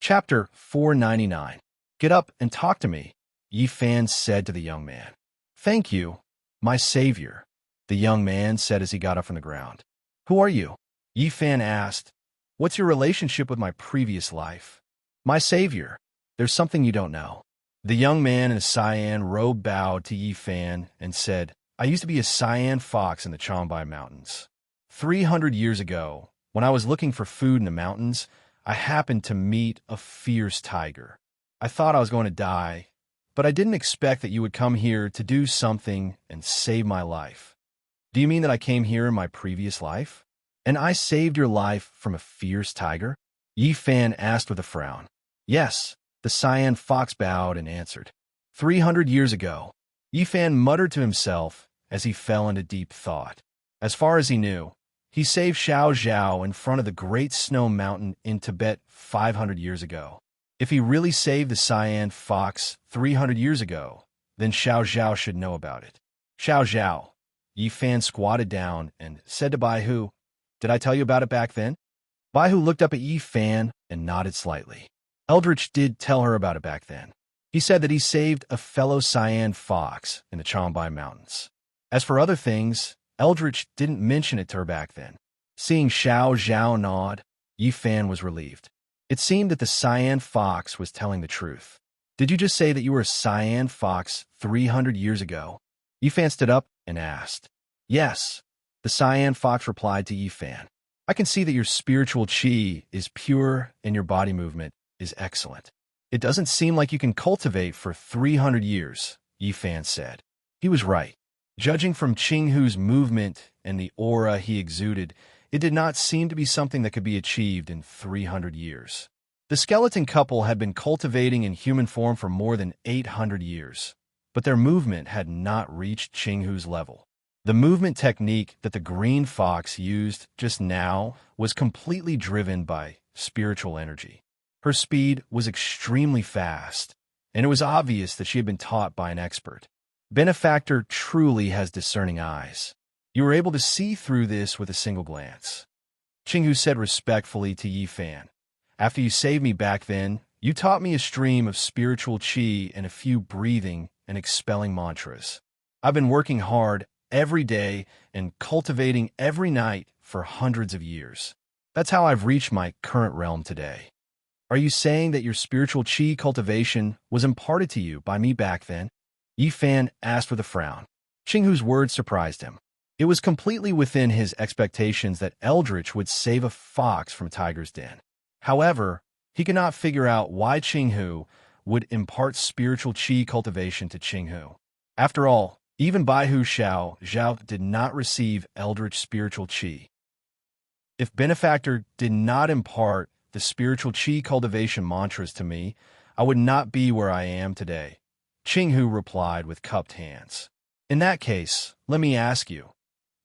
Chapter 499. Get up and talk to me, Yi Fan said to the young man. Thank you, my savior, the young man said as he got up from the ground. Who are you? Yi Fan asked. What's your relationship with my previous life? My savior, there's something you don't know. The young man in a cyan robe bowed to Yi Fan and said, I used to be a cyan fox in the Changbai Mountains. 300 years ago, when I was looking for food in the mountains, I happened to meet a fierce tiger. I thought I was going to die, but I didn't expect that you would come here to do something and save my life. Do you mean that I came here in my previous life? And I saved your life from a fierce tiger? Yi Fan asked with a frown. Yes, the cyan fox bowed and answered. 300 years ago, Yi Fan muttered to himself as he fell into deep thought. As far as he knew, he saved Xiao Zhao in front of the Great Snow Mountain in Tibet 500 years ago. If he really saved the cyan fox 300 years ago, then Xiao Zhao should know about it. Xiao Zhao, Yi Fan squatted down and said to Bai Hu, Did I tell you about it back then? Bai Hu looked up at Yi Fan and nodded slightly. Eldritch did tell her about it back then. He said that he saved a fellow cyan fox in the Changbai Mountains. As for other things, Eldritch didn't mention it to her back then. Seeing Xiao Zhao nod, Yi Fan was relieved. It seemed that the cyan fox was telling the truth. Did you just say that you were a cyan fox 300 years ago? Yi Fan stood up and asked. Yes, the cyan fox replied to Yi Fan. I can see that your spiritual qi is pure and your body movement is excellent. It doesn't seem like you can cultivate for 300 years, Yi Fan said. He was right. Judging from Qinghu's movement and the aura he exuded, it did not seem to be something that could be achieved in 300 years. The skeleton couple had been cultivating in human form for more than 800 years, but their movement had not reached Qinghu's level. The movement technique that the green fox used just now was completely driven by spiritual energy. Her speed was extremely fast, and it was obvious that she had been taught by an expert. Benefactor truly has discerning eyes. You were able to see through this with a single glance. Qinghu said respectfully to Yi Fan, After you saved me back then, you taught me a stream of spiritual qi and a few breathing and expelling mantras. I've been working hard every day and cultivating every night for hundreds of years. That's how I've reached my current realm today. Are you saying that your spiritual qi cultivation was imparted to you by me back then? Yi Fan asked with a frown. Qinghu's words surprised him. It was completely within his expectations that Eldritch would save a fox from a tiger's den. However, he could not figure out why Qinghu would impart spiritual qi cultivation to Qinghu. After all, even Baihu Xiao Zhao did not receive Eldritch spiritual qi. If Benefactor did not impart the spiritual qi cultivation mantras to me, I would not be where I am today, Qinghu replied with cupped hands. In that case, let me ask you.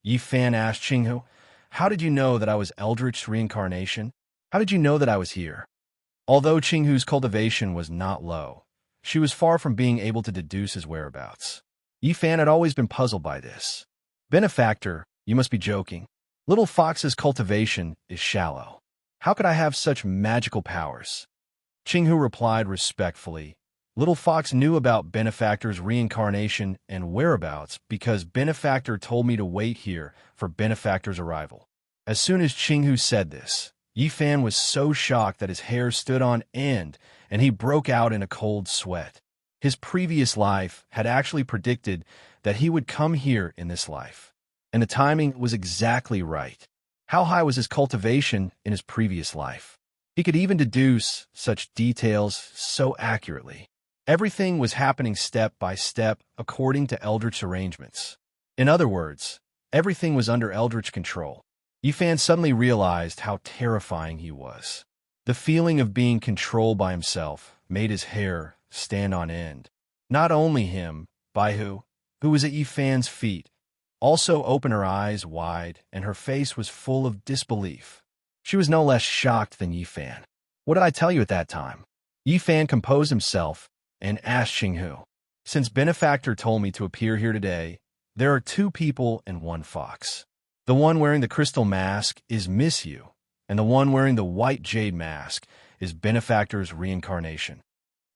Yi Fan asked Qinghu, how did you know that I was Eldritch's reincarnation? How did you know that I was here? Although Qinghu's cultivation was not low, she was far from being able to deduce his whereabouts. Yi Fan had always been puzzled by this. Benefactor, you must be joking. Little Fox's cultivation is shallow. How could I have such magical powers? Qinghu replied respectfully. Little Fox knew about Benefactor's reincarnation and whereabouts because Benefactor told me to wait here for Benefactor's arrival. As soon as Qinghu said this, Yi Fan was so shocked that his hair stood on end and he broke out in a cold sweat. His previous life had actually predicted that he would come here in this life, and the timing was exactly right. How high was his cultivation in his previous life? He could even deduce such details so accurately. Everything was happening step by step according to Eldritch arrangements. In other words, everything was under Eldritch control. Yi Fan suddenly realized how terrifying he was. The feeling of being controlled by himself made his hair stand on end. Not only him, Baihu, who was at Yi Fan's feet, also opened her eyes wide, and her face was full of disbelief. She was no less shocked than Yi Fan. What did I tell you at that time? Yi Fan composed himself and asked Qinghu, Since Benefactor told me to appear here today, there are two people and one fox. The one wearing the crystal mask is Miss You, and the one wearing the white jade mask his benefactor's reincarnation.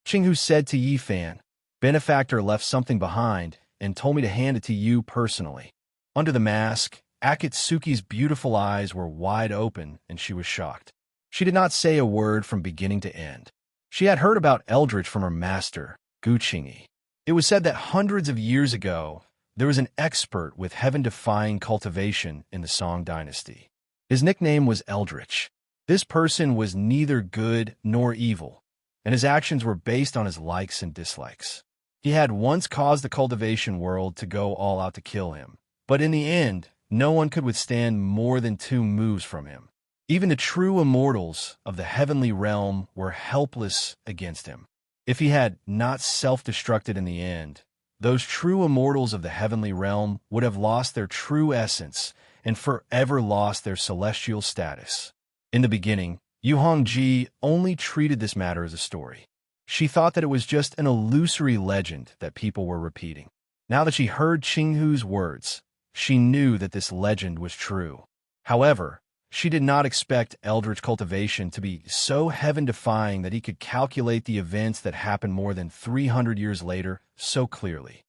Qinghu said to Yi Fan, "Benefactor left something behind and told me to hand it to you personally." Under the mask, Akatsuki's beautiful eyes were wide open and she was shocked. She did not say a word from beginning to end. She had heard about Eldritch from her master, Guqingyi. It was said that hundreds of years ago, there was an expert with heaven-defying cultivation in the Song dynasty. His nickname was Eldritch. This person was neither good nor evil, and his actions were based on his likes and dislikes. He had once caused the cultivation world to go all out to kill him, but in the end, no one could withstand more than 2 moves from him. Even the true immortals of the heavenly realm were helpless against him. If he had not self-destructed in the end, those true immortals of the heavenly realm would have lost their true essence and forever lost their celestial status. In the beginning, Yu Hongji only treated this matter as a story. She thought that it was just an illusory legend that people were repeating. Now that she heard Qinghu's words, she knew that this legend was true. However, she did not expect Eldritch cultivation to be so heaven-defying that he could calculate the events that happened more than 300 years later so clearly.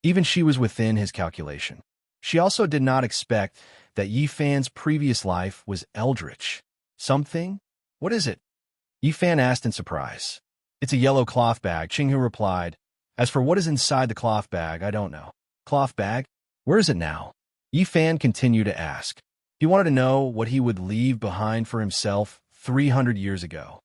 Even she was within his calculation. She also did not expect that Yi Fan's previous life was Eldritch. Something? What is it? Yi Fan asked in surprise. "It's a yellow cloth bag," Qinghu replied. "As for what is inside the cloth bag, I don't know." "Cloth bag? Where is it now?" Yi Fan continued to ask. He wanted to know what he would leave behind for himself 300 years ago.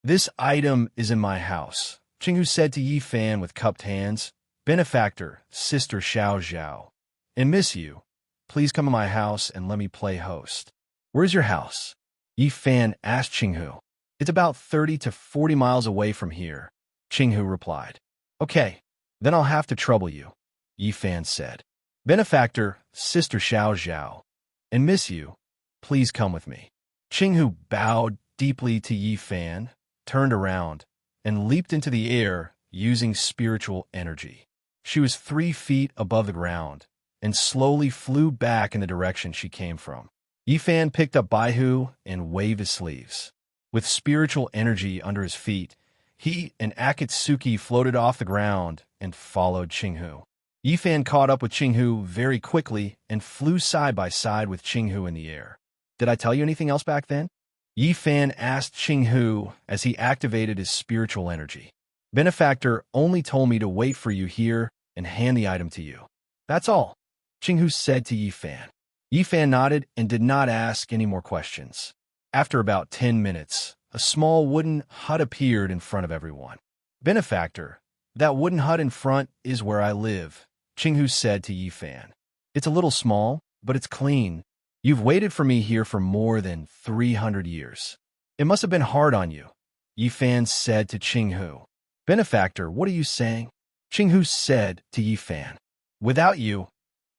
"This item is in my house," Qinghu said to Yi Fan with cupped hands. "Benefactor, Sister Xiao Zhao, and miss you. Please come to my house and let me play host." "Where's your house?" Yi Fan asked Qinghu. "It's about 30 to 40 miles away from here," Qinghu replied. "Okay, then I'll have to trouble you," Yi Fan said. "Benefactor, Sister Xiao Zhao, and miss you, please come with me." Qinghu bowed deeply to Yi Fan, turned around, and leaped into the air using spiritual energy. She was 3 feet above the ground and slowly flew back in the direction she came from. Yi Fan picked up Baihu and waved his sleeves. With spiritual energy under his feet, he and Akatsuki floated off the ground and followed Qinghu. Yi Fan caught up with Qinghu very quickly and flew side by side with Qinghu in the air. "Did I tell you anything else back then?" Yi Fan asked Qinghu as he activated his spiritual energy. "Benefactor only told me to wait for you here and hand the item to you. That's all," Qinghu said to Yi Fan. Yi Fan nodded and did not ask any more questions. After about 10 minutes, a small wooden hut appeared in front of everyone. "Benefactor, that wooden hut in front is where I live," Qinghu said to Yi Fan. "It's a little small, but it's clean. You've waited for me here for more than 300 years. It must have been hard on you," Yi Fan said to Qinghu. "Benefactor, what are you saying?" Qinghu said to Yi Fan. "Without you,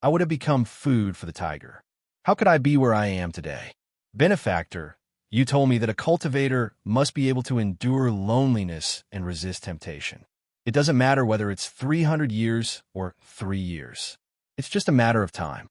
I would have become food for the tiger. How could I be where I am today? Benefactor, you told me that a cultivator must be able to endure loneliness and resist temptation. It doesn't matter whether it's 300 years or 3 years. It's just a matter of time."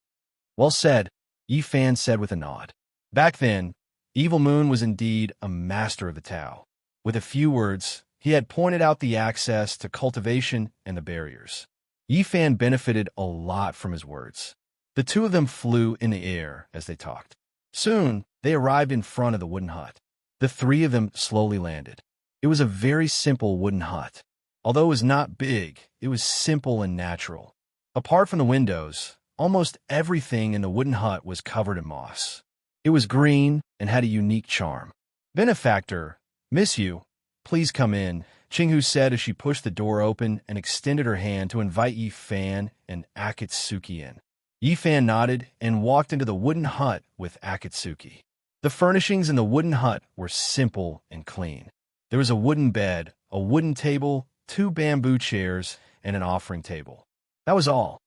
"Well said," Yi Fan said with a nod. Back then, Evil Moon was indeed a master of the Tao. With a few words, he had pointed out the access to cultivation and the barriers. Yi Fan benefited a lot from his words. The two of them flew in the air as they talked. Soon, they arrived in front of the wooden hut. The 3 of them slowly landed. It was a very simple wooden hut. Although it was not big, it was simple and natural. Apart from the windows, almost everything in the wooden hut was covered in moss. It was green and had a unique charm. "Benefactor, miss you. Please come in," Qinghu said as she pushed the door open and extended her hand to invite Yi Fan and Akatsuki in. Yi Fan nodded and walked into the wooden hut with Akatsuki. The furnishings in the wooden hut were simple and clean. There was a wooden bed, a wooden table, 2 bamboo chairs, and an offering table. That was all.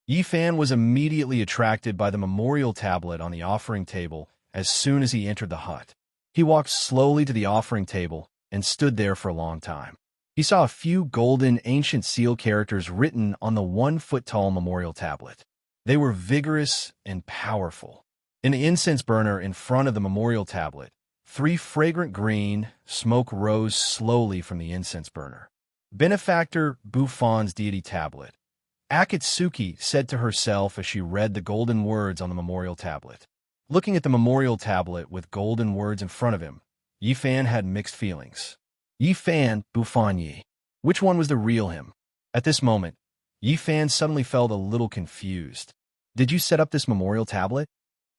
Yi Fan was immediately attracted by the memorial tablet on the offering table as soon as he entered the hut. He walked slowly to the offering table and stood there for a long time. He saw a few golden ancient seal characters written on the 1-foot-tall memorial tablet. They were vigorous and powerful. In the incense burner in front of the memorial tablet, 3 fragrant green, smoke rose slowly from the incense burner. Benefactor Buffon's deity tablet. Akatsuki said to herself as she read the golden words on the memorial tablet. Looking at the memorial tablet with golden words in front of him, Yifan had mixed feelings. Yifan, Buffon Yi. Which one was the real him? At this moment, Yifan suddenly felt a little confused. Did you set up this memorial tablet?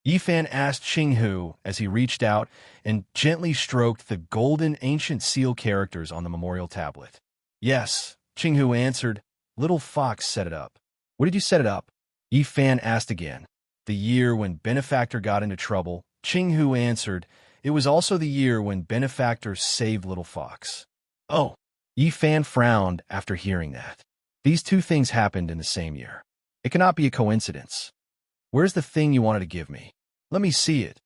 Yifan asked Qinghu as he reached out and gently stroked the golden ancient seal characters on the memorial tablet. Yes, Qinghu answered. Little Fox set it up. What did you set it up? Yifan asked again. The year when Benefactor got into trouble, Qinghu answered. It was also the year when Benefactor saved Little Fox. Oh, Yifan frowned after hearing that. These 2 things happened in the same year. It cannot be a coincidence. Where's the thing you wanted to give me? Let me see it.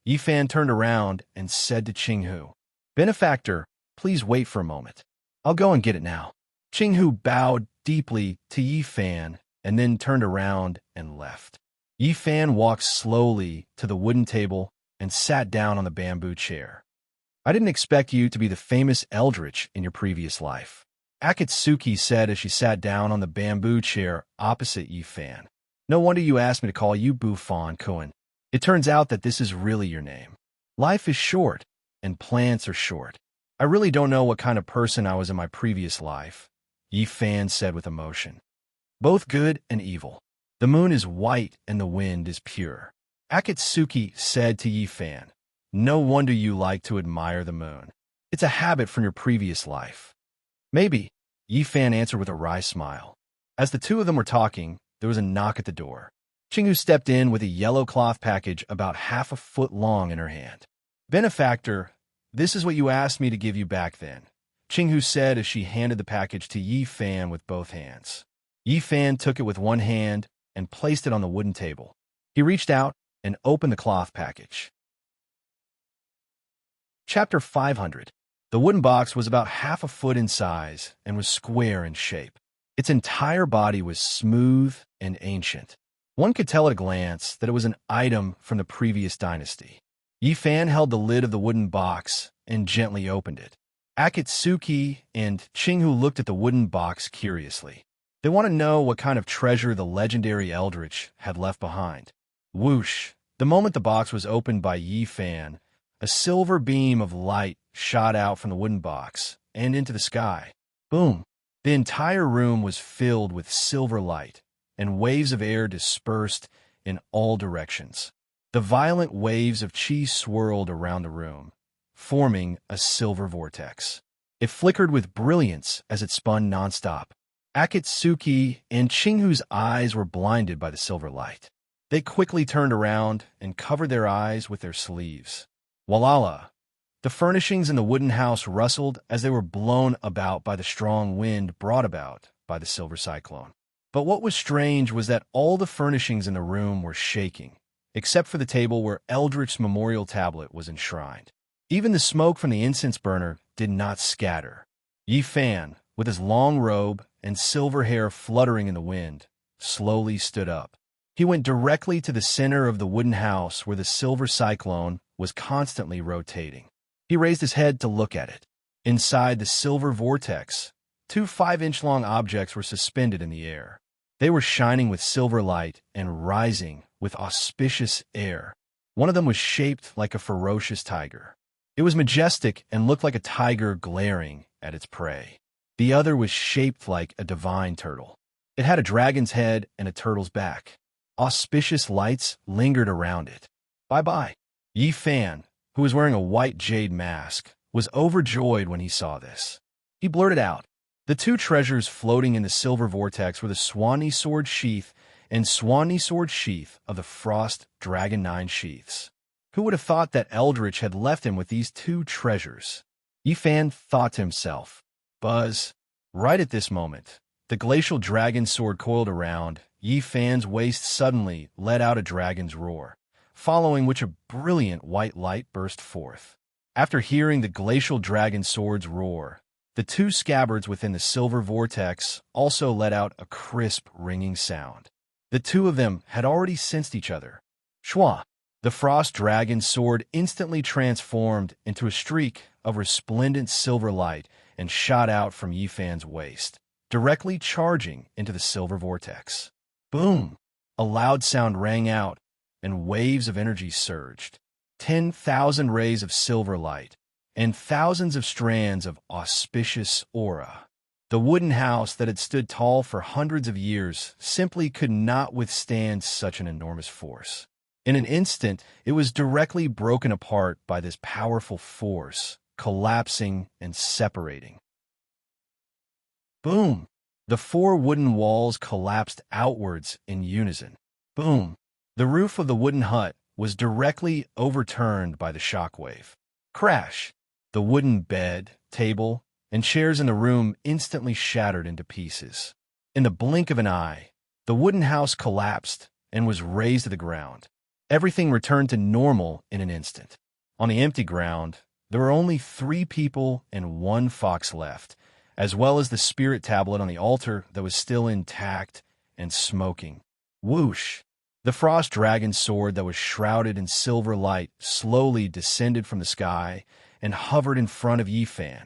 Yifan turned around and said to Qinghu, Benefactor, please wait for a moment. I'll go and get it now. Qinghu bowed deeply to Yifan and then turned around and left. Yifan walked slowly to the wooden table and sat down on the bamboo chair. I didn't expect you to be the famous Eldritch in your previous life, Akatsuki said as she sat down on the bamboo chair opposite Yifan. No wonder you asked me to call you Buffon Cohen. It turns out that this is really your name. Life is short, and plants are short. I really don't know what kind of person I was in my previous life, Yifan said with emotion. Both good and evil. The moon is white and the wind is pure. Akatsuki said to Yifan, no wonder you like to admire the moon. It's a habit from your previous life. Maybe, Yifan answered with a wry smile. As the 2 of them were talking, there was a knock at the door. Qinghu stepped in with a yellow cloth package about half a foot long in her hand. Benefactor, this is what you asked me to give you back then, Qinghu said as she handed the package to Yifan with both hands. Yifan took it with one hand and placed it on the wooden table. He reached out and opened the cloth package. Chapter 500. The wooden box was about half a foot in size and was square in shape. Its entire body was smooth and ancient. One could tell at a glance that it was an item from the previous dynasty. Yifan held the lid of the wooden box and gently opened it. Akatsuki and Qinghu looked at the wooden box curiously. They want to know what kind of treasure the legendary Eldritch had left behind. Whoosh! The moment the box was opened by Yifan, a silver beam of light shot out from the wooden box and into the sky. Boom! The entire room was filled with silver light, and waves of air dispersed in all directions. The violent waves of chi swirled around the room, forming a silver vortex. It flickered with brilliance as it spun nonstop. Akatsuki and Qinghu's eyes were blinded by the silver light. They quickly turned around and covered their eyes with their sleeves. Walala! The furnishings in the wooden house rustled as they were blown about by the strong wind brought about by the silver cyclone. But what was strange was that all the furnishings in the room were shaking, except for the table where Eldritch's memorial tablet was enshrined. Even the smoke from the incense burner did not scatter. Yifan, with his long robe and silver hair fluttering in the wind, slowly stood up. He went directly to the center of the wooden house where the silver cyclone was constantly rotating. He raised his head to look at it. Inside the silver vortex, 2 5-inch-long objects were suspended in the air. They were shining with silver light and rising with auspicious air. One of them was shaped like a ferocious tiger. It was majestic and looked like a tiger glaring at its prey. The other was shaped like a divine turtle. It had a dragon's head and a turtle's back. Auspicious lights lingered around it. Bye-bye. Yifan, who was wearing a white jade mask, was overjoyed when he saw this. He blurted out, the 2 treasures floating in the silver vortex were the Swanee Sword Sheath and Swanee Sword Sheath of the Frost Dragon 9 Sheaths. Who would have thought that Eldritch had left him with these 2 treasures? Yifan thought to himself. Buzz. Right at this moment, the glacial dragon sword coiled around. Yifan's waist suddenly let out a dragon's roar, following which a brilliant white light burst forth. After hearing the glacial dragon sword's roar, the 2 scabbards within the silver vortex also let out a crisp, ringing sound. The 2 of them had already sensed each other. Schwa! The frost dragon's sword instantly transformed into a streak of resplendent silver light and shot out from Yifan's waist, directly charging into the silver vortex. Boom! A loud sound rang out, and waves of energy surged. 10,000 rays of silver light, and thousands of strands of auspicious aura. The wooden house that had stood tall for hundreds of years simply could not withstand such an enormous force. In an instant, it was directly broken apart by this powerful force, collapsing and separating. Boom! The 4 wooden walls collapsed outwards in unison. Boom! The roof of the wooden hut was directly overturned by the shockwave. Crash! The wooden bed, table, and chairs in the room instantly shattered into pieces. In the blink of an eye, the wooden house collapsed and was razed to the ground. Everything returned to normal in an instant. On the empty ground, there were only 3 people and 1 fox left, as well as the spirit tablet on the altar that was still intact and smoking. Whoosh! The frost dragon's sword that was shrouded in silver light slowly descended from the sky and hovered in front of Yifan.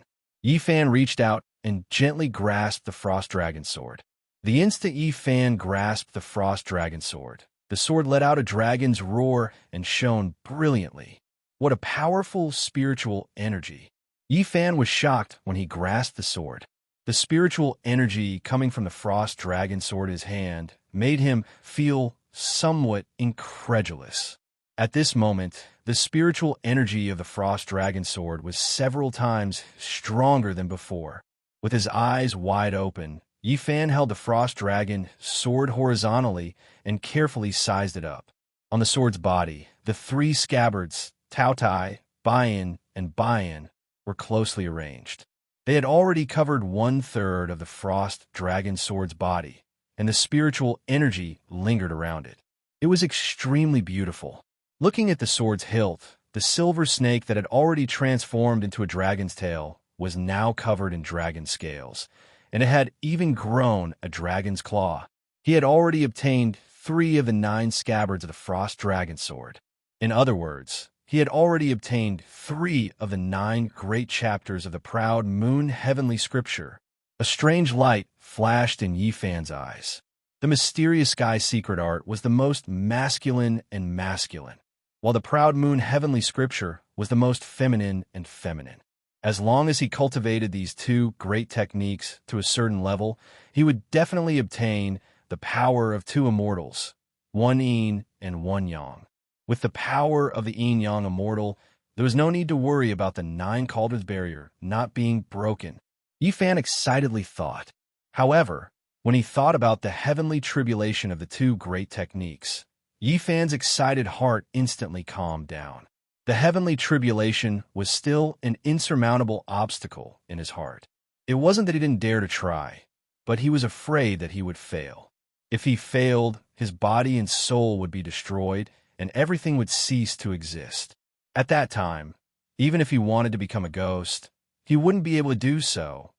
Yifan reached out and gently grasped the frost dragon's sword. The instant Yifan grasped the frost dragon's sword, the sword let out a dragon's roar and shone brilliantly. What a powerful spiritual energy! Yifan was shocked when he grasped the sword. The spiritual energy coming from the frost dragon sword in his hand made him feel somewhat incredulous. At this moment, the spiritual energy of the frost dragon sword was several times stronger than before. With his eyes wide open, Yifan held the frost dragon sword horizontally and carefully sized it up. On the sword's body, the 3 scabbards, Taotai, Bayan, and Bayan, were closely arranged. They had already covered 1/3 of the frost dragon sword's body, and the spiritual energy lingered around it. It was extremely beautiful. Looking at the sword's hilt, the silver snake that had already transformed into a dragon's tail was now covered in dragon scales, and it had even grown a dragon's claw. He had already obtained 3 of the 9 scabbards of the frost dragon sword. In other words, he had already obtained 3 of the 9 great chapters of the proud moon heavenly scripture. A strange light flashed in Yifan's eyes. The mysterious sky secret art was the most masculine and masculine, while the proud moon heavenly scripture was the most feminine and feminine. As long as he cultivated these 2 great techniques to a certain level, he would definitely obtain the power of 2 immortals, 1 yin and 1 yang. With the power of the yin-yang immortal, there was no need to worry about the 9 cauldrons barrier not being broken. Yifan excitedly thought. However, when he thought about the heavenly tribulation of the 2 great techniques, Yifan's excited heart instantly calmed down. The heavenly tribulation was still an insurmountable obstacle in his heart. It wasn't that he didn't dare to try, but he was afraid that he would fail. If he failed, his body and soul would be destroyed, and everything would cease to exist. At that time, even if he wanted to become a ghost, he wouldn't be able to do so,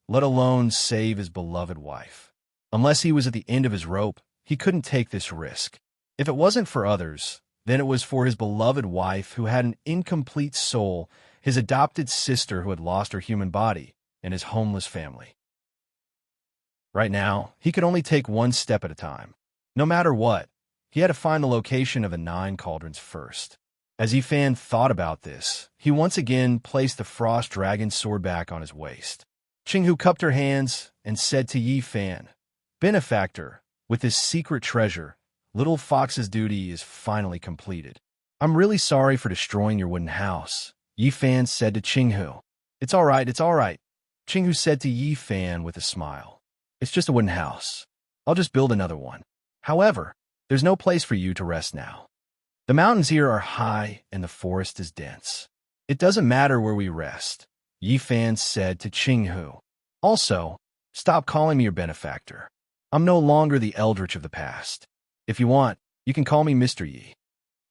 let alone save his beloved wife. Unless he was at the end of his rope, he couldn't take this risk. If it wasn't for others, then it was for his beloved wife who had an incomplete soul, his adopted sister who had lost her human body, and his homeless family. Right now, he could only take 1 step at a time. No matter what, he had to find the location of the 9 cauldrons first. As Yifan thought about this, he once again placed the frost dragon's sword back on his waist. Qinghu cupped her hands and said to Yifan, "Benefactor, with this secret treasure, Little Fox's duty is finally completed. I'm really sorry for destroying your wooden house," Yifan said to Qinghu. It's all right, Qinghu said to Yifan with a smile. "It's just a wooden house. I'll just build another one. However, there's no place for you to rest now. The mountains here are high and the forest is dense. It doesn't matter where we rest," Yifan said to Qinghu. "Also, stop calling me your benefactor. I'm no longer the eldritch of the past. If you want, you can call me Mr. Yi."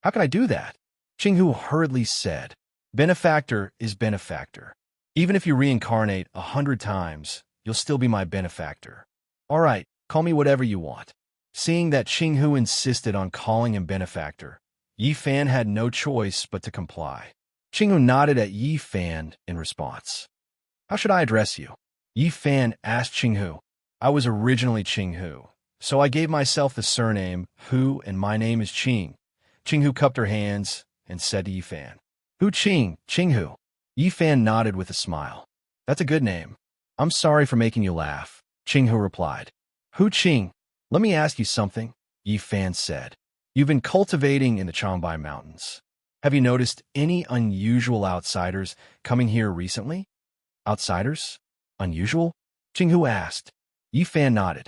"How can I do that?" Qinghu hurriedly said. "Benefactor is benefactor. Even if you reincarnate 100 times, you'll still be my benefactor. All right, call me whatever you want." Seeing that Qinghu insisted on calling him benefactor, Yi Fan had no choice but to comply. Qinghu nodded at Yi Fan in response. How should I address you? Yi Fan asked Qinghu. I was originally Qinghu, so I gave myself the surname Hu, and my name is Qing. Qinghu cupped her hands and said to Yi Fan, Hu Qing, Qinghu. Yi Fan nodded with a smile. That's a good name. I'm sorry for making you laugh, Qinghu replied. Hu Qing, let me ask you something, Yi Fan said. You've been cultivating in the Changbai Mountains. Have you noticed any unusual outsiders coming here recently? Outsiders? Unusual? Qinghu asked. Yi Fan nodded.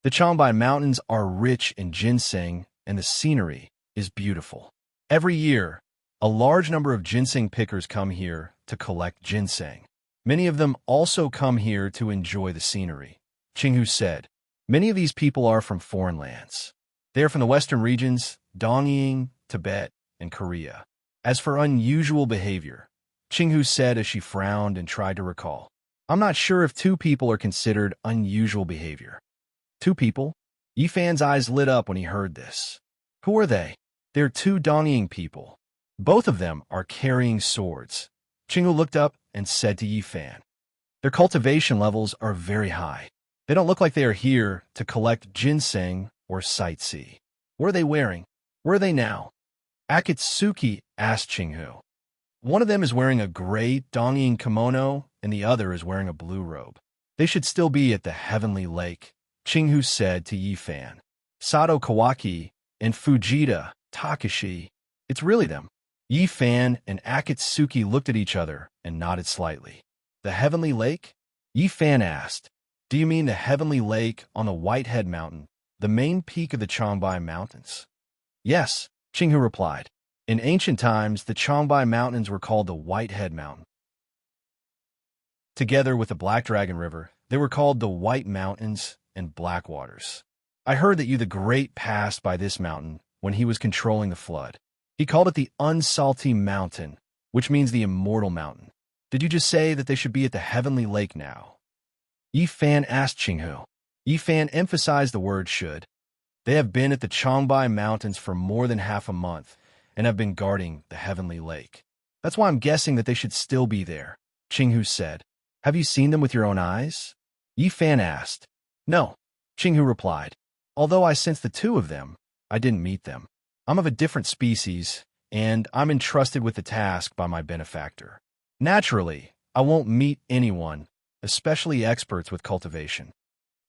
The Changbai Mountains are rich in ginseng, and the scenery is beautiful. Every year, a large number of ginseng pickers come here to collect ginseng. Many of them also come here to enjoy the scenery, Qinghu said. Many of these people are from foreign lands. They are from the western regions, Dongying, Tibet, and Korea. As for unusual behavior, Qinghu said as she frowned and tried to recall, I'm not sure if two people are considered unusual behavior. Two people? Yi Fan's eyes lit up when he heard this. Who are they? They're two Dongying people. Both of them are carrying swords. Qinghu looked up and said to Yi Fan, their cultivation levels are very high. They don't look like they are here to collect ginseng or sightsee. What are they wearing? Where are they now? Akatsuki asked Qinghu. One of them is wearing a gray Dongying kimono, and the other is wearing a blue robe. They should still be at the Heavenly Lake, Qinghu said to Yi Fan. Sato Kawaki and Fujita Takashi. It's really them. Yi Fan and Akatsuki looked at each other and nodded slightly. The Heavenly Lake? Yi Fan asked. Do you mean the Heavenly Lake on the Whitehead Mountain, the main peak of the Changbai Mountains? Yes, Qinghu replied. In ancient times, the Changbai Mountains were called the Whitehead Mountain. Together with the Black Dragon River, they were called the White Mountains and Black Waters. I heard that you the Great passed by this mountain when he was controlling the flood. He called it the Unsalty Mountain, which means the Immortal Mountain. Did you just say that they should be at the Heavenly Lake now? Yi Fan asked Qinghu. Yi Fan emphasized the word should. They have been at the Changbai Mountains for more than half a month and have been guarding the Heavenly Lake. That's why I'm guessing that they should still be there, Qinghu said. Have you seen them with your own eyes? Yi Fan asked. No, Qinghu replied. Although I sensed the two of them, I didn't meet them. I'm of a different species, and I'm entrusted with the task by my benefactor. Naturally, I won't meet anyone, especially experts with cultivation.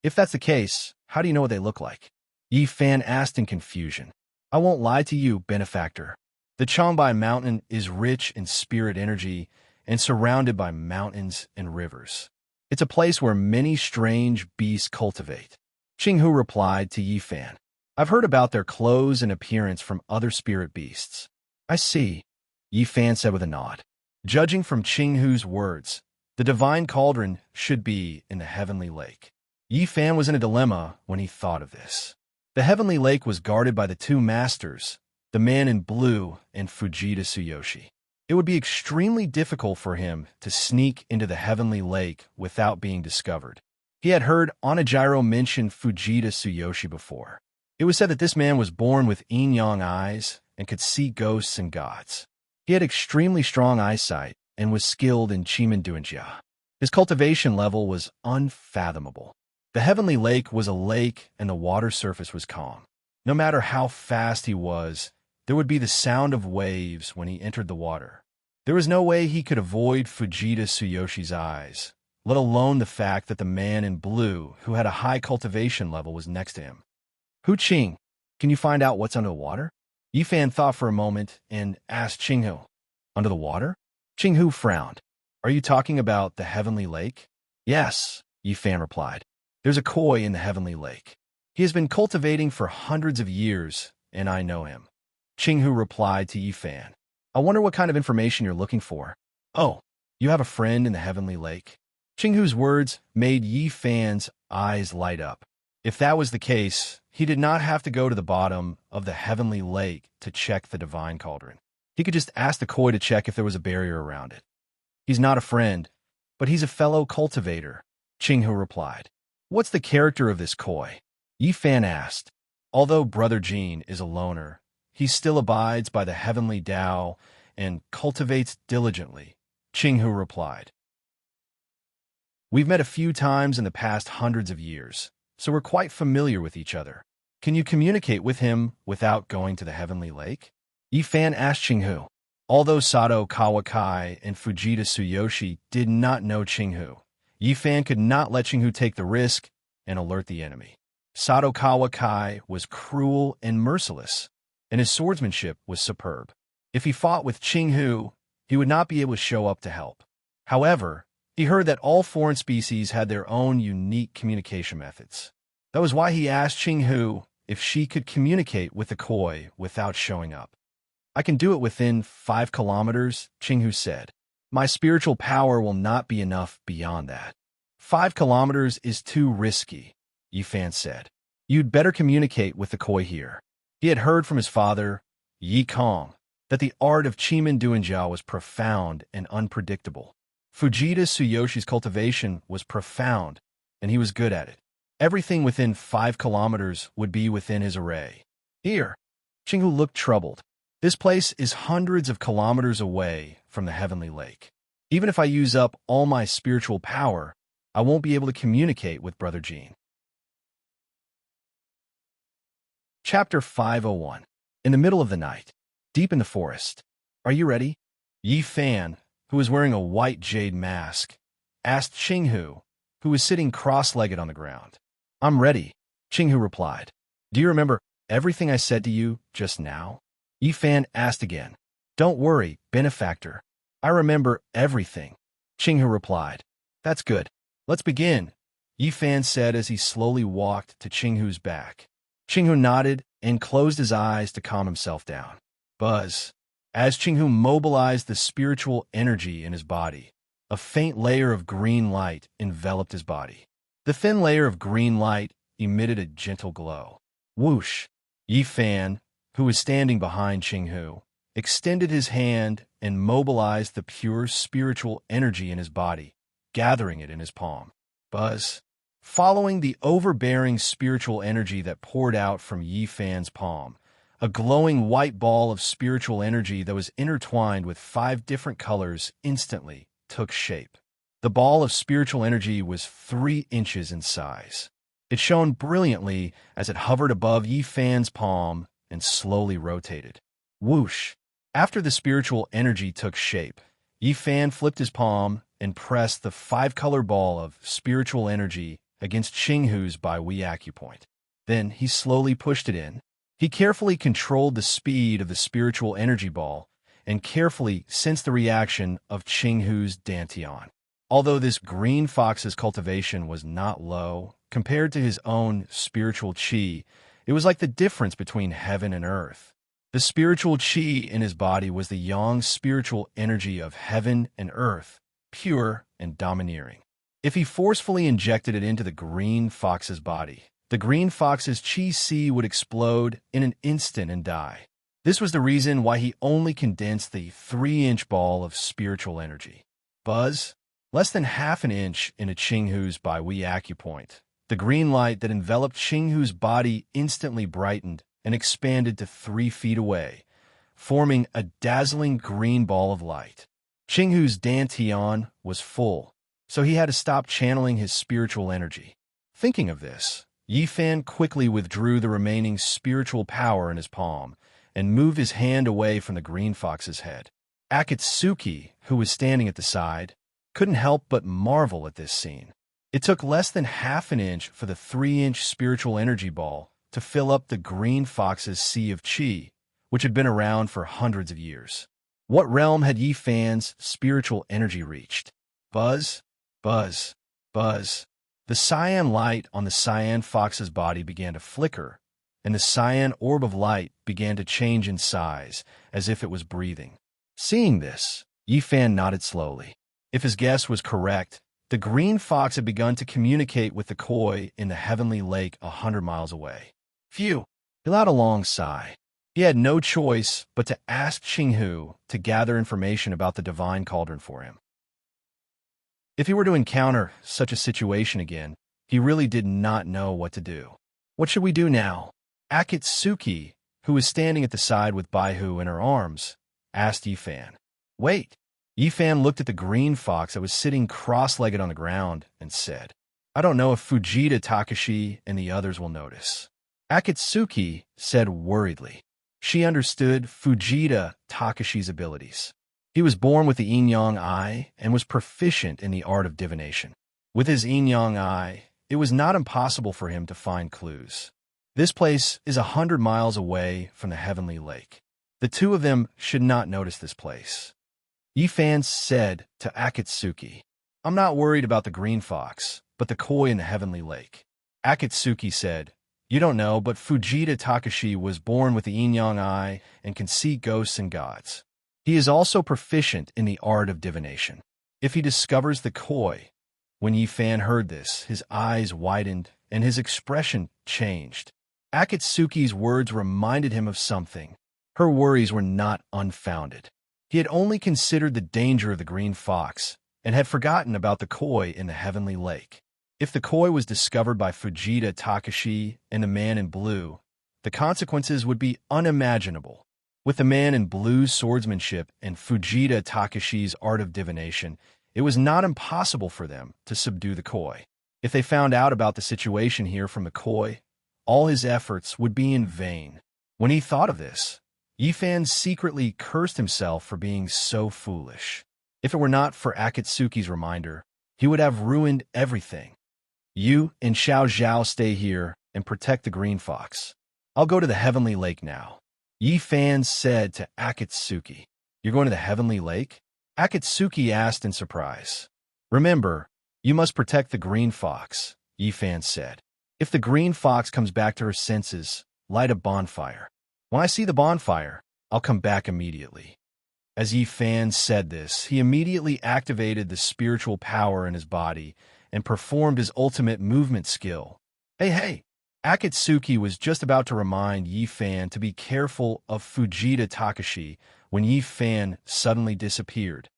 If that's the case, how do you know what they look like? Yi Fan asked in confusion. I won't lie to you, benefactor. The Changbai Mountain is rich in spirit energy and surrounded by mountains and rivers. It's a place where many strange beasts cultivate. Qinghu replied to Yi Fan. I've heard about their clothes and appearance from other spirit beasts. I see, Yi Fan said with a nod. Judging from Qinghu's words, the divine cauldron should be in the Heavenly Lake. Yi Fan was in a dilemma when he thought of this. The Heavenly Lake was guarded by the two masters, the man in blue and Fujita Tsuyoshi. It would be extremely difficult for him to sneak into the Heavenly Lake without being discovered. He had heard Onajiro mention Fujita Tsuyoshi before. It was said that this man was born with yin-yang eyes and could see ghosts and gods. He had extremely strong eyesight and was skilled in Chimenduanjia. His cultivation level was unfathomable. The Heavenly Lake was a lake and the water surface was calm. No matter how fast he was, there would be the sound of waves when he entered the water. There was no way he could avoid Fujita Tsuyoshi's eyes, let alone the fact that the man in blue, who had a high cultivation level, was next to him. Hu Qing, can you find out what's under the water? Yi Fan thought for a moment and asked Qinghu. Under the water? Qinghu frowned. Are you talking about the Heavenly Lake? Yes, Yi Fan replied. There's a koi in the Heavenly Lake. He has been cultivating for hundreds of years, and I know him. Qinghu replied to Yi Fan. I wonder what kind of information you're looking for. Oh, you have a friend in the Heavenly Lake? Qinghu's words made Yi Fan's eyes light up. If that was the case, he did not have to go to the bottom of the Heavenly Lake to check the divine cauldron. He could just ask the koi to check if there was a barrier around it. He's not a friend, but he's a fellow cultivator, Qinghu replied. What's the character of this koi? Yi Fan asked. Although Brother Jean is a loner, He still abides by the heavenly Tao and cultivates diligently, Qinghu replied. We've met a few times in the past hundreds of years, so we're quite familiar with each other. Can you communicate with him without going to the heavenly lake? Yi Fan asked Qinghu. Although Sato Kawakai and Fujita Tsuyoshi did not know Qinghu, Yi Fan could not let Qinghu take the risk and alert the enemy. Sato Kawakai was cruel and merciless, and his swordsmanship was superb. If he fought with Qinghu, he would not be able to show up to help. However, he heard that all foreign species had their own unique communication methods. That was why he asked Qinghu if she could communicate with the koi without showing up. I can do it within 5 kilometers, Qinghu said. My spiritual power will not be enough beyond that. 5 kilometers is too risky, Yi Fan said. You'd better communicate with the koi here. He had heard from his father, Yi Kong, that the art of Chimen Duanjiao was profound and unpredictable. Fujita Tsuyoshi's cultivation was profound, and he was good at it. Everything within 5 kilometers would be within his array. Here, Qinghu looked troubled. This place is hundreds of kilometers away from the heavenly lake. Even if I use up all my spiritual power, I won't be able to communicate with Brother Jean. Chapter 501. In the middle of the night, deep in the forest. Are you ready? Yi Fan, who was wearing a white jade mask, asked Qinghu, who was sitting cross-legged on the ground. I'm ready, Qinghu replied. Do you remember everything I said to you just now? Yi Fan asked again. Don't worry, benefactor. I remember everything, Qinghu replied. That's good. Let's begin, Yi Fan said as he slowly walked to Qinghu's back. Qinghu nodded and closed his eyes to calm himself down. Buzz. As Qinghu mobilized the spiritual energy in his body, a faint layer of green light enveloped his body. The thin layer of green light emitted a gentle glow. Whoosh! Yi Fan, who was standing behind Qinghu, extended his hand and mobilized the pure spiritual energy in his body, gathering it in his palm. Buzz. Following the overbearing spiritual energy that poured out from Yi Fan's palm, a glowing white ball of spiritual energy that was intertwined with 5 different colors instantly took shape. The ball of spiritual energy was 3 inches in size. It shone brilliantly as it hovered above Yi Fan's palm and slowly rotated. Whoosh! After the spiritual energy took shape, Yi Fan flipped his palm and pressed the 5-color ball of spiritual energy against Qinghu's Bai Wei acupoint. Then he slowly pushed it in. He carefully controlled the speed of the spiritual energy ball and carefully sensed the reaction of Qinghu's dantian. Although this green fox's cultivation was not low compared to his own spiritual qi, it was like the difference between heaven and earth. The spiritual qi in his body was the yang spiritual energy of heaven and earth, pure and domineering. If he forcefully injected it into the green fox's body, the green fox's qi si would explode in an instant and die. This was the reason why he only condensed the 3-inch ball of spiritual energy. Buzz, less than half an inch into Qinghu's Bai Wei acupoint. The green light that enveloped Qinghu's body instantly brightened and expanded to 3 feet away, forming a dazzling green ball of light. Qinghu's dantian was full, so he had to stop channeling his spiritual energy. Thinking of this, Yi Fan quickly withdrew the remaining spiritual power in his palm and moved his hand away from the green fox's head. Akatsuki, who was standing at the side, couldn't help but marvel at this scene. It took less than half an inch for the 3-inch spiritual energy ball to fill up the green fox's sea of qi, which had been around for hundreds of years. What realm had Yi Fan's spiritual energy reached? Buzz, buzz, buzz. The cyan light on the cyan fox's body began to flicker, and the cyan orb of light began to change in size, as if it was breathing. Seeing this, Yi Fan nodded slowly. If his guess was correct, the green fox had begun to communicate with the koi in the heavenly lake 100 miles away. Phew! He let out a long sigh. He had no choice but to ask Qinghu to gather information about the divine cauldron for him. If he were to encounter such a situation again, he really did not know what to do. What should we do now? Akatsuki, who was standing at the side with Baihu in her arms, asked Yifan. Wait. Yifan looked at the green fox that was sitting cross-legged on the ground and said, I don't know if Fujita Takashi and the others will notice. Akatsuki said worriedly. She understood Fujita Takashi's abilities. He was born with the yin-yang eye and was proficient in the art of divination. With his yin-yang eye, it was not impossible for him to find clues. This place is 100 miles away from the Heavenly Lake. The two of them should not notice this place. Yifan said to Akatsuki, I'm not worried about the green fox, but the koi in the Heavenly Lake. Akatsuki said, You don't know, but Fujita Takashi was born with the yin-yang eye and can see ghosts and gods. He is also proficient in the art of divination. If he discovers the koi. When Yifan heard this, his eyes widened and his expression changed. Akatsuki's words reminded him of something. Her worries were not unfounded. He had only considered the danger of the green fox and had forgotten about the koi in the Heavenly Lake. If the koi was discovered by Fujita Takashi and the man in blue, the consequences would be unimaginable. With the man in blue's swordsmanship and Fujita Takashi's art of divination, it was not impossible for them to subdue the koi. If they found out about the situation here from the koi, all his efforts would be in vain. When he thought of this, Yifan secretly cursed himself for being so foolish. If it were not for Akatsuki's reminder, he would have ruined everything. You and Xiao Zhao stay here and protect the green fox. I'll go to the Heavenly Lake now. Yifan said to Akatsuki. You're going to the Heavenly Lake? Akatsuki asked in surprise. Remember, you must protect the green fox, Yifan said. If the green fox comes back to her senses, light a bonfire. When I see the bonfire, I'll come back immediately. As Yifan said this, he immediately activated the spiritual power in his body and performed his ultimate movement skill. Hey! Akatsuki was just about to remind Yifan to be careful of Fujita Takashi when Yifan suddenly disappeared.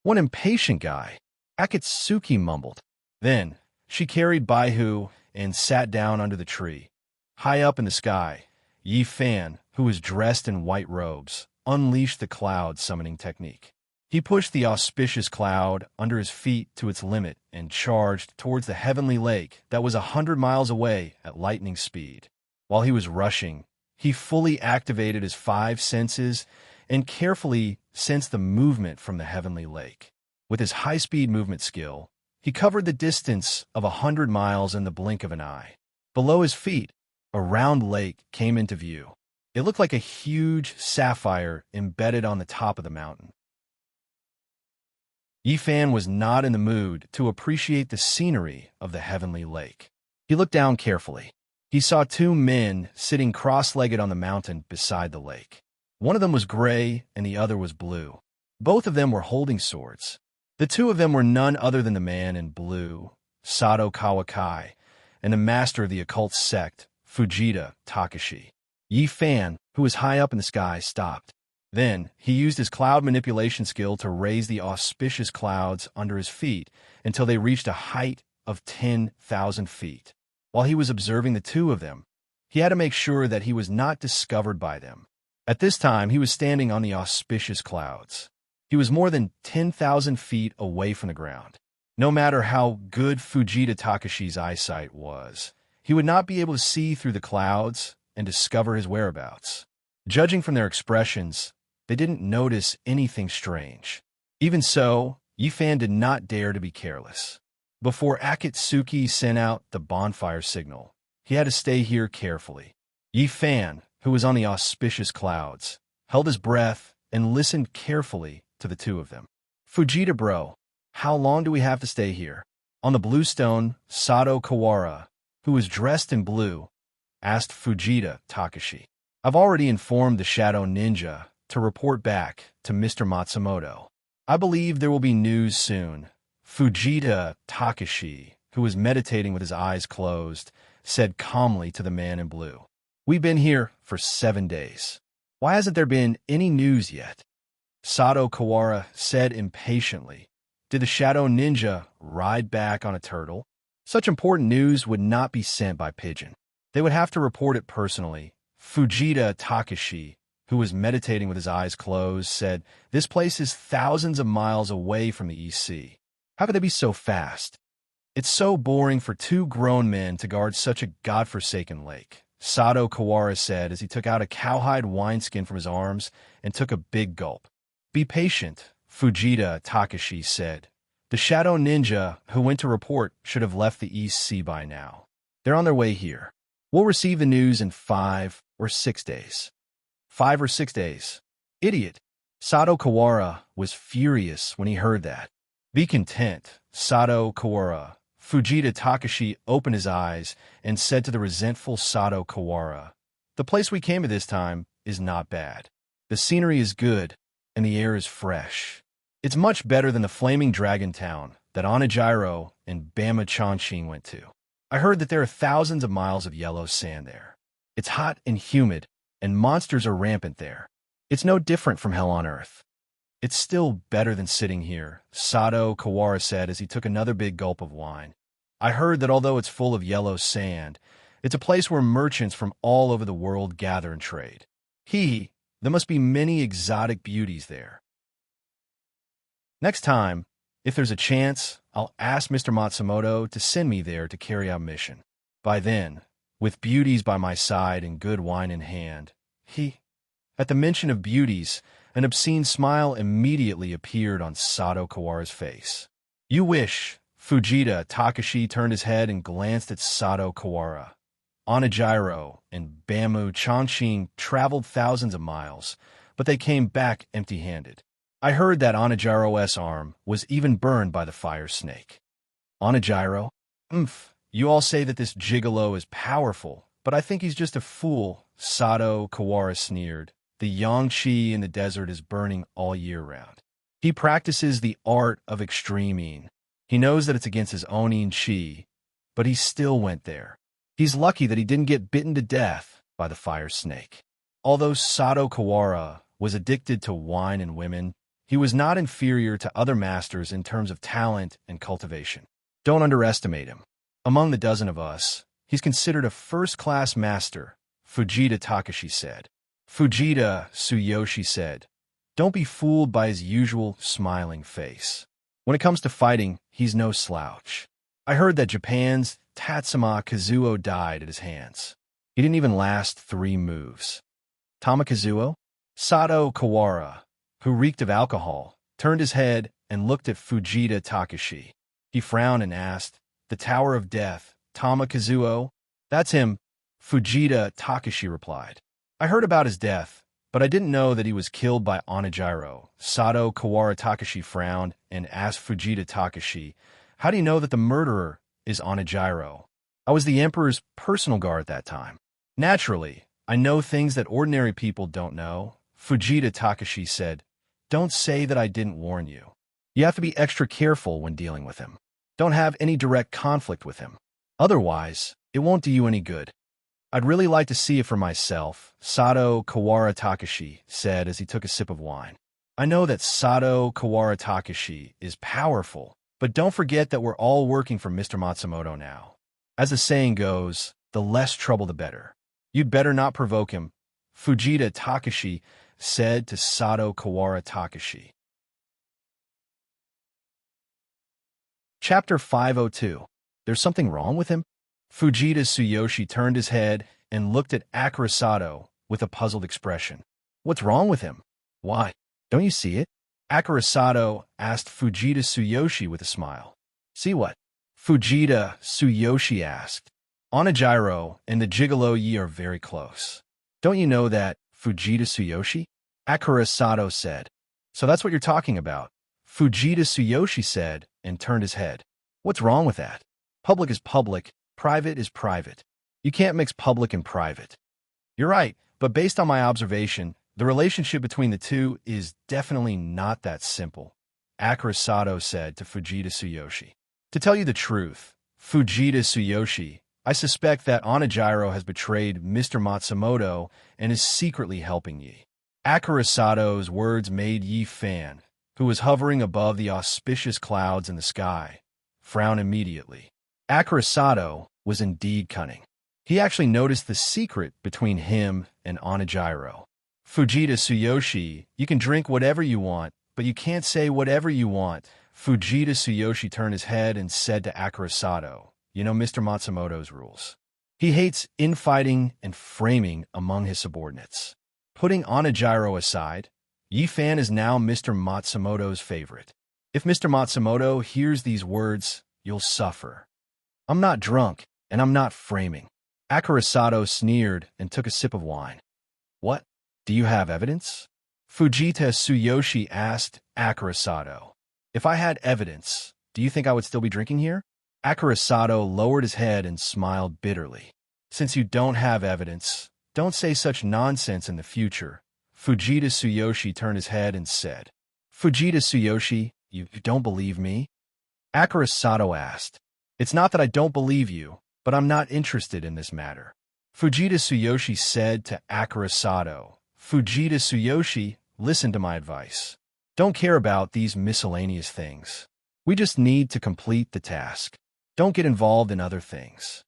One impatient guy, Akatsuki mumbled. Then, she carried Baihu and sat down under the tree. High up in the sky, Yifan, who was dressed in white robes, unleashed the cloud summoning technique. He pushed the auspicious cloud under his feet to its limit and charged towards the Heavenly Lake that was 100 miles away at lightning speed. While he was rushing, he fully activated his 5 senses and carefully sensed the movement from the Heavenly Lake. With his high-speed movement skill, he covered the distance of 100 miles in the blink of an eye. Below his feet, a round lake came into view. It looked like a huge sapphire embedded on the top of the mountain. Yifan was not in the mood to appreciate the scenery of the Heavenly Lake. He looked down carefully. He saw 2 men sitting cross-legged on the mountain beside the lake. One of them was gray and the other was blue. Both of them were holding swords. The 2 of them were none other than the man in blue, Sato Kawakai, and the master of the occult sect, Fujita Takashi. Yifan, who was high up in the sky, stopped. Then, he used his cloud manipulation skill to raise the auspicious clouds under his feet until they reached a height of 10,000 feet. While he was observing the 2 of them, he had to make sure that he was not discovered by them. At this time, he was standing on the auspicious clouds. He was more than 10,000 feet away from the ground. No matter how good Fujita Takashi's eyesight was, he would not be able to see through the clouds and discover his whereabouts. Judging from their expressions, they didn't notice anything strange. Even so, Yifan did not dare to be careless. Before Akatsuki sent out the bonfire signal, he had to stay here carefully. Yifan, who was on the auspicious clouds, held his breath and listened carefully to the 2 of them. Fujita bro, how long do we have to stay here? On the blue stone, Sato Kawara, who was dressed in blue, asked Fujita Takashi. I've already informed the Shadow Ninja to report back to Mr. Matsumoto. I believe there will be news soon. Fujita Takashi, who was meditating with his eyes closed, said calmly to the man in blue. We've been here for 7 days. Why hasn't there been any news yet? Sato Kawara said impatiently. Did the Shadow Ninja ride back on a turtle? Such important news would not be sent by pigeon. They would have to report it personally, Fujita Takashi, who was meditating with his eyes closed, said, "This place is thousands of miles away from the East Sea. How could they be so fast? It's so boring for two grown men to guard such a godforsaken lake," Sato Kawara said as he took out a cowhide wineskin from his arms and took a big gulp. "Be patient," Fujita Takashi said. "The shadow ninja who went to report should have left the East Sea by now. They're on their way here. We'll receive the news in 5 or 6 days." 5 or 6 days. Idiot. Sato Kawara was furious when he heard that. "Be content, Sato Kawara." Fujita Takashi opened his eyes and said to the resentful Sato Kawara, "The place we came to this time is not bad. The scenery is good, and the air is fresh. It's much better than the flaming dragon town that Onijiro and Bama Chongqing went to. I heard that there are thousands of miles of yellow sand there. It's hot and humid, and monsters are rampant there. It's no different from hell on earth. It's still better than sitting here," Sato Kawara said as he took another big gulp of wine. "I heard that although it's full of yellow sand, it's a place where merchants from all over the world gather and trade. There must be many exotic beauties there. Next time, if there's a chance, I'll ask Mr. Matsumoto to send me there to carry out mission. By then, with beauties by my side and good wine in hand, At the mention of beauties, an obscene smile immediately appeared on Sato Kawara's face. "You wish." Fujita Takashi turned his head and glanced at Sato Kawara. Onijiro and Bama Chongqing traveled thousands of miles, but they came back empty-handed. I heard that Onijiro's arm was even burned by the fire snake. Onijiro? You all say that this gigolo is powerful, but I think he's just a fool, Sato Kawara sneered. The yang-chi in the desert is burning all year round. He practices the art of extreming. He knows that it's against his own chi, but he still went there. He's lucky that he didn't get bitten to death by the fire snake. Although Sato Kawara was addicted to wine and women, he was not inferior to other masters in terms of talent and cultivation. Don't underestimate him. Among the dozen of us, he's considered a first-class master, Fujita Takashi said. Fujita Tsuyoshi said, "Don't be fooled by his usual smiling face. When it comes to fighting, he's no slouch. I heard that Japan's Tatsuma Kazuo died at his hands. He didn't even last 3 moves. Tama Kazuo? Sato Kawara, who reeked of alcohol, turned his head and looked at Fujita Takashi. He frowned and asked, "The Tower of Death, Tama Kazuo?" "That's him," Fujita Takashi replied. "I heard about his death, but I didn't know that he was killed by Onijiro." Sato Kawara Takashi frowned and asked Fujita Takashi, "How do you know that the murderer is Onijiro?" "I was the Emperor's personal guard at that time. Naturally, I know things that ordinary people don't know," Fujita Takashi said. "Don't say that I didn't warn you. You have to be extra careful when dealing with him. Don't have any direct conflict with him. Otherwise, it won't do you any good." "I'd really like to see it for myself," Sato Kawara Takashi said as he took a sip of wine. "I know that Sato Kawara Takashi is powerful, but don't forget that we're all working for Mr. Matsumoto now. As the saying goes, the less trouble the better. You'd better not provoke him," Fujita Takashi said to Sato Kawara Takashi. Chapter 502. There's something wrong with him? Fujita Tsuyoshi turned his head and looked at Akira Sato with a puzzled expression. "What's wrong with him? Why? Don't you see it?" Akira Sato asked Fujita Tsuyoshi with a smile. "See what?" Fujita Tsuyoshi asked. "Onijiro and the gigolo Yi are very close. Don't you know that, Fujita Tsuyoshi?" Akira Sato said. "So that's what you're talking about," Fujita Tsuyoshi said and turned his head. "What's wrong with that? Public is public, private is private. You can't mix public and private." "You're right, but based on my observation, the relationship between the two is definitely not that simple," Akira Sato said to Fujita Tsuyoshi. "To tell you the truth, Fujita Tsuyoshi, I suspect that Onijiro has betrayed Mr. Matsumoto and is secretly helping Yi." Akira Sato's words made Yi Fan, who was hovering above the auspicious clouds in the sky, frown immediately. Akira Sato was indeed cunning. He actually noticed the secret between him and Onijiro. Fujita Tsuyoshi, you can drink whatever you want, but you can't say whatever you want. Fujita Tsuyoshi turned his head and said to Akira Sato, you know Mr. Matsumoto's rules. He hates infighting and framing among his subordinates. Putting Onijiro aside, Yi-fan is now Mr. Matsumoto's favorite. If Mr. Matsumoto hears these words, you'll suffer. I'm not drunk, and I'm not framing. Akira Sato sneered and took a sip of wine. What? Do you have evidence? Fujita Tsuyoshi asked Akira Sato. If I had evidence, do you think I would still be drinking here? Akira Sato lowered his head and smiled bitterly. Since you don't have evidence, don't say such nonsense in the future. Fujita Tsuyoshi turned his head and said, Fujita Tsuyoshi, you don't believe me? Akira Sato asked. It's not that I don't believe you, but I'm not interested in this matter. Fujita Tsuyoshi said to Akira Sato, Fujita Tsuyoshi, listen to my advice. Don't care about these miscellaneous things. We just need to complete the task. Don't get involved in other things.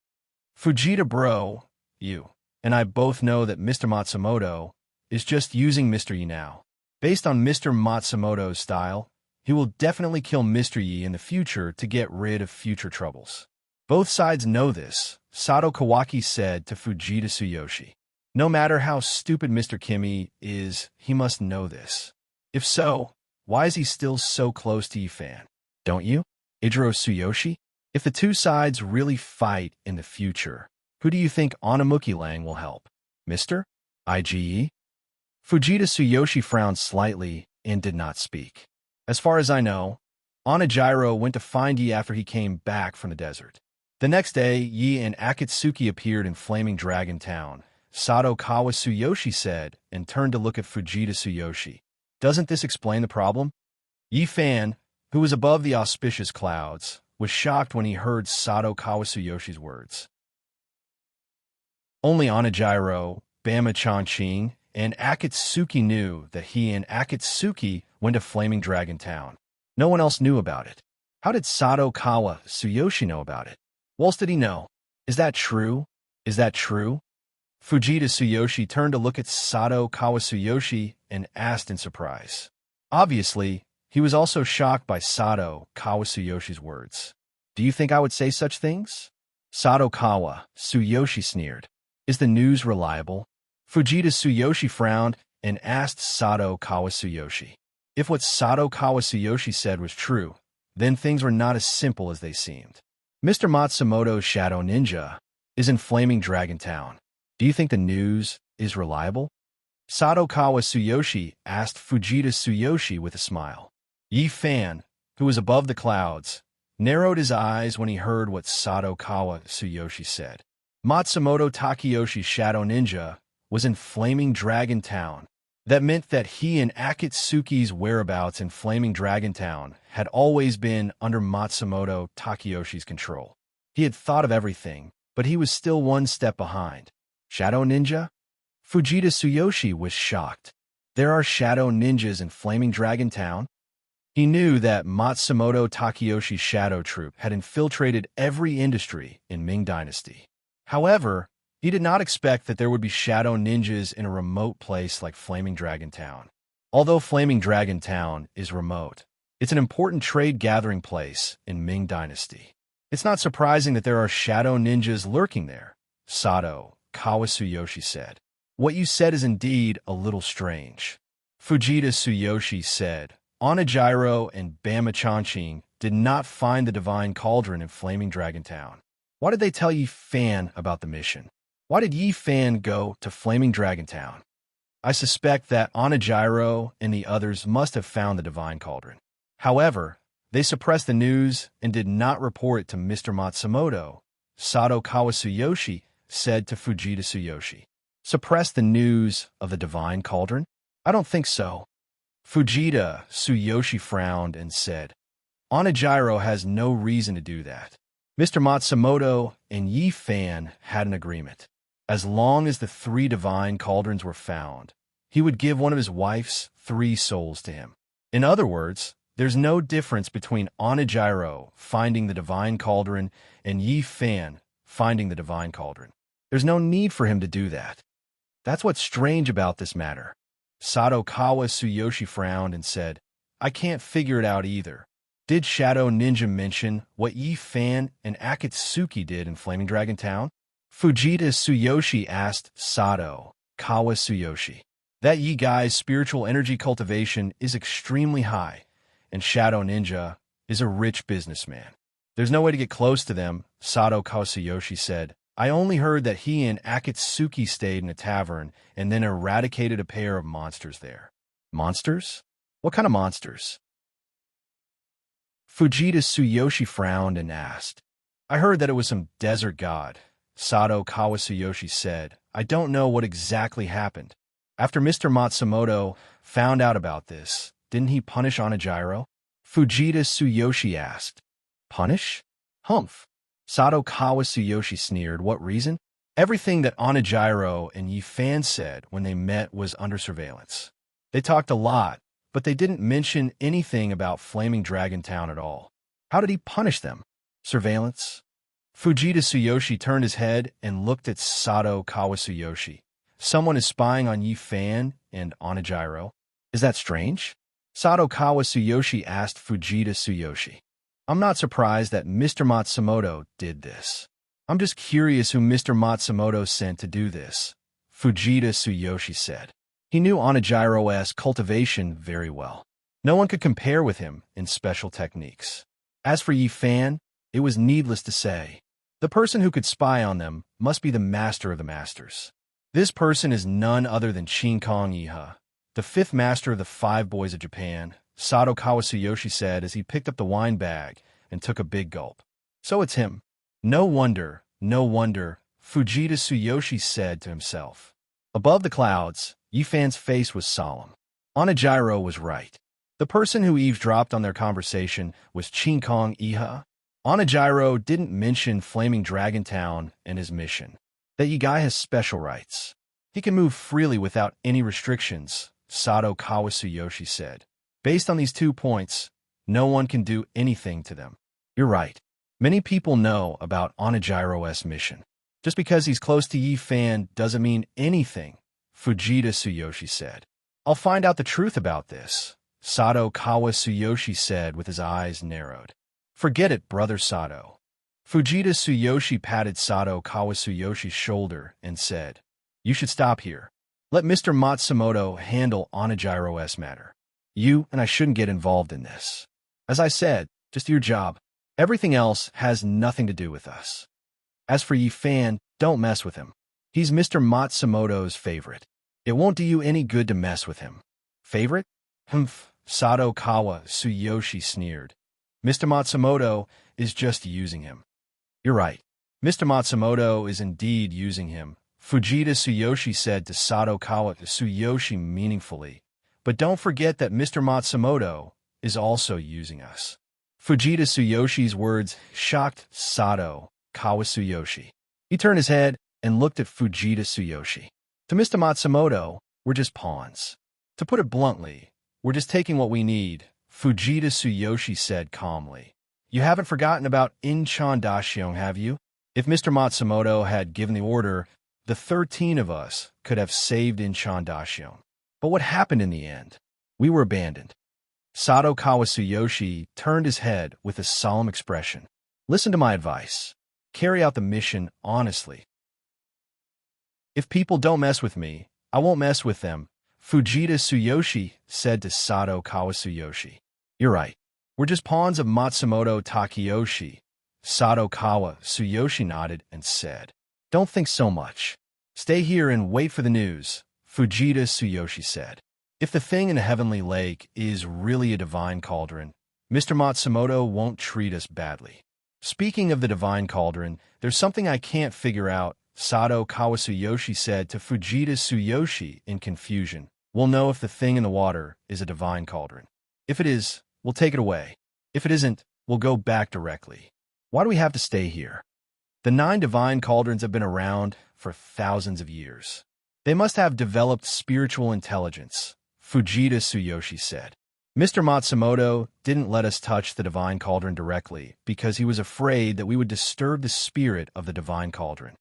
Fujita bro, you and I both know that Mr. Matsumoto is just using Mr. Yi now. Based on Mr. Matsumoto's style, he will definitely kill Mr. Yi in the future to get rid of future troubles. Both sides know this, Sato Kawaki said to Fujita Tsuyoshi. No matter how stupid Mr. Kimi is, he must know this. If so, why is he still so close to Yi-fan? Don't you? Ijiro Tsuyoshi? If the two sides really fight in the future, who do you think Onamuki-lang will help? Mr. IGE? Fujita Tsuyoshi frowned slightly and did not speak. As far as I know, Onijiro went to find Yi after he came back from the desert. The next day, Yi and Akatsuki appeared in Flaming Dragon Town. Sato Kawa Tsuyoshi said, and turned to look at Fujita Tsuyoshi. Doesn't this explain the problem? Yi-fan, who was above the auspicious clouds, was shocked when he heard Sato Kawa Tsuyoshi's words. Only Onijiro, Bama Chanqing, and Akatsuki knew that he and Akatsuki went to Flaming Dragon Town. No one else knew about it. How did Sato Kawa Tsuyoshi know about it? What else did he know? Is that true? Is that true? Fujita Tsuyoshi turned to look at Sato Kawa Tsuyoshi and asked in surprise. Obviously, he was also shocked by Sato Kawa Tsuyoshi's words. Do you think I would say such things? Sato Kawa Tsuyoshi sneered. Is the news reliable? Fujita Tsuyoshi frowned and asked Sato Kawa Tsuyoshi. If what Sato Kawa Tsuyoshi said was true, then things were not as simple as they seemed. Mr. Matsumoto's Shadow Ninja is in Flaming Dragon Town. Do you think the news is reliable? Sato Kawa Tsuyoshi asked Fujita Tsuyoshi with a smile. Yi-fan, who was above the clouds, narrowed his eyes when he heard what Sato Kawa Tsuyoshi said. Matsumoto Takeyoshi's Shadow Ninja was in Flaming Dragon Town. That meant that he and Akatsuki's whereabouts in Flaming Dragon Town had always been under Matsumoto Takeyoshi's control. He had thought of everything, but he was still one step behind. Shadow Ninja? Fujita Tsuyoshi was shocked. There are Shadow Ninjas in Flaming Dragon Town? He knew that Matsumoto Takeyoshi's Shadow Troop had infiltrated every industry in Ming Dynasty. However, he did not expect that there would be Shadow Ninjas in a remote place like Flaming Dragon Town. Although Flaming Dragon Town is remote, it's an important trade-gathering place in Ming Dynasty. It's not surprising that there are Shadow Ninjas lurking there, Sato Kawa Tsuyoshi said. What you said is indeed a little strange. Fujita Tsuyoshi said, Onijiro and Bama Chanqing did not find the Divine Cauldron in Flaming Dragon Town. Why did they tell Yi-fan about the mission? Why did Yi-fan go to Flaming Dragon Town? I suspect that Onijiro and the others must have found the Divine Cauldron. However, they suppressed the news and did not report it to Mr. Matsumoto, Sato Kawa Tsuyoshi said to Fujita Tsuyoshi. Suppress the news of the Divine Cauldron? I don't think so. Fujita Tsuyoshi frowned and said, Onijiro has no reason to do that. Mr. Matsumoto and Yi-fan had an agreement. As long as the 3 Divine Cauldrons were found, he would give one of his wife's 3 souls to him. In other words, there's no difference between Onijiro finding the Divine Cauldron and Yi-fan finding the Divine Cauldron. There's no need for him to do that. That's what's strange about this matter. Sadakawa Tsuyoshi frowned and said, I can't figure it out either. Did Shadow Ninja mention what Yi Fan and Akatsuki did in Flaming Dragon Town? Fujita Tsuyoshi asked Sato Kawa Tsuyoshi. That Yi guy's spiritual energy cultivation is extremely high, and Shadow Ninja is a rich businessman. There's no way to get close to them, Sato Kawa Tsuyoshi said. I only heard that he and Akatsuki stayed in a tavern and then eradicated a pair of monsters there. Monsters? What kind of monsters? Fujita Tsuyoshi frowned and asked. I heard that it was some desert god. Sato Kawa Tsuyoshi said, I don't know what exactly happened. After Mr. Matsumoto found out about this, didn't he punish Onijiro? Fujita Tsuyoshi asked. Punish? Humph. Sato Kawa Tsuyoshi sneered. What reason? Everything that Onijiro and Yi Fan said when they met was under surveillance. They talked a lot, but they didn't mention anything about Flaming Dragon Town at all. How did he punish them? Surveillance? Fujita Tsuyoshi turned his head and looked at Sato Kawa Tsuyoshi. Someone is spying on Yi Fan and Onijiro. Is that strange? Sato Kawa Tsuyoshi asked Fujita Tsuyoshi. I'm not surprised that Mr. Matsumoto did this. I'm just curious who Mr. Matsumoto sent to do this, Fujita Tsuyoshi said. He knew Onijiro's cultivation very well. No one could compare with him in special techniques. As for Yi Fan, it was needless to say. The person who could spy on them must be the master of the masters. This person is none other than Shinkong Iha, the fifth master of the five boys of Japan, Sato Kawa Tsuyoshi said as he picked up the wine bag and took a big gulp. So it's him. No wonder, Fujita Tsuyoshi said to himself. Above the clouds, Yi Fan's face was solemn. Onijiro was right. The person who eavesdropped on their conversation was Shinkong Iha. Onijiro didn't mention Flaming Dragon Town and his mission. That Yigai has special rights. He can move freely without any restrictions, Sato Kawa Tsuyoshi said. Based on these 2 points, no one can do anything to them. You're right. Many people know about Onijiro's mission. Just because he's close to Yi Fan doesn't mean anything, Fujita Tsuyoshi said. I'll find out the truth about this, Sato Kawa Tsuyoshi said with his eyes narrowed. Forget it, brother Sato. Fujita Tsuyoshi patted Sato Kawa Tsuyoshi's shoulder and said, You should stop here. Let Mr. Matsumoto handle Onijiro's matter. You and I shouldn't get involved in this. As I said, just your job. Everything else has nothing to do with us. As for Yi Fan, don't mess with him. He's Mr. Matsumoto's favorite. It won't do you any good to mess with him. Favorite? Humph, Sato Kawa Tsuyoshi sneered. Mr. Matsumoto is just using him. You're right. Mr. Matsumoto is indeed using him, Fujita Tsuyoshi said to Sato Kawa Tsuyoshi meaningfully. But don't forget that Mr. Matsumoto is also using us. Fujita Tsuyoshi's words shocked Sato Kawa Tsuyoshi. He turned his head and looked at Fujita Tsuyoshi. To Mr. Matsumoto, we're just pawns. To put it bluntly, we're just taking what we need, Fujita Tsuyoshi said calmly. You haven't forgotten about enchantment, have you? If Mr. Matsumoto had given the order, the 13 of us could have saved enchantment. But what happened in the end? We were abandoned. Sato Kawa Tsuyoshi turned his head with a solemn expression. Listen to my advice. Carry out the mission honestly. If people don't mess with me, I won't mess with them, Fujita Tsuyoshi said to Sato Kawa Tsuyoshi. You're right. We're just pawns of Matsumoto Takeyoshi. Sato Kawa Tsuyoshi nodded and said. Don't think so much. Stay here and wait for the news, Fujita Tsuyoshi said. If the thing in the heavenly lake is really a divine cauldron, Mr. Matsumoto won't treat us badly. Speaking of the divine cauldron, there's something I can't figure out, Sato Kawa Tsuyoshi said to Fujita Tsuyoshi in confusion. We'll know if the thing in the water is a divine cauldron. If it is, we'll take it away. If it isn't, we'll go back directly. Why do we have to stay here? The 9 divine cauldrons have been around for thousands of years. They must have developed spiritual intelligence, Fujita Tsuyoshi said. Mr. Matsumoto didn't let us touch the divine cauldron directly because he was afraid that we would disturb the spirit of the divine cauldron.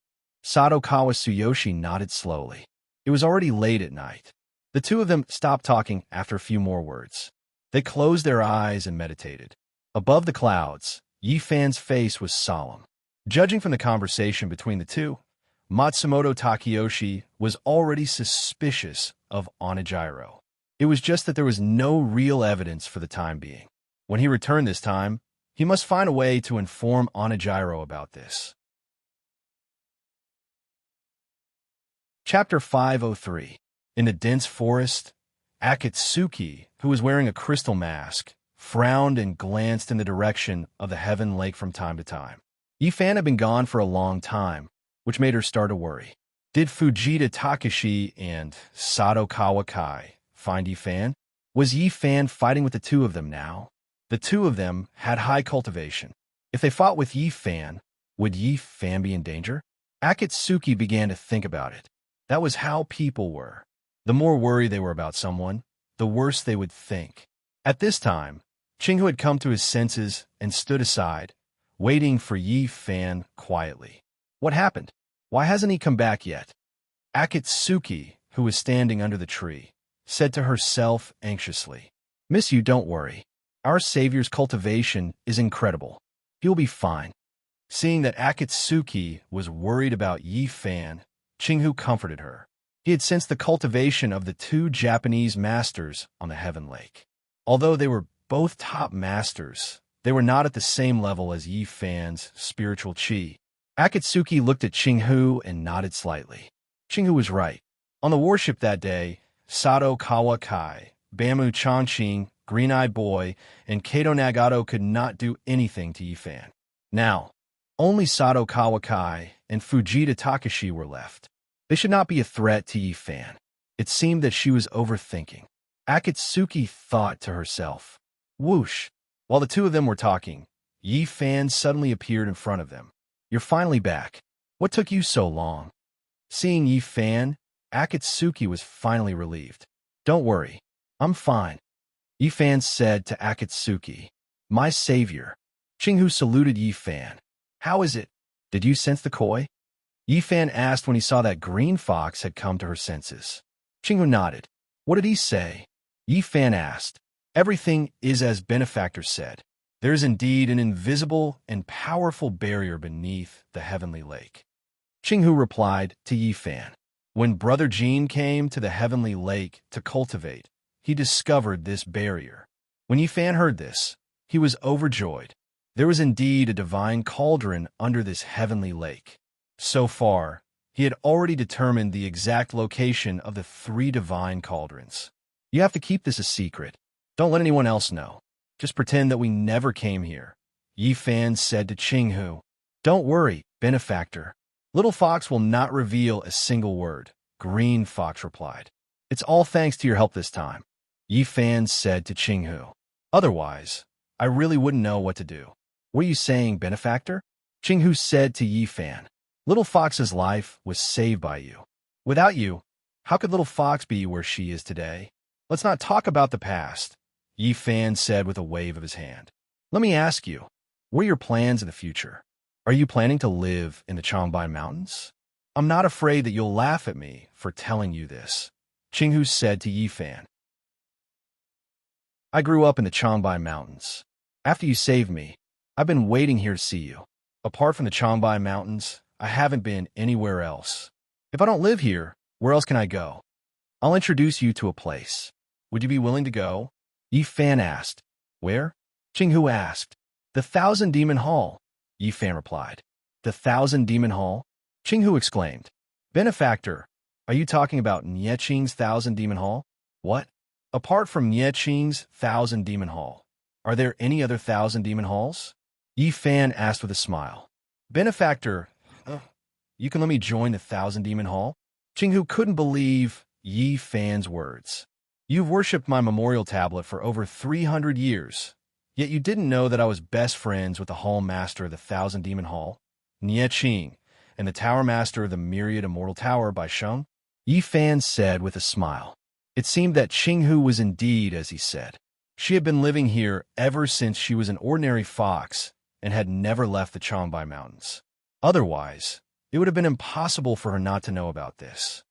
Sadakawa Tsuyoshi nodded slowly. It was already late at night. The two of them stopped talking after a few more words. They closed their eyes and meditated. Above the clouds, Yi Fan's face was solemn. Judging from the conversation between the two, Matsumoto Takeyoshi was already suspicious of Onijiro. It was just that there was no real evidence for the time being. When he returned this time, he must find a way to inform Onijiro about this. Chapter 503. In the dense forest, Akatsuki, who was wearing a crystal mask, frowned and glanced in the direction of the Heaven Lake from time to time. Yi Fan had been gone for a long time, which made her start to worry. Did Fujita Takashi and Sadakawa Kai find Yi Fan? Was Yi Fan fighting with the two of them now? The two of them had high cultivation. If they fought with Yi Fan, would Yi Fan be in danger? Akatsuki began to think about it. That was how people were. The more worried they were about someone, the worse they would think. At this time, Chinghu had come to his senses and stood aside, waiting for Yi Fan quietly. What happened? Why hasn't he come back yet? Akatsuki, who was standing under the tree, said to herself anxiously, "Miss you, don't worry. Our Savior's cultivation is incredible. He'll be fine." Seeing that Akatsuki was worried about Yi Fan, Chinghu comforted her. He had sensed the cultivation of the two Japanese masters on the Heaven Lake. Although they were both top masters, they were not at the same level as Yi Fan's spiritual chi. Akatsuki looked at Chinghu and nodded slightly. Chinghu was right. On the warship that day, Sato Kawakai, Bamu Chanqing, Green-Eyed Boy, and Kato Nagato could not do anything to Yi Fan. Now, only Sato Kawakai and Fujita Takashi were left. They should not be a threat to Yi Fan. It seemed that she was overthinking. Akatsuki thought to herself. Whoosh! While the two of them were talking, Yi Fan suddenly appeared in front of them. "You're finally back. What took you so long?" Seeing Yi Fan, Akatsuki was finally relieved. "Don't worry. I'm fine," Yi Fan said to Akatsuki. "My savior." Chinghu saluted Yi Fan. "How is it? Did you sense the koi?" Yi Fan asked when he saw that Green Fox had come to her senses. Chinghu nodded. "What did he say?" Yi Fan asked. "Everything is as Benefactor said. There is indeed an invisible and powerful barrier beneath the Heavenly Lake." Chinghu replied to Yi Fan. When Brother Jean came to the Heavenly Lake to cultivate, he discovered this barrier. When Yi Fan heard this, he was overjoyed. There was indeed a divine cauldron under this Heavenly Lake. So far, he had already determined the exact location of the 3 divine cauldrons. "You have to keep this a secret. Don't let anyone else know. Just pretend that we never came here," Yi Fan said to Chinghu. "Don't worry, Benefactor. Little Fox will not reveal a single word," Green Fox replied. "It's all thanks to your help this time," Yi Fan said to Chinghu. "Otherwise, I really wouldn't know what to do." "What are you saying, Benefactor?" Chinghu said to Yi Fan. "Little Fox's life was saved by you. Without you, how could Little Fox be where she is today?" "Let's not talk about the past," Yi Fan said with a wave of his hand. "Let me ask you, what are your plans in the future? Are you planning to live in the Changbai Mountains?" "I'm not afraid that you'll laugh at me for telling you this," Chinghu said to Yi Fan. "I grew up in the Changbai Mountains. After you saved me, I've been waiting here to see you. Apart from the Changbai Mountains, I haven't been anywhere else. If I don't live here, where else can I go? I'll introduce you to a place. Would you be willing to go?" Yi Fan asked. "Where?" Chinghu asked. "The Thousand Demon Hall," Yi Fan replied. "The Thousand Demon Hall?" Chinghu exclaimed. "Benefactor, are you talking about Nieching's Thousand Demon Hall?" "What? Apart from Nieching's Thousand Demon Hall, are there any other Thousand Demon Halls?" Yi Fan asked with a smile. "Benefactor, you can let me join the Thousand Demon Hall?" Chinghu couldn't believe Yi Fan's words. "You've worshipped my memorial tablet for over 300 years, yet you didn't know that I was best friends with the Hall Master of the Thousand Demon Hall, Nieching, and the Tower Master of the Myriad Immortal Tower by Sheng?" Yi Fan said with a smile. It seemed that Chinghu was indeed as he said. She had been living here ever since she was an ordinary fox and had never left the Changbai Mountains. Otherwise, It would have been impossible for her not to know about this.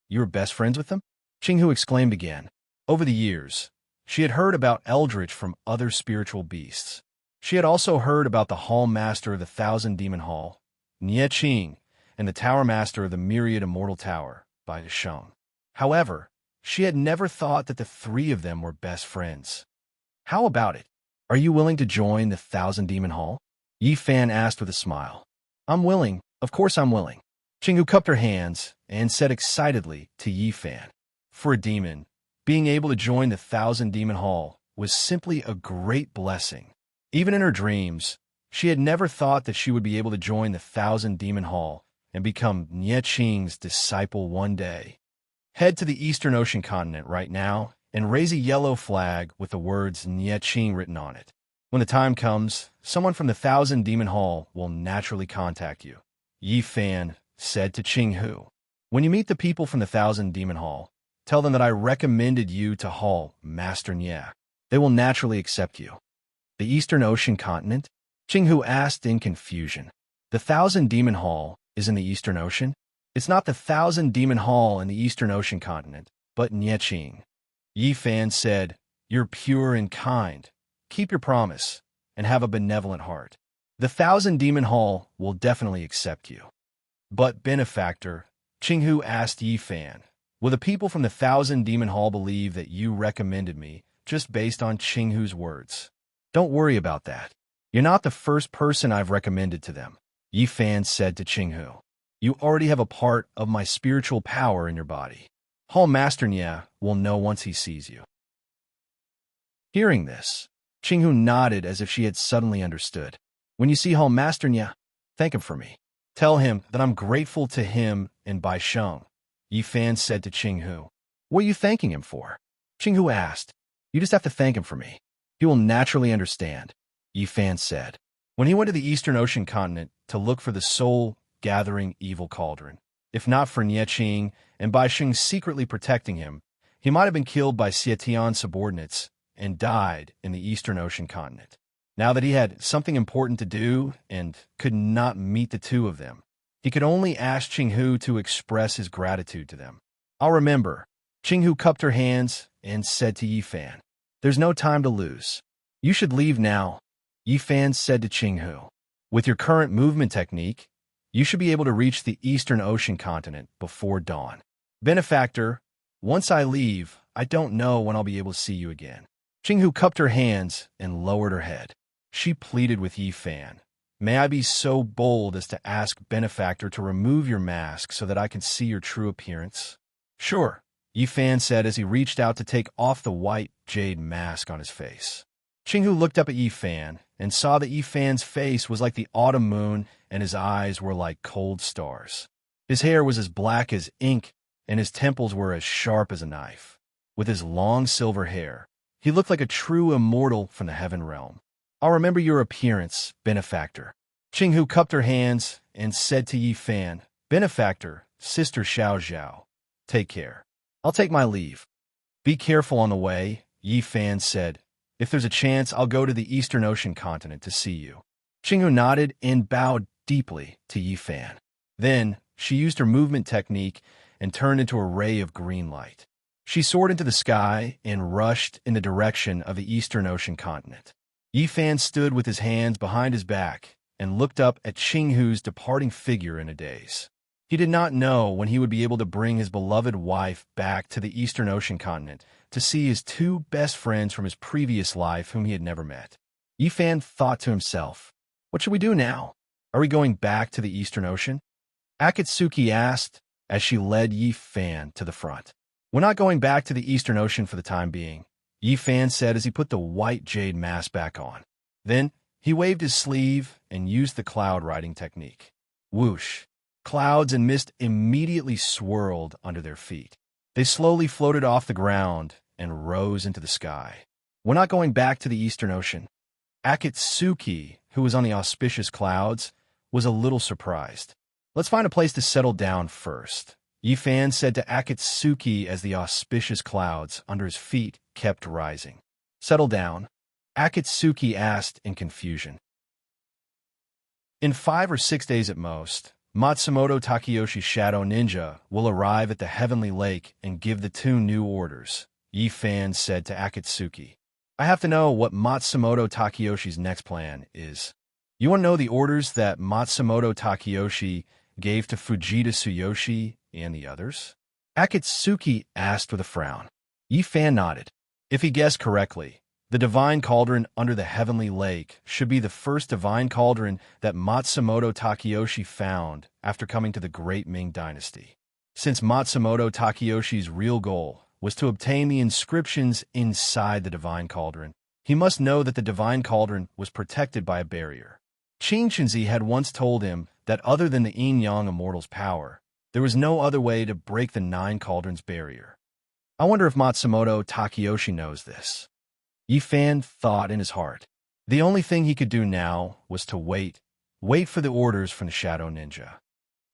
You were best friends with them? Qinghu exclaimed again. Over the years, she had heard about Eldritch from other spiritual beasts. She had also heard about the Hall Master of the Thousand Demon Hall, Nie Qing, and the Tower Master of the Myriad Immortal Tower, Bai Sheng. However, she had never thought that the three of them were best friends. How about it? Are you willing to join the Thousand Demon Hall? Yi Fan asked with a smile. I'm willing. Of course I'm willing. Qinghu cupped her hands and said excitedly to Yi Fan. For a demon, being able to join the Thousand Demon Hall was simply a great blessing. Even in her dreams, she had never thought that she would be able to join the Thousand Demon Hall and become Nie Qing's disciple one day. Head to the Eastern Ocean continent right now and raise a yellow flag with the words Nie Qing written on it. When the time comes, someone from the Thousand Demon Hall will naturally contact you. Yi Fan said to Qinghu. When you meet the people from the Thousand Demon Hall, tell them that I recommended you to Hall Master Nie. They will naturally accept you. The Eastern Ocean continent? Qinghu asked in confusion. The Thousand Demon Hall is in the Eastern Ocean? It's not the Thousand Demon Hall in the Eastern Ocean continent, but Nie Qing. Yi Fan said, You're pure and kind. Keep your promise, and have a benevolent heart. The Thousand Demon Hall will definitely accept you. But, benefactor, Qinghu asked Yi Fan, will the people from the Thousand Demon Hall believe that you recommended me just based on Qinghu's words? Don't worry about that. You're not the first person I've recommended to them, Yi Fan said to Qinghu. You already have a part of my spiritual power in your body. Hall Master Nie will know once he sees you. Hearing this, Qinghu nodded as if she had suddenly understood. When you see Hall Master Nie, thank him for me. Tell him that I'm grateful to him and Bai Sheng, Yi Fan said to Qinghu. What are you thanking him for? Qinghu asked. You just have to thank him for me. He will naturally understand, Yi Fan said. When he went to the Eastern Ocean continent to look for the soul-gathering evil cauldron, if not for Nie Qing and Bai Sheng secretly protecting him, he might have been killed by Xietian's subordinates and died in the Eastern Ocean continent. Now that he had something important to do and could not meet the two of them, he could only ask Qinghu to express his gratitude to them. I'll remember. Qinghu cupped her hands and said to Yi Fan, There's no time to lose. You should leave now, Yi Fan said to Qinghu. With your current movement technique, you should be able to reach the Eastern Ocean continent before dawn. Benefactor, once I leave, I don't know when I'll be able to see you again. Qinghu cupped her hands and lowered her head. She pleaded with Yi Fan. May I be so bold as to ask Benefactor to remove your mask so that I can see your true appearance? Sure, Yi Fan said as he reached out to take off the white jade mask on his face. Qinghu looked up at Yi Fan and saw that Yi Fan's face was like the autumn moon and his eyes were like cold stars. His hair was as black as ink and his temples were as sharp as a knife. With his long silver hair, he looked like a true immortal from the heaven realm. I'll remember your appearance, Benefactor. Qinghu cupped her hands and said to Yi Fan, Benefactor, Sister Xiao Zhao, take care. I'll take my leave. Be careful on the way, Yi Fan said. If there's a chance, I'll go to the Eastern Ocean continent to see you. Qinghu nodded and bowed deeply to Yi Fan. Then, she used her movement technique and turned into a ray of green light. She soared into the sky and rushed in the direction of the Eastern Ocean continent. Yi Fan stood with his hands behind his back and looked up at Qinghu's departing figure in a daze. He did not know when he would be able to bring his beloved wife back to the Eastern Ocean continent to see his two best friends from his previous life whom he had never met. Yi Fan thought to himself, what should we do now? Are we going back to the Eastern Ocean? Akatsuki asked as she led Yi Fan to the front. We're not going back to the Eastern Ocean for the time being, Yi Fan said as he put the white jade mask back on. Then, he waved his sleeve and used the cloud riding technique. Whoosh! Clouds and mist immediately swirled under their feet. They slowly floated off the ground and rose into the sky. We're not going back to the Eastern Ocean. Akatsuki, who was on the auspicious clouds, was a little surprised. Let's find a place to settle down first, Yi Fan said to Akatsuki as the auspicious clouds under his feet kept rising. Settle down, Akatsuki asked in confusion. In 5 or 6 days at most, Matsumoto Takayoshi's shadow ninja will arrive at the Heavenly Lake and give the 2 new orders, Yi Fan said to Akatsuki. I have to know what Matsumoto Takayoshi's next plan is. You want to know the orders that Matsumoto Takayoshi gave to Fujita Tsuyoshi and the others? Akatsuki asked with a frown. Yi Fan nodded. If he guessed correctly, the divine cauldron under the Heavenly Lake should be the first divine cauldron that Matsumoto Takayoshi found after coming to the Great Ming Dynasty. Since Matsumoto Takayoshi's real goal was to obtain the inscriptions inside the divine cauldron, he must know that the divine cauldron was protected by a barrier. Qin Shinzi had once told him that other than the yin-yang immortal's power, there was no other way to break the 9 cauldrons barrier. I wonder if Matsumoto Takayoshi knows this. Yi Fan thought in his heart. The only thing he could do now was to wait for the orders from the Shadow Ninja.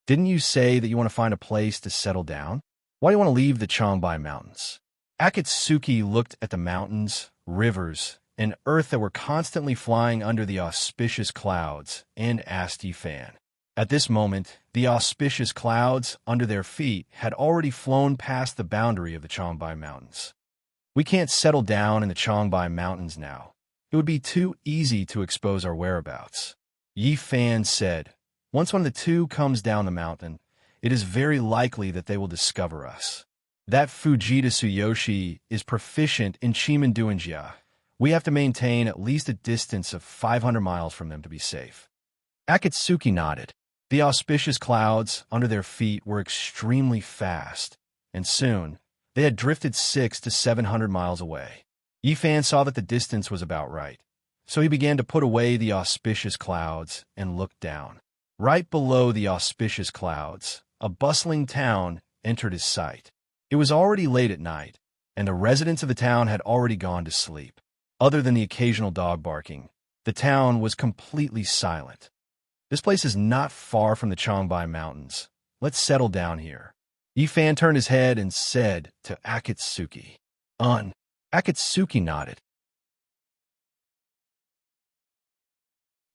Didn't you say that you want to find a place to settle down? Why do you want to leave the Changbai Mountains? Akatsuki looked at the mountains, rivers, and earth that were constantly flying under the auspicious clouds and asked Yi Fan. At this moment, the auspicious clouds under their feet had already flown past the boundary of the Changbai Mountains. We can't settle down in the Changbai Mountains now. It would be too easy to expose our whereabouts. Yi Fan said, once one of the 2 comes down the mountain, it is very likely that they will discover us. That Fujita Tsuyoshi is proficient in Chimanduanjia. We have to maintain at least a distance of 500 miles from them to be safe. Akatsuki nodded. The auspicious clouds under their feet were extremely fast, and soon they had drifted 600 to 700 miles away. Yi Fan saw that the distance was about right, so he began to put away the auspicious clouds and looked down. Right below the auspicious clouds, a bustling town entered his sight. It was already late at night, and the residents of the town had already gone to sleep. Other than the occasional dog barking, the town was completely silent. This place is not far from the Changbai Mountains. Let's settle down here. Yi Fan turned his head and said to Akatsuki. Akatsuki nodded.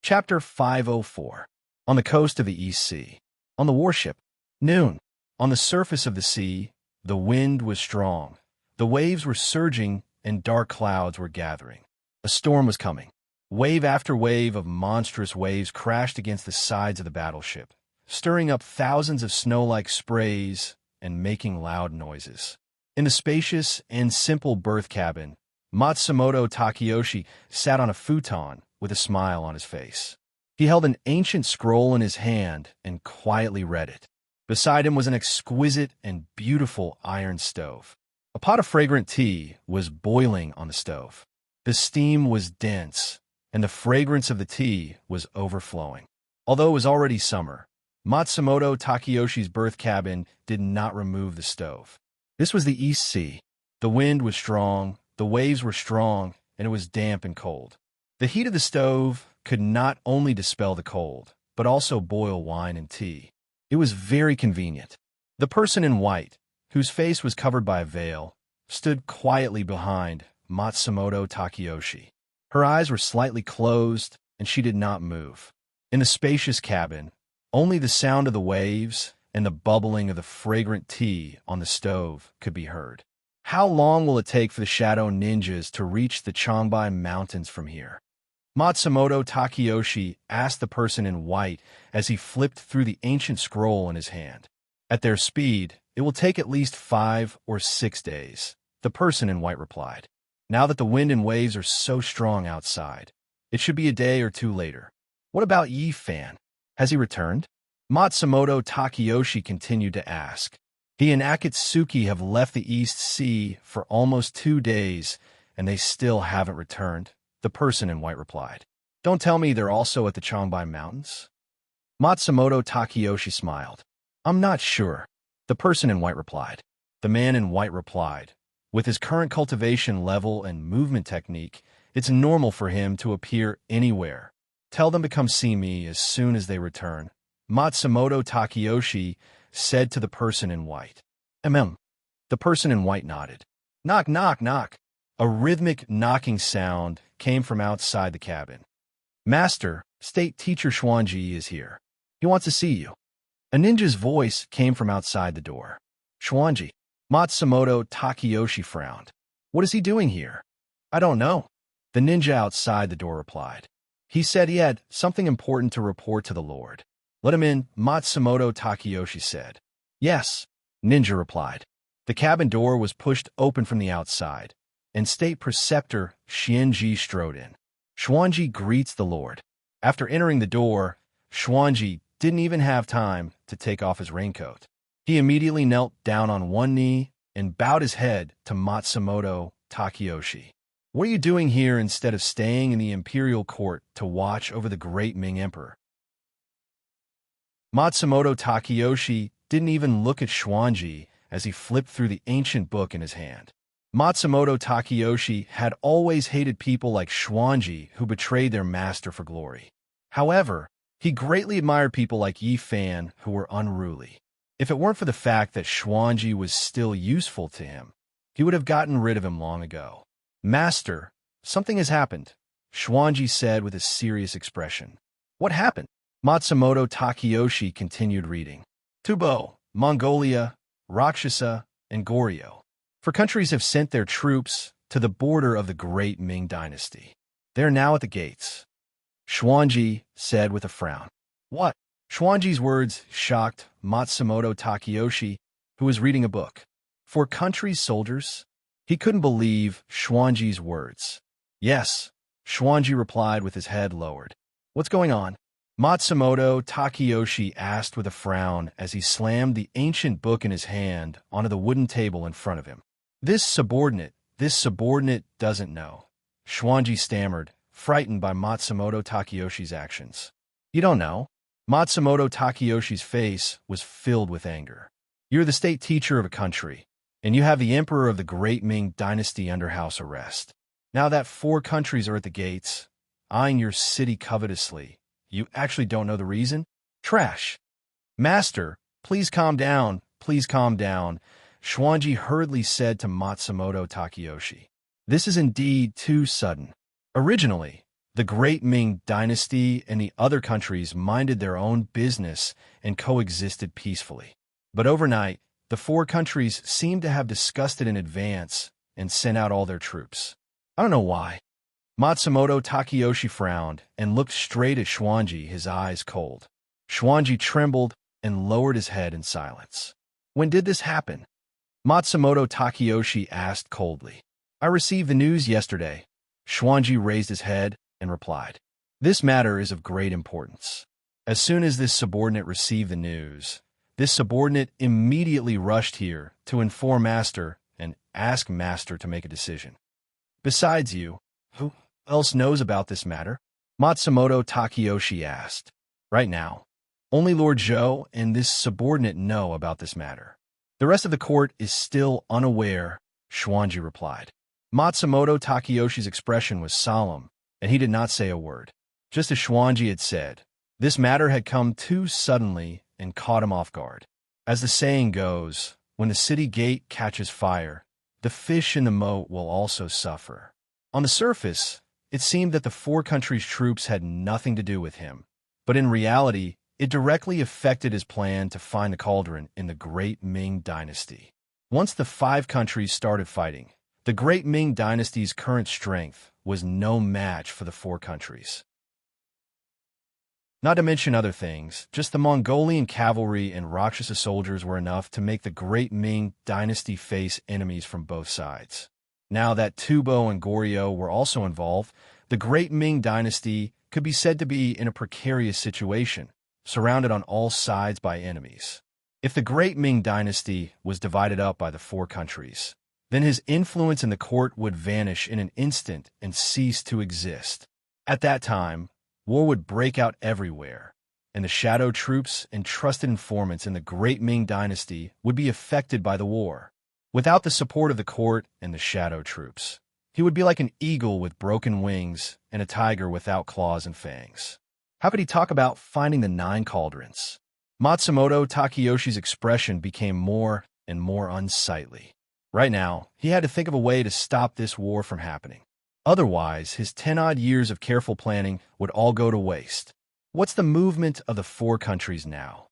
Chapter 504. On the coast of the East Sea. On the warship. Noon. On the surface of the sea, the wind was strong. The waves were surging and dark clouds were gathering. A storm was coming. Wave after wave of monstrous waves crashed against the sides of the battleship, stirring up thousands of snow-like sprays and making loud noises. In the spacious and simple berth cabin, Matsumoto Takayoshi sat on a futon with a smile on his face. He held an ancient scroll in his hand and quietly read it. Beside him was an exquisite and beautiful iron stove. A pot of fragrant tea was boiling on the stove. The steam was dense, and the fragrance of the tea was overflowing. Although it was already summer, Matsumoto Takayoshi's berth cabin did not remove the stove. This was the East Sea. The wind was strong, the waves were strong, and it was damp and cold. The heat of the stove could not only dispel the cold, but also boil wine and tea. It was very convenient. The person in white, whose face was covered by a veil, stood quietly behind Matsumoto Takayoshi. Her eyes were slightly closed, and she did not move. In the spacious cabin, only the sound of the waves and the bubbling of the fragrant tea on the stove could be heard. How long will it take for the Shadow Ninjas to reach the Changbai Mountains from here? Matsumoto Takayoshi asked the person in white as he flipped through the ancient scroll in his hand. At their speed, it will take at least 5 or 6 days, the person in white replied. Now that the wind and waves are so strong outside, it should be a day or 2 later. What about Yi Fan? Has he returned? Matsumoto Takayoshi continued to ask. He and Akatsuki have left the East Sea for almost 2 days, and they still haven't returned, the person in white replied. Don't tell me they're also at the Changbai Mountains? Matsumoto Takayoshi smiled. I'm not sure, the person in white replied. The man in white replied. With his current cultivation level and movement technique, it's normal for him to appear anywhere. Tell them to come see me as soon as they return, Matsumoto Takayoshi said to the person in white. The person in white nodded. Knock, knock, knock. A rhythmic knocking sound came from outside the cabin. Master, State Teacher Xuanji is here. He wants to see you. A ninja's voice came from outside the door. Xuanji. Matsumoto Takeyoshi frowned. What is he doing here? I don't know. The ninja outside the door replied. He said he had something important to report to the Lord. Let him in, Matsumoto Takeyoshi said. Yes, ninja replied. The cabin door was pushed open from the outside, and State Preceptor Xianji strode in. Xuanji greets the Lord. After entering the door, Xuanji didn't even have time to take off his raincoat. He immediately knelt down on one knee and bowed his head to Matsumoto Takeyoshi. What are you doing here instead of staying in the imperial court to watch over the great Ming Emperor? Matsumoto Takeyoshi didn't even look at Xuanji as he flipped through the ancient book in his hand. Matsumoto Takeyoshi had always hated people like Xuanji who betrayed their master for glory. However, he greatly admired people like Yi Fan who were unruly. If it weren't for the fact that Xuanji was still useful to him, he would have gotten rid of him long ago. Master, something has happened, Xuanji said with a serious expression. What happened? Matsumoto Takeyoshi continued reading. Tubo, Mongolia, Rakshasa, and Goryeo. For countries have sent their troops to the border of the great Ming dynasty. They are now at the gates. Xuanji said with a frown. What? Xuanji's words shocked Matsumoto Takeyoshi, who was reading a book. For country's soldiers? He couldn't believe Xuanji's words. Yes, Xuanji replied with his head lowered. What's going on? Matsumoto Takeyoshi asked with a frown as he slammed the ancient book in his hand onto the wooden table in front of him. This subordinate doesn't know. Xuanji stammered, frightened by Matsumoto Takeyoshi's actions. You don't know? Matsumoto Takeyoshi's face was filled with anger. You're the state teacher of a country, and you have the emperor of the great Ming dynasty under house arrest. Now that 4 countries are at the gates, eyeing your city covetously, you actually don't know the reason? Trash. Master, please calm down, Xuanji hurriedly said to Matsumoto Takeyoshi. This is indeed too sudden. Originally, the great Ming dynasty and the other countries minded their own business and coexisted peacefully. But overnight, the 4 countries seemed to have discussed it in advance and sent out all their troops. I don't know why. Matsumoto Takeyoshi frowned and looked straight at Xuanji, his eyes cold. Xuanji trembled and lowered his head in silence. When did this happen? Matsumoto Takeyoshi asked coldly. I received the news yesterday. Xuanji raised his head and replied. This matter is of great importance. As soon as this subordinate received the news, this subordinate immediately rushed here to inform Master and ask Master to make a decision. Besides you, who else knows about this matter? Matsumoto Takeyoshi asked. Right now, only Lord Zhou and this subordinate know about this matter. The rest of the court is still unaware, Xuanji replied. Matsumoto Takeyoshi's expression was solemn, and he did not say a word. Just as Xuanji had said, this matter had come too suddenly and caught him off guard. As the saying goes, when the city gate catches fire, the fish in the moat will also suffer. On the surface, it seemed that the 4 countries' troops had nothing to do with him, but in reality, it directly affected his plan to find the cauldron in the great Ming dynasty. Once the 5 countries started fighting, the great Ming dynasty's current strength was no match for the 4 countries. Not to mention other things, just the Mongolian cavalry and Rakshasa soldiers were enough to make the great Ming dynasty face enemies from both sides. Now that Tubo and Goryeo were also involved, the great Ming dynasty could be said to be in a precarious situation, surrounded on all sides by enemies. If the great Ming dynasty was divided up by the 4 countries, then his influence in the court would vanish in an instant and cease to exist. At that time, war would break out everywhere, and the shadow troops and trusted informants in the great Ming dynasty would be affected by the war. Without the support of the court and the shadow troops, he would be like an eagle with broken wings and a tiger without claws and fangs. How could he talk about finding the 9 cauldrons? Matsumoto Takeyoshi's expression became more and more unsightly. Right now, he had to think of a way to stop this war from happening. Otherwise, his 10-odd years of careful planning would all go to waste. What's the movement of the four countries now?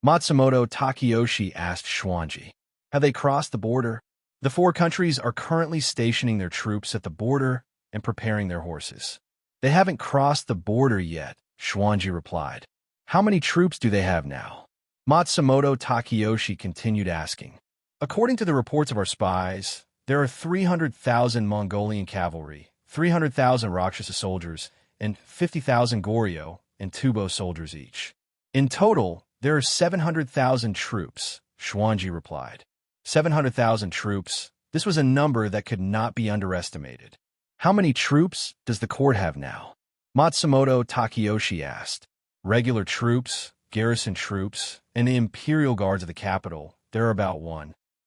Matsumoto Takeyoshi asked Schwanji. Have they crossed the border? The four countries are currently stationing their troops at the border and preparing their horses. They haven't crossed the border yet, Schwanji replied. How many troops do they have now? Matsumoto Takeyoshi continued asking. According to the reports of our spies, there are 300,000 Mongolian cavalry, 300,000 Rakshasa soldiers, and 50,000 Goryeo and Tubo soldiers each. In total, there are 700,000 troops, Schwanji replied. 700,000 troops. This was a number that could not be underestimated. How many troops does the court have now? Matsumoto Takeyoshi asked. Regular troops, garrison troops, and the imperial guards of the capital, there are about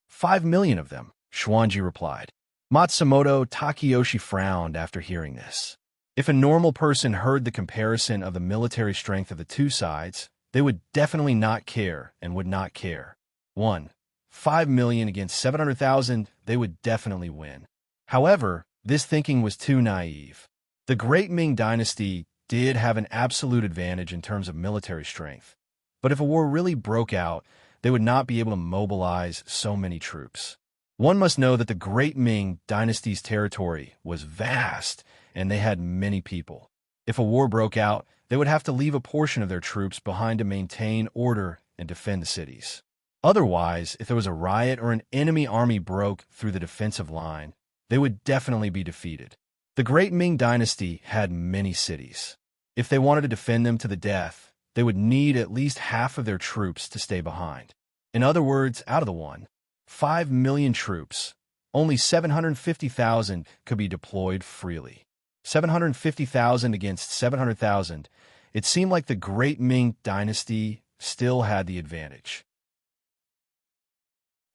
5 million of them, Schwanji replied. Matsumoto Takeyoshi frowned after hearing this. If a normal person heard the comparison of the military strength of the two sides, they would definitely not care and would not care. 5 million against 700,000, they would definitely win. However, this thinking was too naive. The Great Ming Dynasty did have an absolute advantage in terms of military strength, but if a war really broke out, they would not be able to mobilize so many troops. One must know that the Great Ming Dynasty's territory was vast, and they had many people. If a war broke out, they would have to leave a portion of their troops behind to maintain order and defend the cities. Otherwise, if there was a riot or an enemy army broke through the defensive line, they would definitely be defeated. The Great Ming Dynasty had many cities. If they wanted to defend them to the death, they would need at least half of their troops to stay behind. In other words, out of the 5 million troops, only 750,000 could be deployed freely. 750,000 against 700,000, it seemed like the Great Ming Dynasty still had the advantage.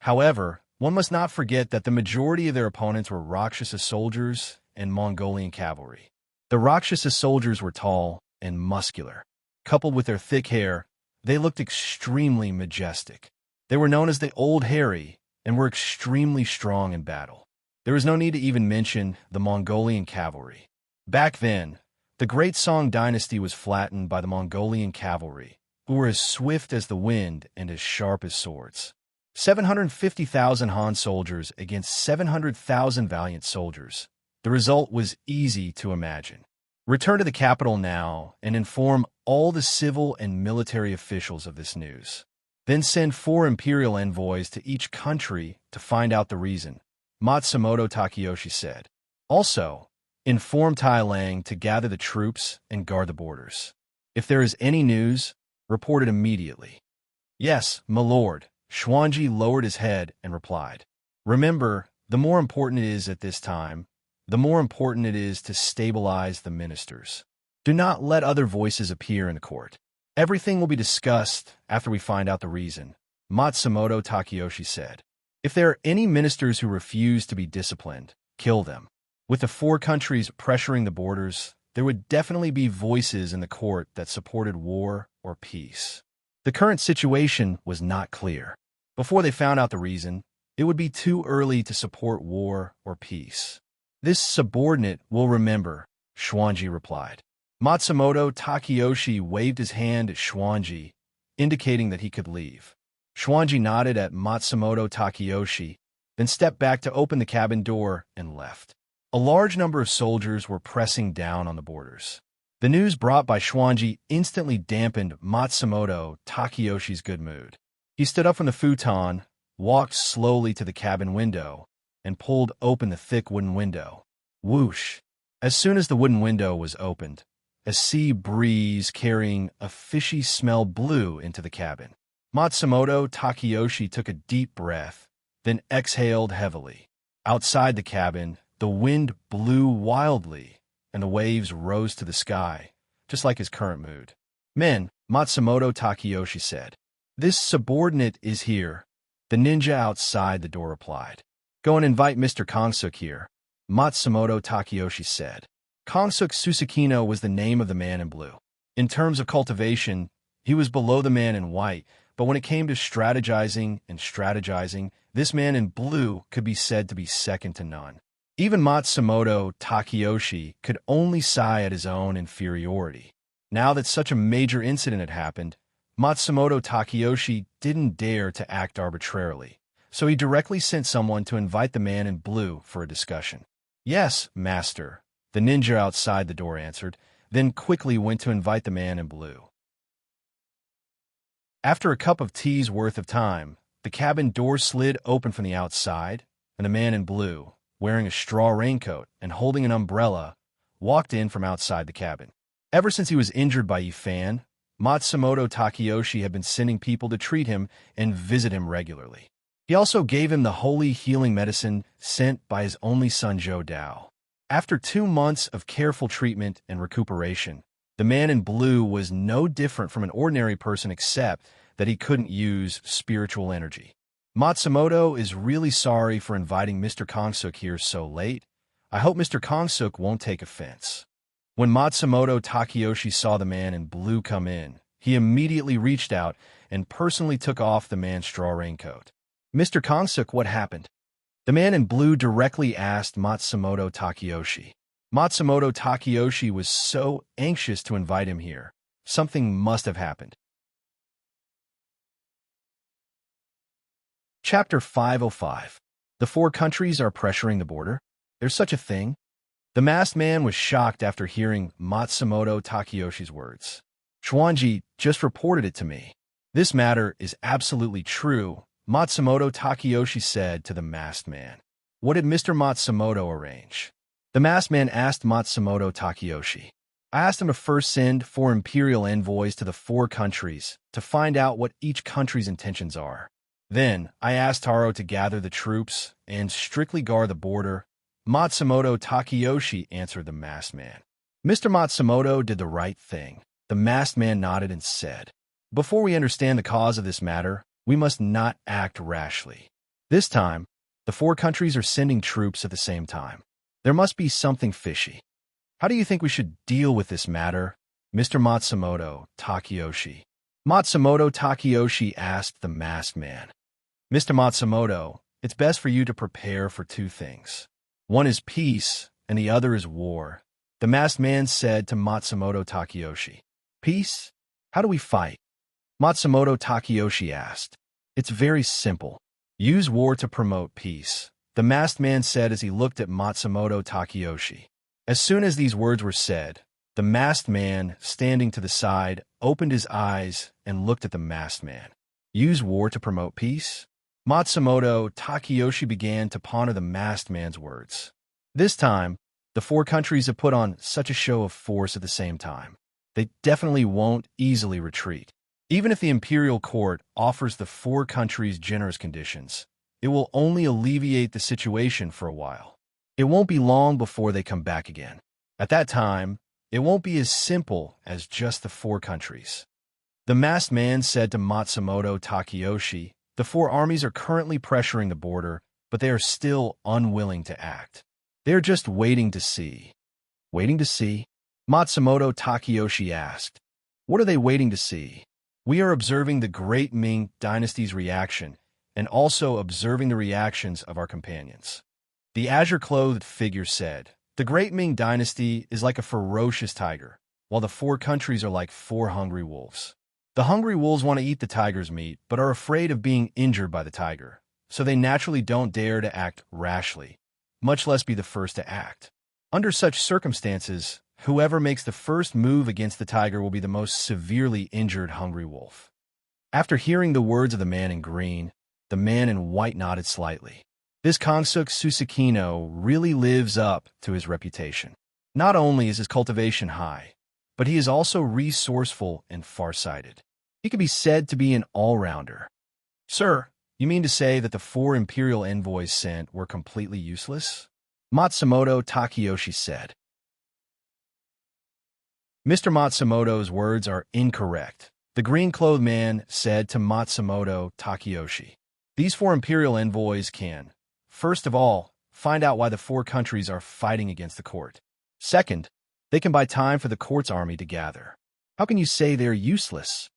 However, one must not forget that the majority of their opponents were Rakshasa soldiers and Mongolian cavalry. The Rakshasa soldiers were tall and muscular. Coupled with their thick hair, they looked extremely majestic. They were known as the Old Hairy and were extremely strong in battle. There is no need to even mention the Mongolian cavalry. Back then, the Great Song Dynasty was flattened by the Mongolian cavalry, who were as swift as the wind and as sharp as swords. 750,000 Han soldiers against 700,000 valiant soldiers. The result was easy to imagine. Return to the capital now and inform all the civil and military officials of this news. Then send 4 imperial envoys to each country to find out the reason, Matsumoto Takeyoshi said. Also, inform Tai Lang to gather the troops and guard the borders. If there is any news, report it immediately. Yes, my lord. Schwanji lowered his head and replied. Remember, the more important it is at this time, the more important it is to stabilize the ministers. Do not let other voices appear in the court. Everything will be discussed after we find out the reason, Matsumoto Takeyoshi said. If there are any ministers who refuse to be disciplined, kill them. With the 4 countries pressuring the borders, there would definitely be voices in the court that supported war or peace. The current situation was not clear. Before they found out the reason, it would be too early to support war or peace. This subordinate will remember, Schwanji replied. Matsumoto Takeyoshi waved his hand at Schwanji, indicating that he could leave. Schwanji nodded at Matsumoto Takeyoshi, then stepped back to open the cabin door and left. A large number of soldiers were pressing down on the borders. The news brought by Schwanji instantly dampened Matsumoto Takeyoshi's good mood. He stood up from the futon, walked slowly to the cabin window, and pulled open the thick wooden window. Whoosh! As soon as the wooden window was opened, a sea breeze carrying a fishy smell blew into the cabin. Matsumoto Takeyoshi took a deep breath, then exhaled heavily. Outside the cabin, the wind blew wildly, and the waves rose to the sky, just like his current mood. Men, Matsumoto Takeyoshi said. This subordinate is here. The ninja outside the door replied. Go and invite Mr. Kongsuk here, Matsumoto Takeyoshi said. Kongsuk Susukino was the name of the man in blue. In terms of cultivation, he was below the man in white, but when it came to strategizing, this man in blue could be said to be second to none. Even Matsumoto Takeyoshi could only sigh at his own inferiority. Now that such a major incident had happened, Matsumoto Takeyoshi didn't dare to act arbitrarily, so he directly sent someone to invite the man in blue for a discussion. "Yes, master," the ninja outside the door answered, then quickly went to invite the man in blue. After a cup of tea's worth of time, the cabin door slid open from the outside, and the man in blue, wearing a straw raincoat and holding an umbrella, walked in from outside the cabin. Ever since he was injured by Yifan, Matsumoto Takeyoshi had been sending people to treat him and visit him regularly. He also gave him the holy healing medicine sent by his only son Zhou Dao. After 2 months of careful treatment and recuperation, the man in blue was no different from an ordinary person except that he couldn't use spiritual energy. "Matsumoto is really sorry for inviting Mr. Kongsuk here so late. I hope Mr. Kongsuk won't take offense." When Matsumoto Takeyoshi saw the man in blue come in, he immediately reached out and personally took off the man's straw raincoat. "Mr. Kongsuk, what happened?" The man in blue directly asked Matsumoto Takeyoshi. Matsumoto Takeyoshi was so anxious to invite him here. Something must have happened. Chapter 505. The 4 countries are pressuring the border? There's such a thing? The masked man was shocked after hearing Matsumoto Takeyoshi's words. "Chuanji just reported it to me. This matter is absolutely true," Matsumoto Takeyoshi said to the masked man. "What did Mr. Matsumoto arrange?" The masked man asked Matsumoto Takeyoshi. "I asked him to first send 4 imperial envoys to the 4 countries to find out what each country's intentions are. Then I asked Taro to gather the troops and strictly guard the border." Matsumoto Takeyoshi answered the masked man. "Mr. Matsumoto did the right thing." The masked man nodded and said, "Before we understand the cause of this matter, we must not act rashly. This time, the 4 countries are sending troops at the same time. There must be something fishy. How do you think we should deal with this matter, Mr. Matsumoto Takeyoshi?" Matsumoto Takeyoshi asked the masked man. "Mr. Matsumoto, it's best for you to prepare for 2 things. One is peace, and the other is war," the masked man said to Matsumoto Takeyoshi. "Peace? How do we fight?" Matsumoto Takeyoshi asked. "It's very simple. Use war to promote peace," the masked man said as he looked at Matsumoto Takeyoshi. As soon as these words were said, the masked man, standing to the side, opened his eyes and looked at the masked man. "Use war to promote peace?" Matsumoto Takeyoshi began to ponder the masked man's words. This time, the 4 countries have put on such a show of force at the same time. They definitely won't easily retreat. Even if the imperial court offers the 4 countries generous conditions, it will only alleviate the situation for a while. It won't be long before they come back again. At that time, it won't be as simple as just the 4 countries. The masked man said to Matsumoto Takeyoshi, "The 4 armies are currently pressuring the border, but they are still unwilling to act. They are just waiting to see." "Waiting to see?" Matsumoto Takeyoshi asked. "What are they waiting to see?" "We are observing the Great Ming Dynasty's reaction and also observing the reactions of our companions." The azure-clothed figure said, "The Great Ming Dynasty is like a ferocious tiger, while the 4 countries are like 4 hungry wolves. The hungry wolves want to eat the tiger's meat, but are afraid of being injured by the tiger, so they naturally don't dare to act rashly, much less be the first to act. Under such circumstances, whoever makes the first move against the tiger will be the most severely injured hungry wolf." After hearing the words of the man in green, the man in white nodded slightly. This Kongsuk Susukino really lives up to his reputation. Not only is his cultivation high, but he is also resourceful and farsighted. He could be said to be an all-rounder. "Sir, you mean to say that the 4 imperial envoys sent were completely useless?" Matsumoto Takeyoshi said. "Mr. Matsumoto's words are incorrect," the green-clothed man said to Matsumoto Takeyoshi. "These 4 imperial envoys can, first of all, find out why the 4 countries are fighting against the court. Second, they can buy time for the court's army to gather. How can you say they're useless?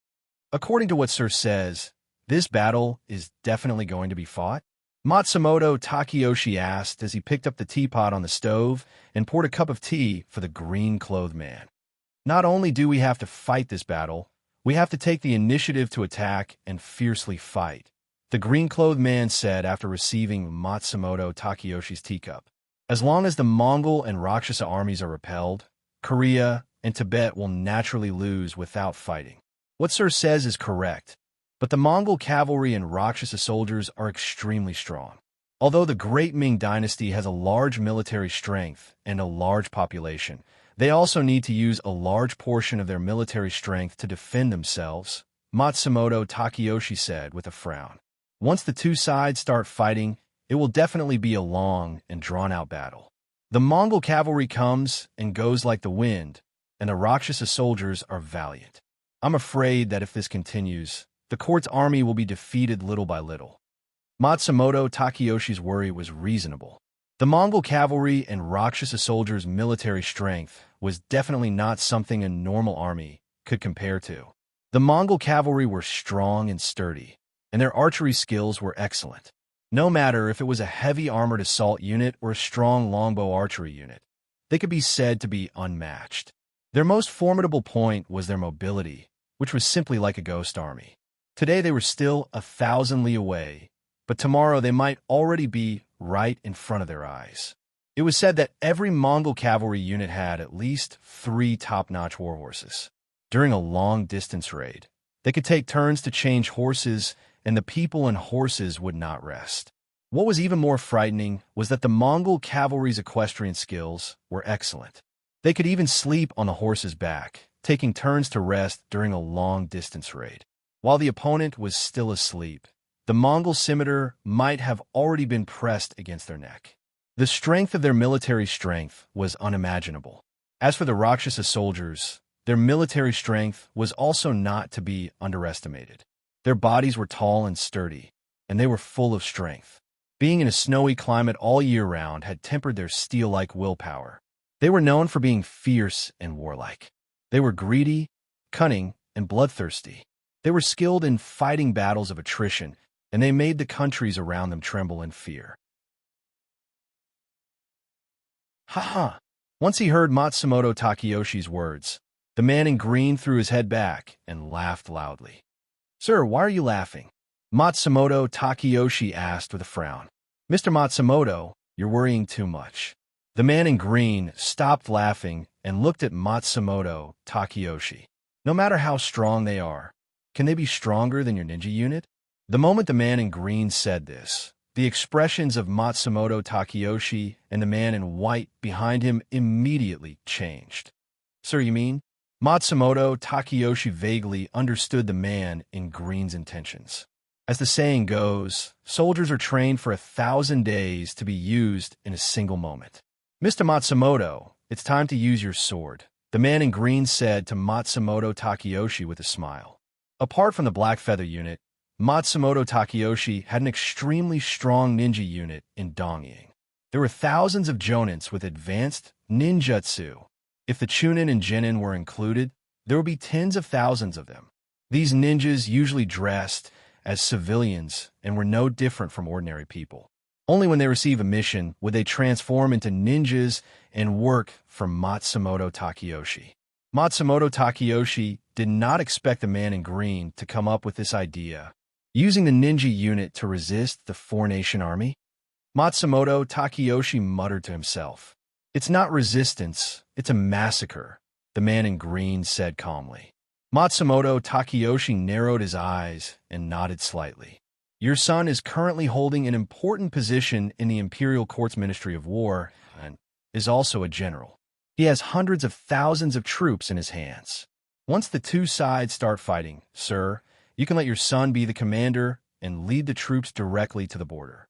According to what Sir says, this battle is definitely going to be fought?" Matsumoto Takeyoshi asked as he picked up the teapot on the stove and poured a cup of tea for the green-clothed man. Not only do we have to fight this battle, we have to take the initiative to attack and fiercely fight, the green-clothed man said after receiving Matsumoto Takeyoshi's teacup. As long as the Mongol and Rakshasa armies are repelled, Korea and Tibet will naturally lose without fighting. What Sir says is correct, but the Mongol cavalry and Rakshasa soldiers are extremely strong. Although the Great Ming Dynasty has a large military strength and a large population, they also need to use a large portion of their military strength to defend themselves, Matsumoto Takeyoshi said with a frown. Once the two sides start fighting, it will definitely be a long and drawn-out battle. The Mongol cavalry comes and goes like the wind, and the Rakshasa soldiers are valiant. I'm afraid that if this continues, the court's army will be defeated little by little. Matsumoto Takeyoshi's worry was reasonable. The Mongol cavalry and Rakshasa soldiers' military strength was definitely not something a normal army could compare to. The Mongol cavalry were strong and sturdy, and their archery skills were excellent. No matter if it was a heavy armored assault unit or a strong longbow archery unit, they could be said to be unmatched. Their most formidable point was their mobility, which was simply like a ghost army. Today they were still 1,000 li away, but tomorrow they might already be right in front of their eyes. It was said that every Mongol cavalry unit had at least 3 top-notch warhorses. During a long-distance raid, they could take turns to change horses, and the people and horses would not rest. What was even more frightening was that the Mongol cavalry's equestrian skills were excellent. They could even sleep on the horse's back, taking turns to rest during a long-distance raid. While the opponent was still asleep, the Mongol scimitar might have already been pressed against their neck. The strength of their military strength was unimaginable. As for the Rakshasa soldiers, their military strength was also not to be underestimated. Their bodies were tall and sturdy, and they were full of strength. Being in a snowy climate all year round had tempered their steel-like willpower. They were known for being fierce and warlike. They were greedy, cunning, and bloodthirsty. They were skilled in fighting battles of attrition, and they made the countries around them tremble in fear. Ha! Once he heard Matsumoto Takeyoshi's words, the man in green threw his head back and laughed loudly. Sir, why are you laughing? Matsumoto Takeyoshi asked with a frown. Mr. Matsumoto, you're worrying too much. The man in green stopped laughing and looked at Matsumoto Takeyoshi. No matter how strong they are, can they be stronger than your ninja unit? The moment the man in green said this, the expressions of Matsumoto Takeyoshi and the man in white behind him immediately changed. Sir, you mean? Matsumoto Takeyoshi vaguely understood the man in green's intentions. As the saying goes, soldiers are trained for 1,000 days to be used in a single moment. Mr. Matsumoto, it's time to use your sword, the man in green said to Matsumoto Takeyoshi with a smile. Apart from the Black Feather unit, Matsumoto Takeyoshi had an extremely strong ninja unit in Dongying. There were thousands of jonins with advanced ninjutsu. If the chunin and genin were included, there would be tens of thousands of them. These ninjas usually dressed as civilians and were no different from ordinary people. Only when they receive a mission would they transform into ninjas and work for Matsumoto Takeyoshi. Matsumoto Takeyoshi did not expect the man in green to come up with this idea, using the ninja unit to resist the four-nation army. Matsumoto Takeyoshi muttered to himself. It's not resistance, it's a massacre, the man in green said calmly. Matsumoto Takeyoshi narrowed his eyes and nodded slightly. Your son is currently holding an important position in the Imperial Court's Ministry of War and is also a general. He has hundreds of thousands of troops in his hands. Once the two sides start fighting, sir, you can let your son be the commander and lead the troops directly to the border.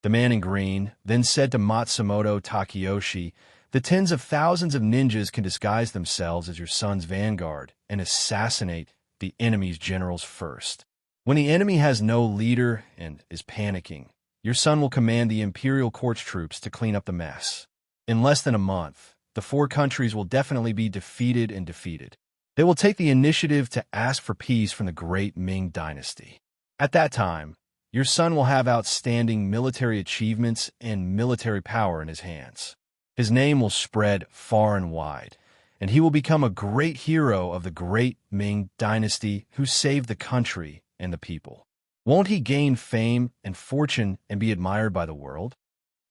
The man in green then said to Matsumoto Takeyoshi, the tens of thousands of ninjas can disguise themselves as your son's vanguard and assassinate the enemy's generals first. When the enemy has no leader and is panicking, your son will command the Imperial Court's troops to clean up the mess. In less than a month, the four countries will definitely be defeated and defeated. They will take the initiative to ask for peace from the Great Ming Dynasty. At that time, Your son will have outstanding military achievements and military power in his hands. His name will spread far and wide, and he will become a great hero of the great Ming dynasty who saved the country and the people. Won't he gain fame and fortune and be admired by the world?"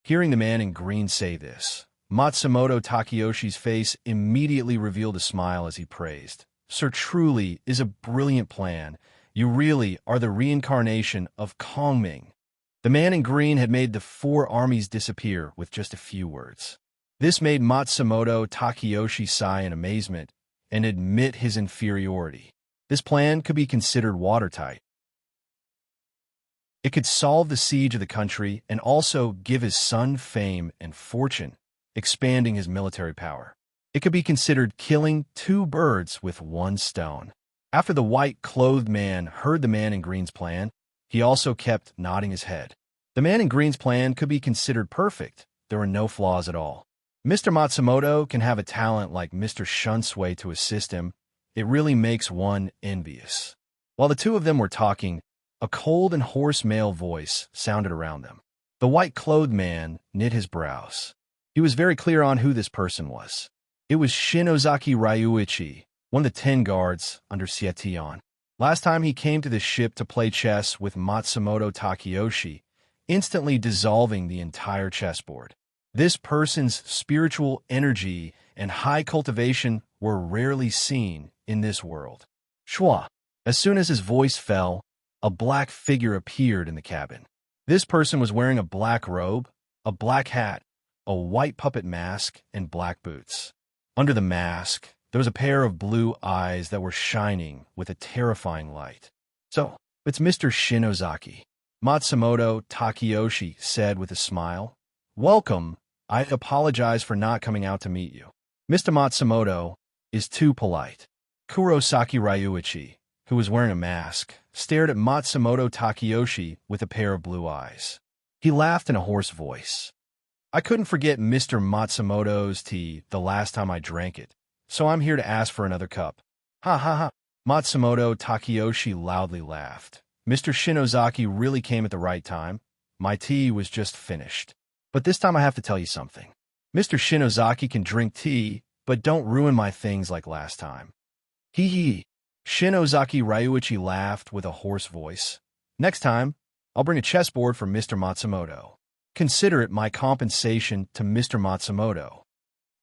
Hearing the man in green say this, Matsumoto Takeyoshi's face immediately revealed a smile as he praised. "Sir, truly is a brilliant plan. You really are the reincarnation of Kongming." The man in green had made the 4 armies disappear with just a few words. This made Matsumoto Takeyoshi sigh in amazement and admit his inferiority. This plan could be considered watertight. It could solve the siege of the country and also give his son fame and fortune, expanding his military power. It could be considered killing 2 birds with 1 stone. After the white-clothed man heard the man in green's plan, he also kept nodding his head. The man in green's plan could be considered perfect. There were no flaws at all. Mr. Matsumoto can have a talent like Mr. Shunsui to assist him. It really makes one envious. While the 2 of them were talking, a cold and hoarse male voice sounded around them. The white-clothed man knit his brows. He was very clear on who this person was. It was Shinozaki Ryuichi, one of the 10 guards under Sietion. Last time he came to the ship to play chess with Matsumoto Takeyoshi, instantly dissolving the entire chessboard. This person's spiritual energy and high cultivation were rarely seen in this world. Shua. As soon as his voice fell, a black figure appeared in the cabin. This person was wearing a black robe, a black hat, a white puppet mask, and black boots. Under the mask, there was a pair of blue eyes that were shining with a terrifying light. "So, it's Mr. Shinozaki," Matsumoto Takeyoshi said with a smile. "Welcome. I apologize for not coming out to meet you. Mr. Matsumoto is too polite." Kurosaki Ryuichi, who was wearing a mask, stared at Matsumoto Takeyoshi with a pair of blue eyes. He laughed in a hoarse voice. "I couldn't forget Mr. Matsumoto's tea the last time I drank it, so I'm here to ask for another cup." "Ha ha ha." Matsumoto Takeyoshi loudly laughed. "Mr. Shinozaki really came at the right time. My tea was just finished. But this time I have to tell you something. Mr. Shinozaki can drink tea, but don't ruin my things like last time." "Hee hee." Shinozaki Ryuichi laughed with a hoarse voice. "Next time, I'll bring a chessboard for Mr. Matsumoto. Consider it my compensation to Mr. Matsumoto."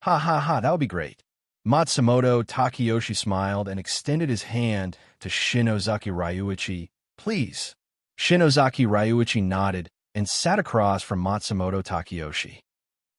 "Ha ha ha, that would be great." Matsumoto Takeyoshi smiled and extended his hand to Shinozaki Ryuichi. "Please." Shinozaki Ryuichi nodded and sat across from Matsumoto Takeyoshi.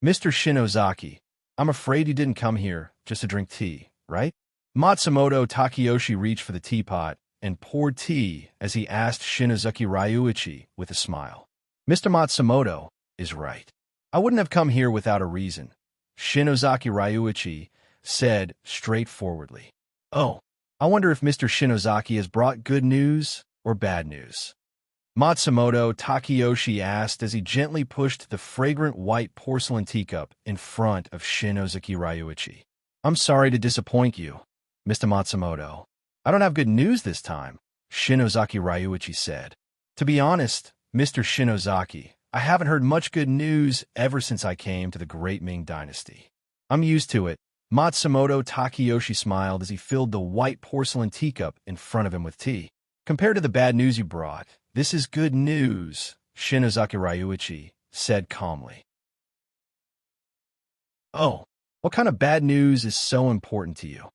"Mr. Shinozaki, I'm afraid you didn't come here just to drink tea, right?" Matsumoto Takeyoshi reached for the teapot and poured tea as he asked Shinozaki Ryuichi with a smile. "Mr. Matsumoto is right. I wouldn't have come here without a reason," Shinozaki Ryuichi said straightforwardly. "Oh, I wonder if Mr. Shinozaki has brought good news or bad news?" Matsumoto Takeyoshi asked as he gently pushed the fragrant white porcelain teacup in front of Shinozaki Ryuichi. "I'm sorry to disappoint you, Mr. Matsumoto. I don't have good news this time," Shinozaki Ryuichi said. "To be honest, Mr. Shinozaki, I haven't heard much good news ever since I came to the Great Ming Dynasty. I'm used to it." Matsumoto Takeyoshi smiled as he filled the white porcelain teacup in front of him with tea. "Compared to the bad news you brought, this is good news," Shinozaki Ryuichi said calmly. "Oh, what kind of bad news is so important to you?"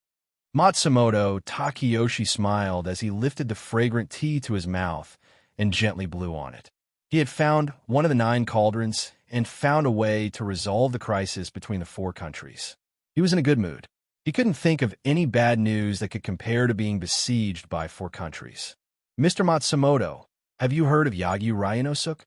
Matsumoto Takeyoshi smiled as he lifted the fragrant tea to his mouth and gently blew on it. He had found one of the 9 cauldrons and found a way to resolve the crisis between the 4 countries. He was in a good mood. He couldn't think of any bad news that could compare to being besieged by 4 countries. "Mr. Matsumoto, have you heard of Yagyu Ryonosuk?"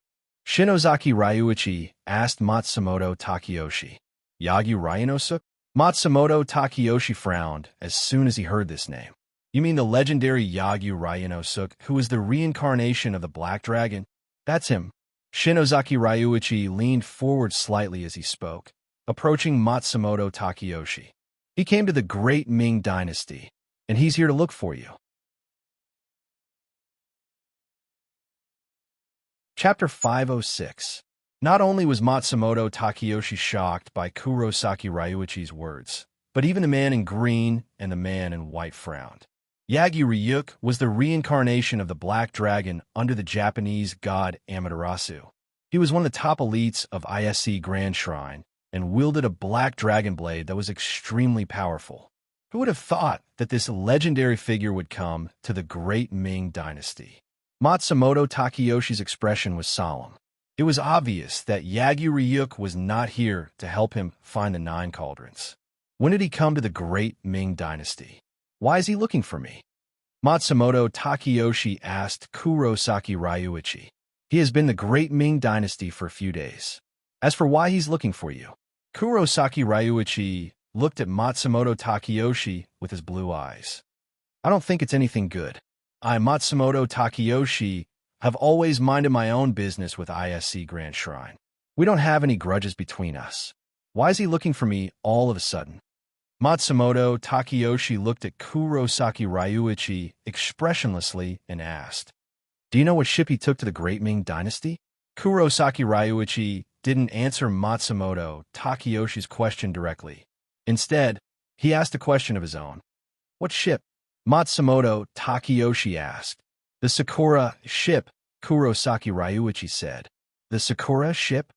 Shinozaki Ryuichi asked Matsumoto Takeyoshi. "Yagyu Ryonosuk?" Matsumoto Takeyoshi frowned as soon as he heard this name. "You mean the legendary Yagyu Ryonosuk, who is the reincarnation of the Black Dragon?" "That's him." Shinozaki Ryuichi leaned forward slightly as he spoke, approaching Matsumoto Takeyoshi. "He came to the Great Ming Dynasty, and he's here to look for you." Chapter 506. Not only was Matsumoto Takeyoshi shocked by Kurosaki Ryuichi's words, but even the man in green and the man in white frowned. Yagi Ryuk was the reincarnation of the Black Dragon under the Japanese god Amaterasu. He was one of the top elites of ISC Grand Shrine and wielded a black dragon blade that was extremely powerful. Who would have thought that this legendary figure would come to the Great Ming Dynasty? Matsumoto Takeyoshi's expression was solemn. It was obvious that Yagi Ryuk was not here to help him find the 9 cauldrons. When did he come to the Great Ming Dynasty? Why is he looking for me? Matsumoto Takeyoshi asked Kurosaki Ryuichi. He has been the Great Ming Dynasty for a few days. As for why he's looking for you, Kurosaki Ryuichi looked at Matsumoto Takeyoshi with his blue eyes. I don't think it's anything good. I, Matsumoto Takeyoshi, have always minded my own business with ISC Grand Shrine. We don't have any grudges between us. Why is he looking for me all of a sudden? Matsumoto Takeyoshi looked at Kurosaki Ryuichi expressionlessly and asked, Do you know what ship he took to the Great Ming Dynasty? Kurosaki Ryuichi didn't answer Matsumoto Takeyoshi's question directly. Instead, he asked a question of his own. What ship? Matsumoto Takeyoshi asked. The Sakura ship, Kurosaki Ryuichi said. The Sakura ship?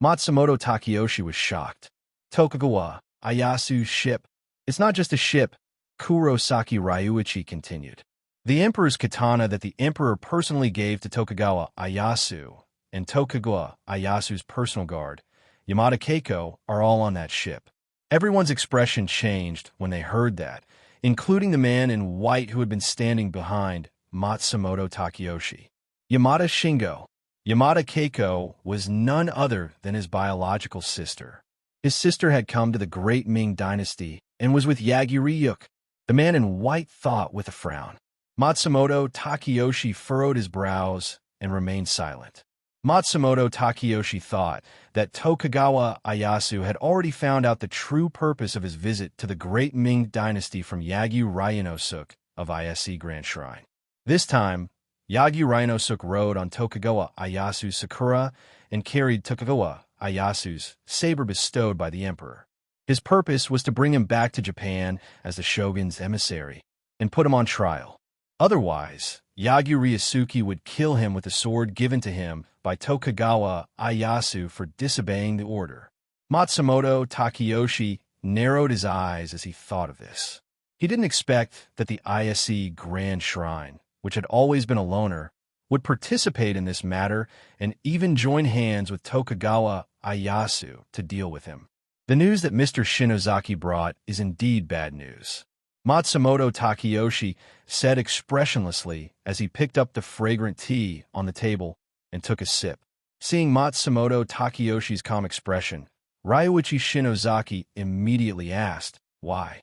Matsumoto Takeyoshi was shocked. Tokugawa Ieyasu's ship. It's not just a ship, Kurosaki Ryuichi continued. The emperor's katana that the emperor personally gave to Tokugawa Ieyasu and Tokugawa Ieyasu's personal guard, Yamada Keiko, are all on that ship. Everyone's expression changed when they heard that, including the man in white who had been standing behind Matsumoto Takeyoshi. Yamada Shingo. Yamada Keiko was none other than his biological sister. His sister had come to the Great Ming Dynasty and was with Yagi Ryuk. The man in white thought with a frown. Matsumoto Takeyoshi furrowed his brows and remained silent. Matsumoto Takeyoshi thought that Tokugawa Ieyasu had already found out the true purpose of his visit to the Great Ming Dynasty from Yagi Ryonosuk of ISC Grand Shrine. This time, Yagi Ryonosuk rode on Tokugawa Ieyasu's Sakura and carried Tokugawa Ieyasu's saber bestowed by the emperor. His purpose was to bring him back to Japan as the shogun's emissary and put him on trial. Otherwise, Yagi Ryusuke would kill him with the sword given to him by Tokugawa Ieyasu for disobeying the order. Matsumoto Takeyoshi narrowed his eyes as he thought of this. He didn't expect that the ISC Grand Shrine, which had always been a loner, would participate in this matter and even join hands with Tokugawa Ieyasu to deal with him. The news that Mr. Shinozaki brought is indeed bad news. Matsumoto Takeyoshi said expressionlessly as he picked up the fragrant tea on the table and took a sip. Seeing Matsumoto Takeyoshi's calm expression, Ryuichi Shinozaki immediately asked, Why?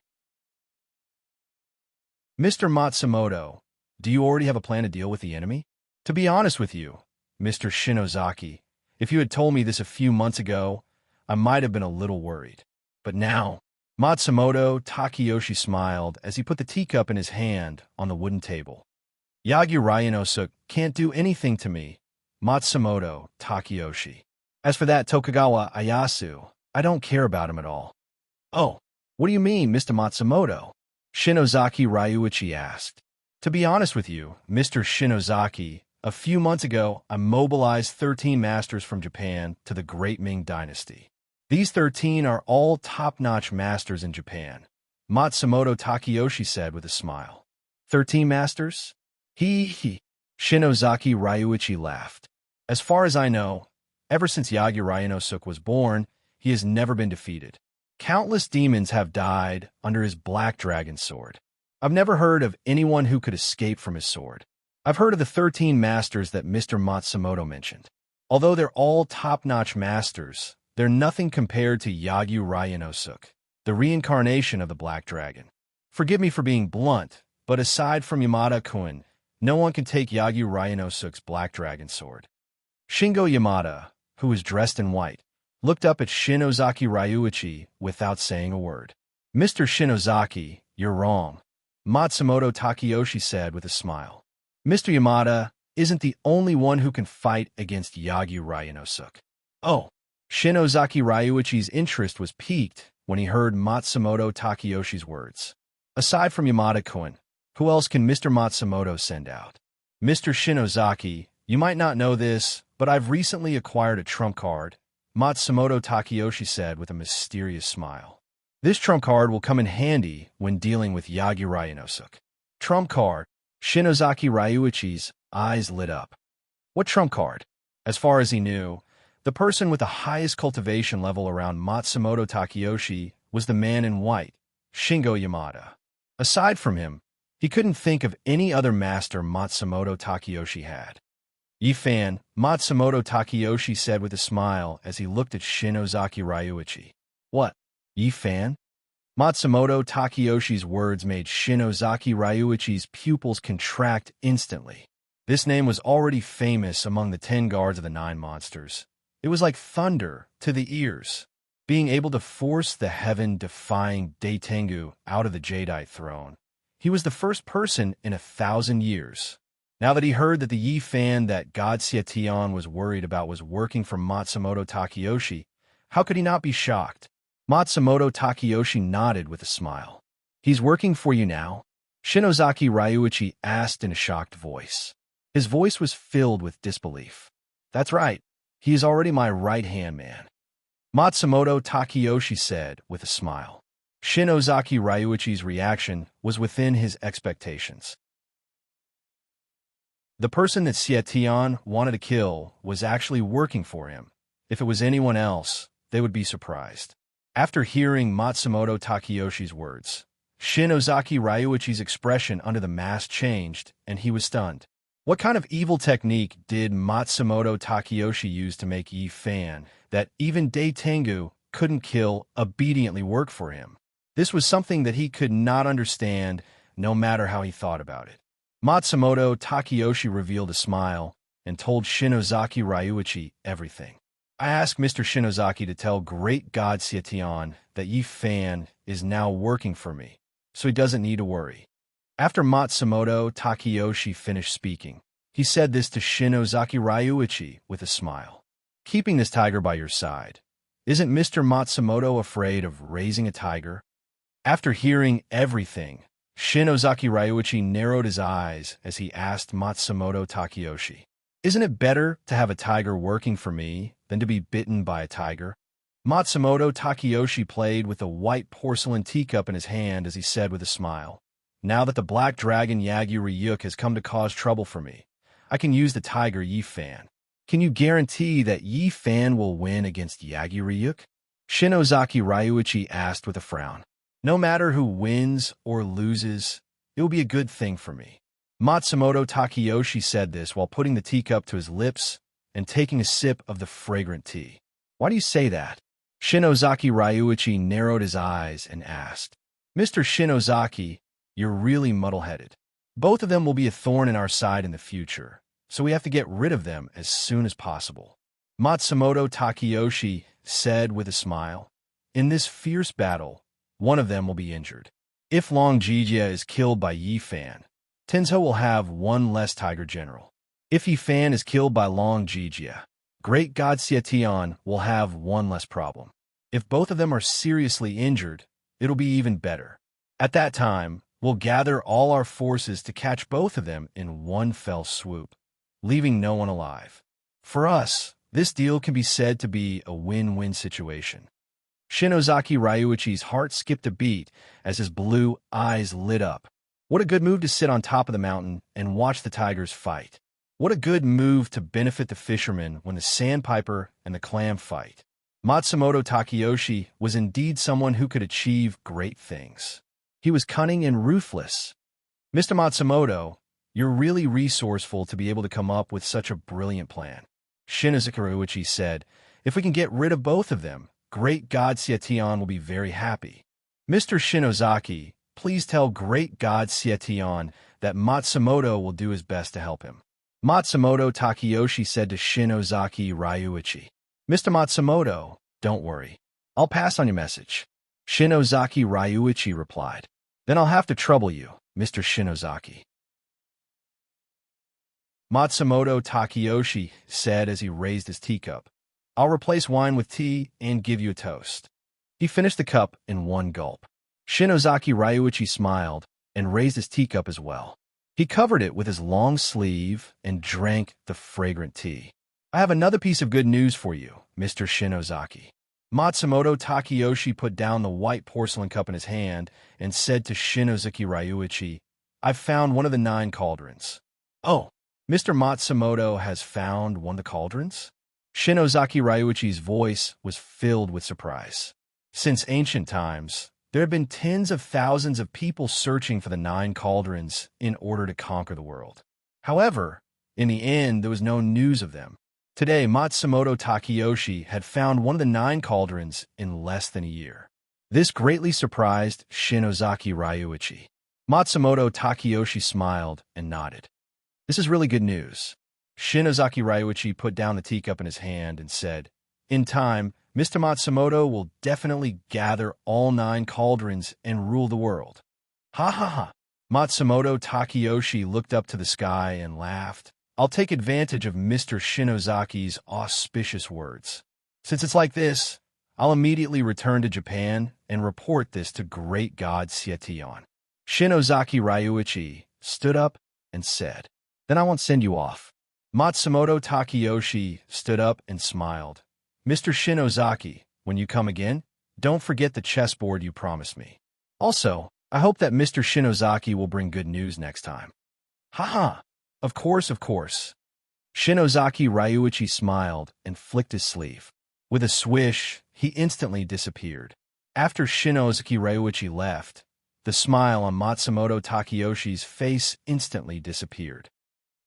Mr. Matsumoto, do you already have a plan to deal with the enemy? To be honest with you, Mr. Shinozaki, if you had told me this a few months ago, I might have been a little worried. But now, Matsumoto Takeyoshi smiled as he put the teacup in his hand on the wooden table. Yagi Ryonosuk can't do anything to me, Matsumoto Takeyoshi. As for that Tokugawa Ieyasu, I don't care about him at all. Oh, what do you mean, Mr. Matsumoto? Shinozaki Ryuichi asked. To be honest with you, Mr. Shinozaki, a few months ago I mobilized 13 masters from Japan to the Great Ming Dynasty. These 13 are all top-notch masters in Japan, Matsumoto Takeyoshi said with a smile. 13 masters? He. Shinozaki Ryuichi laughed. As far as I know, ever since Yagi Ryonosuk was born, he has never been defeated. Countless demons have died under his black dragon sword. I've never heard of anyone who could escape from his sword. I've heard of the 13 masters that Mr. Matsumoto mentioned. Although they're all top-notch masters, they're nothing compared to Yagi Ryonosuk, the reincarnation of the Black Dragon. Forgive me for being blunt, but aside from Yamada-kun, no one can take Yagi Ryonosuk's Black Dragon sword. Shingo Yamada, who was dressed in white, looked up at Shinozaki Ryuichi without saying a word. Mr. Shinozaki, you're wrong, Matsumoto Takeyoshi said with a smile. Mr. Yamada, isn't the only one who can fight against Yagyu Ryunosuke. Oh, Shinozaki Ryuichi's interest was piqued when he heard Matsumoto Takayoshi's words. Aside from Yamada-kun, who else can Mr. Matsumoto send out? Mr. Shinozaki, you might not know this, but I've recently acquired a trump card, Matsumoto Takayoshi said with a mysterious smile. This trump card will come in handy when dealing with Yagyu Ryunosuke. Trump card. Shinozaki Ryuichi's eyes lit up. What trump card? As far as he knew, the person with the highest cultivation level around Matsumoto Takayoshi was the man in white, Shingo Yamada. Aside from him, he couldn't think of any other master Matsumoto Takayoshi had. Yi-fan, Matsumoto Takayoshi said with a smile as he looked at Shinozaki Ryuichi. What? Yi-fan? Matsumoto Takayoshi's words made Shinozaki Ryuichi's pupils contract instantly. This name was already famous among the 10 guards of the 9 monsters. It was like thunder to the ears. Being able to force the heaven-defying Daitengu out of the Jadeite throne. He was the first person in 1,000 years. Now that he heard that the Yi-fan that God Xietian was worried about was working for Matsumoto Takayoshi, how could he not be shocked? Matsumoto Takayoshi nodded with a smile. He's working for you now? Shinozaki Ryuichi asked in a shocked voice. His voice was filled with disbelief. That's right. He is already my right-hand man. Matsumoto Takayoshi said with a smile. Shinozaki Ryuichi's reaction was within his expectations. The person that Xietian wanted to kill was actually working for him. If it was anyone else, they would be surprised. After hearing Matsumoto Takayoshi's words, Shinozaki Ryuichi's expression under the mask changed, and he was stunned. What kind of evil technique did Matsumoto Takayoshi use to make Yi-fan, that even Daitengu couldn't kill, obediently work for him? This was something that he could not understand, no matter how he thought about it. Matsumoto Takayoshi revealed a smile and told Shinozaki Ryuichi everything. I asked Mr. Shinozaki to tell great God Xietian that Yi-fan is now working for me, so he doesn't need to worry. After Matsumoto Takayoshi finished speaking, he said this to Shinozaki Ryuichi with a smile. Keeping this tiger by your side. Isn't Mr. Matsumoto afraid of raising a tiger? After hearing everything, Shinozaki Ryuichi narrowed his eyes as he asked Matsumoto Takayoshi. Isn't it better to have a tiger working for me than to be bitten by a tiger? Matsumoto Takayoshi played with a white porcelain teacup in his hand as he said with a smile. Now that the black dragon Yagyu Ryuk has come to cause trouble for me, I can use the tiger Yi-fan. Can you guarantee that Yi-fan will win against Yagyu Ryuk? Shinozaki Ryuichi asked with a frown. No matter who wins or loses, it will be a good thing for me. Matsumoto Takayoshi said this while putting the teacup to his lips and taking a sip of the fragrant tea. Why do you say that? Shinozaki Ryuichi narrowed his eyes and asked. Mr. Shinozaki, you're really muddle-headed. Both of them will be a thorn in our side in the future, so we have to get rid of them as soon as possible. Matsumoto Takayoshi said with a smile. In this fierce battle, one of them will be injured. If Long Jijia is killed by Yi-fan, Tenzo will have one less tiger general. If Yi-fan is killed by Long Jijia, Great God Xietian will have one less problem. If both of them are seriously injured, it'll be even better. At that time, we'll gather all our forces to catch both of them in one fell swoop, leaving no one alive. For us, this deal can be said to be a win-win situation. Shinozaki Ryuichi's heart skipped a beat as his blue eyes lit up. What a good move to sit on top of the mountain and watch the tigers fight. What a good move to benefit the fishermen when the sandpiper and the clam fight. Matsumoto Takayoshi was indeed someone who could achieve great things. He was cunning and ruthless. Mr. Matsumoto, you're really resourceful to be able to come up with such a brilliant plan. Shinozaki Ryuichi said, if we can get rid of both of them, Great God Xietian will be very happy. Mr. Shinozaki, please tell Great God Xietian that Matsumoto will do his best to help him. Matsumoto Takayoshi said to Shinozaki Ryuichi. Mr. Matsumoto, don't worry. I'll pass on your message. Shinozaki Ryuichi replied. Then I'll have to trouble you, Mr. Shinozaki. Matsumoto Takeyoshi said as he raised his teacup. I'll replace wine with tea and give you a toast. He finished the cup in one gulp. Shinozaki Ryuichi smiled and raised his teacup as well. He covered it with his long sleeve and drank the fragrant tea. I have another piece of good news for you, Mr. Shinozaki. Matsumoto Takeyoshi put down the white porcelain cup in his hand and said to Shinozaki Ryuichi, I've found one of the 9 cauldrons. Oh, Mr. Matsumoto has found one of the cauldrons? Shinozaki Ryuichi's voice was filled with surprise. Since ancient times, there have been tens of thousands of people searching for the 9 cauldrons in order to conquer the world. However, in the end, there was no news of them. Today, Matsumoto Takeyoshi had found one of the 9 cauldrons in less than a year. This greatly surprised Shinozaki Ryuichi. Matsumoto Takeyoshi smiled and nodded. This is really good news. Shinozaki Ryuichi put down the teacup in his hand and said, In time, Mr. Matsumoto will definitely gather all 9 cauldrons and rule the world. Ha ha ha. Matsumoto Takeyoshi looked up to the sky and laughed. I'll take advantage of Mr. Shinozaki's auspicious words. Since it's like this, I'll immediately return to Japan and report this to great god Sietion. Shinozaki Ryuichi stood up and said, Then I won't send you off. Matsumoto Takeyoshi stood up and smiled. Mr. Shinozaki, when you come again, don't forget the chessboard you promised me. Also, I hope that Mr. Shinozaki will bring good news next time. Ha. Of course, of course. Shinozaki Ryuichi smiled and flicked his sleeve. With a swish, he instantly disappeared. After Shinozaki Ryuichi left, the smile on Matsumoto Takeyoshi's face instantly disappeared.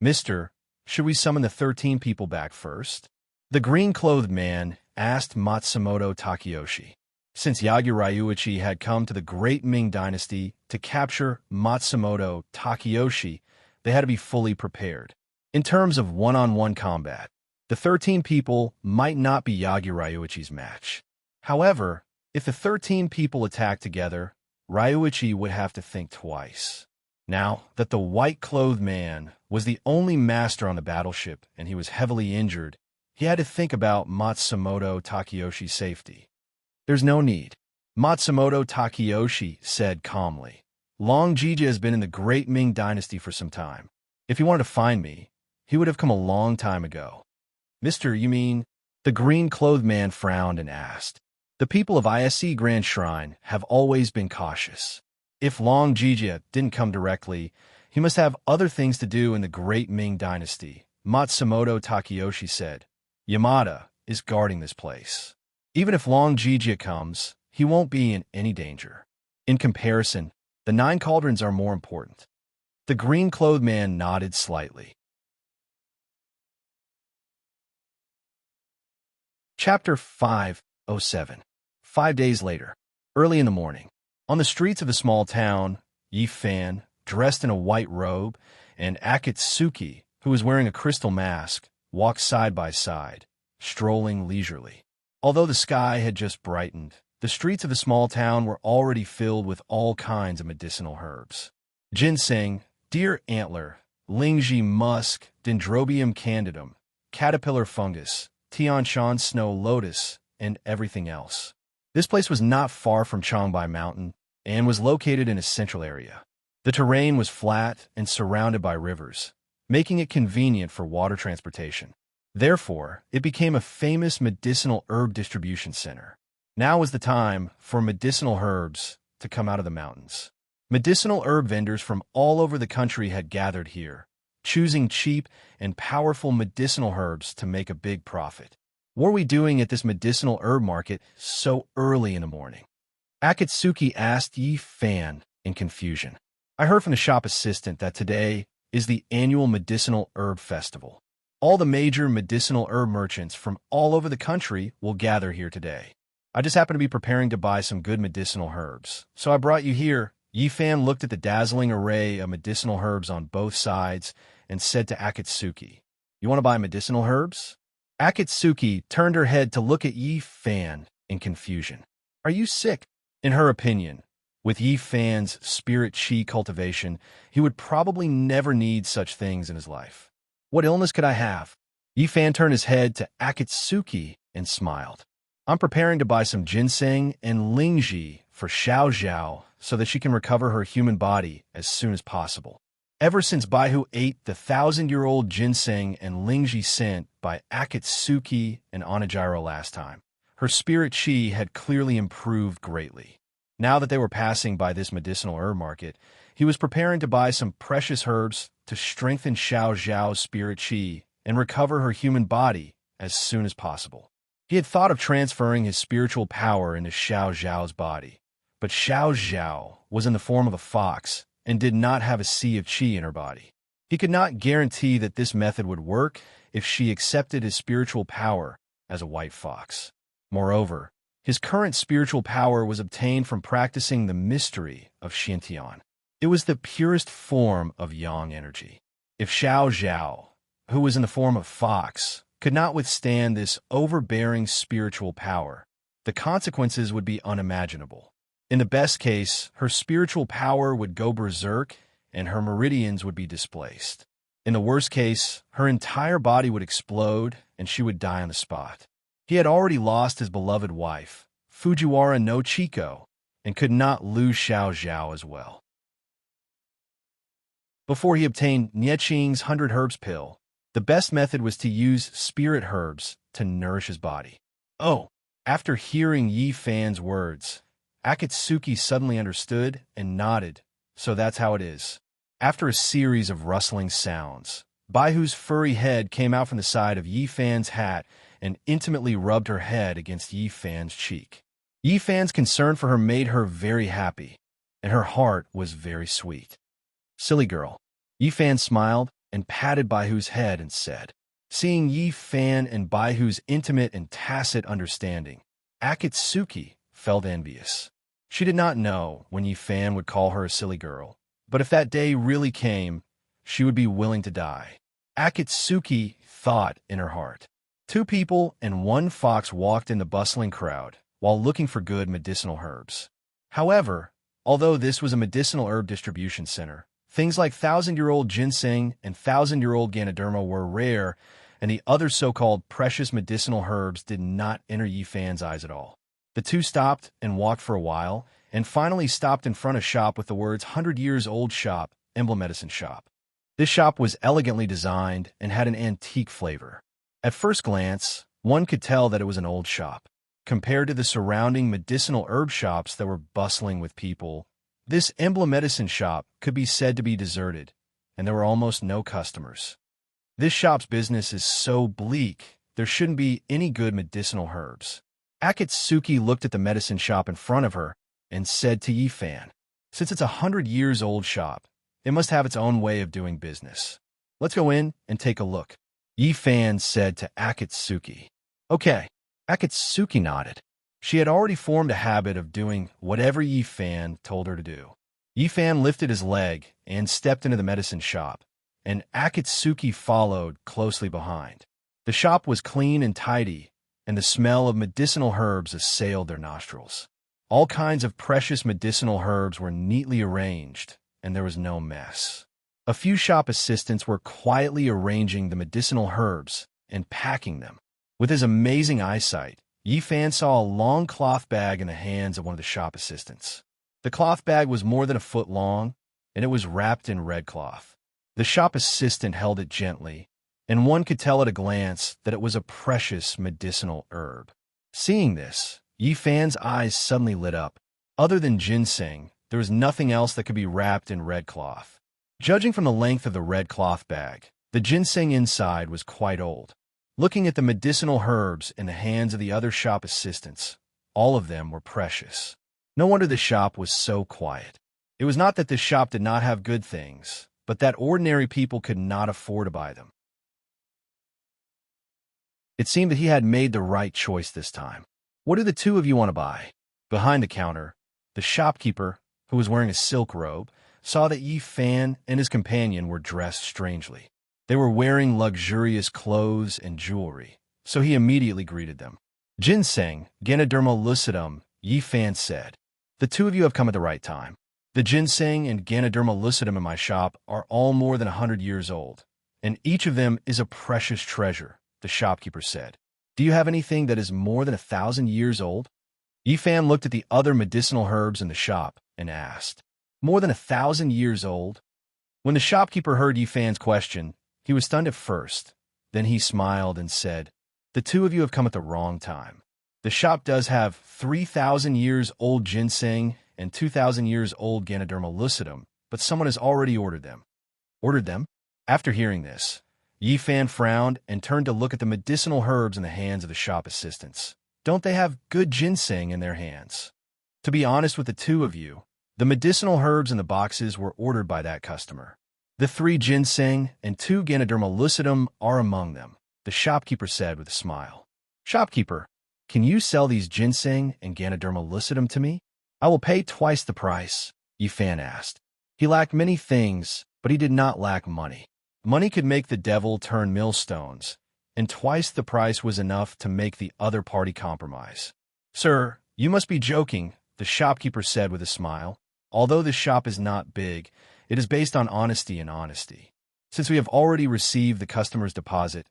Mister, should we summon the 13 people back first? The green-clothed man asked Matsumoto Takeyoshi. Since Yagi Ryuichi had come to the Great Ming Dynasty to capture Matsumoto Takeyoshi, they had to be fully prepared. In terms of one-on-one combat, the 13 people might not be Yagi Ryuichi's match. However, if the 13 people attacked together, Ryuichi would have to think twice. Now that the white-clothed man was the only master on the battleship and he was heavily injured, he had to think about Matsumoto Takeyoshi's safety. There's no need, Matsumoto Takeyoshi said calmly. Long Jija has been in the Great Ming Dynasty for some time. If he wanted to find me, he would have come a long time ago. Mister, you mean? The green-clothed man frowned and asked. The people of ISC Grand Shrine have always been cautious. If Long Jija didn't come directly, he must have other things to do in the Great Ming Dynasty, Matsumoto Takeyoshi said. Yamada is guarding this place. Even if Long Jija comes, he won't be in any danger. In comparison, the 9 cauldrons are more important. The green-clothed man nodded slightly. Chapter 507. 5 days later, early in the morning, on the streets of the small town, Yi Fan, dressed in a white robe, and Akatsuki, who was wearing a crystal mask, walked side by side, strolling leisurely. Although the sky had just brightened, the streets of the small town were already filled with all kinds of medicinal herbs. Ginseng, deer antler, lingji musk, dendrobium candidum, caterpillar fungus, tianshan snow lotus, and everything else. This place was not far from Changbai Mountain and was located in a central area. The terrain was flat and surrounded by rivers, making it convenient for water transportation. Therefore, it became a famous medicinal herb distribution center. Now was the time for medicinal herbs to come out of the mountains. Medicinal herb vendors from all over the country had gathered here, choosing cheap and powerful medicinal herbs to make a big profit. What are we doing at this medicinal herb market so early in the morning? Akatsuki asked Yi Fan in confusion. I heard from the shop assistant that today is the annual medicinal herb festival. All the major medicinal herb merchants from all over the country will gather here today. I just happen to be preparing to buy some good medicinal herbs, so I brought you here. Yi Fan looked at the dazzling array of medicinal herbs on both sides and said to Akatsuki, You want to buy medicinal herbs? Akatsuki turned her head to look at Yi Fan in confusion. Are you sick? In her opinion, with Yi Fan's spirit chi cultivation, he would probably never need such things in his life. What illness could I have? Yi Fan turned his head to Akatsuki and smiled. I'm preparing to buy some ginseng and lingji for Xiao Zhao so that she can recover her human body as soon as possible. Ever since Baihu ate the 1,000-year-old ginseng and lingji sent by Akatsuki and Onijiro last time, her spirit chi had clearly improved greatly. Now that they were passing by this medicinal herb market, he was preparing to buy some precious herbs to strengthen Xiao Zhao's spirit chi and recover her human body as soon as possible. He had thought of transferring his spiritual power into Xiao Zhao's body, but Xiao Zhao was in the form of a fox and did not have a sea of chi in her body. He could not guarantee that this method would work if she accepted his spiritual power as a white fox. Moreover, his current spiritual power was obtained from practicing the mystery of Xintian. It was the purest form of yang energy. If Xiao Zhao, who was in the form of fox, could not withstand this overbearing spiritual power, the consequences would be unimaginable. In the best case, her spiritual power would go berserk and her meridians would be displaced. In the worst case, her entire body would explode and she would die on the spot. He had already lost his beloved wife, Fujiwara no Chiko, and could not lose Xiao Zhao as well. Before he obtained Nieqing's 100 herbs pill, the best method was to use spirit herbs to nourish his body. Oh! After hearing Yi Fan's words, Akatsuki suddenly understood and nodded, so that's how it is. After a series of rustling sounds, Baihu's furry head came out from the side of Yi Fan's hat and intimately rubbed her head against Yi Fan's cheek. Yi Fan's concern for her made her very happy, and her heart was very sweet. Silly girl. Yi Fan smiled and patted Baihu's head and said, seeing Yi Fan and Baihu's intimate and tacit understanding, Akatsuki felt envious. She did not know when Yi Fan would call her a silly girl, but if that day really came, she would be willing to die. Akatsuki thought in her heart. 2 people and 1 fox walked in the bustling crowd while looking for good medicinal herbs. However, although this was a medicinal herb distribution center, things like 1,000-year-old ginseng and 1,000-year-old Ganoderma were rare, and the other so-called precious medicinal herbs did not enter Yi Fan's eyes at all. The 2 stopped and walked for a while, and finally stopped in front of a shop with the words 100 years old shop, emblem medicine shop. This shop was elegantly designed and had an antique flavor. At first glance, one could tell that it was an old shop. Compared to the surrounding medicinal herb shops that were bustling with people, this emblem medicine shop could be said to be deserted, and there were almost no customers. This shop's business is so bleak, there shouldn't be any good medicinal herbs. Akatsuki looked at the medicine shop in front of her and said to Yi Fan, since it's 100 years old shop, it must have its own way of doing business. Let's go in and take a look. Yi Fan said to Akatsuki. Okay. Akatsuki nodded. She had already formed a habit of doing whatever Yi Fan told her to do. Yi Fan lifted his leg and stepped into the medicine shop, and Akatsuki followed closely behind. The shop was clean and tidy, and the smell of medicinal herbs assailed their nostrils. All kinds of precious medicinal herbs were neatly arranged, and there was no mess. A few shop assistants were quietly arranging the medicinal herbs and packing them. With his amazing eyesight, Yi Fan saw a long cloth bag in the hands of one of the shop assistants. The cloth bag was more than a foot long, and it was wrapped in red cloth. The shop assistant held it gently, and one could tell at a glance that it was a precious medicinal herb. Seeing this, Yi Fan's eyes suddenly lit up. Other than ginseng, there was nothing else that could be wrapped in red cloth. Judging from the length of the red cloth bag, the ginseng inside was quite old. Looking at the medicinal herbs in the hands of the other shop assistants, all of them were precious. No wonder the shop was so quiet. It was not that this shop did not have good things, but that ordinary people could not afford to buy them. It seemed that he had made the right choice this time. What do the 2 of you want to buy? Behind the counter, the shopkeeper, who was wearing a silk robe, saw that Yi Fan and his companion were dressed strangely. They were wearing luxurious clothes and jewelry, so he immediately greeted them. Ginseng, Ganoderma lucidum, Yi Fan said. The 2 of you have come at the right time. The ginseng and Ganoderma lucidum in my shop are all more than 100 years old, and each of them is a precious treasure, the shopkeeper said. Do you have anything that is more than 1,000 years old? Yi Fan looked at the other medicinal herbs in the shop and asked, More than 1,000 years old? When the shopkeeper heard Yi Fan's question, he was stunned at first. Then he smiled and said, The two of you have come at the wrong time. The shop does have 3,000 years old ginseng and 2,000 years old Ganoderma lucidum, but someone has already ordered them. Ordered them? After hearing this, Yi Fan frowned and turned to look at the medicinal herbs in the hands of the shop assistants. Don't they have good ginseng in their hands? To be honest with the two of you, the medicinal herbs in the boxes were ordered by that customer. The 3 ginseng and 2 Ganoderma lucidum are among them, the shopkeeper said with a smile. Shopkeeper, can you sell these ginseng and Ganoderma lucidum to me? I will pay twice the price, Yi Fan asked. He lacked many things, but he did not lack money. Money could make the devil turn millstones, and twice the price was enough to make the other party compromise. Sir, you must be joking, the shopkeeper said with a smile. Although this shop is not big, it is based on honesty and honesty. Since we have already received the customer's deposit,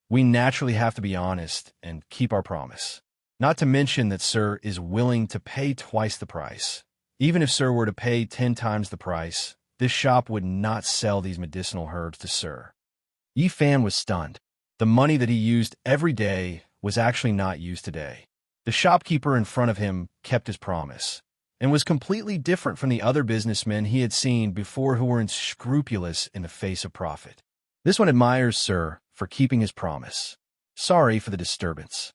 we naturally have to be honest and keep our promise. Not to mention that Sir is willing to pay twice the price. Even if Sir were to pay 10 times the price, this shop would not sell these medicinal herbs to Sir. Yi Fan was stunned. The money that he used every day was actually not used today. The shopkeeper in front of him kept his promise, and was completely different from the other businessmen he had seen before who were unscrupulous in the face of profit. This one admires Sir for keeping his promise. Sorry for the disturbance.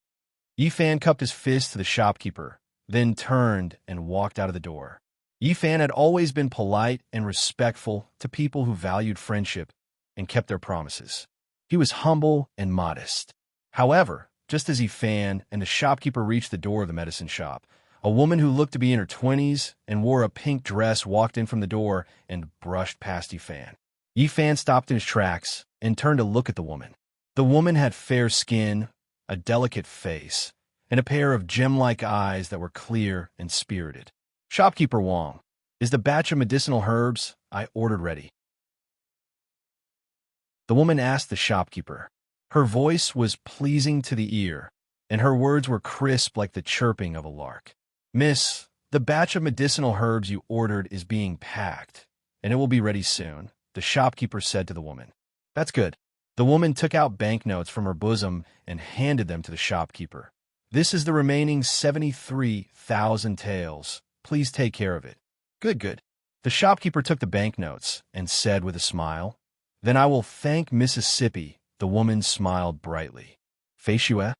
Yi Fan cupped his fist to the shopkeeper, then turned and walked out of the door. Yi Fan had always been polite and respectful to people who valued friendship and kept their promises. He was humble and modest. However, just as Yi Fan and the shopkeeper reached the door of the medicine shop, a woman who looked to be in her 20s and wore a pink dress walked in from the door and brushed past Yi Fan. Yi Fan stopped in his tracks and turned to look at the woman. The woman had fair skin, a delicate face, and a pair of gem-like eyes that were clear and spirited. Shopkeeper Wong, is the batch of medicinal herbs I ordered ready? The woman asked the shopkeeper. Her voice was pleasing to the ear, and her words were crisp like the chirping of a lark. Miss, the batch of medicinal herbs you ordered is being packed, and it will be ready soon, the shopkeeper said to the woman. That's good. The woman took out banknotes from her bosom and handed them to the shopkeeper. This is the remaining 73,000 taels. Please take care of it. Good, good. The shopkeeper took the banknotes and said with a smile, Then I will thank Mississippi. The woman smiled brightly. Feishue?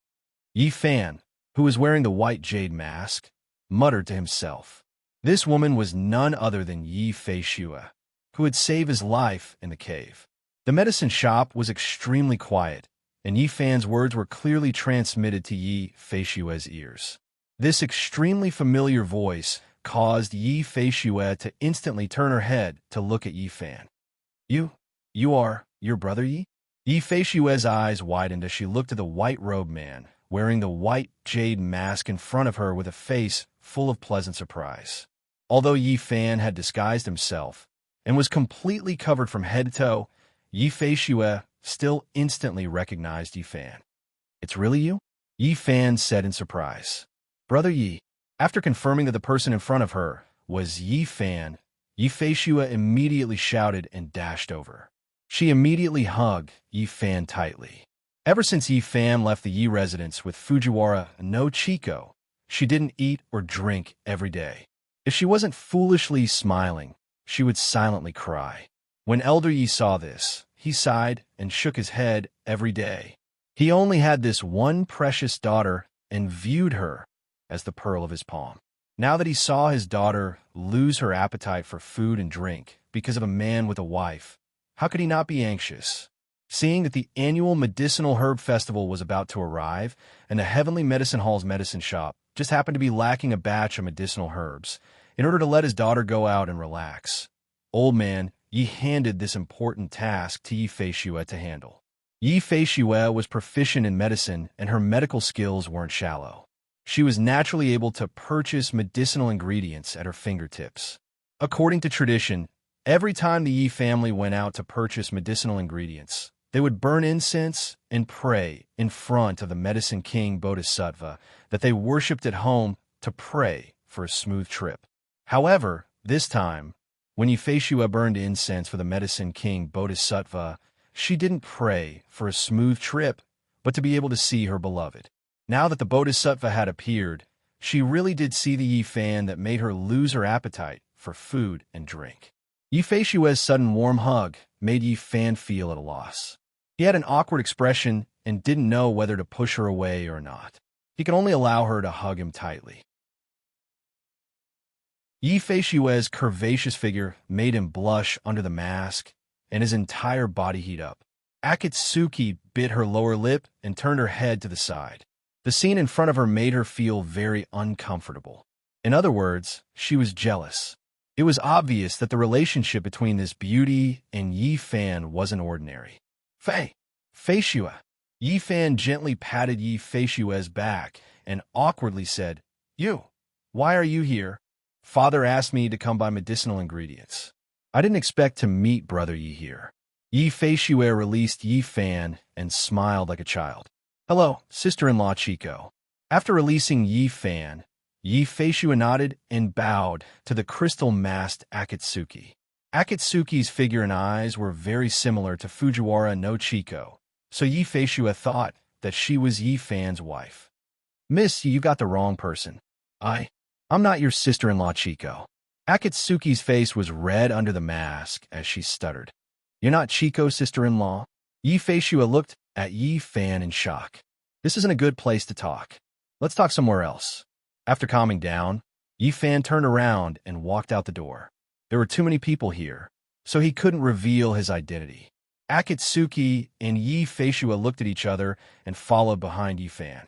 Yi Fan, who was wearing the white jade mask, muttered to himself. This woman was none other than Yi Feishue, who had saved his life in the cave. The medicine shop was extremely quiet, and Yi Fan's words were clearly transmitted to Yi Feishue's ears. This extremely familiar voice caused Yi Feishue to instantly turn her head to look at Yi Fan. You are your brother Yi? Yi Feishue's eyes widened as she looked at the white-robed man, wearing the white jade mask in front of her with a face full of pleasant surprise. Although Yi Fan had disguised himself and was completely covered from head to toe, Yi Feishue still instantly recognized Yi Fan. It's really you? Yi Fan said in surprise. Brother Yi. After confirming that the person in front of her was Yi Fan, Yi Feishue immediately shouted and dashed over. She immediately hugged Yi Fan tightly. Ever since Yi Fan left the Yi residence with Fujiwara no Chico, she didn't eat or drink every day. If she wasn't foolishly smiling, she would silently cry. When Elder Yi saw this, he sighed and shook his head every day. He only had this one precious daughter and viewed her as the pearl of his palm. Now that he saw his daughter lose her appetite for food and drink because of a man with a wife, how could he not be anxious? Seeing that the annual medicinal herb festival was about to arrive, and the Heavenly Medicine Hall's medicine shop just happened to be lacking a batch of medicinal herbs, in order to let his daughter go out and relax, Old Man Yi handed this important task to Yi Feishue to handle. Yi Feishue was proficient in medicine, and her medical skills weren't shallow. She was naturally able to purchase medicinal ingredients at her fingertips. According to tradition, every time the Yi family went out to purchase medicinal ingredients, They would burn incense and pray in front of the medicine king Bodhisattva that they worshipped at home to pray for a smooth trip. However, this time, when Yifeshua burned incense for the medicine king Bodhisattva, she didn't pray for a smooth trip, but to be able to see her beloved. Now that the Bodhisattva had appeared, she really did see the Yifan that made her lose her appetite for food and drink. Yifeshua's sudden warm hug made Yifan feel at a loss. He had an awkward expression and didn't know whether to push her away or not. He could only allow her to hug him tightly. Yifeshua's curvaceous figure made him blush under the mask, and his entire body heat up. Akatsuki bit her lower lip and turned her head to the side. The scene in front of her made her feel very uncomfortable. In other words, she was jealous. It was obvious that the relationship between this beauty and Yifan wasn't ordinary. Feshua. Yifan gently patted Yifeshua's back and awkwardly said, Why are you here? Father asked me to come by medicinal ingredients. I didn't expect to meet Brother Yi here. Yifeshua released Yifan and smiled like a child. Hello, sister-in-law Chico. After releasing Yifan, Yifeshua nodded and bowed to the crystal-masked Akatsuki. Akatsuki's figure and eyes were very similar to Fujiwara no Chico, so Yifeshua thought that she was Yifan's wife. Miss, you got the wrong person. I'm not your sister-in-law Chico. Akatsuki's face was red under the mask as she stuttered. You're not Chico's sister-in-law? Yifeshua looked at Yifan in shock. This isn't a good place to talk. Let's talk somewhere else. After calming down, Yifan turned around and walked out the door. There were too many people here, so he couldn't reveal his identity. Akatsuki and Yifeshua looked at each other and followed behind Yifan.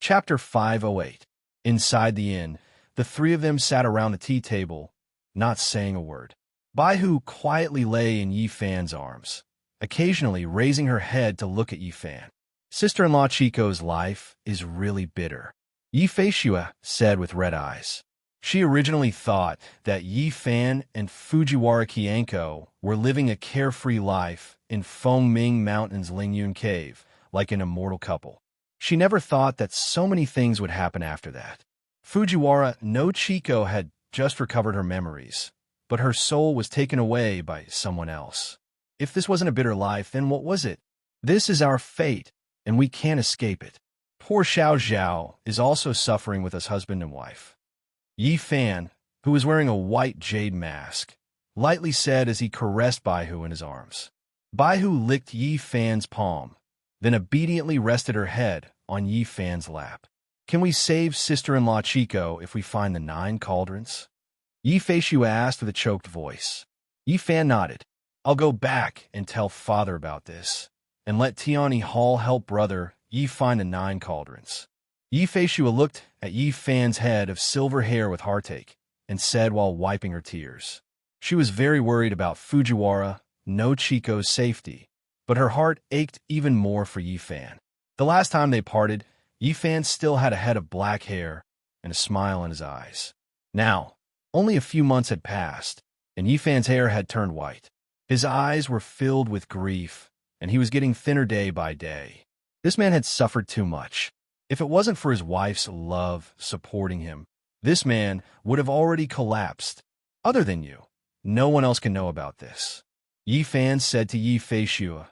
Chapter 508. Inside the inn, the three of them sat around the tea table, not saying a word. Baihu quietly lay in Yifan's arms, occasionally raising her head to look at Yifan. Sister-in-law Chico's life is really bitter, Yifeshua said with red eyes. She originally thought that Yifan and Fujiwara Kienko were living a carefree life in Fengming Mountain's Lingyun Cave, like an immortal couple. She never thought that so many things would happen after that. Fujiwara no Chico had just recovered her memories, but her soul was taken away by someone else. If this wasn't a bitter life, then what was it? This is our fate, and we can't escape it. Poor Xiao Zhao is also suffering with his husband and wife. Yifan, who was wearing a white jade mask, lightly said as he caressed Baihu in his arms. Baihu licked Yifan's palm, then obediently rested her head on Yifan's lap. Can we save sister-in-law Chico if we find the 9 cauldrons? Yifeshua asked with a choked voice. Yifan nodded. I'll go back and tell father about this, and let Tiani Hall help brother Yi find the 9 cauldrons. Yifeshua looked at Yifan's head of silver hair with heartache, and said while wiping her tears. She was very worried about Fujiwara no Chico's safety, but her heart ached even more for Yifan. The last time they parted, Yifan still had a head of black hair and a smile in his eyes. Now, only a few months had passed, and Yifan's hair had turned white. His eyes were filled with grief, and he was getting thinner day by day. This man had suffered too much. If it wasn't for his wife's love supporting him, this man would have already collapsed. Other than you, no one else can know about this. Yifan said to Yifeshua,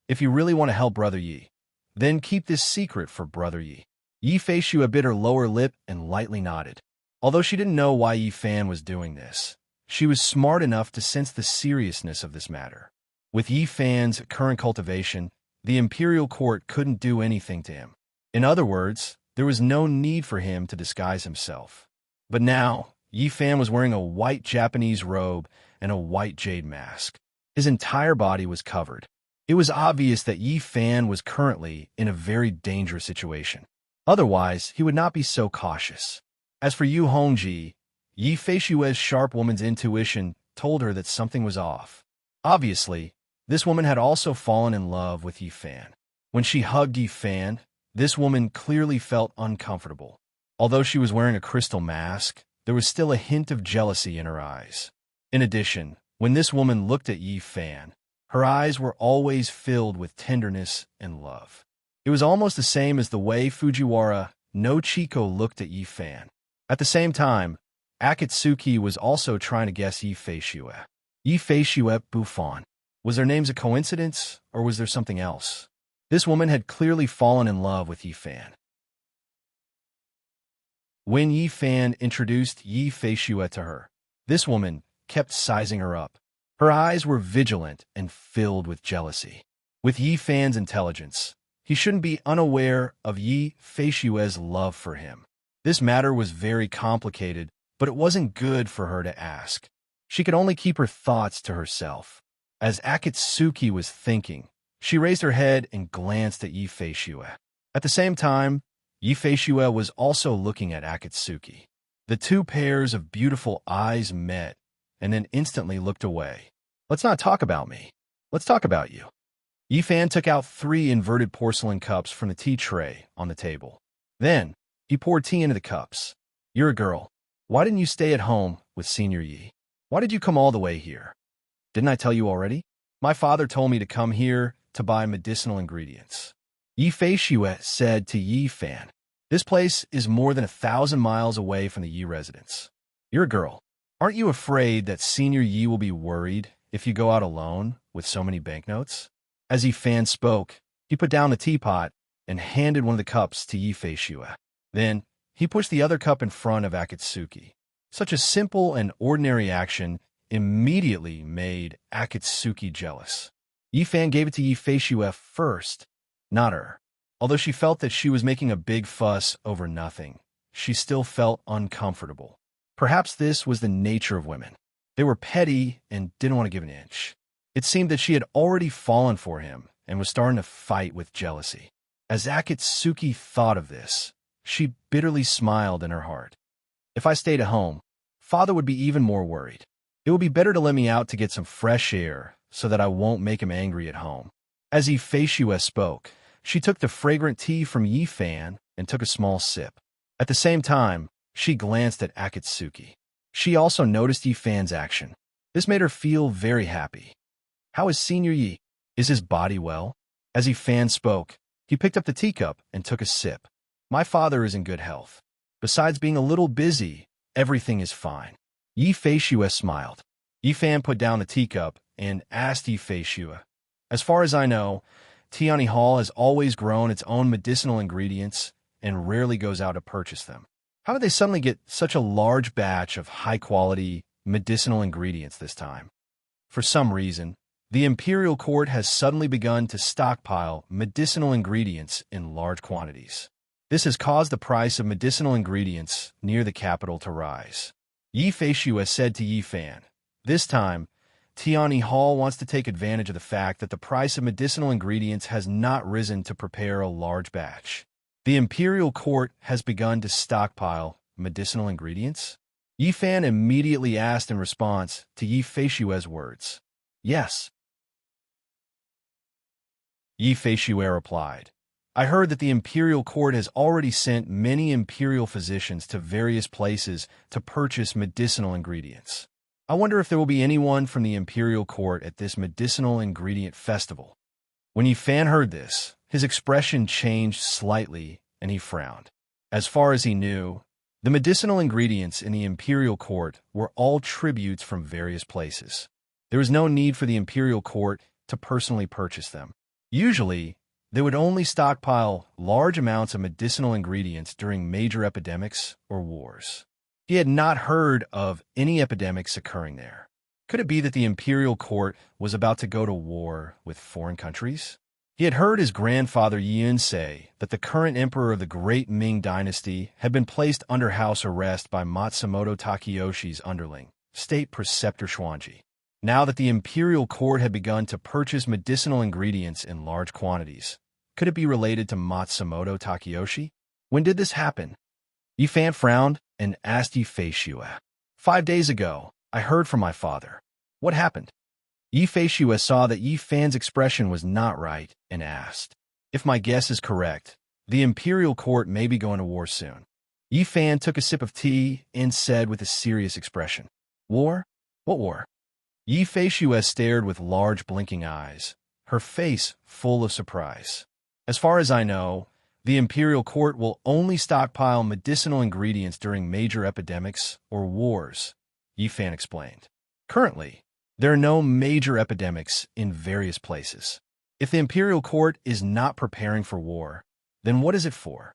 if you really want to help Brother Yi, then keep this secret for Brother Yi. Yifeshua bit her lower lip and lightly nodded. Although she didn't know why Yifan was doing this, she was smart enough to sense the seriousness of this matter. With Yifan's current cultivation, the imperial court couldn't do anything to him. In other words, there was no need for him to disguise himself. But now, Yifan was wearing a white Japanese robe and a white jade mask. His entire body was covered. It was obvious that Yifan was currently in a very dangerous situation. Otherwise, he would not be so cautious. As for Yu Hongji, Yifeshua's sharp woman's intuition told her that something was off. Obviously, this woman had also fallen in love with Yifan. When she hugged Yifan, this woman clearly felt uncomfortable. Although she was wearing a crystal mask, there was still a hint of jealousy in her eyes. In addition, when this woman looked at Yi Fan, her eyes were always filled with tenderness and love. It was almost the same as the way Fujiwara no Chiko looked at Yi Fan. At the same time, Akatsuki was also trying to guess Yi Feishue. Yi Feishue Buffon. Was their names a coincidence, or was there something else? This woman had clearly fallen in love with Yi Fan. When Yi Fan introduced Yi Feishue to her, this woman kept sizing her up. Her eyes were vigilant and filled with jealousy. With Yi Fan's intelligence, he shouldn't be unaware of Yi Feishue's love for him. This matter was very complicated, but it wasn't good for her to ask. She could only keep her thoughts to herself. As Akatsuki was thinking, she raised her head and glanced at Yi Feishue. At the same time, Yi Feishue was also looking at Akatsuki. The two pairs of beautiful eyes met and then instantly looked away. Let's not talk about me. Let's talk about you. Yi Fan took out 3 inverted porcelain cups from the tea tray on the table. Then, he poured tea into the cups. You're a girl. Why didn't you stay at home with Senior Yi? Why did you come all the way here? Didn't I tell you already? My father told me to come here to buy medicinal ingredients. Yi Feishue said to Yi Fan, this place is more than 1,000 miles away from the Yi residence. You're a girl. Aren't you afraid that Senior Yi will be worried if you go out alone with so many banknotes? As Yi Fan spoke, he put down the teapot and handed one of the cups to Yi Feishue. Then, he pushed the other cup in front of Akatsuki. Such a simple and ordinary action immediately made Akatsuki jealous. Yi Fan gave it to Yi Feishue first, not her. Although she felt that she was making a big fuss over nothing, she still felt uncomfortable. Perhaps this was the nature of women. They were petty and didn't want to give an inch. It seemed that she had already fallen for him and was starting to fight with jealousy. As Akatsuki thought of this, she bitterly smiled in her heart. If I stayed at home, Father would be even more worried. It would be better to let me out to get some fresh air so that I won't make him angry at home. As Yi Feishue spoke, she took the fragrant tea from Yi Fan and took a small sip. At the same time, she glanced at Akatsuki. She also noticed Yi Fan's action. This made her feel very happy. How is Senior Yi? Is his body well? As Yi Fan spoke, he picked up the teacup and took a sip. My father is in good health. Besides being a little busy, everything is fine. Yi Feishue smiled. Yi Fan put down the teacup and asked Yi Feishue, as far as I know, Tiani Hall has always grown its own medicinal ingredients and rarely goes out to purchase them. How did they suddenly get such a large batch of high-quality medicinal ingredients this time? For some reason, the imperial court has suddenly begun to stockpile medicinal ingredients in large quantities. This has caused the price of medicinal ingredients near the capital to rise. Yi Feishue said to Yi Fan, this time, Tiani Hall wants to take advantage of the fact that the price of medicinal ingredients has not risen to prepare a large batch. The imperial court has begun to stockpile medicinal ingredients? Yi Fan immediately asked in response to Yi Feishue's words. Yes. Yi Feishue replied, I heard that the imperial court has already sent many imperial physicians to various places to purchase medicinal ingredients. I wonder if there will be anyone from the imperial court at this medicinal ingredient festival. When Yi Fan heard this, his expression changed slightly and he frowned. As far as he knew, the medicinal ingredients in the imperial court were all tributes from various places. There was no need for the imperial court to personally purchase them. Usually, they would only stockpile large amounts of medicinal ingredients during major epidemics or wars. He had not heard of any epidemics occurring there. Could it be that the imperial court was about to go to war with foreign countries? He had heard his grandfather Yun say that the current emperor of the Great Ming Dynasty had been placed under house arrest by Matsumoto Takeyoshi's underling, State Preceptor Xuanji. Now that the imperial court had begun to purchase medicinal ingredients in large quantities, could it be related to Matsumoto Takeyoshi? When did this happen? Yi Fan frowned and asked Yi Feishue. 5 days ago, I heard from my father. What happened? Yi Feishue saw that Yi Fan's expression was not right and asked, if my guess is correct, the imperial court may be going to war soon. Yi Fan took a sip of tea and said with a serious expression, War? What war? Yi Feishue stared with large blinking eyes, her face full of surprise. As far as I know, the imperial court will only stockpile medicinal ingredients during major epidemics or wars, Yi Fan explained. Currently, there are no major epidemics in various places. If the imperial court is not preparing for war, then what is it for?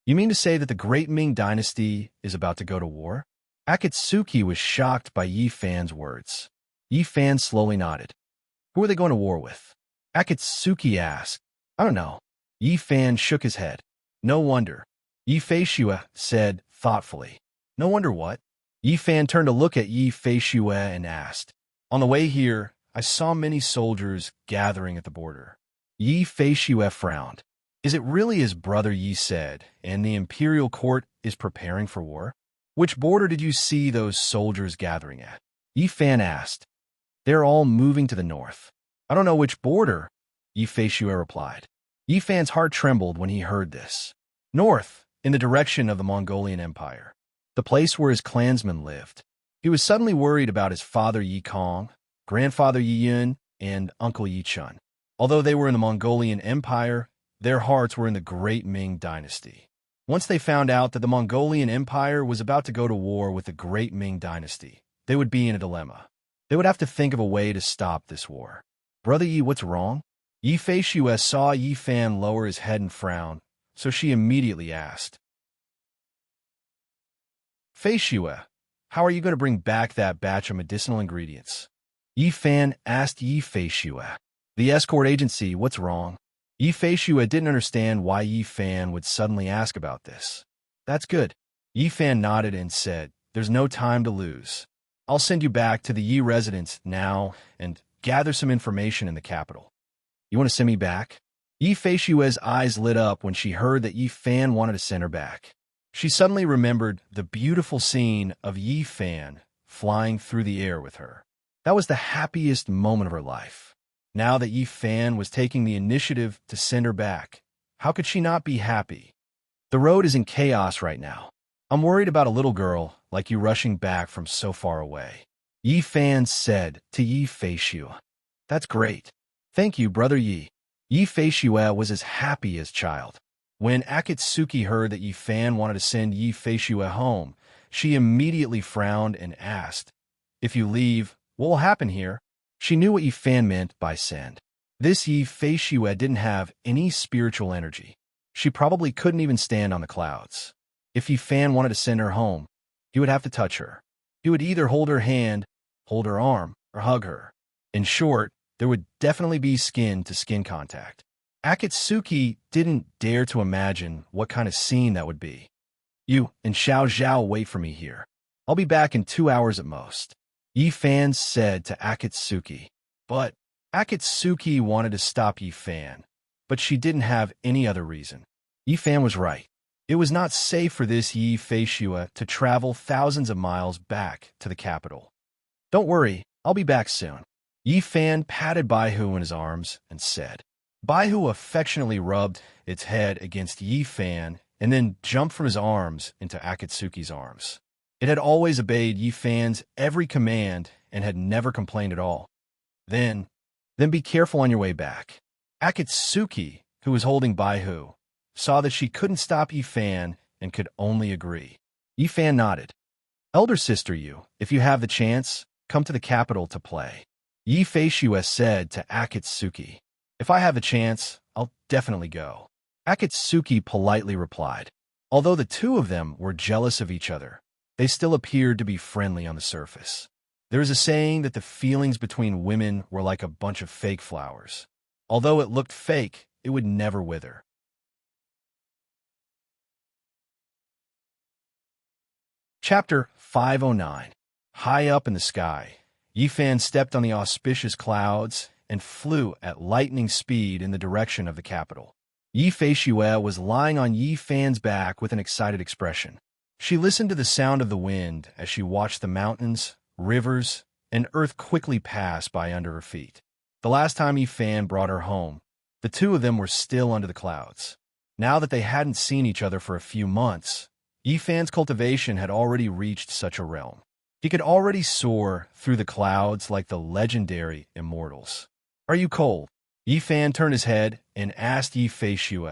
You mean to say that the Great Ming Dynasty is about to go to war? Akatsuki was shocked by Yi Fan's words. Yi Fan slowly nodded. Who are they going to war with? Akatsuki asked. I don't know. Yi Fan shook his head. No wonder. Yi Feishue said thoughtfully. No wonder what? Yi Fan turned to look at Yi Feishue and asked. On the way here, I saw many soldiers gathering at the border. Yi Feishue frowned. Is it really as Brother Yi said, and the imperial court is preparing for war? Which border did you see those soldiers gathering at? Yi Fan asked. They're all moving to the north. I don't know which border, Yi Feishue replied. Yi Fan's heart trembled when he heard this. North, in the direction of the Mongolian Empire, the place where his clansmen lived. He was suddenly worried about his father Yi Kong, grandfather Yi Yun, and uncle Yi Chun. Although they were in the Mongolian Empire, their hearts were in the Great Ming Dynasty. Once they found out that the Mongolian Empire was about to go to war with the Great Ming Dynasty, they would be in a dilemma. They would have to think of a way to stop this war. Brother Yi, what's wrong? Yi Feishue saw Yi Fan lower his head and frown, so she immediately asked. Feishue, how are you going to bring back that batch of medicinal ingredients? Yi Fan asked Yi Feishue. The escort agency, what's wrong? Yi Feishue didn't understand why Yi Fan would suddenly ask about this. That's good. Yi Fan nodded and said, there's no time to lose. I'll send you back to the Yi residence now and gather some information in the capital. You want to send me back? Yi Feishue's eyes lit up when she heard that Yi Fan wanted to send her back. She suddenly remembered the beautiful scene of Yi Fan flying through the air with her. That was the happiest moment of her life. Now that Yi Fan was taking the initiative to send her back, how could she not be happy? The road is in chaos right now. I'm worried about a little girl like you rushing back from so far away. Yi Fan said to Yi Feishue. That's great. Thank you, Brother Yi. Yi Feishue was as happy as a child. When Akatsuki heard that Yi Fan wanted to send Yi Feishue home, she immediately frowned and asked, if you leave, what will happen here? She knew what Yi Fan meant by send. This Yi Feishue didn't have any spiritual energy. She probably couldn't even stand on the clouds. If Yi Fan wanted to send her home, he would have to touch her. He would either hold her hand, hold her arm, or hug her. In short, there would definitely be skin-to-skin contact. Akatsuki didn't dare to imagine what kind of scene that would be. You and Xiao Zhao wait for me here. I'll be back in 2 hours at most, Yi Fan said to Akatsuki. But Akatsuki wanted to stop Yi Fan, but she didn't have any other reason. Yi Fan was right. It was not safe for this Yi Feishue to travel thousands of miles back to the capital. Don't worry, I'll be back soon. Yi Fan patted Baihu in his arms and said. Baihu affectionately rubbed its head against Yi Fan and then jumped from his arms into Akatsuki's arms. It had always obeyed Yi Fan's every command and had never complained at all. Then be careful on your way back. Akatsuki, who was holding Baihu, saw that she couldn't stop Yi Fan and could only agree. Yi Fan nodded. Elder sister Yu, if you have the chance, come to the capital to play. Yi Feishue said to Akatsuki. If I have the chance, I'll definitely go. Akatsuki politely replied. Although the two of them were jealous of each other, they still appeared to be friendly on the surface. There is a saying that the feelings between women were like a bunch of fake flowers. Although it looked fake, it would never wither. Chapter 509. High up in the sky, Yi Fan stepped on the auspicious clouds and flew at lightning speed in the direction of the capital. Yi Feishue was lying on Yi Fan's back with an excited expression. She listened to the sound of the wind as she watched the mountains, rivers, and earth quickly pass by under her feet. The last time Yi Fan brought her home, the two of them were still under the clouds. Now that they hadn't seen each other for a few months, Yi Fan's cultivation had already reached such a realm. He could already soar through the clouds like the legendary immortals. Are you cold? Yi Fan turned his head and asked Yi Fei Shue,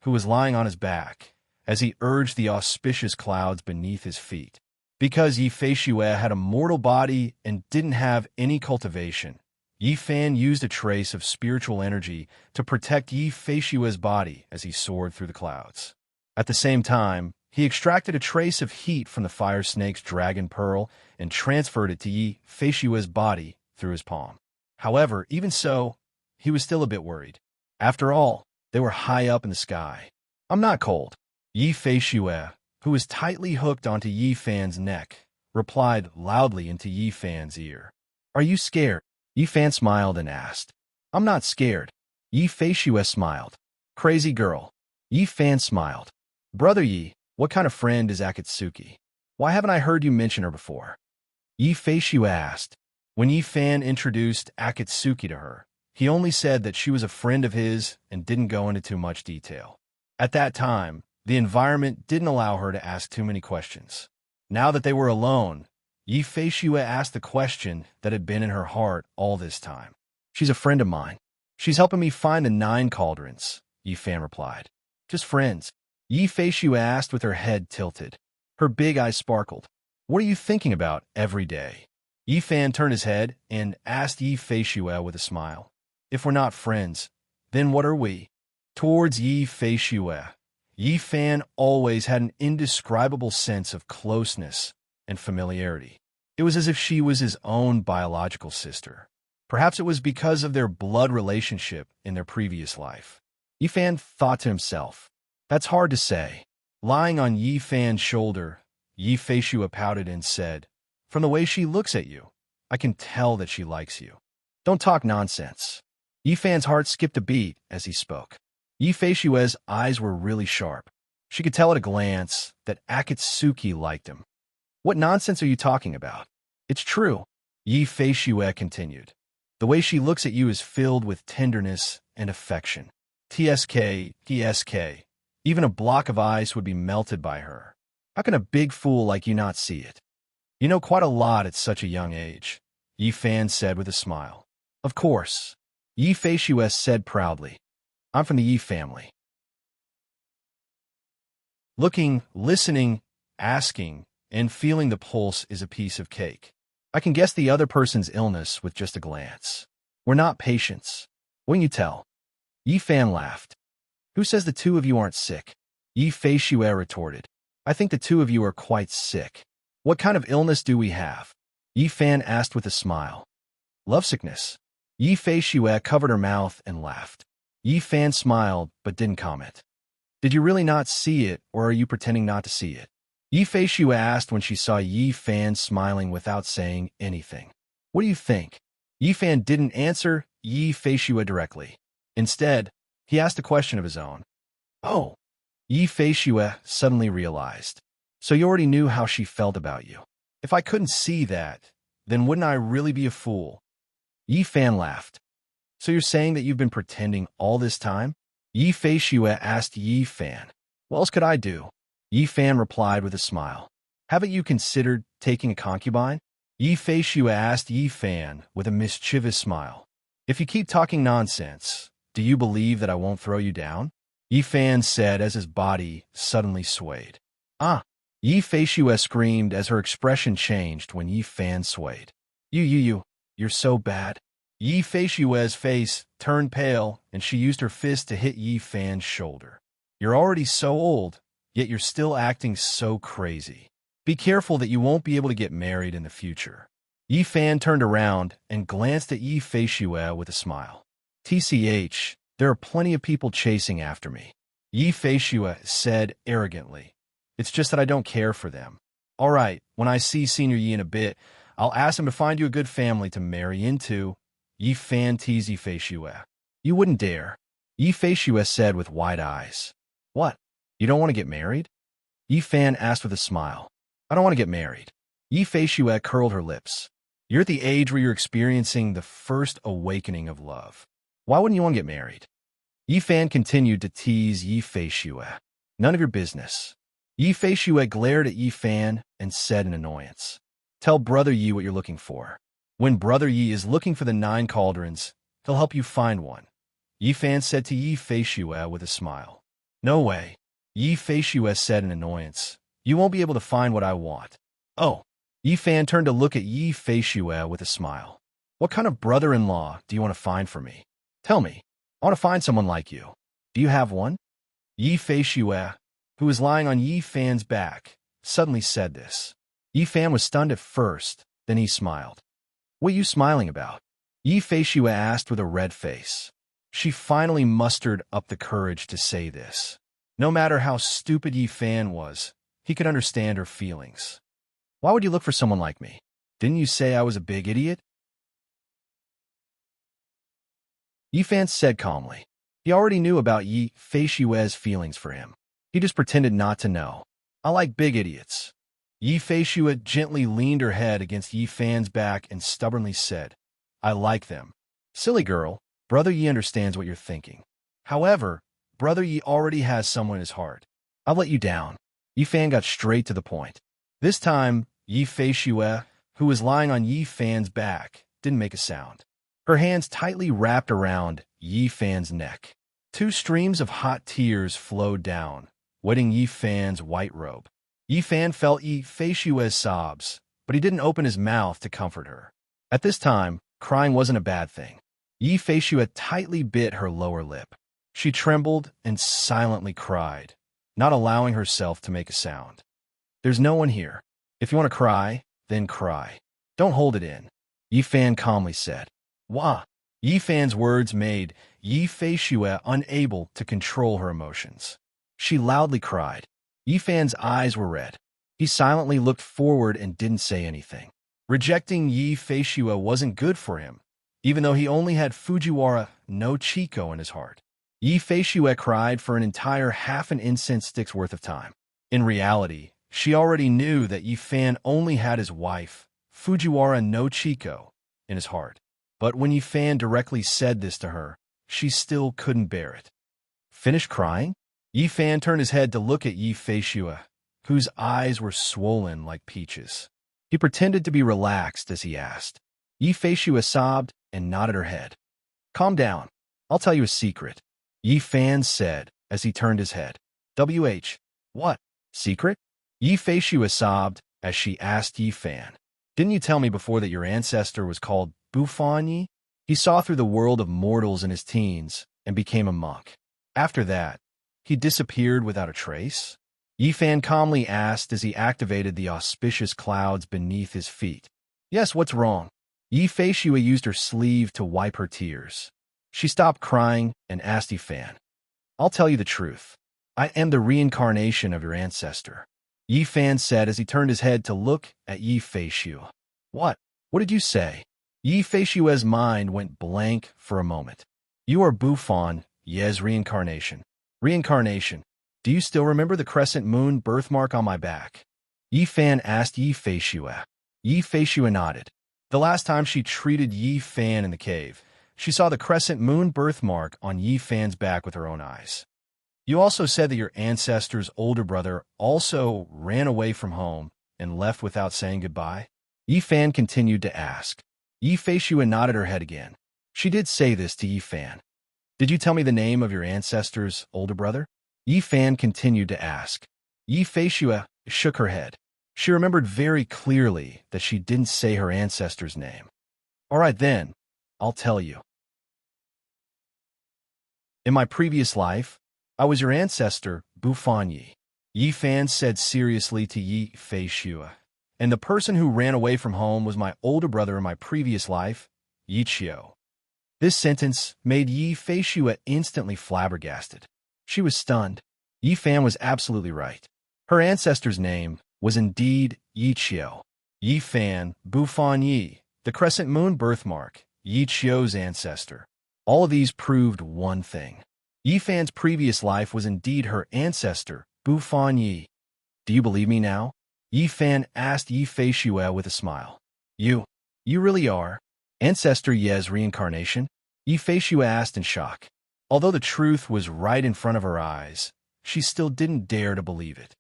who was lying on his back, as he urged the auspicious clouds beneath his feet. Because Yi Fei Shue had a mortal body and didn't have any cultivation, Yi Fan used a trace of spiritual energy to protect Yi Fei Shue's body as he soared through the clouds. At the same time, he extracted a trace of heat from the fire snake's dragon pearl and transferred it to Yi Fei Shue's body through his palm. However, even so, he was still a bit worried. After all, they were high up in the sky. I'm not cold. Yi Fei Shue, who was tightly hooked onto Yi Fan's neck, replied loudly into Yi Fan's ear. Are you scared? Yi Fan smiled and asked. I'm not scared. Yi Fei Shue smiled. Crazy girl. Yi Fan smiled. Brother Yi, what kind of friend is Akatsuki? Why haven't I heard you mention her before? Yi Fei Shue asked. When Yi Fan introduced Akatsuki to her, he only said that she was a friend of his and didn't go into too much detail. At that time, the environment didn't allow her to ask too many questions. Now that they were alone, Yi Fei Shue asked the question that had been in her heart all this time. She's a friend of mine. She's helping me find the 9 cauldrons, Yi Fan replied. Just friends. Yi Fei Shue asked with her head tilted. Her big eyes sparkled. What are you thinking about every day? Yi Fan turned his head and asked Yi Fei Shue with a smile. If we're not friends, then what are we? Towards Yi Fei Shue, Yi Fan always had an indescribable sense of closeness and familiarity. It was as if she was his own biological sister. Perhaps it was because of their blood relationship in their previous life. Yi Fan thought to himself, that's hard to say. Lying on Yi Fan's shoulder, Yi Fei Shue pouted and said, from the way she looks at you, I can tell that she likes you. Don't talk nonsense. Yi Fan's heart skipped a beat as he spoke. Yi Fei Shue's eyes were really sharp. She could tell at a glance that Akatsuki liked him. What nonsense are you talking about? It's true, Yi Fei Shue continued. The way she looks at you is filled with tenderness and affection. TSK. Even a block of ice would be melted by her. How can a big fool like you not see it? You know quite a lot at such a young age, Yi Fan said with a smile. Of course, Yi Fei Shue said proudly. I'm from the Yi family. Looking, listening, asking, and feeling the pulse is a piece of cake. I can guess the other person's illness with just a glance. We're not patients. Wouldn't you tell? Yi Fan laughed. Who says the two of you aren't sick? Yi Fei Shue retorted. I think the two of you are quite sick. What kind of illness do we have? Yi Fan asked with a smile. Lovesickness. Yi Fei Shue covered her mouth and laughed. Yi Fan smiled but didn't comment. Did you really not see it, or are you pretending not to see it? Yi Fei Shue asked when she saw Yi Fan smiling without saying anything. What do you think? Yi Fan didn't answer Yi Fei Shue directly. Instead, he asked a question of his own. Oh, Yi Fei Shue suddenly realized. So you already knew how she felt about you. If I couldn't see that, then wouldn't I really be a fool? Yi Fan laughed. So you're saying that you've been pretending all this time? Yi Fei Shue asked Yi Fan. What else could I do? Yi Fan replied with a smile. Haven't you considered taking a concubine? Yi Fei Shue asked Yi Fan with a mischievous smile. If you keep talking nonsense, do you believe that I won't throw you down? Yi Fan said as his body suddenly swayed. Ah! Yi Fei Shue screamed as her expression changed when Yi Fan swayed. You're so bad. Yi Fei Shue's face turned pale and she used her fist to hit Yi Fan's shoulder. You're already so old, yet you're still acting so crazy. Be careful that you won't be able to get married in the future. Yi Fan turned around and glanced at Yi Fei Shue with a smile. TCH, there are plenty of people chasing after me. Yi Fei Shue said arrogantly. It's just that I don't care for them. All right, when I see Senior Yi in a bit, I'll ask him to find you a good family to marry into. Yi Fan teased Yi Fei Shue. You wouldn't dare. Yi Fei Shue said with wide eyes. What? You don't want to get married? Yi Fan asked with a smile. I don't want to get married. Yi Fei Shue curled her lips. You're at the age where you're experiencing the first awakening of love. Why wouldn't you want to get married? Yi Fan continued to tease Yi Fei Shue. None of your business. Yi Fei Shue glared at Yi Fan and said in annoyance. Tell Brother Yi what you're looking for. When Brother Yi is looking for the 9 cauldrons, he'll help you find one. Yi Fan said to Yi Feishue with a smile. No way, Yi Feishue said in annoyance. You won't be able to find what I want. Oh. Yi Fan turned to look at Yi Feishue with a smile. What kind of brother-in-law do you want to find for me? Tell me. I want to find someone like you. Do you have one? Yi Feishue, who was lying on Yi Fan's back, suddenly said this. Yi Fan was stunned at first, then he smiled. What are you smiling about? Yi Feishue asked with a red face. She finally mustered up the courage to say this. No matter how stupid Yi Fan was, he could understand her feelings. Why would you look for someone like me? Didn't you say I was a big idiot? Yi Fan said calmly. He already knew about Yi Feishue's feelings for him. He just pretended not to know. I like big idiots. Yi Feishue gently leaned her head against Yi Fan's back and stubbornly said, I like them. Silly girl, Brother Yi understands what you're thinking. However, Brother Yi already has someone in his heart. I'll let you down. Yi Fan got straight to the point. This time, Yi Feishue, who was lying on Yi Fan's back, didn't make a sound. Her hands tightly wrapped around Yi Fan's neck. 2 streams of hot tears flowed down, wetting Yi Fan's white robe. Yi Fan felt Yi Feishue's sobs, but he didn't open his mouth to comfort her. At this time, crying wasn't a bad thing. Yi Feishue tightly bit her lower lip. She trembled and silently cried, not allowing herself to make a sound. There's no one here. If you want to cry, then cry. Don't hold it in, Yi Fan calmly said. Wah! Yi Fan's words made Yi Feishue unable to control her emotions. She loudly cried. Yi Fan's eyes were red. He silently looked forward and didn't say anything. Rejecting Yi Feishue wasn't good for him, even though he only had Fujiwara no Chico in his heart. Yi Feishue cried for an entire half an incense stick's worth of time. In reality, she already knew that Yi Fan only had his wife, Fujiwara no Chico, in his heart. But when Yi Fan directly said this to her, she still couldn't bear it. Finished crying? Yi Fan turned his head to look at Yi Feishue, whose eyes were swollen like peaches. He pretended to be relaxed as he asked. Yi Feishue sobbed and nodded her head. Calm down. I'll tell you a secret, Yi Fan said as he turned his head. What? Secret? Yi Feishue sobbed as she asked Yi Fan. Didn't you tell me before that your ancestor was called Bufanyi? He saw through the world of mortals in his teens and became a monk. After that, he disappeared without a trace? Yi Fan calmly asked as he activated the auspicious clouds beneath his feet. Yes, what's wrong? Yi Feishue used her sleeve to wipe her tears. She stopped crying and asked Yi Fan. I'll tell you the truth. I am the reincarnation of your ancestor, Yi Fan said as he turned his head to look at Yi Feishue. What? What did you say? Yi Feishue's mind went blank for a moment. You are Bufan Ye's reincarnation. Reincarnation. Do you still remember the crescent moon birthmark on my back? Yi Fan asked Yi Feishue. Yi Feishue nodded. The last time she treated Yi Fan in the cave, she saw the crescent moon birthmark on Yi Fan's back with her own eyes. You also said that your ancestor's older brother also ran away from home and left without saying goodbye? Yi Fan continued to ask. Yi Feishue nodded her head again. She did say this to Yi Fan. Did you tell me the name of your ancestor's older brother? Yi Fan continued to ask. Yi Feishue shook her head. She remembered very clearly that she didn't say her ancestor's name. All right then, I'll tell you. In my previous life, I was your ancestor, Bufanyi, Yi Fan said seriously to Yi Feishue. And the person who ran away from home was my older brother in my previous life, Yi Chio. This sentence made Yi Feishue instantly flabbergasted. She was stunned. Yi Fan was absolutely right. Her ancestor's name was indeed Yi Chio. Yi Fan, Bufanyi, the crescent moon birthmark, Yi Chio's ancestor. All of these proved one thing. Yi Fan's previous life was indeed her ancestor, Bufanyi. Do you believe me now? Yi Fan asked Yi Feishue with a smile. You really are Ancestor Ye's reincarnation? Yi Feishue asked in shock. Although the truth was right in front of her eyes, she still didn't dare to believe it.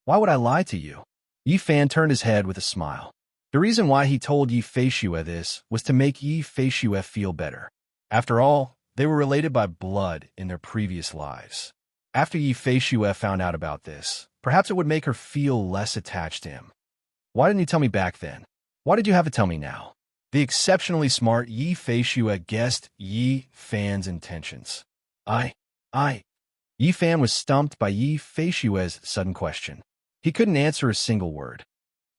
Why would I lie to you? Yi Fan turned his head with a smile. The reason why he told Yi Feishue this was to make Yi Feishue feel better. After all, they were related by blood in their previous lives. After Yi Feishue found out about this, perhaps it would make her feel less attached to him. Why didn't you tell me back then? Why did you have to tell me now? The exceptionally smart Yi Feishue guessed Yi Fan's intentions. Yi Fan was stumped by Yi Feishue's sudden question. He couldn't answer a single word.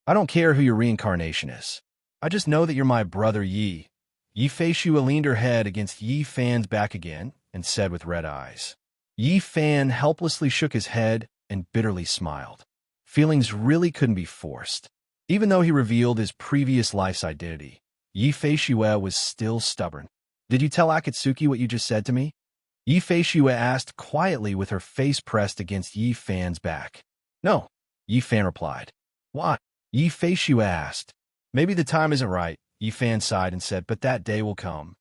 I don't care who your reincarnation is. I just know that you're my brother Yi. Yi Feishue leaned her head against Yi Fan's back again and said with red eyes. Yi Fan helplessly shook his head and bitterly smiled. Feelings really couldn't be forced. Even though he revealed his previous life's identity, Yi Feishue was still stubborn. Did you tell Akatsuki what you just said to me? Yi Feishue asked quietly with her face pressed against Yi Fan's back. No, Yi Fan replied. What? Yi Feishue asked. Maybe the time isn't right, Yi Fan sighed and said, but that day will come.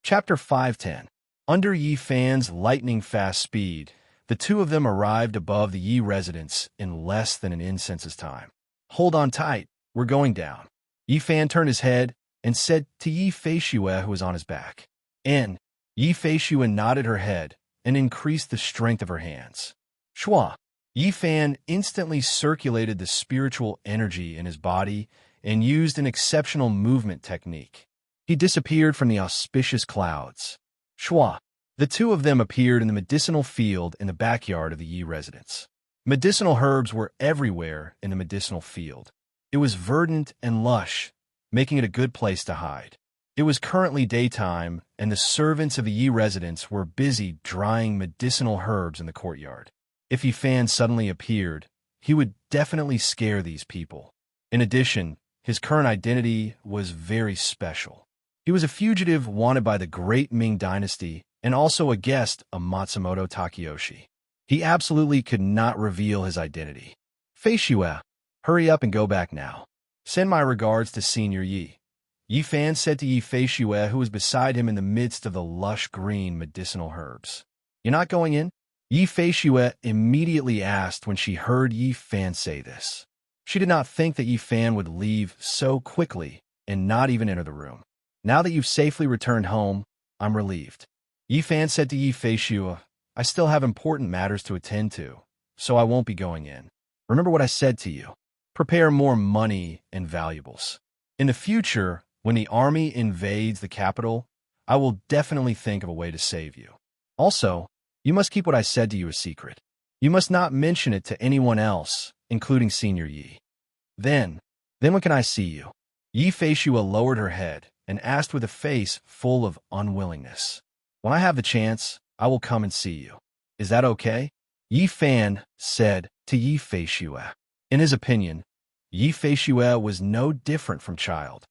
Chapter 510. Under Yi Fan's lightning-fast speed, the two of them arrived above the Yi residence in less than an incense's time. Hold on tight, we're going down. Yi Fan turned his head and said to Yi Feishue, who was on his back. And Yi Feishue nodded her head and increased the strength of her hands. Shua. Yi Fan instantly circulated the spiritual energy in his body and used an exceptional movement technique. He disappeared from the auspicious clouds. Shua. The two of them appeared in the medicinal field in the backyard of the Yi residence. Medicinal herbs were everywhere in the medicinal field. It was verdant and lush, making it a good place to hide. It was currently daytime, and the servants of the Yi residence were busy drying medicinal herbs in the courtyard. If Yi Fan suddenly appeared, he would definitely scare these people. In addition, his current identity was very special. He was a fugitive wanted by the Great Ming Dynasty and also a guest of Matsumoto Takeyoshi. He absolutely could not reveal his identity. Feishue, hurry up and go back now. Send my regards to Senior Yi. Yi Fan said to Yi Feishue, who was beside him in the midst of the lush green medicinal herbs. You're not going in? Yi Feishue immediately asked when she heard Yi Fan say this. She did not think that Yi Fan would leave so quickly and not even enter the room. Now that you've safely returned home, I'm relieved. Yi Fan said to Yi Feishue, I still have important matters to attend to, so I won't be going in. Remember what I said to you. Prepare more money and valuables. In the future, when the army invades the capital, I will definitely think of a way to save you. Also, you must keep what I said to you a secret. You must not mention it to anyone else, including Senior Yi. Then when can I see you? Yi Feishue lowered her head and asked with a face full of unwillingness. When I have the chance, I will come and see you. Is that okay? Yi Fan said to Yi Feishue. In his opinion, Yi Feishue was no different from child.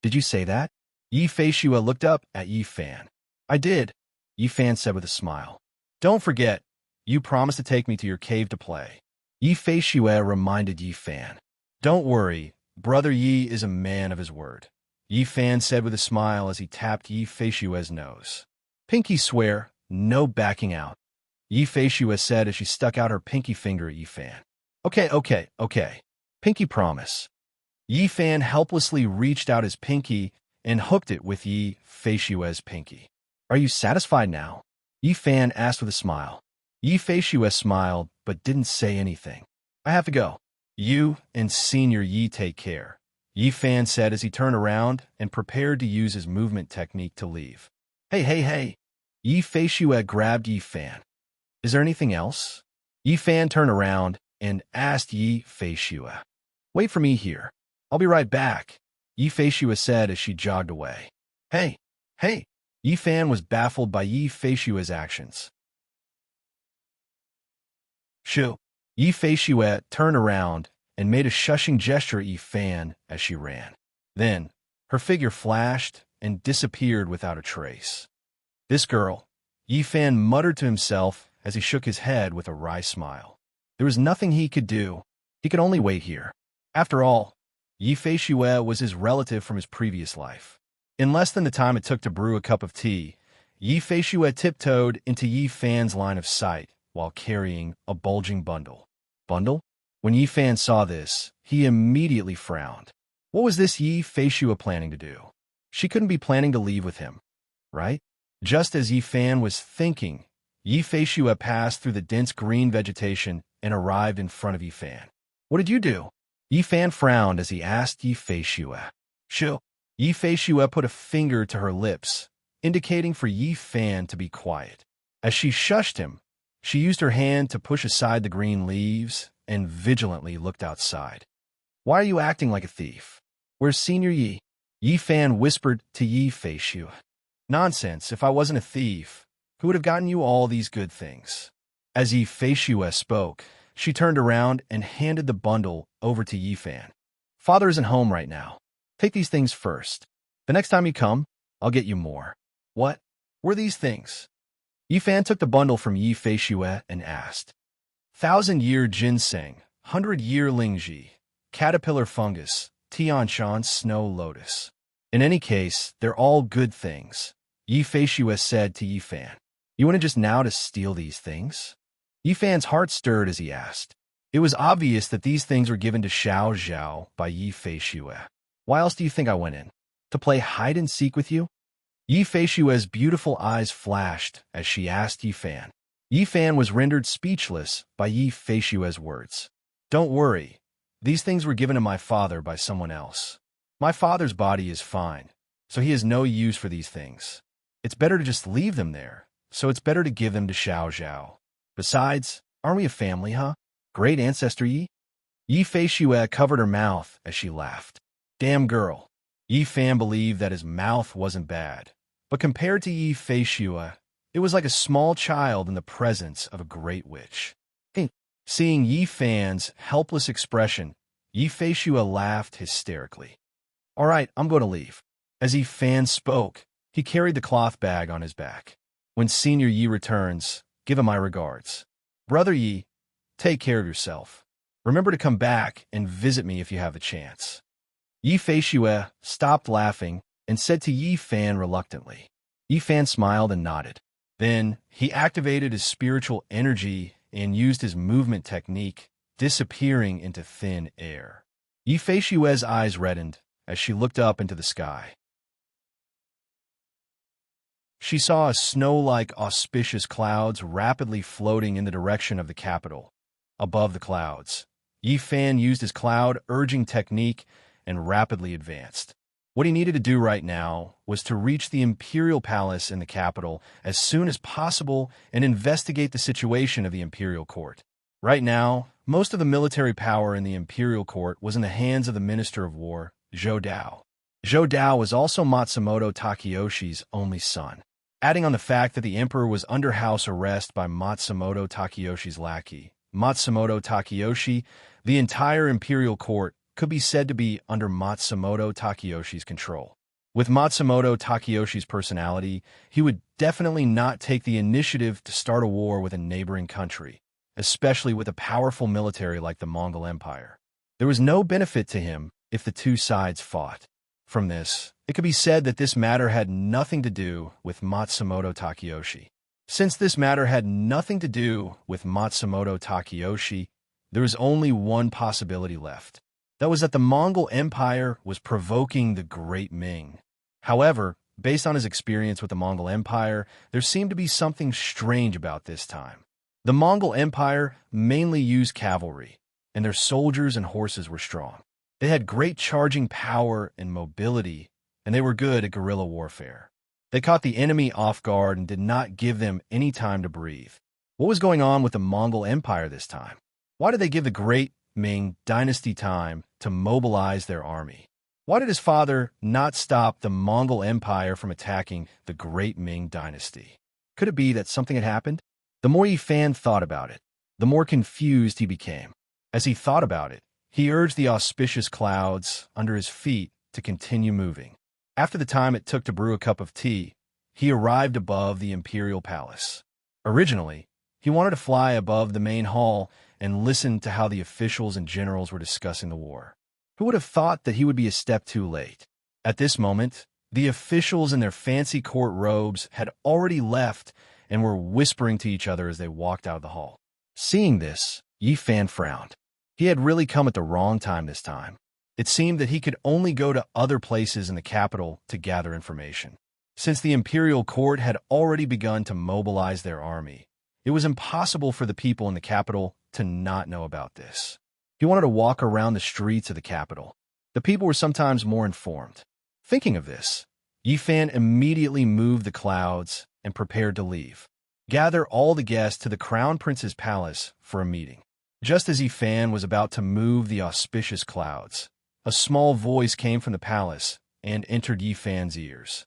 Did you say that? Yi Feishue looked up at Yi Fan. I did, Yi Fan said with a smile. Don't forget, you promised to take me to your cave to play. Yi Feishue reminded Yi Fan. Don't worry, Brother Yi is a man of his word, Yi Fan said with a smile as he tapped Yi Feishue's nose. Pinky swear, no backing out, Yi Feishue said as she stuck out her pinky finger at Yi Fan. Okay. Pinky promise. Yi Fan helplessly reached out his pinky and hooked it with Yi Feishue's pinky. Are you satisfied now? Yi Fan asked with a smile. Yi Feishue smiled but didn't say anything. I have to go. You and Senior Yi take care, Yi Fan said as he turned around and prepared to use his movement technique to leave. Hey. Yi Feishue grabbed Yi Fan. Is there anything else? Yi Fan turned around and asked Yi Feishue. Wait for me here. I'll be right back, Yi Feishue said as she jogged away. Hey. Yi Fan was baffled by Yi Feishue's actions. Shoo. Yi Feishue turned around and made a shushing gesture at Yi Fan as she ran. Then, her figure flashed and disappeared without a trace. This girl, Yi Fan muttered to himself as he shook his head with a wry smile. There was nothing he could do. He could only wait here. After all, Yi Feishue was his relative from his previous life. In less than the time it took to brew a cup of tea, Yi Feishue tiptoed into Yi Fan's line of sight while carrying a bulging bundle. bundle? When Yi Fan saw this, he immediately frowned. What was this Yi Feishua planning to do? She couldn't be planning to leave with him, right? Just as Yi Fan was thinking, Yi Feishua passed through the dense green vegetation and arrived in front of Yi Fan. What did you do? Yi Fan frowned as he asked Yi Feishua. Shoo. Yi Feishua put a finger to her lips, indicating for Yi Fan to be quiet. As she shushed him, she used her hand to push aside the green leaves and vigilantly looked outside. Why are you acting like a thief? Where's Senior Yi? Yi Fan whispered to Yi Feishua. Nonsense, if I wasn't a thief, who would have gotten you all these good things? As Yi Feishua spoke, she turned around and handed the bundle over to Yi Fan. Father isn't home right now. Take these things first. The next time you come, I'll get you more. What were these things? Yi Fan took the bundle from Yi Feishua and asked. 1,000-year ginseng, 100-year lingji, caterpillar fungus, Tianshan snow lotus. In any case, they're all good things, Yi Feishua said to Yi Fan. You want to just now to steal these things? Yi Fan's heart stirred as he asked. It was obvious that these things were given to Xiao Zhao by Yi Feishua. Why else do you think I went in? To play hide-and-seek with you? Yi Feishua's beautiful eyes flashed as she asked Yi Fan. Yi Fan was rendered speechless by Yi Feishua's words. Don't worry. These things were given to my father by someone else. My father's body is fine, so he has no use for these things. It's better to just leave them there, so it's better to give them to Xiao Zhao. Besides, aren't we a family, huh? Great ancestor Yi? Yi Feishua covered her mouth as she laughed. Damn girl. Yi Fan believed that his mouth wasn't bad, but compared to Yi Feishua, it was like a small child in the presence of a great witch. Seeing Yi Fan's helpless expression, Yi Feishua laughed hysterically. All right, I'm going to leave. As Yi Fan spoke, he carried the cloth bag on his back. When Senior Yi returns, give him my regards. Brother Yi, take care of yourself. Remember to come back and visit me if you have the chance. Yi Feishua stopped laughing and said to Yi Fan reluctantly. Yi Fan smiled and nodded. Then he activated his spiritual energy and used his movement technique, disappearing into thin air. Yi Feishua's eyes reddened as she looked up into the sky. She saw a snow-like auspicious clouds rapidly floating in the direction of the capital. Above the clouds, Yi Fan used his cloud-urging technique and rapidly advanced. What he needed to do right now was to reach the imperial palace in the capital as soon as possible and investigate the situation of the imperial court. Right now, most of the military power in the imperial court was in the hands of the Minister of War, Zhou Dao. Zhou Dao was also Matsumoto Takeyoshi's only son. Adding on the fact that the emperor was under house arrest by Matsumoto Takeyoshi's lackey, Matsumoto Takeyoshi, the entire imperial court could be said to be under Matsumoto Takeyoshi's control. With Matsumoto Takeyoshi's personality, he would definitely not take the initiative to start a war with a neighboring country, especially with a powerful military like the Mongol Empire. There was no benefit to him if the two sides fought. From this, it could be said that this matter had nothing to do with Matsumoto Takeyoshi. Since this matter had nothing to do with Matsumoto Takeyoshi, there was only one possibility left. That was that the Mongol Empire was provoking the Great Ming. However, based on his experience with the Mongol Empire, there seemed to be something strange about this time. The Mongol Empire mainly used cavalry, and their soldiers and horses were strong. They had great charging power and mobility, and they were good at guerrilla warfare. They caught the enemy off guard and did not give them any time to breathe. What was going on with the Mongol Empire this time? Why did they give the Great Ming dynasty time to mobilize their army? Why did his father not stop the Mongol Empire from attacking the Great Ming dynasty? Could it be that something had happened? The more Yi Fan thought about it, the more confused he became. As he thought about it, he urged the auspicious clouds under his feet to continue moving. After the time it took to brew a cup of tea, he arrived above the imperial palace. Originally, he wanted to fly above the main hall and listen to how the officials and generals were discussing the war. Who would have thought that he would be a step too late? At this moment, the officials in their fancy court robes had already left and were whispering to each other as they walked out of the hall. Seeing this, Yi Fan frowned. He had really come at the wrong time this time. It seemed that he could only go to other places in the capital to gather information. Since the imperial court had already begun to mobilize their army, it was impossible for the people in the capital to not know about this. He wanted to walk around the streets of the capital. The people were sometimes more informed. Thinking of this, Yi Fan immediately moved the clouds and prepared to leave. Gather all the guests to the Crown Prince's palace for a meeting. Just as Yi Fan was about to move the auspicious clouds, a small voice came from the palace and entered Yi Fan's ears.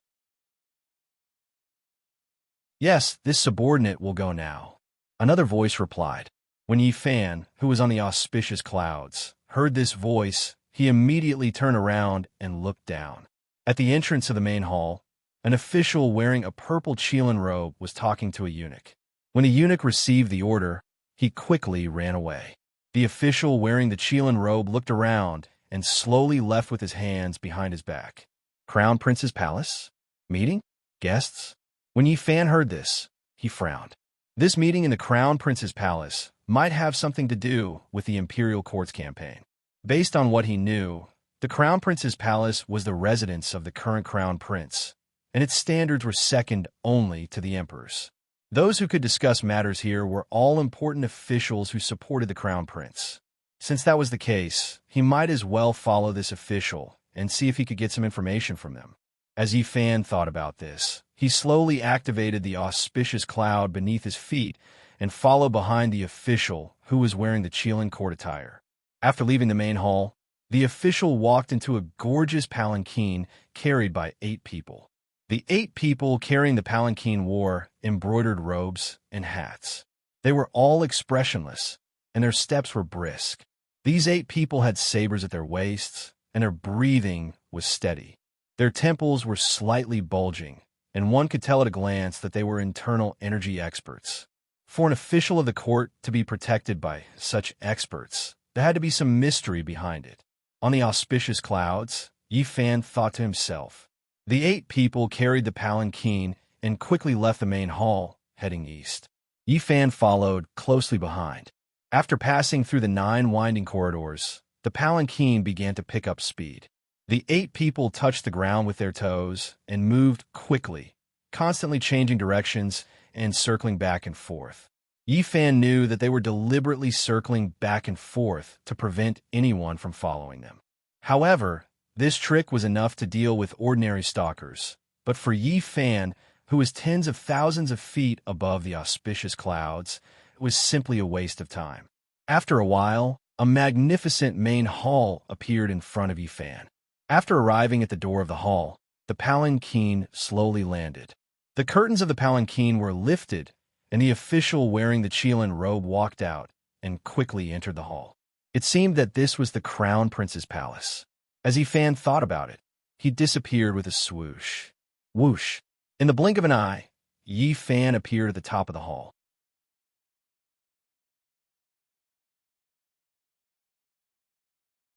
"Yes, this subordinate will go now," another voice replied. When Yi Fan, who was on the auspicious clouds, heard this voice, he immediately turned around and looked down. At the entrance of the main hall, an official wearing a purple Qilin robe was talking to a eunuch. When the eunuch received the order, he quickly ran away. The official wearing the Qilin robe looked around and slowly left with his hands behind his back. Crown Prince's palace? Meeting? Guests? When Yi Fan heard this, he frowned. This meeting in the Crown Prince's palace might have something to do with the imperial court's campaign. Based on what he knew, the Crown Prince's palace was the residence of the current Crown Prince, and its standards were second only to the Emperor's. Those who could discuss matters here were all important officials who supported the Crown Prince. Since that was the case, he might as well follow this official and see if he could get some information from them. As Yi Fan thought about this, he slowly activated the auspicious cloud beneath his feet and followed behind the official who was wearing the Qilin court attire. After leaving the main hall, the official walked into a gorgeous palanquin carried by 8 people. The 8 people carrying the palanquin wore embroidered robes and hats. They were all expressionless, and their steps were brisk. These 8 people had sabers at their waists, and their breathing was steady. Their temples were slightly bulging, and one could tell at a glance that they were internal energy experts. For an official of the court to be protected by such experts, there had to be some mystery behind it. On the auspicious clouds, Yi Fan thought to himself. The 8 people carried the palanquin and quickly left the main hall, heading east. Yi Fan followed closely behind. After passing through the 9 winding corridors, the palanquin began to pick up speed. The 8 people touched the ground with their toes and moved quickly, constantly changing directions and circling back and forth. Yi Fan knew that they were deliberately circling back and forth to prevent anyone from following them. However, this trick was enough to deal with ordinary stalkers, but for Yi Fan, who was tens of thousands of feet above the auspicious clouds, it was simply a waste of time. After a while, a magnificent main hall appeared in front of Yi Fan. After arriving at the door of the hall, the palanquin slowly landed. The curtains of the palanquin were lifted, and the official wearing the Qilin robe walked out and quickly entered the hall. It seemed that this was the Crown Prince's palace. As Yi Fan thought about it, he disappeared with a swoosh. Whoosh! In the blink of an eye, Yi Fan appeared at the top of the hall.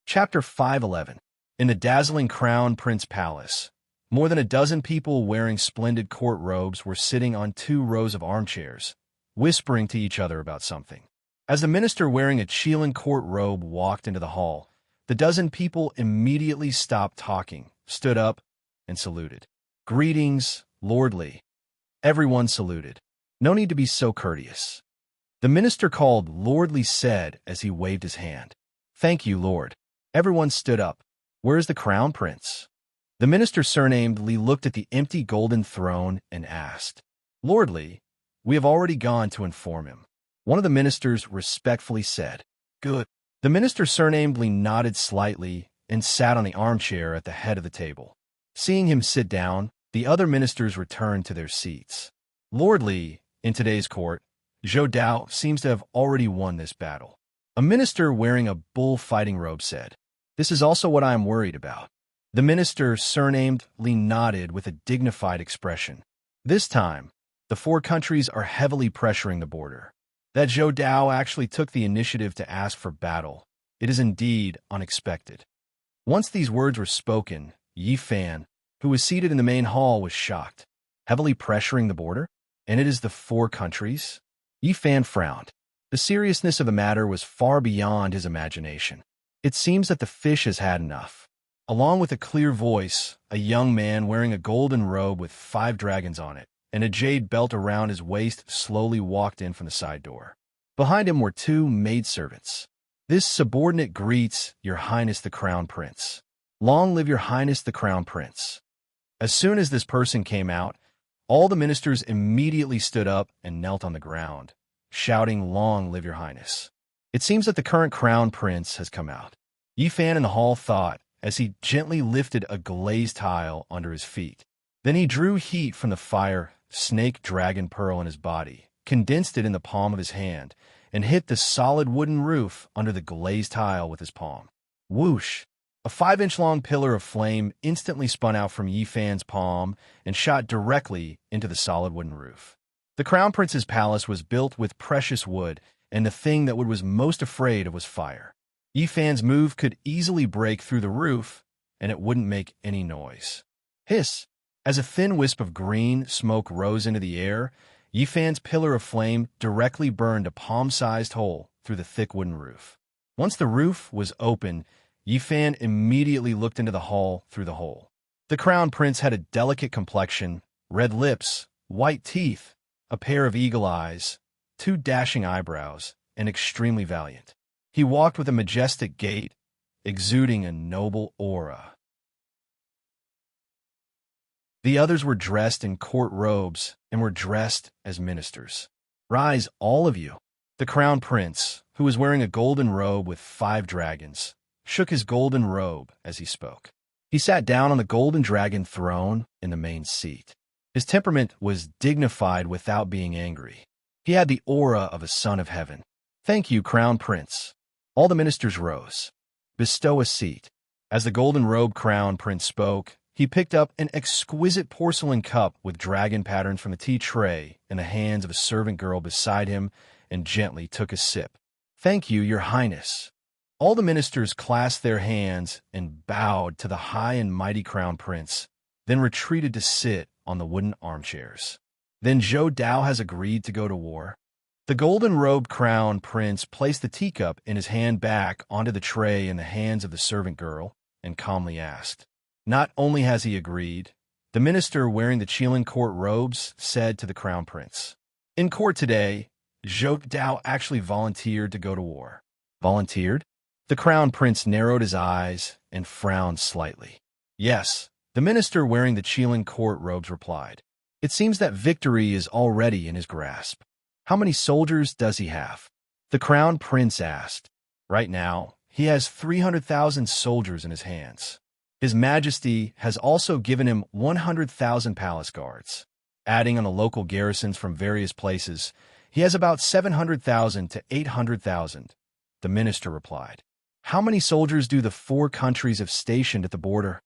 Chapter 511. In the dazzling Crown Prince Palace, more than a dozen people wearing splendid court robes were sitting on 2 rows of armchairs, whispering to each other about something. As the minister wearing a Qilin court robe walked into the hall, the dozen people immediately stopped talking, stood up, and saluted. "Greetings, Lord Li." Everyone saluted. "No need to be so courteous," the minister called Lord Li said as he waved his hand. "Thank you, Lord." Everyone stood up. "Where is the Crown Prince?" The minister surnamed Li looked at the empty golden throne and asked. "Lord Li, we have already gone to inform him." One of the ministers respectfully said. "Good." The minister surnamed Li nodded slightly and sat on the armchair at the head of the table. Seeing him sit down, the other ministers returned to their seats. "Lord Li, in today's court, Zhou Dao seems to have already won this battle." A minister wearing a bull-fighting robe said. "This is also what I am worried about." The minister surnamed Li nodded with a dignified expression. "This time, the 4 countries are heavily pressuring the border. That Zhou Dao actually took the initiative to ask for battle. It is indeed unexpected." Once these words were spoken, Yi Fan, who was seated in the main hall, was shocked. Heavily pressuring the border? And it is the 4 countries? Yi Fan frowned. The seriousness of the matter was far beyond his imagination. It seems that the fish has had enough. Along with a clear voice, a young man wearing a golden robe with 5 dragons on it and a jade belt around his waist slowly walked in from the side door. Behind him were 2 maidservants. This subordinate greets, "Your Highness the Crown Prince." "Long live your Highness the Crown Prince." As soon as this person came out, all the ministers immediately stood up and knelt on the ground, shouting, "Long live your Highness." It seems that the current Crown Prince has come out. Yi Fan in the hall thought as he gently lifted a glazed tile under his feet. Then he drew heat from the fire snake dragon pearl in his body, condensed it in the palm of his hand, and hit the solid wooden roof under the glazed tile with his palm. Whoosh! A 5-inch-long pillar of flame instantly spun out from Yi Fan's palm and shot directly into the solid wooden roof. The Crown Prince's palace was built with precious wood, and the thing that Wood was most afraid of was fire. Yi Fan's move could easily break through the roof, and it wouldn't make any noise. Hiss! As a thin wisp of green smoke rose into the air, Yi Fan's pillar of flame directly burned a palm-sized hole through the thick wooden roof. Once the roof was open, Yi Fan immediately looked into the hall through the hole. The Crown Prince had a delicate complexion, red lips, white teeth, a pair of eagle eyes, 2 dashing eyebrows, and extremely valiant. He walked with a majestic gait, exuding a noble aura. The others were dressed in court robes and were dressed as ministers. "Rise, all of you." The Crown Prince, who was wearing a golden robe with 5 dragons, shook his golden robe as he spoke. He sat down on the golden dragon throne in the main seat. His temperament was dignified without being angry. He had the aura of a son of heaven. "Thank you, Crown Prince." All the ministers rose. "Bestow a seat." As the golden robe Crown Prince spoke, he picked up an exquisite porcelain cup with dragon patterns from the tea tray in the hands of a servant girl beside him and gently took a sip. "Thank you, Your Highness." All the ministers clasped their hands and bowed to the high and mighty Crown Prince, then retreated to sit on the wooden armchairs. "Then Zhou Dao has agreed to go to war?" The golden-robed Crown Prince placed the teacup in his hand back onto the tray in the hands of the servant girl and calmly asked. Not only has he agreed, the minister wearing the Qilin court robes said to the Crown Prince, "In court today, Zhou Dao actually volunteered to go to war." "Volunteered?" The Crown Prince narrowed his eyes and frowned slightly. "Yes," the minister wearing the Qilin court robes replied. "It seems that victory is already in his grasp." "How many soldiers does he have?" the Crown Prince asked. "Right now, he has 300,000 soldiers in his hands. His Majesty has also given him 100,000 palace guards. Adding on the local garrisons from various places, he has about 700,000 to 800,000, the minister replied. "How many soldiers do the 4 countries have stationed at the border?"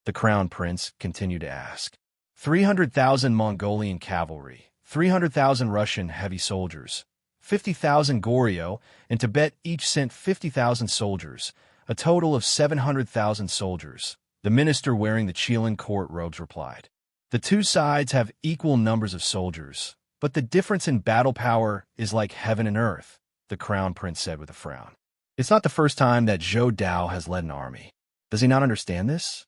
the Crown Prince continued to ask. 300,000 Mongolian cavalry, 300,000 Russian heavy soldiers, 50,000 Goryeo, and Tibet each sent 50,000 soldiers, a total of 700,000 soldiers, the minister wearing the Qilin court robes replied. "The 2 sides have equal numbers of soldiers, but the difference in battle power is like heaven and earth," the Crown Prince said with a frown. "It's not the first time that Zhou Dao has led an army. Does he not understand this?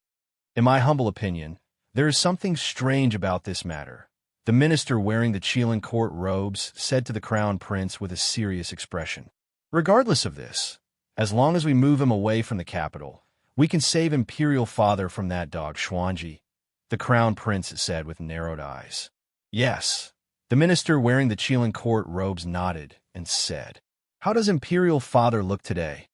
In my humble opinion, there is something strange about this matter," the minister wearing the Qilin court robes said to the Crown Prince with a serious expression. "Regardless of this, as long as we move him away from the capital, we can save Imperial Father from that dog Xuanji," the Crown Prince said with narrowed eyes. "Yes," the minister wearing the Qilin court robes nodded and said. "How does Imperial Father look today?"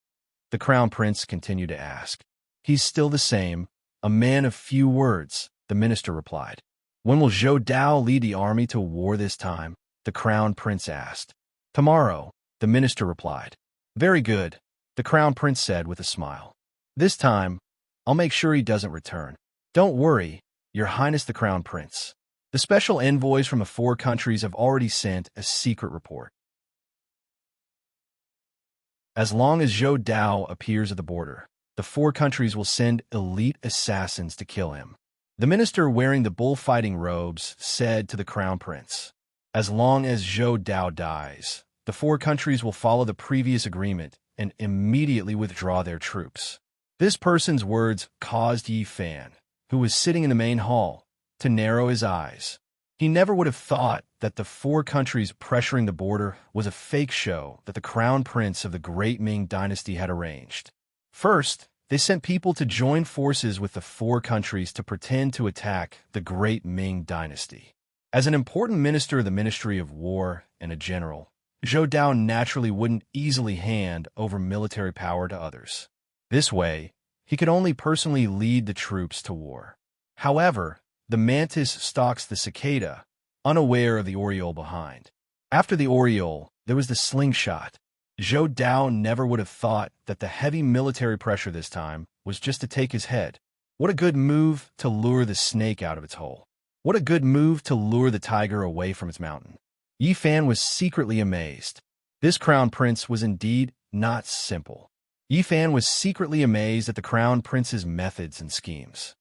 the Crown Prince continued to ask. "He's still the same, a man of few words," the minister replied. "When will Zhou Dao lead the army to war this time?" the Crown Prince asked. "Tomorrow," the minister replied. "Very good," the Crown Prince said with a smile. "This time, I'll make sure he doesn't return." "Don't worry, Your Highness the Crown Prince. The special envoys from the 4 countries have already sent a secret report. As long as Zhou Dao appears at the border, the 4 countries will send elite assassins to kill him," the minister wearing the bullfighting robes said to the Crown Prince. "As long as Zhou Dao dies, the four countries will follow the previous agreement and immediately withdraw their troops. This person's words caused Yi Fan, who was sitting in the main hall, to narrow his eyes. He never would have thought that the four countries pressuring the border was a fake show that the crown prince of the Great Ming Dynasty had arranged. First, they sent people to join forces with the four countries to pretend to attack the Great Ming Dynasty. As an important minister of the Ministry of War and a general, Zhou Dao naturally wouldn't easily hand over military power to others. This way, he could only personally lead the troops to war. However, the mantis stalks the cicada, unaware of the oriole behind. After the oriole, there was the slingshot. Zhou Dao never would have thought that the heavy military pressure this time was just to take his head. What a good move to lure the snake out of its hole. What a good move to lure the tiger away from its mountain. Yi Fan was secretly amazed. This crown prince was indeed not simple. Yi Fan was secretly amazed at the crown prince's methods and schemes.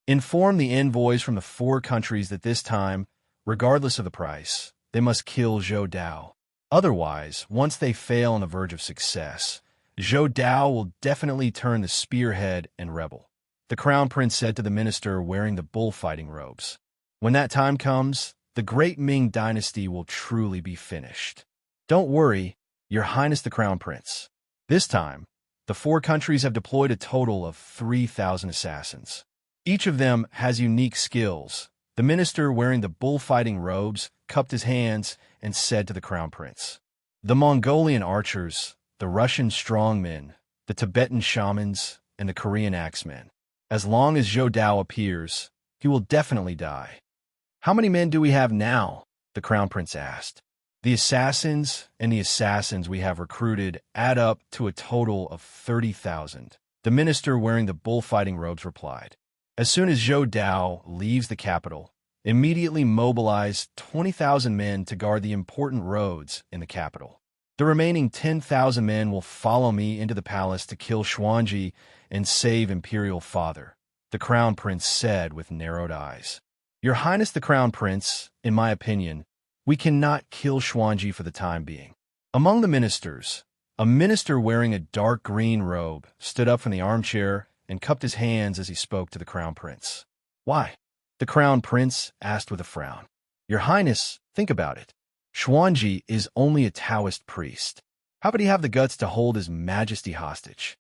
Inform the envoys from the four countries that this time, regardless of the price, they must kill Zhou Dao. Otherwise, once they fail on the verge of success, Zhou Dao will definitely turn the spearhead and rebel, the crown prince said to the minister wearing the bullfighting robes. When that time comes, the Great Ming Dynasty will truly be finished. Don't worry, Your Highness the Crown Prince. This time, the four countries have deployed a total of 3,000 assassins. Each of them has unique skills. The minister wearing the bullfighting robes cupped his hands and said to the crown prince, "The Mongolian archers, the Russian strongmen, the Tibetan shamans, and the Korean axemen. As long as Zhou Dao appears, he will definitely die." "How many men do we have now?" the crown prince asked. "The assassins we have recruited add up to a total of 30,000. The minister wearing the bullfighting robes replied. "As soon as Zhou Dao leaves the capital, immediately mobilize 20,000 men to guard the important roads in the capital. The remaining 10,000 men will follow me into the palace to kill Xuanji and save Imperial Father," the crown prince said with narrowed eyes. "Your Highness the Crown Prince, in my opinion, we cannot kill Xuanji for the time being." Among the ministers, a minister wearing a dark green robe stood up from the armchair and cupped his hands as he spoke to the crown prince. "Why?" the crown prince asked with a frown. "Your Highness, think about it. Xuanji is only a Taoist priest. How could he have the guts to hold his majesty hostage?"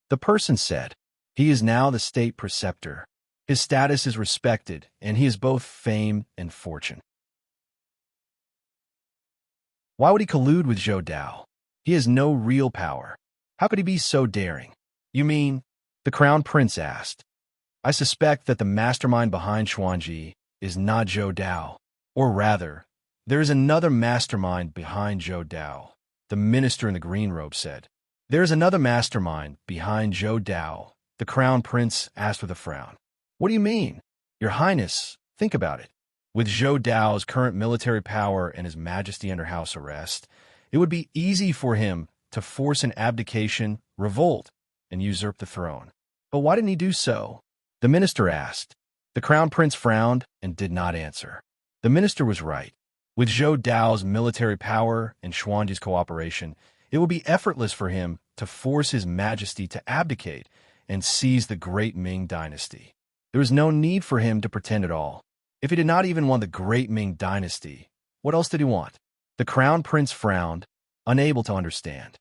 The person said, "He is now the state preceptor. His status is respected, and he is both fame and fortune. Why would he collude with Zhou Dao? He has no real power. How could he be so daring?" "You mean?" the crown prince asked. "I suspect that the mastermind behind Xuanji is not Zhou Dao. Or rather, there is another mastermind behind Zhou Dao," the minister in the green robe said. "There is another mastermind behind Zhou Dao," the crown prince asked with a frown. "What do you mean?" "Your Highness, think about it. With Zhou Dao's current military power and his majesty under house arrest, it would be easy for him to force an abdication, revolt, and usurp the throne. But why didn't he do so?" the minister asked. The crown prince frowned and did not answer. The minister was right. With Zhou Dao's military power and Xuanji's cooperation, it would be effortless for him to force his majesty to abdicate and seize the Great Ming Dynasty. There was no need for him to pretend at all. If he did not even want the Great Ming Dynasty, what else did he want? The crown prince frowned, unable to understand.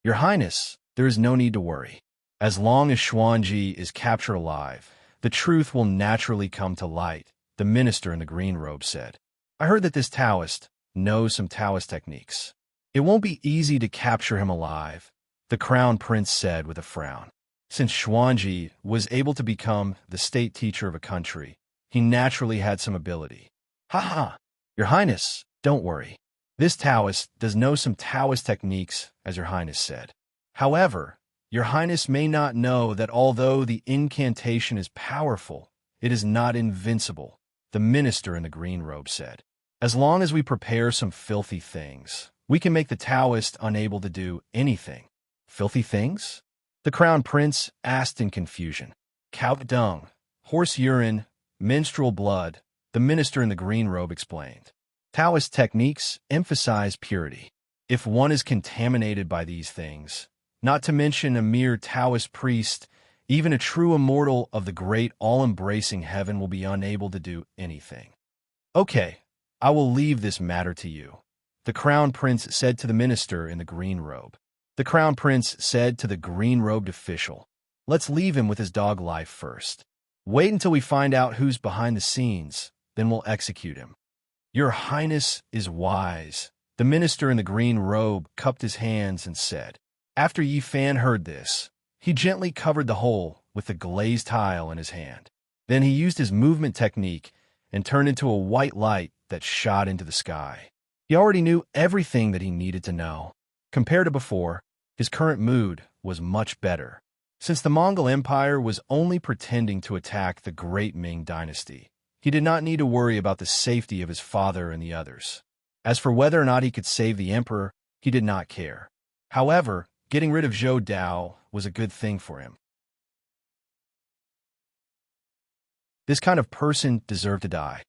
"Your Highness, there is no need to worry. As long as Xuanji is captured alive, the truth will naturally come to light," the minister in the green robe said. "I heard that this Taoist knows some Taoist techniques. It won't be easy to capture him alive," the crown prince said with a frown. Since Xuanji was able to become the state teacher of a country, he naturally had some ability. "Ha ha! Your Highness, don't worry. This Taoist does know some Taoist techniques, as Your Highness said. However, Your Highness may not know that although the incantation is powerful, it is not invincible," the minister in the green robe said. "As long as we prepare some filthy things, we can make the Taoist unable to do anything." "Filthy things?" the crown prince asked in confusion. "Cow dung, horse urine, menstrual blood," the minister in the green robe explained. "Taoist techniques emphasize purity. If one is contaminated by these things, not to mention a mere Taoist priest, even a true immortal of the great all-embracing heaven will be unable to do anything. Okay, I will leave this matter to you, the crown prince said to the minister in the green robe. The crown prince said to the green-robed official, let's leave him with his dog life first. Wait until we find out who's behind the scenes, then we'll execute him. Your Highness is wise. The minister in the green robe cupped his hands and said. After Yi Fan heard this, he gently covered the hole with the glazed tile in his hand. Then he used his movement technique and turned into a white light that shot into the sky. He already knew everything that he needed to know. Compared to before, his current mood was much better. Since the Mongol Empire was only pretending to attack the great Ming dynasty, he did not need to worry about the safety of his father and the others. As for whether or not he could save the emperor, he did not care. However, getting rid of Zhou Dao was a good thing for him. This kind of person deserved to die.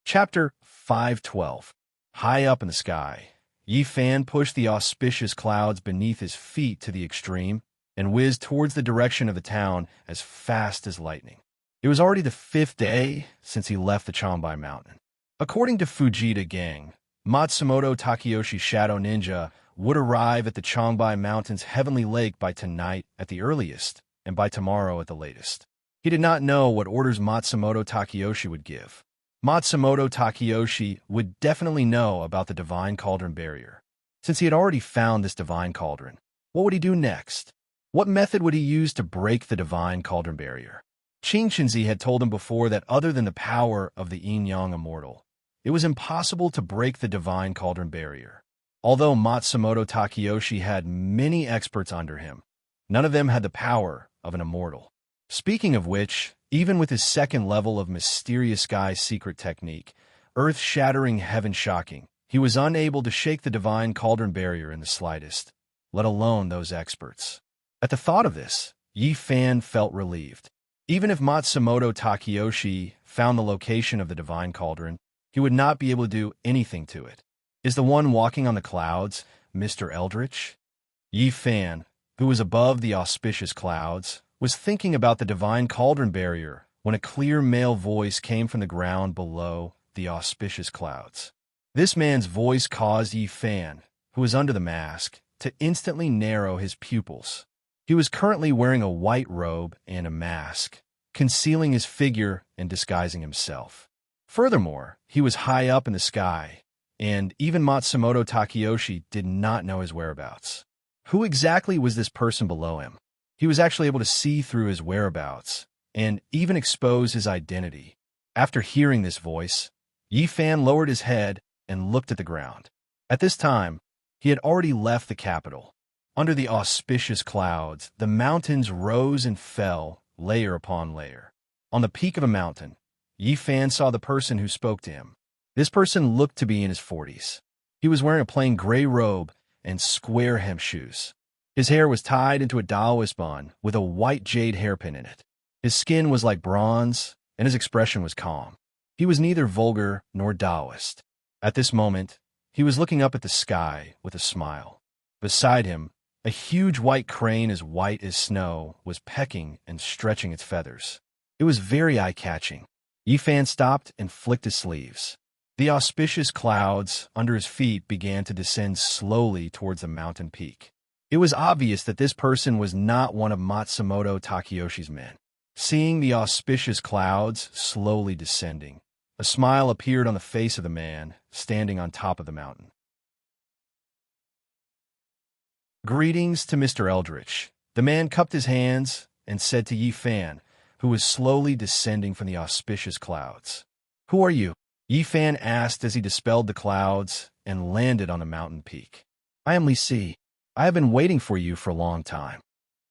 Chapter 512. High up in the sky, Yi Fan pushed the auspicious clouds beneath his feet to the extreme and whizzed towards the direction of the town as fast as lightning. It was already the 5th day since he left the Changbai Mountain. According to Fujita Gang, Matsumoto Takeyoshi Shadow Ninja would arrive at the Changbai Mountain's heavenly lake by tonight at the earliest and by tomorrow at the latest. He did not know what orders Matsumoto Takeyoshi would give. Matsumoto Takeyoshi would definitely know about the Divine Cauldron barrier. Since he had already found this Divine Cauldron, what would he do next? What method would he use to break the Divine Cauldron barrier? Qing Shinzi had told him before that other than the power of the Yin-Yang Immortal, it was impossible to break the Divine Cauldron barrier. Although Matsumoto Takeyoshi had many experts under him, none of them had the power of an immortal. Speaking of which, even with his second level of Mysterious Sky's secret technique, earth-shattering, heaven-shocking, he was unable to shake the Divine Cauldron barrier in the slightest, let alone those experts. At the thought of this, Yi Fan felt relieved. Even if Matsumoto Takeyoshi found the location of the Divine Cauldron, he would not be able to do anything to it. Is the one walking on the clouds Mr. Eldritch? Yi Fan, who was above the auspicious clouds, was thinking about the Divine Cauldron barrier when a clear male voice came from the ground below the auspicious clouds. This man's voice caused Yi Fan, who was under the mask, to instantly narrow his pupils. He was currently wearing a white robe and a mask, concealing his figure and disguising himself. Furthermore, he was high up in the sky, and even Matsumoto Takeyoshi did not know his whereabouts. Who exactly was this person below him? He was actually able to see through his whereabouts and even expose his identity. After hearing this voice, Yi Fan lowered his head and looked at the ground. At this time, he had already left the capital. Under the auspicious clouds, the mountains rose and fell, layer upon layer. On the peak of a mountain, Yi Fan saw the person who spoke to him. This person looked to be in his 40s. He was wearing a plain gray robe and square hemp shoes. His hair was tied into a Taoist bun with a white jade hairpin in it. His skin was like bronze, and his expression was calm. He was neither vulgar nor Taoist. At this moment, he was looking up at the sky with a smile. Beside him, a huge white crane as white as snow was pecking and stretching its feathers. It was very eye-catching. Yi Fan stopped and flicked his sleeves. The auspicious clouds under his feet began to descend slowly towards the mountain peak. It was obvious that this person was not one of Matsumoto Takeyoshi's men. Seeing the auspicious clouds slowly descending, a smile appeared on the face of the man standing on top of the mountain. Greetings to Mr. Eldritch. The man cupped his hands and said to Yi Fan, who was slowly descending from the auspicious clouds. Who are you? Yi Fan asked as he dispelled the clouds and landed on the mountain peak. I am Li Si. I have been waiting for you for a long time.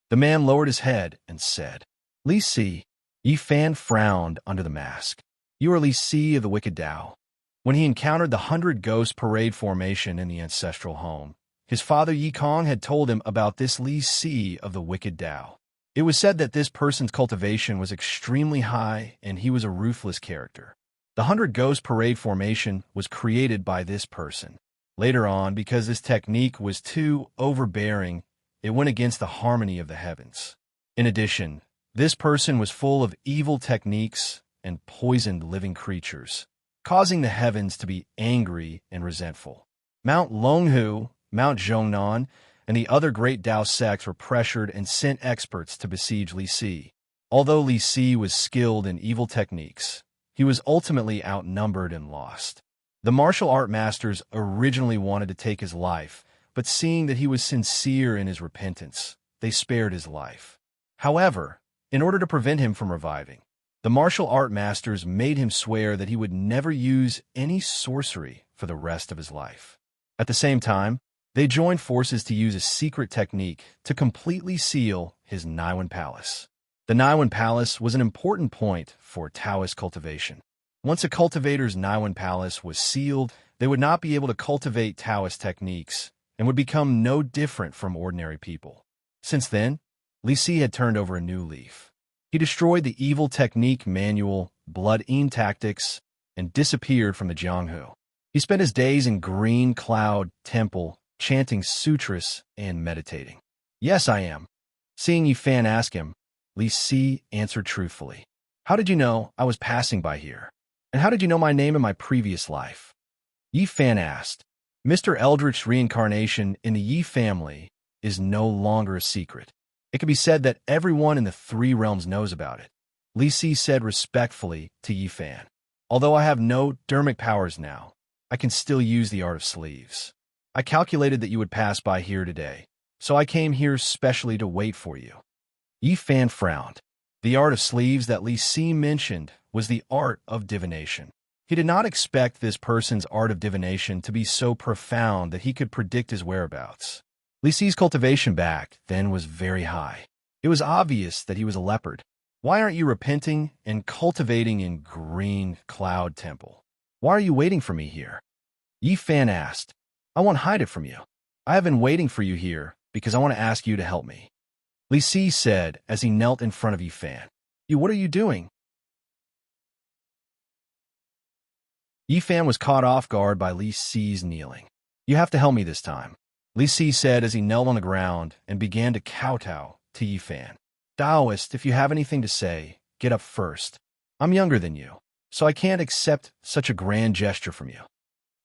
The man lowered his head and said, Li Si. Yi Fan frowned under the mask. You are Li Si of the Wicked Tao. When he encountered the 100 Ghost Parade formation in the ancestral home, his father Yi Kong had told him about this Li Si of the Wicked Tao. It was said that this person's cultivation was extremely high and he was a ruthless character. The 100 Ghost Parade formation was created by this person. Later on, because this technique was too overbearing, it went against the harmony of the heavens. In addition, this person was full of evil techniques and poisoned living creatures, causing the heavens to be angry and resentful. Mount Longhu, Mount Zhongnan, and the other great Tao sects were pressured and sent experts to besiege Li Si. Although Li Si was skilled in evil techniques, he was ultimately outnumbered and lost. The martial art masters originally wanted to take his life, but seeing that he was sincere in his repentance, they spared his life. However, in order to prevent him from reviving, the martial art masters made him swear that he would never use any sorcery for the rest of his life. At the same time, they joined forces to use a secret technique to completely seal his Niwen Palace. The Niwen Palace was an important point for Taoist cultivation. Once a cultivator's Niwen Palace was sealed, they would not be able to cultivate Taoist techniques and would become no different from ordinary people. Since then, Li Si had turned over a new leaf. He destroyed the evil technique manual, blood-ean tactics, and disappeared from the Jianghu. He spent his days in Green Cloud Temple, chanting sutras and meditating. Yes, I am. Seeing Yi Fan ask him, Li Si answered truthfully. How did you know I was passing by here? And how did you know my name in my previous life? Yi Fan asked. Mr. Eldritch's reincarnation in the Yi family is no longer a secret. It can be said that everyone in the three realms knows about it. Li Si said respectfully to Yi Fan. Although I have no dermic powers now, I can still use the art of sleeves. I calculated that you would pass by here today, so I came here specially to wait for you. Yi Fan frowned. The art of sleeves that Li Si mentioned was the art of divination. He did not expect this person's art of divination to be so profound that he could predict his whereabouts. Li Si's cultivation back then was very high. It was obvious that he was a leopard. Why aren't you repenting and cultivating in Green Cloud Temple? Why are you waiting for me here? Yi Fan asked. I won't hide it from you. I have been waiting for you here because I want to ask you to help me. Li Si said as he knelt in front of Yi Fan. What are you doing? Yi Fan was caught off guard by Li Si's kneeling. You have to help me this time, Li Si said as he knelt on the ground and began to kowtow to Yi Fan. Taoist, if you have anything to say, get up first. I'm younger than you, so I can't accept such a grand gesture from you.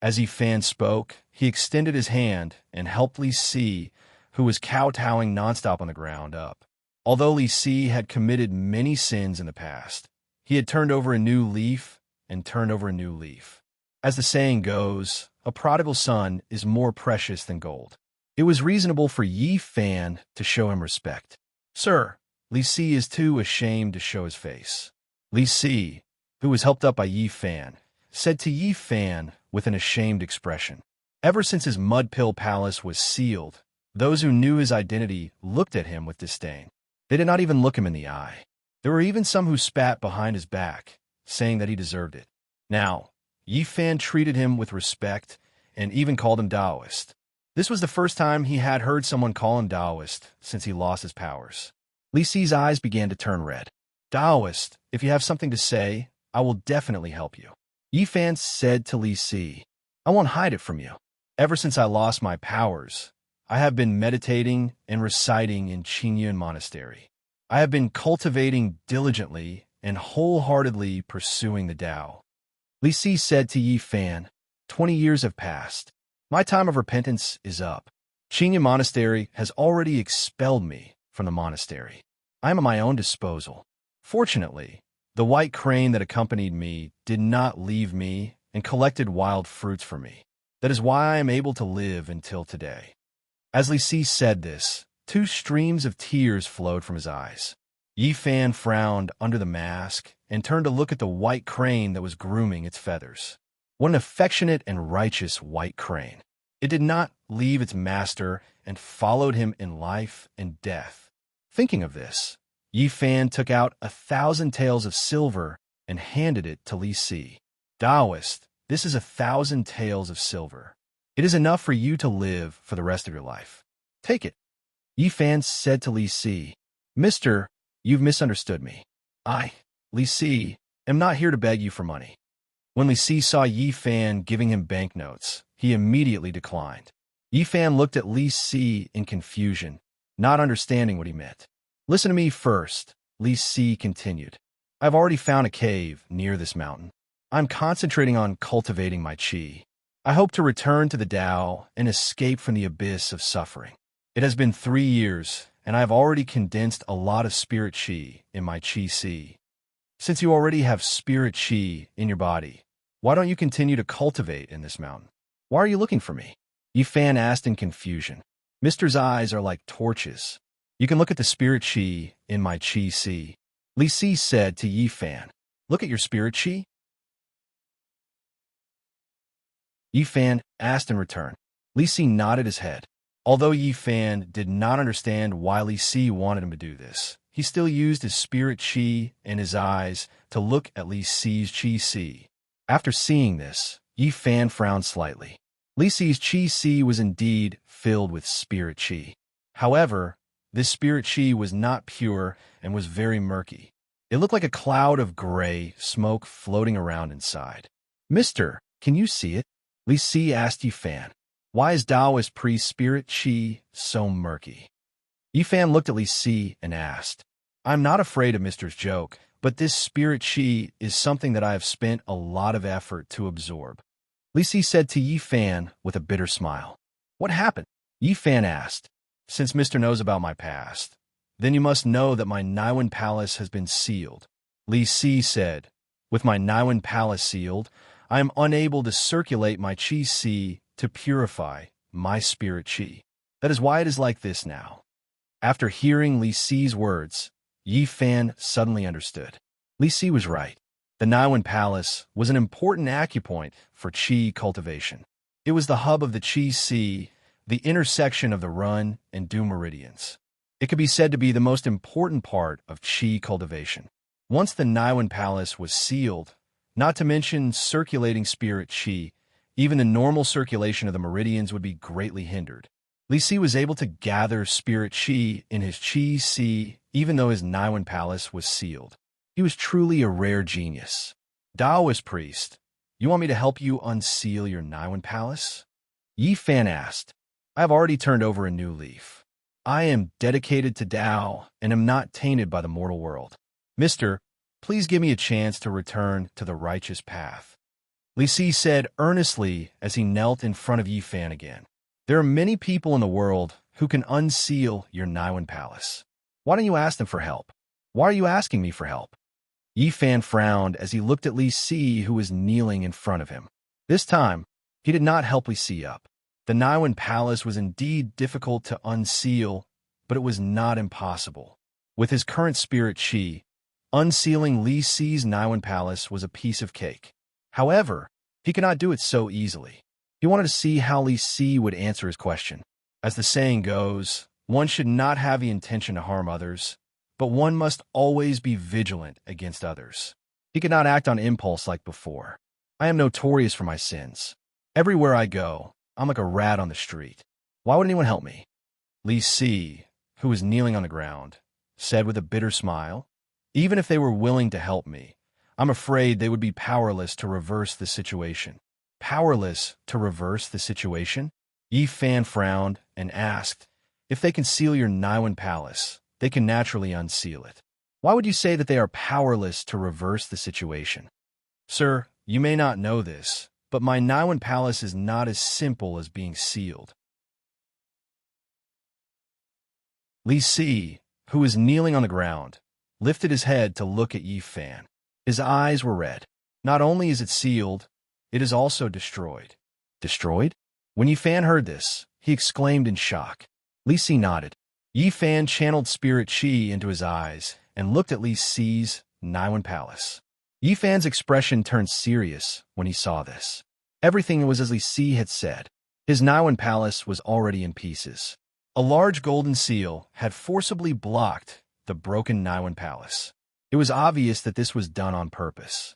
As Yi Fan spoke, he extended his hand and helped Li Si, who was kowtowing nonstop on the ground, up. Although Li Si had committed many sins in the past, he had turned over a new leaf and turned over a new leaf. As the saying goes, a prodigal son is more precious than gold. It was reasonable for Yi Fan to show him respect. Sir, Li Si is too ashamed to show his face. Li Si, who was helped up by Yi Fan, said to Yi Fan with an ashamed expression. Ever since his mud pill palace was sealed, those who knew his identity looked at him with disdain. They did not even look him in the eye. There were even some who spat behind his back, saying that he deserved it. Now, Yi Fan treated him with respect and even called him Taoist. This was the first time he had heard someone call him Taoist since he lost his powers. Li Si's eyes began to turn red. Taoist, if you have something to say, I will definitely help you. Yi Fan said to Li Si, I won't hide it from you. Ever since I lost my powers, I have been meditating and reciting in Qingyun Monastery. I have been cultivating diligently and wholeheartedly pursuing the Tao. Li Si said to Yi Fan, 20 years have passed. My time of repentance is up. Qingyun Monastery has already expelled me from the monastery. I am at my own disposal. Fortunately, the white crane that accompanied me did not leave me and collected wild fruits for me. That is why I am able to live until today. As Li Si said this, 2 streams of tears flowed from his eyes. Yi Fan frowned under the mask and turned to look at the white crane that was grooming its feathers. What an affectionate and righteous white crane. It did not leave its master and followed him in life and death. Thinking of this, Yi Fan took out 1,000 taels of silver and handed it to Li Si. Taoist, this is 1,000 taels of silver. It is enough for you to live for the rest of your life. Take it. Yi Fan said to Li Si, Mister, you've misunderstood me. I, Li Si, am not here to beg you for money. When Li Si saw Yi Fan giving him banknotes, he immediately declined. Yi Fan looked at Li Si in confusion, not understanding what he meant. Listen to me first, Li Si continued. I've already found a cave near this mountain. I'm concentrating on cultivating my qi. I hope to return to the Tao and escape from the abyss of suffering. It has been 3 years, and I have already condensed a lot of spirit qi in my qi si. Since you already have spirit qi in your body, why don't you continue to cultivate in this mountain? Why are you looking for me? Yi Fan asked in confusion. Mister's eyes are like torches. You can look at the spirit qi in my qi si. Li Si said to Yi Fan, look at your spirit qi? Yi Fan asked in return. Li Si nodded his head. Although Yi Fan did not understand why Li Si wanted him to do this, he still used his spirit qi and his eyes to look at Li Si's qi si. After seeing this, Yi Fan frowned slightly. Li Si's qi si was indeed filled with spirit qi. However, this spirit qi was not pure and was very murky. It looked like a cloud of gray smoke floating around inside. Mister, can you see it? Li Si asked Yi Fan. Why is Taoist priest spirit qi so murky? Yi Fan looked at Li Si and asked, I'm not afraid of Mister's joke, but this spirit qi is something that I have spent a lot of effort to absorb. Li Si said to Yi Fan with a bitter smile. What happened? Yi Fan asked. Since Mister knows about my past, then you must know that my Naiwan palace has been sealed. Li Si said, with my Naiwan palace sealed, I am unable to circulate my qi si to purify my spirit qi. That is why it is like this now. After hearing Li Si's words, Yi Fan suddenly understood. Li Si was right. The Naiwan Palace was an important acupoint for qi cultivation. It was the hub of the qi si, the intersection of the run and du meridians. It could be said to be the most important part of qi cultivation. Once the Naiwan Palace was sealed, not to mention circulating spirit qi, even the normal circulation of the meridians would be greatly hindered. Li Si was able to gather spirit qi in his qi si even though his Naiwan Palace was sealed. He was truly a rare genius. Taoist priest, you want me to help you unseal your Naiwan Palace? Yi Fan asked. I have already turned over a new leaf. I am dedicated to Tao and am not tainted by the mortal world. Mister, please give me a chance to return to the righteous path. Li Si said earnestly as he knelt in front of Yi Fan again. There are many people in the world who can unseal your Naiwan Palace. Why don't you ask them for help? Why are you asking me for help? Yi Fan frowned as he looked at Li Si, who was kneeling in front of him. This time, he did not help Li Si up. The Naiwan Palace was indeed difficult to unseal, but it was not impossible. With his current spirit qi, unsealing Li Si's Naiwan Palace was a piece of cake. However, he could not do it so easily. He wanted to see how Li Si would answer his question. As the saying goes, one should not have the intention to harm others, but one must always be vigilant against others. He could not act on impulse like before. I am notorious for my sins. Everywhere I go, I'm like a rat on the street. Why would anyone help me? Li Si, who was kneeling on the ground, said with a bitter smile, even if they were willing to help me, I'm afraid they would be powerless to reverse the situation. Powerless to reverse the situation? Yi Fan frowned and asked, if they can seal your Naiwan Palace, they can naturally unseal it. Why would you say that they are powerless to reverse the situation? Sir, you may not know this, but my Naiwan Palace is not as simple as being sealed. Li Si, who was kneeling on the ground, lifted his head to look at Yi Fan. His eyes were red. Not only is it sealed, it is also destroyed. Destroyed? When Yi Fan heard this, he exclaimed in shock. Li Si nodded. Yi Fan channeled spirit qi into his eyes and looked at Li Si's Naiwan Palace. Yi Fan's expression turned serious when he saw this. Everything was as Li Si had said. His Naiwan Palace was already in pieces. A large golden seal had forcibly blocked the broken Naiwan Palace. It was obvious that this was done on purpose.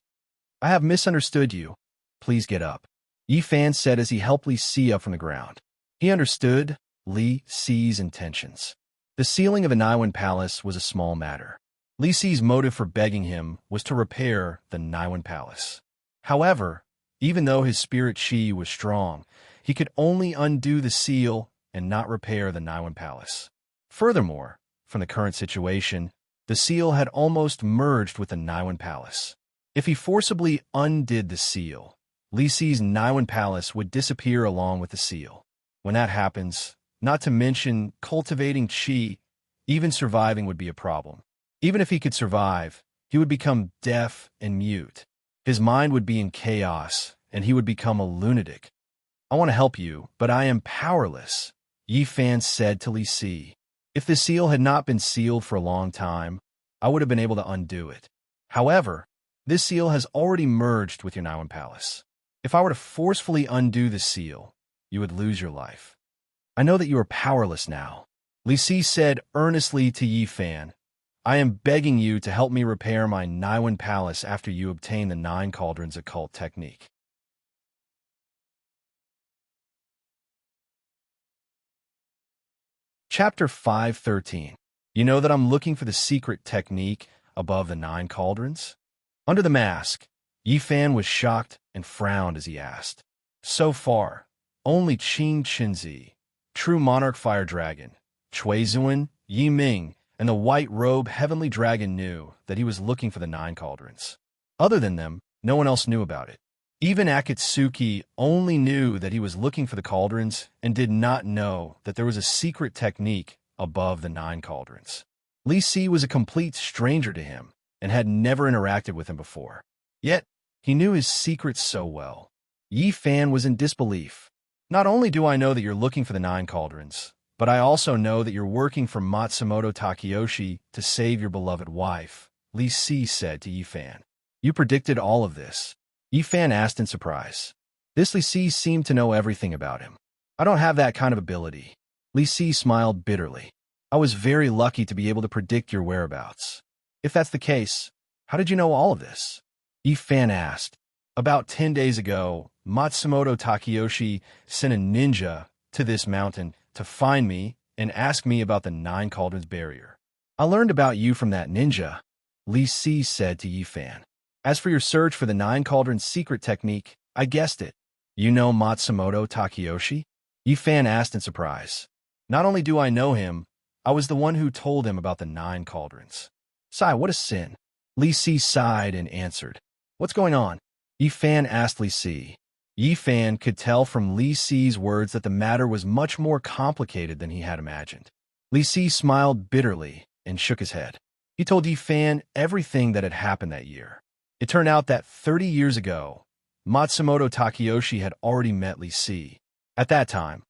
I have misunderstood you. Please get up. Yi Fan said as he helped Li Si up from the ground. He understood Li Si's intentions. The sealing of a Niwen palace was a small matter. Li Si's motive for begging him was to repair the Niwen palace. However, even though his spirit chi was strong, he could only undo the seal and not repair the Niwen palace. Furthermore, from the current situation, the seal had almost merged with the Niwen palace. If he forcibly undid the seal, Li Si's Niwen palace would disappear along with the seal. When that happens, not to mention cultivating chi, even surviving would be a problem. Even if he could survive, he would become deaf and mute. His mind would be in chaos, and he would become a lunatic. I want to help you, but I am powerless, Yi Fan said to Li Si. If the seal had not been sealed for a long time, I would have been able to undo it. However, this seal has already merged with your Niwen palace. If I were to forcefully undo the seal, you would lose your life. I know that you are powerless now, Li Si said earnestly to Yi Fan. I am begging you to help me repair my Niwen palace after you obtain the 9 Cauldrons occult technique. Chapter 5:13. You know that I'm looking for the secret technique above the 9 cauldrons? Under the mask, Yi Fan was shocked and frowned as he asked. So far, only Qin Qinzi, true monarch fire dragon, Cui Zuan, Yi Ming, and the white robe heavenly dragon knew that he was looking for the 9 cauldrons. Other than them, no one else knew about it. Even Akatsuki only knew that he was looking for the cauldrons and did not know that there was a secret technique above the 9 cauldrons. Li Si was a complete stranger to him and had never interacted with him before. Yet, he knew his secrets so well. Yi Fan was in disbelief. Not only do I know that you're looking for the 9 cauldrons, but I also know that you're working for Matsumoto Takeyoshi to save your beloved wife, Li Si said to Yi Fan. You predicted all of this? Yi Fan asked in surprise. This Li Si seemed to know everything about him. I don't have that kind of ability. Li Si smiled bitterly. I was very lucky to be able to predict your whereabouts. If that's the case, how did you know all of this? Yi Fan asked. About 10 days ago, Matsumoto Takeyoshi sent a ninja to this mountain to find me and ask me about the 9 Cauldrons barrier. I learned about you from that ninja, Li Si said to Yi Fan. As for your search for the 9 Cauldrons secret technique, I guessed it. You know Matsumoto Takeyoshi? Yi Fan asked in surprise. Not only do I know him, I was the one who told him about the 9 Cauldrons. Sigh, what a sin. Li Si sighed and answered. What's going on? Yi Fan asked Li Si. Yi Fan could tell from Li Si's words that the matter was much more complicated than he had imagined. Li Si smiled bitterly and shook his head. He told Yi Fan everything that had happened that year. It turned out that 30 years ago, Matsumoto Takeyoshi had already met Li Si. At that time,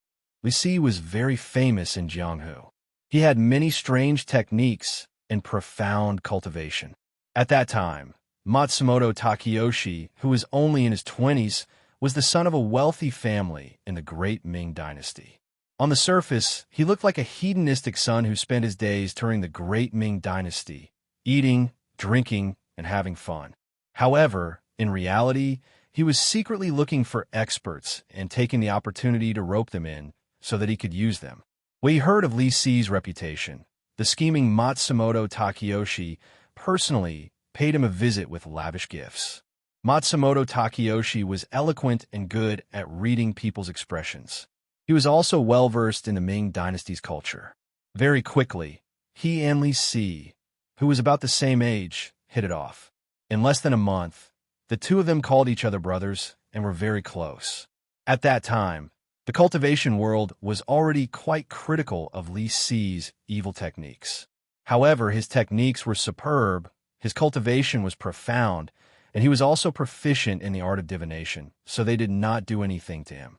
Li Si was very famous in Jianghu. He had many strange techniques and profound cultivation. At that time, Matsumoto Takeyoshi, who was only in his 20s, was the son of a wealthy family in the Great Ming Dynasty. On the surface, he looked like a hedonistic son who spent his days during the Great Ming Dynasty, eating, drinking, and having fun. However, in reality, he was secretly looking for experts and taking the opportunity to rope them in so that he could use them. When he heard of Li Si's reputation, the scheming Matsumoto Takeyoshi personally paid him a visit with lavish gifts. Matsumoto Takeyoshi was eloquent and good at reading people's expressions. He was also well-versed in the Ming Dynasty's culture. Very quickly, he and Li Si, who was about the same age, hit it off. In less than a month, the two of them called each other brothers and were very close. At that time, the cultivation world was already quite critical of Li Si's evil techniques. However, his techniques were superb, his cultivation was profound, and he was also proficient in the art of divination, so they did not do anything to him.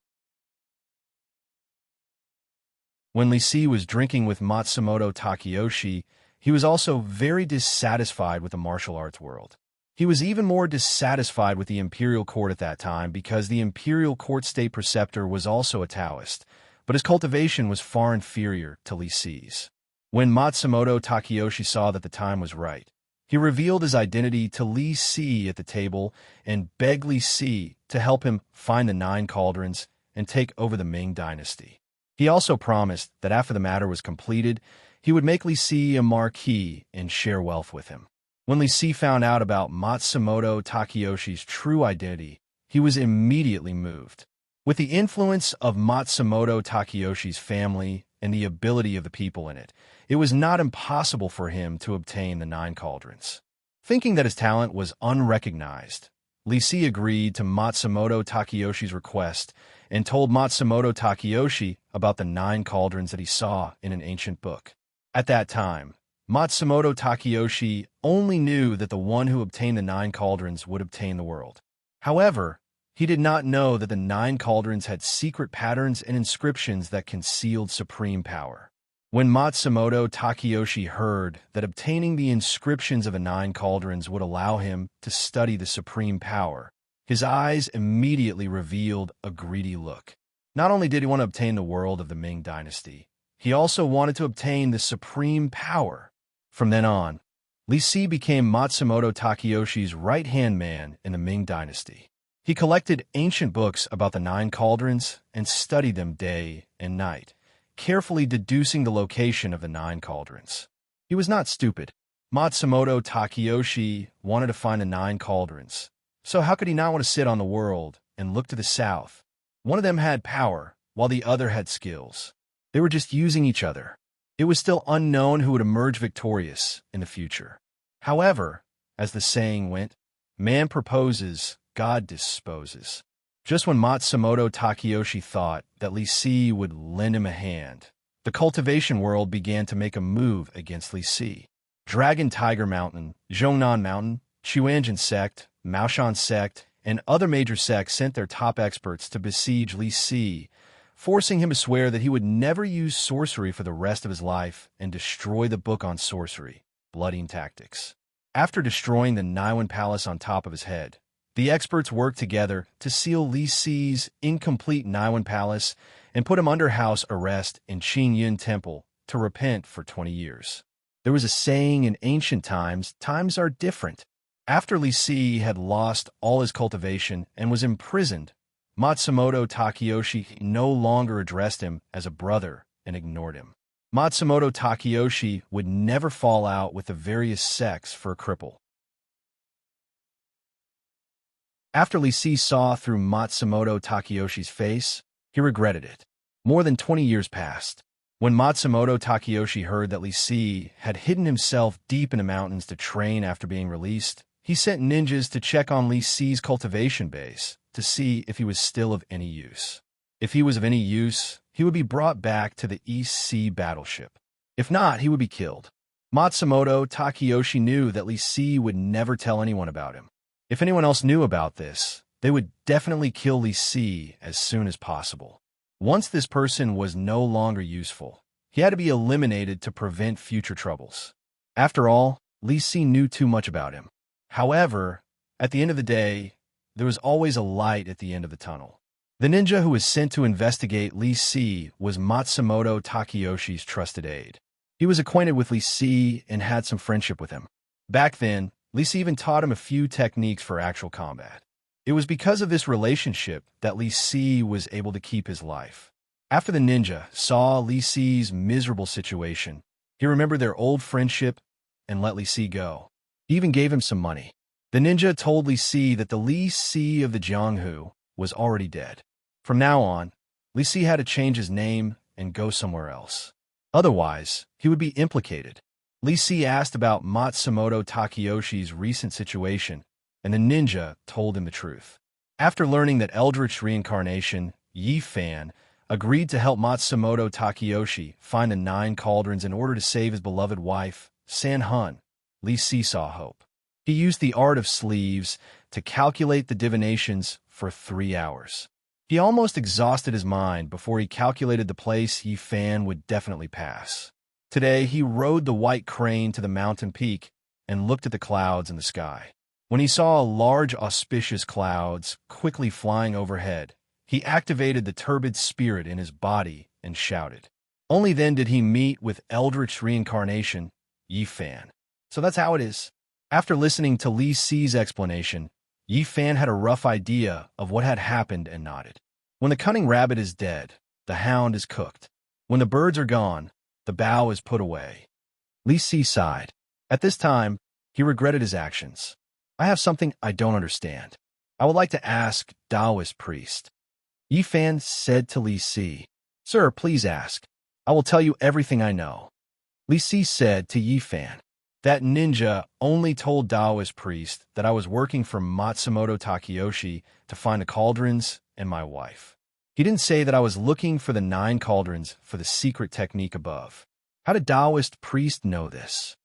When Li Si was drinking with Matsumoto Takeyoshi, he was also very dissatisfied with the martial arts world. He was even more dissatisfied with the imperial court at that time because the imperial court state preceptor was also a Taoist, but his cultivation was far inferior to Li Si's. When Matsumoto Takeyoshi saw that the time was right, he revealed his identity to Li Si at the table and begged Li Si to help him find the 9 cauldrons and take over the Ming Dynasty. He also promised that after the matter was completed, He would make Li Si a marquis and share wealth with him. When Li Si found out about Matsumoto Takeyoshi's true identity, he was immediately moved. With the influence of Matsumoto Takeyoshi's family and the ability of the people in it, it was not impossible for him to obtain the 9 cauldrons. Thinking that his talent was unrecognized, Li Si agreed to Matsumoto Takeyoshi's request and told Matsumoto Takeyoshi about the 9 cauldrons that he saw in an ancient book. At that time, Matsumoto Takeyoshi only knew that the one who obtained the 9 cauldrons would obtain the world. However, he did not know that the 9 cauldrons had secret patterns and inscriptions that concealed supreme power. When Matsumoto Takeyoshi heard that obtaining the inscriptions of the 9 cauldrons would allow him to study the supreme power, his eyes immediately revealed a greedy look. Not only did he want to obtain the world of the Ming dynasty, he also wanted to obtain the supreme power. From then on, Li Si became Matsumoto Takeyoshi's right-hand man in the Ming dynasty. He collected ancient books about the 9 cauldrons and studied them day and night, carefully deducing the location of the 9 cauldrons. He was not stupid. Matsumoto Takeyoshi wanted to find the 9 cauldrons, so how could he not want to sit on the world and look to the south? One of them had power, while the other had skills. They were just using each other. It was still unknown who would emerge victorious in the future. However, as the saying went, man proposes, God disposes. Just when Matsumoto Takeyoshi thought that Li Si would lend him a hand, the cultivation world began to make a move against Li Si. Dragon Tiger Mountain, Zhongnan Mountain, Chuanjin Sect, Maoshan Sect, and other major sects sent their top experts to besiege Li Si, forcing him to swear that he would never use sorcery for the rest of his life and destroy the book on sorcery, Bloodying Tactics. After destroying the Naiwan Palace on top of his head, the experts worked together to seal Li Si's incomplete Naiwan Palace and put him under house arrest in Qingyun Temple to repent for 20 years. There was a saying in ancient times, times are different. After Li Si had lost all his cultivation and was imprisoned, Matsumoto Takeyoshi no longer addressed him as a brother and ignored him. Matsumoto Takeyoshi would never fall out with the various sects for a cripple. After Li Si saw through Matsumoto Takeyoshi's face, he regretted it. More than 20 years passed. When Matsumoto Takeyoshi heard that Li Si had hidden himself deep in the mountains to train after being released, he sent ninjas to check on Li Si's cultivation base to see if he was still of any use. If he was of any use, he would be brought back to the East Sea battleship. If not, he would be killed. Matsumoto Takeyoshi knew that Li Si would never tell anyone about him. If anyone else knew about this, they would definitely kill Li Si as soon as possible. Once this person was no longer useful, he had to be eliminated to prevent future troubles. After all, Li Si knew too much about him. However, at the end of the day, there was always a light at the end of the tunnel. The ninja who was sent to investigate Li Si was Matsumoto Takeyoshi's trusted aide. He was acquainted with Li Si and had some friendship with him. Back then, Li Si even taught him a few techniques for actual combat. It was because of this relationship that Li Si was able to keep his life. After the ninja saw Li Si's miserable situation, he remembered their old friendship and let Li Si go. He even gave him some money. The ninja told Li Si that the Li Si of the Jianghu was already dead. From now on, Li Si had to change his name and go somewhere else. Otherwise, he would be implicated. Li Si asked about Matsumoto Takeyoshi's recent situation, and the ninja told him the truth. After learning that Eldritch Reincarnation, Yi Fan, agreed to help Matsumoto Takeyoshi find the 9 cauldrons in order to save his beloved wife, San Hun, Li Si saw hope. He used the art of sleeves to calculate the divinations for 3 hours. He almost exhausted his mind before he calculated the place Yi Fan would definitely pass. Today, he rode the white crane to the mountain peak and looked at the clouds in the sky. When he saw large auspicious clouds quickly flying overhead, he activated the turbid spirit in his body and shouted. Only then did he meet with Eldritch Reincarnation, Yi Fan. So that's how it is. After listening to Li Si's explanation, Yi Fan had a rough idea of what had happened and nodded. When the cunning rabbit is dead, the hound is cooked. When the birds are gone, The bow is put away. Li Si sighed. At this time, he regretted his actions. I have something I don't understand. I would like to ask Taoist priest. Yi Fan said to Li Si. Sir, please ask. I will tell you everything I know. Li Si said to Yi Fan. That ninja only told Taoist priest that I was working for Matsumoto Takeyoshi to find the cauldrons and my wife. He didn't say that I was looking for the 9 cauldrons for the secret technique above. How did Taoist priest know this?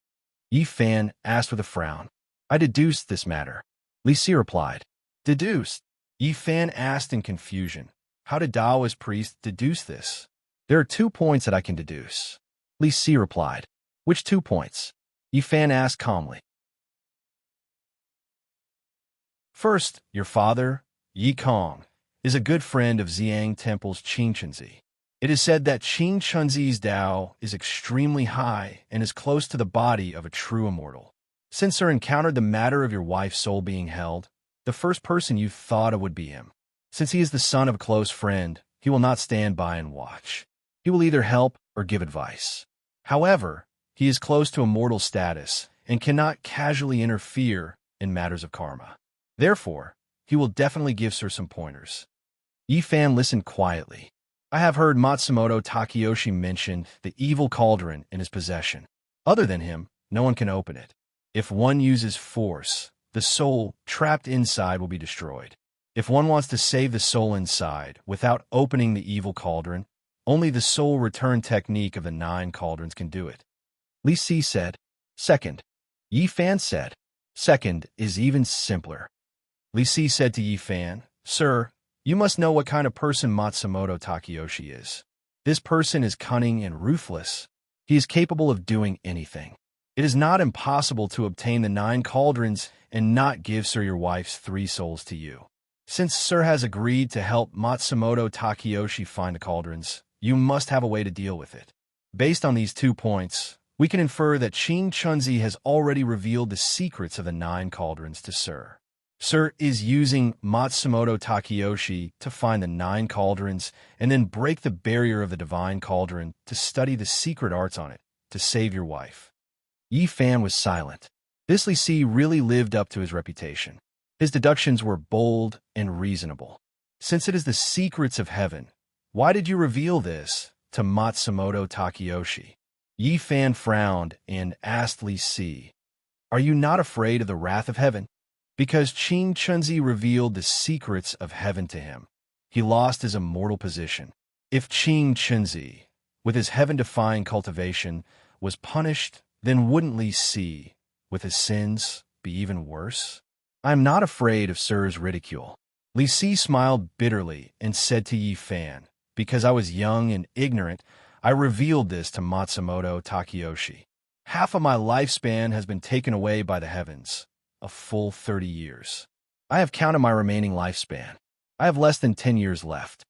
Yi Fan asked with a frown. I deduced this matter. Li Si replied. Deduced? Yi Fan asked in confusion. How did Taoist priest deduce this? There are 2 points that I can deduce. Li Si replied. Which 2 points? Yi Fan asked calmly. First, your father, Yi Kong, is a good friend of Xiang Temple's Qing Chunzi. It is said that Qing Chunzi's Tao is extremely high and is close to the body of a true immortal. Since Sir encountered the matter of your wife's soul being held, the first person you thought of would be him. Since he is the son of a close friend, he will not stand by and watch. He will either help or give advice. However, he is close to immortal status and cannot casually interfere in matters of karma. Therefore, he will definitely give Sir some pointers. Yi Fan listened quietly. I have heard Matsumoto Takeyoshi mention the evil cauldron in his possession. Other than him, no one can open it. If one uses force, the soul trapped inside will be destroyed. If one wants to save the soul inside without opening the evil cauldron, only the soul return technique of the 9 cauldrons can do it. Li Si said. Second. Yi Fan said. Second is even simpler. Li Si said to Yi Fan, Sir, you must know what kind of person Matsumoto Takeyoshi is. This person is cunning and ruthless. He is capable of doing anything. It is not impossible to obtain the 9 cauldrons and not give Sir your wife's 3 souls to you. Since Sir has agreed to help Matsumoto Takeyoshi find the cauldrons, you must have a way to deal with it. Based on these 2 points, we can infer that Qing Chunzi has already revealed the secrets of the 9 cauldrons to Sir. Sir is using Matsumoto Takeyoshi to find the 9 cauldrons and then break the barrier of the divine cauldron to study the secret arts on it, to save your wife. Yi Fan was silent. This Li Si really lived up to his reputation. His deductions were bold and reasonable. Since it is the secrets of heaven, why did you reveal this to Matsumoto Takeyoshi? Yi Fan frowned and asked Li Si, Are you not afraid of the wrath of heaven? Because Qing Chunzi revealed the secrets of heaven to him, he lost his immortal position. If Qing Chunzi, with his heaven-defying cultivation, was punished, then wouldn't Li Si, with his sins, be even worse? I am not afraid of Sir's ridicule. Li Si smiled bitterly and said to Yi Fan, Because I was young and ignorant, I revealed this to Matsumoto Takeyoshi. Half of my lifespan has been taken away by the heavens, a full 30 years. I have counted my remaining lifespan. I have less than 10 years left.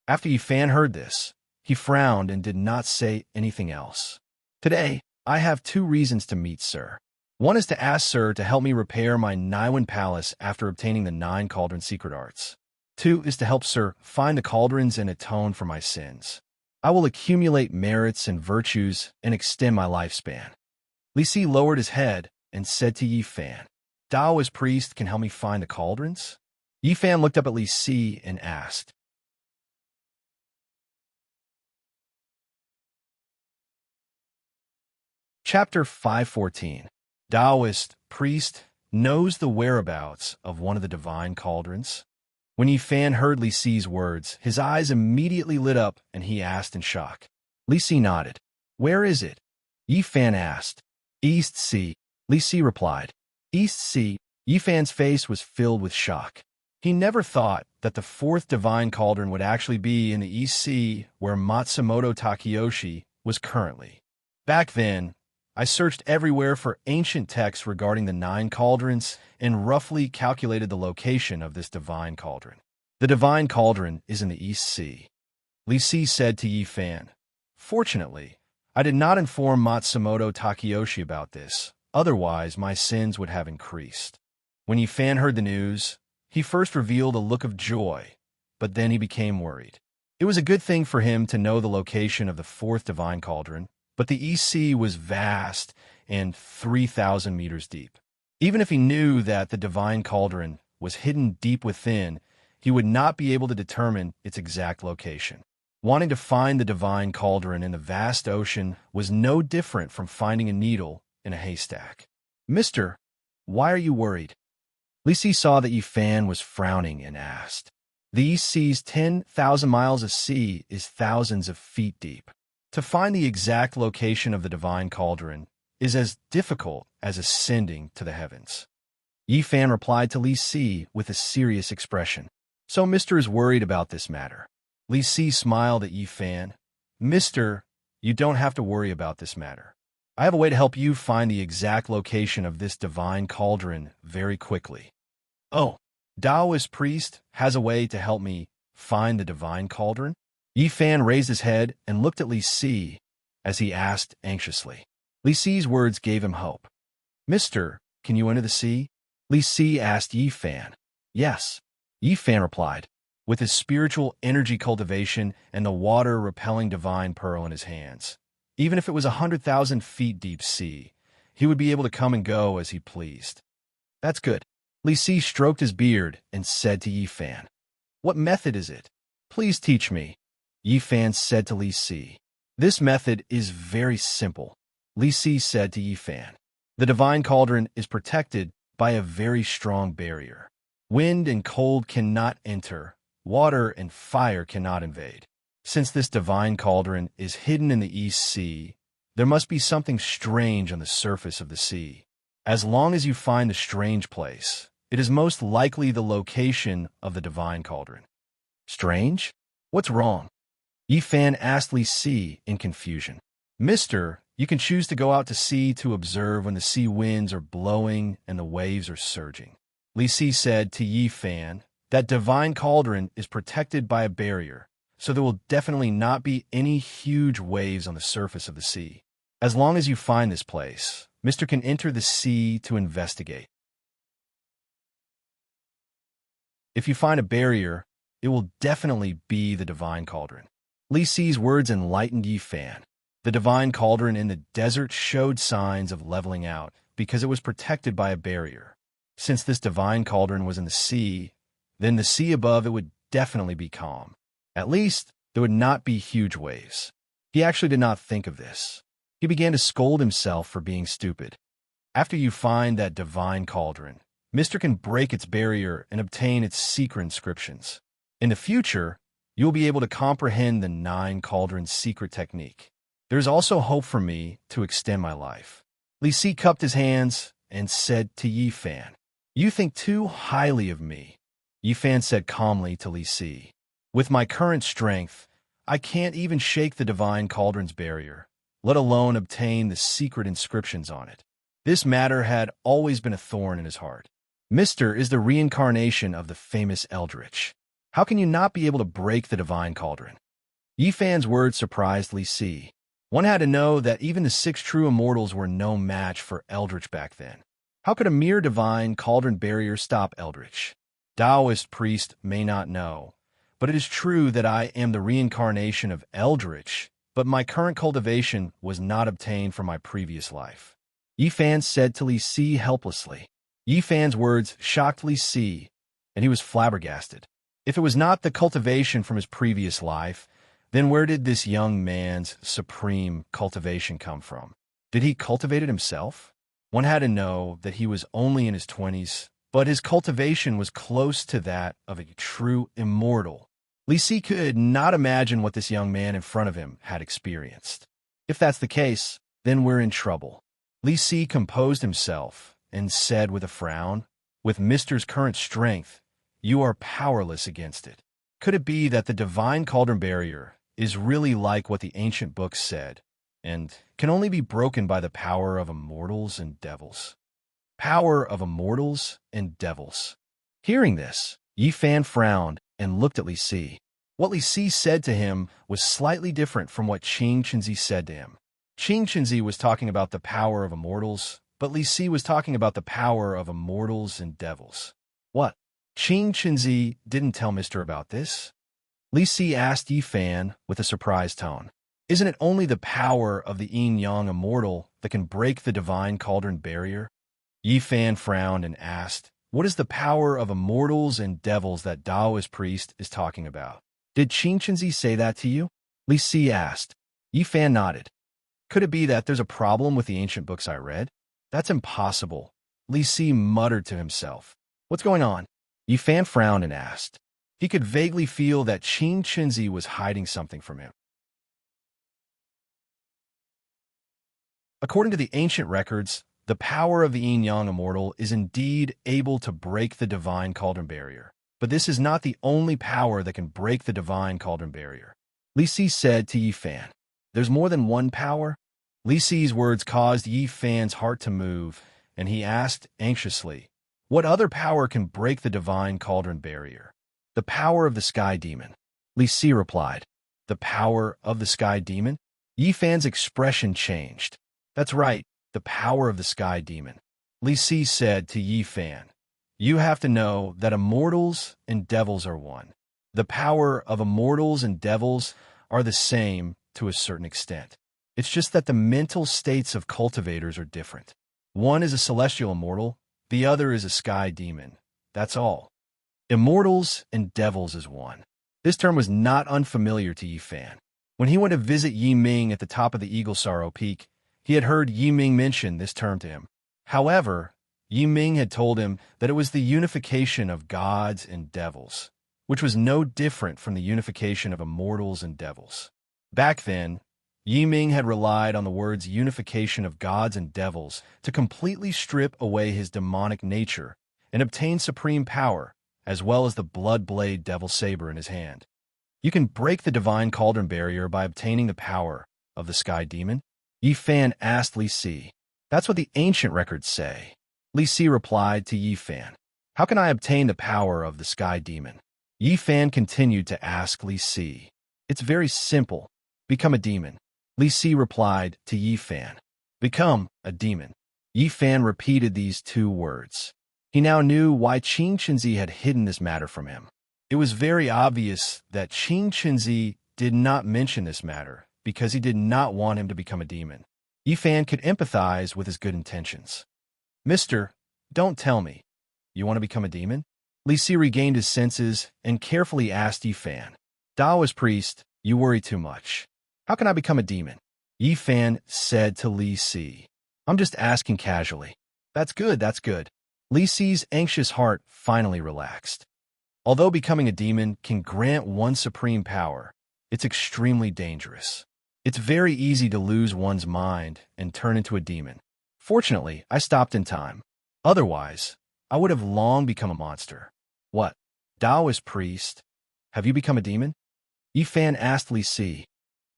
After Yi Fan heard this, he frowned and did not say anything else. Today, I have 2 reasons to meet Sir. One is to ask Sir to help me repair my Naiwan Palace after obtaining the 9 cauldron secret arts. 2 is to help Sir find the cauldrons and atone for my sins. I will accumulate merits and virtues and extend my lifespan. Li Si lowered his head and said to Yi Fan, Taoist priest can help me find the cauldrons? Yi Fan looked up at Li Si and asked. Chapter 514. Taoist priest knows the whereabouts of one of the divine cauldrons. When Yi Fan heard Li Si's words, his eyes immediately lit up and he asked in shock. Li Si nodded. Where is it? Yi Fan asked. East Sea. Li Si replied. East Sea. Yi Fan's face was filled with shock. He never thought that the 4th divine cauldron would actually be in the East Sea where Matsumoto Takeyoshi was currently. Back then, I searched everywhere for ancient texts regarding the 9 cauldrons and roughly calculated the location of this divine cauldron. The divine cauldron is in the East Sea. Li Si said to Yi Fan, Fortunately, I did not inform Matsumoto Takeyoshi about this, otherwise my sins would have increased. When Yi Fan heard the news, he first revealed a look of joy, but then he became worried. It was a good thing for him to know the location of the 4th divine cauldron, but the East Sea was vast and 3,000 meters deep. Even if he knew that the divine cauldron was hidden deep within, he would not be able to determine its exact location. Wanting to find the divine cauldron in the vast ocean was no different from finding a needle in a haystack. "Mister, why are you worried?" Li Si saw that Yifan was frowning and asked. "The East Sea's 10,000 miles of sea is thousands of feet deep. To find the exact location of the divine cauldron is as difficult as ascending to the heavens." Yifan replied to Li Si with a serious expression. "So Mister is worried about this matter." Li Si smiled at Yifan. "Mister, you don't have to worry about this matter. I have a way to help you find the exact location of this divine cauldron very quickly." "Oh, Taoist priest has a way to help me find the divine cauldron?" Yifan raised his head and looked at Li Si as he asked anxiously. Li Si's words gave him hope. "Mister, can you enter the sea?" Li Si asked Yifan. "Yes," Yifan replied, with his spiritual energy cultivation and the water-repelling divine pearl in his hands. Even if it was 100,000 feet deep sea, he would be able to come and go as he pleased. "That's good." Li Si stroked his beard and said to Yifan, "What method is it? Please teach me." Yifan said to Li Si, "This method is very simple." Li Si said to Yifan, "The divine cauldron is protected by a very strong barrier. Wind and cold cannot enter. Water and fire cannot invade. Since this divine cauldron is hidden in the East Sea, there must be something strange on the surface of the sea. As long as you find the strange place, it is most likely the location of the divine cauldron." "Strange? What's wrong?" Yifan asked Li Si in confusion. "Mister, you can choose to go out to sea to observe when the sea winds are blowing and the waves are surging." Li Si said to Yifan, "That divine cauldron is protected by a barrier, so there will definitely not be any huge waves on the surface of the sea. As long as you find this place, Mister can enter the sea to investigate. If you find a barrier, it will definitely be the divine cauldron." Li Si's words enlightened Yifan. The divine cauldron in the desert showed signs of leveling out because it was protected by a barrier. Since this divine cauldron was in the sea, then the sea above it would definitely be calm. At least, there would not be huge waves. He actually did not think of this. He began to scold himself for being stupid. After you find that divine cauldron, Mister can break its barrier and obtain its secret inscriptions. In the future, you will be able to comprehend the 9 cauldrons secret technique. There is also hope for me to extend my life. Li Si cupped his hands and said to Yifan, "You think too highly of me." Yifan said calmly to Li Si, "With my current strength, I can't even shake the divine cauldron's barrier, let alone obtain the secret inscriptions on it." This matter had always been a thorn in his heart. Mister is the reincarnation of the famous Eldritch. How can you not be able to break the divine cauldron? Yifan's words surprised Li Si. One had to know that even the 6 true immortals were no match for Eldritch back then. How could a mere divine cauldron barrier stop Eldritch? Taoist priest may not know, but it is true that I am the reincarnation of Eldritch, but my current cultivation was not obtained from my previous life. Yifan said to Li Si helplessly. Yifan's words shocked Li Si, and he was flabbergasted. If it was not the cultivation from his previous life, then where did this young man's supreme cultivation come from? Did he cultivate it himself? One had to know that he was only in his 20s, but his cultivation was close to that of a true immortal. Li Si could not imagine what this young man in front of him had experienced. If that's the case, then we're in trouble. Li Si composed himself and said with a frown, "With Mister's current strength, you are powerless against it. Could it be that the divine cauldron barrier is really like what the ancient books said, and can only be broken by the power of immortals and devils?" Power of immortals and devils. Hearing this, Yifan frowned and looked at Li Si. What Li Si said to him was slightly different from what Qing Chenzi said to him. Qing Chenzi was talking about the power of immortals, but Li Si was talking about the power of immortals and devils. What? Qing Chenzi didn't tell Mister about this? Li Si asked Yifan with a surprised tone. Isn't it only the power of the yin-yang immortal that can break the divine cauldron barrier? Yi Fan frowned and asked, what is the power of immortals and devils that Taoist priest is talking about? Did Qingqinzi say that to you? Li Si asked. Yi Fan nodded. Could it be that there's a problem with the ancient books I read? That's impossible. Li Si muttered to himself. What's going on? Yi Fan frowned and asked. He could vaguely feel that Qingqinzi was hiding something from him. According to the ancient records, the power of the yin-yang immortal is indeed able to break the divine cauldron barrier. But this is not the only power that can break the divine cauldron barrier. Li Si said to Yi Fan. There's more than one power? Li Si's words caused Yi Fan's heart to move, and he asked anxiously, what other power can break the divine cauldron barrier? The power of the sky demon. Li Si replied. The power of the sky demon? Yi Fan's expression changed. That's right, the power of the sky demon. Li Si said to Yi Fan, you have to know that immortals and devils are one. The power of immortals and devils are the same to a certain extent. It's just that the mental states of cultivators are different. One is a celestial immortal, the other is a sky demon. That's all. Immortals and devils is one. This term was not unfamiliar to Yi Fan. When he went to visit Yi Ming at the top of the Eagle Sorrow Peak, he had heard Yi Ming mention this term to him. However, Yi Ming had told him that it was the unification of gods and devils, which was no different from the unification of immortals and devils. Back then, Yi Ming had relied on the words unification of gods and devils to completely strip away his demonic nature and obtain supreme power, as well as the blood blade devil saber in his hand. You can break the divine cauldron barrier by obtaining the power of the sky demon? Yi Fan asked Li Si. That's what the ancient records say. Li Si replied to Yi Fan. How can I obtain the power of the sky demon? Yi Fan continued to ask Li Si. It's very simple. Become a demon. Li Si replied to Yi Fan. Become a demon. Yi Fan repeated these two words. He now knew why Qingqinzi had hidden this matter from him. It was very obvious that Qingqinzi did not mention this matter because he did not want him to become a demon. Yi Fan could empathize with his good intentions. Mister, don't tell me. You want to become a demon? Li Si regained his senses and carefully asked Yi Fan. Taoist priest, you worry too much. How can I become a demon? Yi Fan said to Li Si. I'm just asking casually. That's good, that's good. Li Si's anxious heart finally relaxed. Although becoming a demon can grant one supreme power, it's extremely dangerous. It's very easy to lose one's mind and turn into a demon. Fortunately, I stopped in time. Otherwise, I would have long become a monster. What? Taoist priest? Have you become a demon? Yi Fan asked Li Si.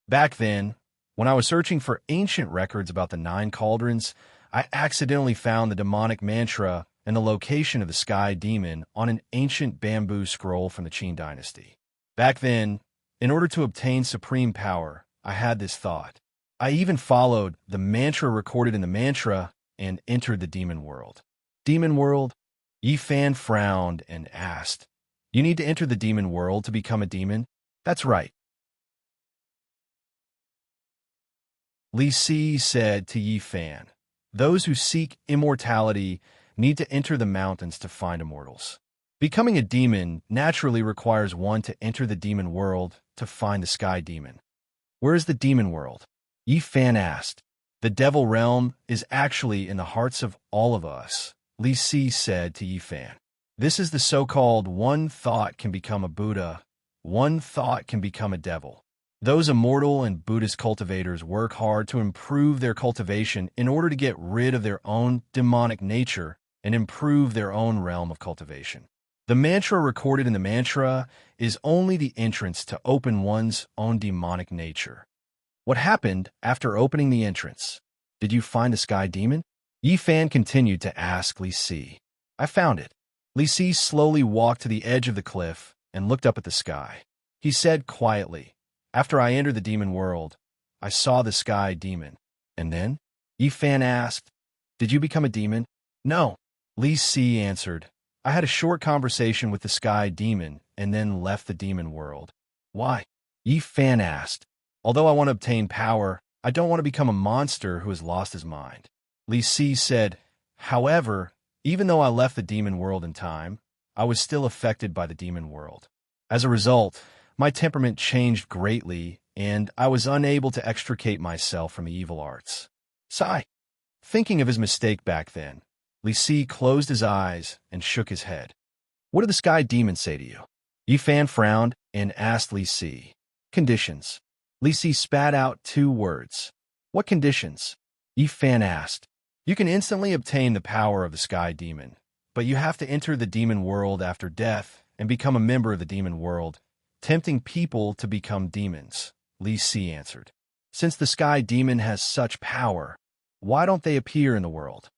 Back then, when I was searching for ancient records about the 9 cauldrons, I accidentally found the demonic mantra and the location of the sky demon on an ancient bamboo scroll from the Qin dynasty. Back then, in order to obtain supreme power, I had this thought. I even followed the mantra recorded in the mantra and entered the demon world. Demon world? Yi Fan frowned and asked, you need to enter the demon world to become a demon? That's right. Li Si said to Yi Fan, those who seek immortality need to enter the mountains to find immortals. Becoming a demon naturally requires one to enter the demon world to find the sky demon. Where is the demon world? Yi Fan asked. The devil realm is actually in the hearts of all of us, Li Si said to Yi Fan. This is the so-called one thought can become a Buddha, one thought can become a devil. Those immortal and Buddhist cultivators work hard to improve their cultivation in order to get rid of their own demonic nature and improve their own realm of cultivation. The mantra recorded in the mantra is only the entrance to open one's own demonic nature. What happened after opening the entrance? Did you find the sky demon? Yi Fan continued to ask Li Si. I found it. Li Si slowly walked to the edge of the cliff and looked up at the sky. He said quietly, after I entered the demon world, I saw the sky demon. And then? Yi Fan asked, did you become a demon? No. Li Si answered, I had a short conversation with the sky demon and then left the demon world. Why? Yi Fan asked. Although I want to obtain power, I don't want to become a monster who has lost his mind. Li Si said, however, even though I left the demon world in time, I was still affected by the demon world. As a result, my temperament changed greatly, and I was unable to extricate myself from the evil arts. Sigh. Thinking of his mistake back then, Li Si closed his eyes and shook his head. What did the sky demon say to you? Yi Fan frowned and asked Li Si. Conditions. Li Si spat out 2 words. What conditions? Yi Fan asked. You can instantly obtain the power of the sky demon, but you have to enter the demon world after death and become a member of the demon world, tempting people to become demons, Li Si answered. Since the sky demon has such power, why don't they appear in the world?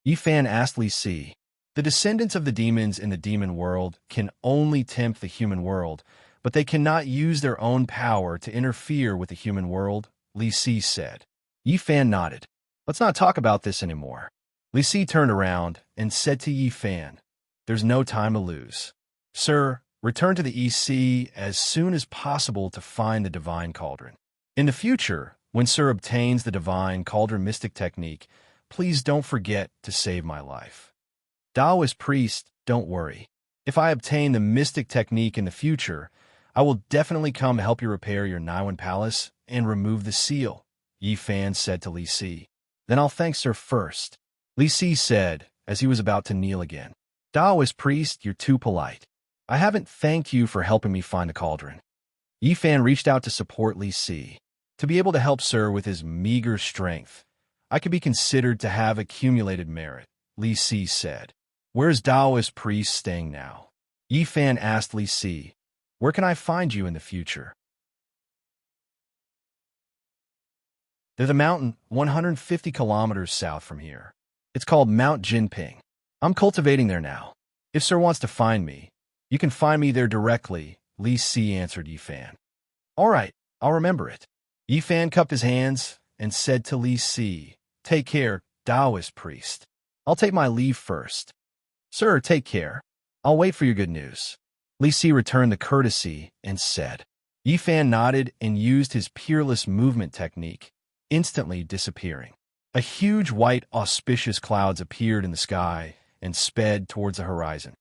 Yi Fan asked Li Si. The descendants of the demons in the demon world can only tempt the human world, but they cannot use their own power to interfere with the human world, Li Si said. Yi Fan nodded. Let's not talk about this anymore. Li Si turned around and said to Yi Fan, there's no time to lose. Sir, return to the EC as soon as possible to find the divine cauldron. In the future, when Sir obtains the divine cauldron mystic technique, please don't forget to save my life. Taoist priest, don't worry. If I obtain the mystic technique in the future, I will definitely come help you repair your Naiwan palace and remove the seal, Yi Fan said to Li Si. Then I'll thank Sir first, Li Si said as he was about to kneel again. Taoist priest, you're too polite. I haven't thanked you for helping me find the cauldron. Yi Fan reached out to support Li Si. To be able to help Sir with his meager strength, I could be considered to have accumulated merit, Li Si said. Where's Taoist priest staying now? Yi Fan asked Li Si. Where can I find you in the future? There's a mountain 150 kilometers south from here. It's called Mount Jinping. I'm cultivating there now. If Sir wants to find me, you can find me there directly, Li Si answered Yi Fan. All right, I'll remember it. Yi Fan cupped his hands and said to Li Si, take care, Taoist priest. I'll take my leave first. Sir, take care. I'll wait for your good news. Li Si returned the courtesy and said. Yi Fan nodded and used his peerless movement technique, instantly disappearing. A huge white auspicious clouds appeared in the sky and sped towards the horizon.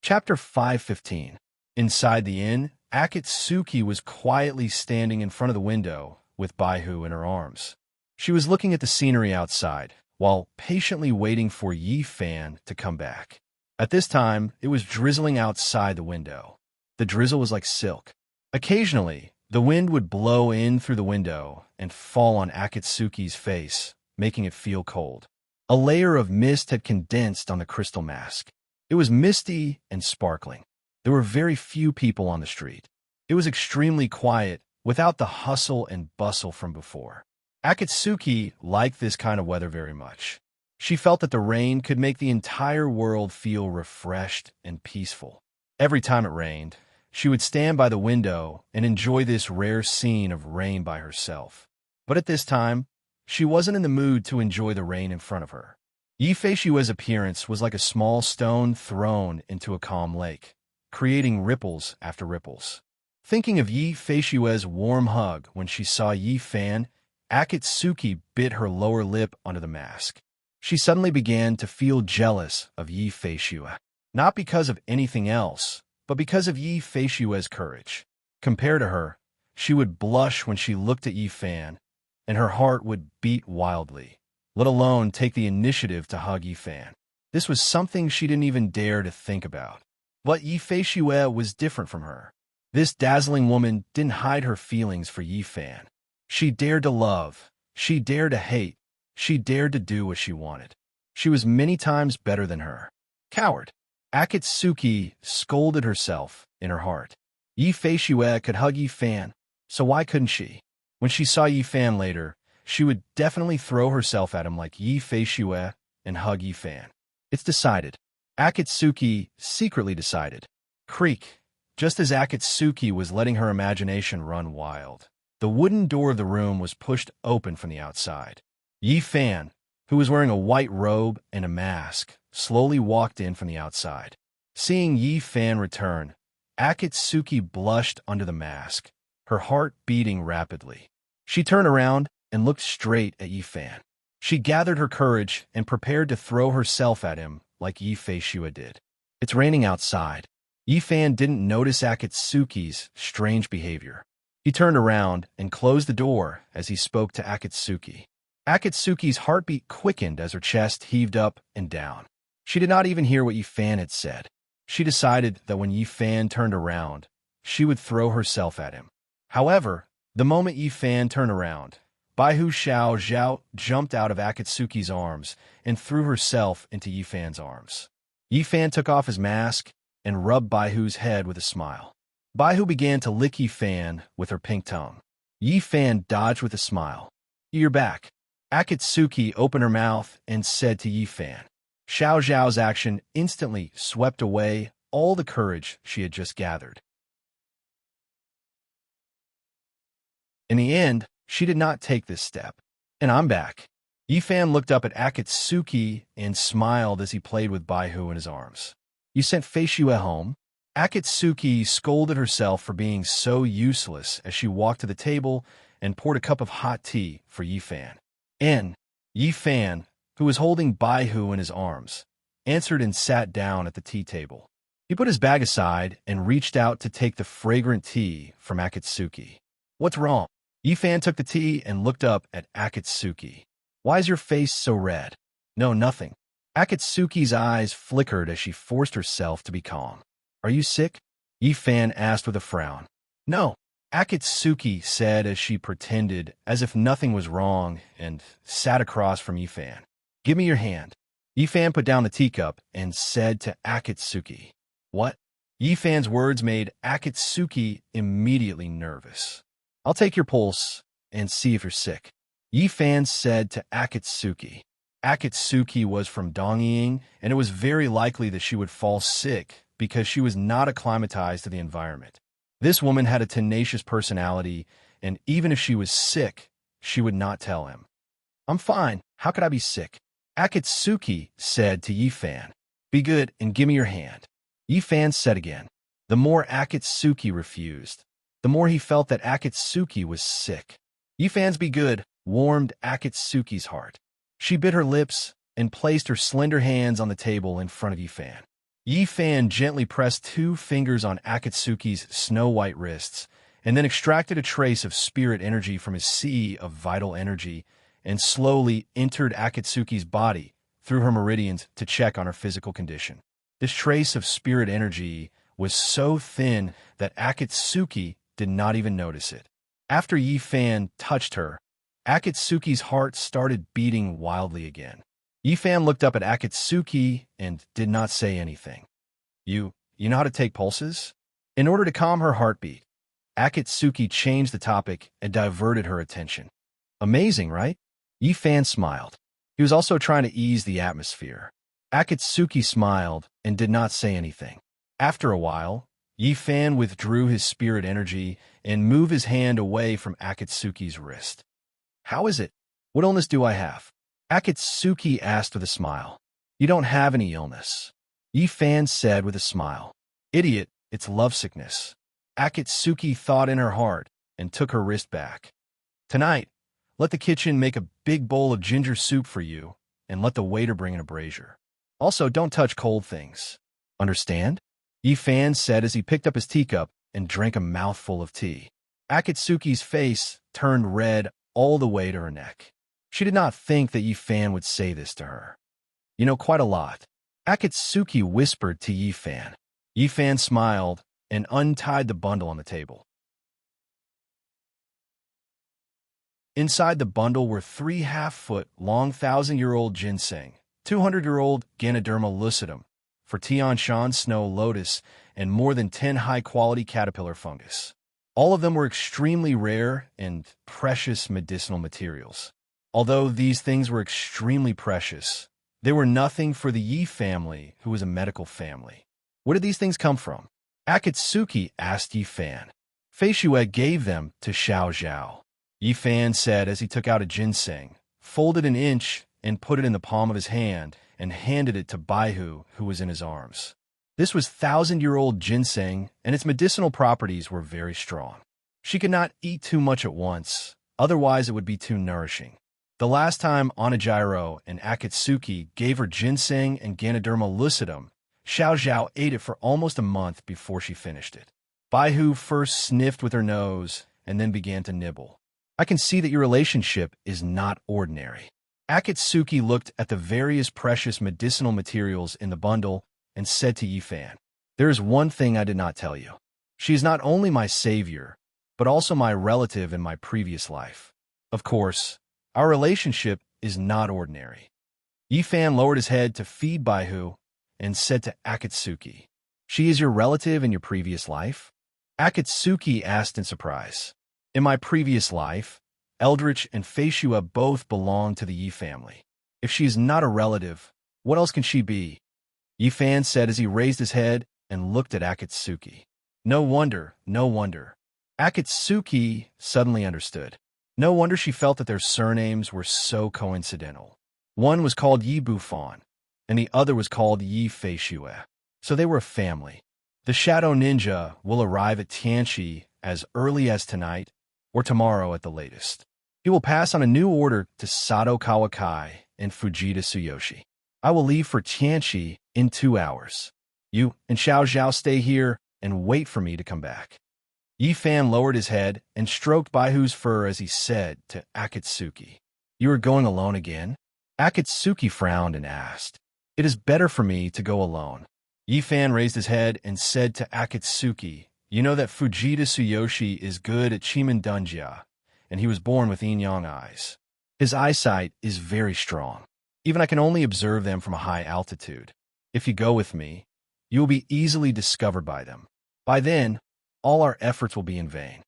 Chapter 5:15. Inside the inn, Akatsuki was quietly standing in front of the window with Baihu in her arms. She was looking at the scenery outside, while patiently waiting for Yi Fan to come back. At this time, it was drizzling outside the window. The drizzle was like silk. Occasionally, the wind would blow in through the window and fall on Akatsuki's face, making it feel cold. A layer of mist had condensed on the crystal mask. It was misty and sparkling. There were very few people on the street. It was extremely quiet, without the hustle and bustle from before. Akatsuki liked this kind of weather very much. She felt that the rain could make the entire world feel refreshed and peaceful. Every time it rained, she would stand by the window and enjoy this rare scene of rain by herself. But at this time, she wasn't in the mood to enjoy the rain in front of her. Yi Feishue's appearance was like a small stone thrown into a calm lake, creating ripples after ripples. Thinking of Yi Feishue's warm hug when she saw Yi Fan, Akatsuki bit her lower lip under the mask. She suddenly began to feel jealous of Yi Feishue, not because of anything else, but because of Yi Feishue's courage. Compared to her, she would blush when she looked at Yi Fan, and her heart would beat wildly, let alone take the initiative to hug Yi Fan. This was something she didn't even dare to think about. But Yi Feishue was different from her. This dazzling woman didn't hide her feelings for Yi Fan. She dared to love, she dared to hate, she dared to do what she wanted. She was many times better than her. Coward! Akatsuki scolded herself in her heart. Yi Feishue could hug Yi Fan, so why couldn't she? When she saw Yi Fan later, she would definitely throw herself at him like Yi Feishue and hug Yi Fan. It's decided. Akatsuki secretly decided. Creak. Just as Akatsuki was letting her imagination run wild, the wooden door of the room was pushed open from the outside. Yi Fan, who was wearing a white robe and a mask, slowly walked in from the outside. Seeing Yi Fan return, Akatsuki blushed under the mask, her heart beating rapidly. She turned around and looked straight at Yi Fan. She gathered her courage and prepared to throw herself at him like Yi Feishua did. It's raining outside. Yi Fan didn't notice Akatsuki's strange behavior. He turned around and closed the door as he spoke to Akatsuki. Akatsuki's heartbeat quickened as her chest heaved up and down. She did not even hear what Yi Fan had said. She decided that when Yi Fan turned around, she would throw herself at him. However, the moment Yi Fan turned around, Baihu Xiao Zhao jumped out of Akatsuki's arms and threw herself into Yi Fan's arms. Yi Fan took off his mask and rubbed Baihu's head with a smile. Baihu began to lick Yi Fan with her pink tongue. Yi Fan dodged with a smile. "You're back." Akatsuki opened her mouth and said to Yi Fan. Xiao Zhao's action instantly swept away all the courage she had just gathered. In the end, she did not take this step. "And I'm back." Yi Fan looked up at Akatsuki and smiled as he played with Baihu in his arms. "You sent Feishua home?" Akatsuki scolded herself for being so useless as she walked to the table and poured a cup of hot tea for Yi Fan. Yi Fan, who was holding Baihu in his arms, answered and sat down at the tea table. He put his bag aside and reached out to take the fragrant tea from Akatsuki. "What's wrong?" Yi Fan took the tea and looked up at Akatsuki. "Why is your face so red?" "No, nothing." Akatsuki's eyes flickered as she forced herself to be calm. "Are you sick?" Yi Fan asked with a frown. "No," Akatsuki said as she pretended as if nothing was wrong and sat across from Yi Fan. "Give me your hand." Yi Fan put down the teacup and said to Akatsuki. "What?" Yi Fan's words made Akatsuki immediately nervous. "I'll take your pulse and see if you're sick," Yi Fan said to Akatsuki. Akatsuki was from Dongying, and it was very likely that she would fall sick because she was not acclimatized to the environment. This woman had a tenacious personality, and even if she was sick, she would not tell him. "I'm fine. How could I be sick?" Akatsuki said to Yi Fan. "Be good and give me your hand," Yi Fan said again. The more Akatsuki refused, the more he felt that Akatsuki was sick. Yi Fan's "be good" warmed Akatsuki's heart. She bit her lips and placed her slender hands on the table in front of Yi Fan. Yi Fan gently pressed 2 fingers on Akatsuki's snow-white wrists, and then extracted a trace of spirit energy from his sea of vital energy, and slowly entered Akatsuki's body through her meridians to check on her physical condition. This trace of spirit energy was so thin that Akatsuki did not even notice it. After Yi Fan touched her, Akatsuki's heart started beating wildly again. Yi Fan looked up at Akatsuki and did not say anything. You know how to take pulses?" In order to calm her heartbeat, Akatsuki changed the topic and diverted her attention. "Amazing, right?" Yi Fan smiled. He was also trying to ease the atmosphere. Akatsuki smiled and did not say anything. After a while, Yi Fan withdrew his spirit energy and moved his hand away from Akatsuki's wrist. "How is it? What illness do I have?" Akatsuki asked with a smile. "You don't have any illness," Yi Fan said with a smile. "Idiot, it's lovesickness." Akatsuki thought in her heart and took her wrist back. "Tonight, let the kitchen make a big bowl of ginger soup for you, and let the waiter bring in a brazier. Also, don't touch cold things. Understand?" Yi Fan said as he picked up his teacup and drank a mouthful of tea. Akatsuki's face turned red all the way to her neck. She did not think that Yi Fan would say this to her. "You know quite a lot," Akatsuki whispered to Yi Fan. Yi Fan smiled and untied the bundle on the table. Inside the bundle were 3 half-foot-long 1,000-year-old ginseng, 200-year-old Ganoderma lucidum, for Tian Shan snow lotus, and more than 10 high-quality caterpillar fungus. All of them were extremely rare and precious medicinal materials. Although these things were extremely precious, they were nothing for the Yi family, who was a medical family. "Where did these things come from?" Akatsuki asked Yi Fan. "Feishua gave them to Xiao Zhao," Yi Fan said as he took out a ginseng, folded an inch, and put it in the palm of his hand, and handed it to Baihu, who was in his arms. This was thousand-year-old ginseng, and its medicinal properties were very strong. She could not eat too much at once, otherwise it would be too nourishing. The last time Onijiro and Akatsuki gave her ginseng and Ganoderma lucidum, Xiao Zhao ate it for almost a month before she finished it. Baihu first sniffed with her nose and then began to nibble. I can see that your relationship is not ordinary. Akatsuki looked at the various precious medicinal materials in the bundle and said to Yifan, "There is one thing I did not tell you. She is not only my savior, but also my relative in my previous life. Of course, our relationship is not ordinary." Yifan lowered his head to feed Baihu and said to Akatsuki, "She is your relative in your previous life?" Akatsuki asked in surprise. "In my previous life, Eldritch and Feishua both belonged to the Yi family. If she is not a relative, what else can she be?" Yifan said as he raised his head and looked at Akatsuki. No wonder. Akatsuki suddenly understood. No wonder she felt that their surnames were so coincidental. One was called Yi Bufan, and the other was called Yi Feishue. So they were a family. The Shadow Ninja will arrive at Tianqi as early as tonight or tomorrow at the latest. He will pass on a new order to Sato Kawakai and Fujita Tsuyoshi. I will leave for Tianqi in 2 hours. You and Xiao Zhao stay here and wait for me to come back." Yifan lowered his head and stroked Baihu's fur as he said to Akatsuki, "You are going alone again?" Akatsuki frowned and asked, "It is better for me to go alone." Yifan raised his head and said to Akatsuki, "You know that Fujita Tsuyoshi is good at Chimendunjia, and he was born with yin-yang eyes. His eyesight is very strong. Even I can only observe them from a high altitude. If you go with me, you will be easily discovered by them. By then, all our efforts will be in vain."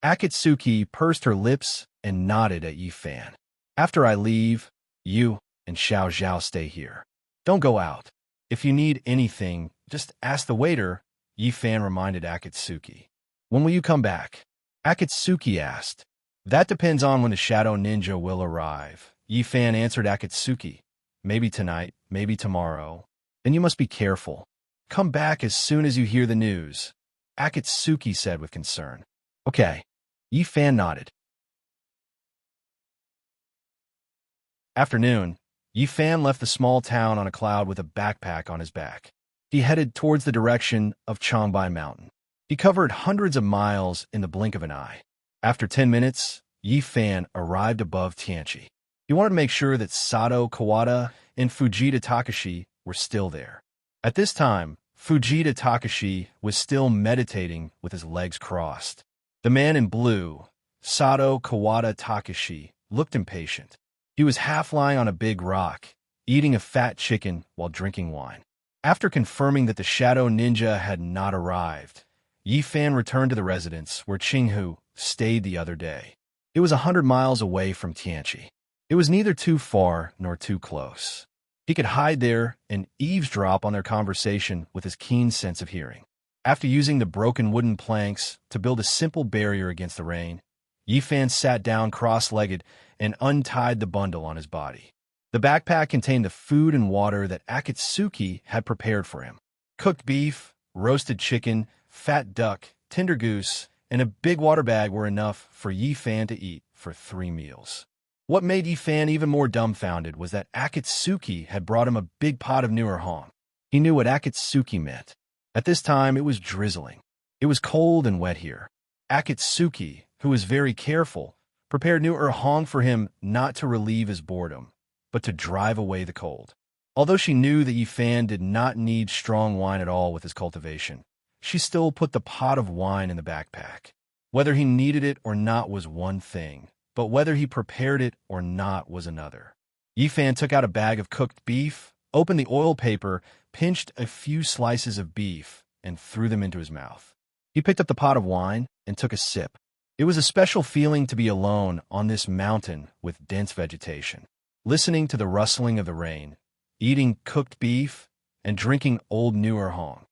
Akatsuki pursed her lips and nodded at Yifan. "After I leave, you and Xiao Zhao stay here. Don't go out. If you need anything, just ask the waiter," Yifan reminded Akatsuki. "When will you come back?" Akatsuki asked. "That depends on when the Shadow Ninja will arrive," Yifan answered Akatsuki. "Maybe tonight, maybe tomorrow. Then you must be careful. Come back as soon as you hear the news," Akatsuki said with concern. "Okay." Yifan nodded. Afternoon, Yifan left the small town on a cloud with a backpack on his back. He headed towards the direction of Changbai Mountain. He covered hundreds of miles in the blink of an eye. After 10 minutes, Yifan arrived above Tianqi. He wanted to make sure that Sato Kawada and Fujita Takashi were still there. At this time, Fujita Takashi was still meditating with his legs crossed. The man in blue, Sato Kawada Takashi, looked impatient. He was half lying on a big rock, eating a fat chicken while drinking wine. After confirming that the Shadow Ninja had not arrived, Yifan returned to the residence where Qinghu stayed the other day. It was 100 miles away from Tianqi. It was neither too far nor too close. He could hide there and eavesdrop on their conversation with his keen sense of hearing. After using the broken wooden planks to build a simple barrier against the rain, Yifan sat down cross-legged and untied the bundle on his body. The backpack contained the food and water that Akatsuki had prepared for him. Cooked beef, roasted chicken, fat duck, tender goose, and a big water bag were enough for Yifan to eat for 3 meals. What made Yifan even more dumbfounded was that Akatsuki had brought him a big pot of Nuerhong. He knew what Akatsuki meant. At this time, it was drizzling. It was cold and wet here. Akatsuki, who was very careful, prepared Nuerhong for him not to relieve his boredom, but to drive away the cold. Although she knew that Yifan did not need strong wine at all with his cultivation, she still put the pot of wine in the backpack. Whether he needed it or not was one thing, but whether he prepared it or not was another. Yifan took out a bag of cooked beef, opened the oil paper, pinched a few slices of beef, and threw them into his mouth. He picked up the pot of wine and took a sip. It was a special feeling to be alone on this mountain with dense vegetation, listening to the rustling of the rain, eating cooked beef, and drinking old Nuerhong.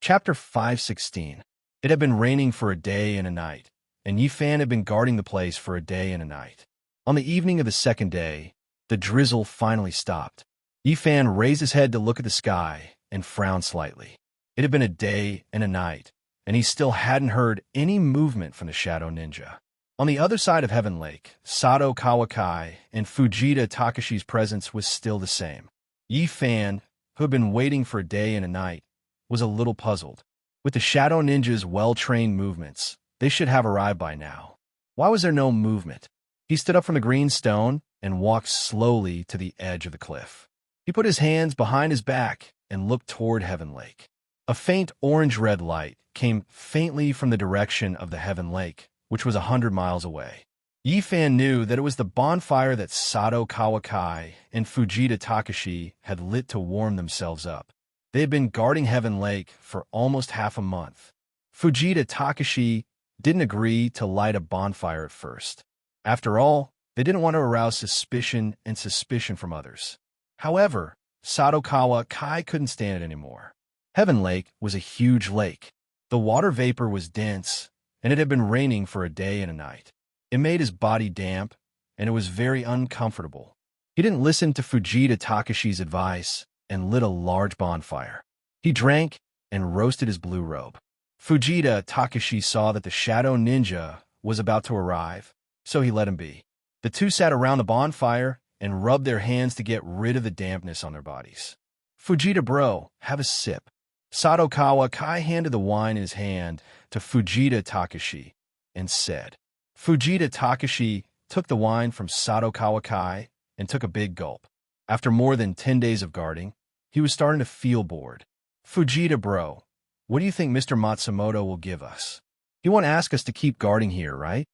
Chapter 516. It had been raining for a day and a night, and Yifan had been guarding the place for a day and a night. On the evening of the second day, the drizzle finally stopped. Yifan raised his head to look at the sky and frowned slightly. It had been a day and a night, and he still hadn't heard any movement from the Shadow Ninja. On the other side of Heaven Lake, Sato Kawakai and Fujita Takashi's presence was still the same. Yifan, who had been waiting for a day and a night, was a little puzzled. With the Shadow Ninja's well-trained movements, they should have arrived by now. Why was there no movement? He stood up from the green stone and walked slowly to the edge of the cliff. He put his hands behind his back and looked toward Heaven Lake. A faint orange-red light came faintly from the direction of the Heaven Lake, which was 100 miles away. Yifan knew that it was the bonfire that Sato Kawakai and Fujita Takashi had lit to warm themselves up. They had been guarding Heaven Lake for almost half a month. Fujita Takashi didn't agree to light a bonfire at first. After all, they didn't want to arouse suspicion from others. However, Sato Kawakai couldn't stand it anymore. Heaven Lake was a huge lake. The water vapor was dense, and it had been raining for a day and a night. It made his body damp, and it was very uncomfortable. He didn't listen to Fujita Takashi's advice and lit a large bonfire. He drank and roasted his blue robe. Fujita Takashi saw that the Shadow Ninja was about to arrive, so he let him be. The two sat around the bonfire and rubbed their hands to get rid of the dampness on their bodies. Fujita bro, have a sip. Sato Kawakai handed the wine in his hand to Fujita Takashi and said. Fujita Takashi took the wine from Sato Kawakai and took a big gulp. After more than 10 days of guarding, he was starting to feel bored. Fujita bro, what do you think Mr. Matsumoto will give us? He won't ask us to keep guarding here, right?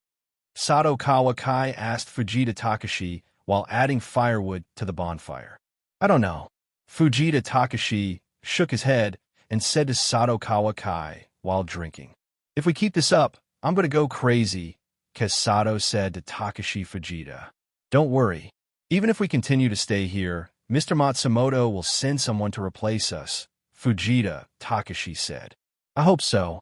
Sato Kawakai asked Fujita Takashi while adding firewood to the bonfire. I don't know. Fujita Takashi shook his head and said to Sato Kawakai while drinking. If we keep this up, I'm going to go crazy, Sato said to Takashi Fujita. Don't worry. Even if we continue to stay here, Mr. Matsumoto will send someone to replace us, Fujita Takashi said. I hope so,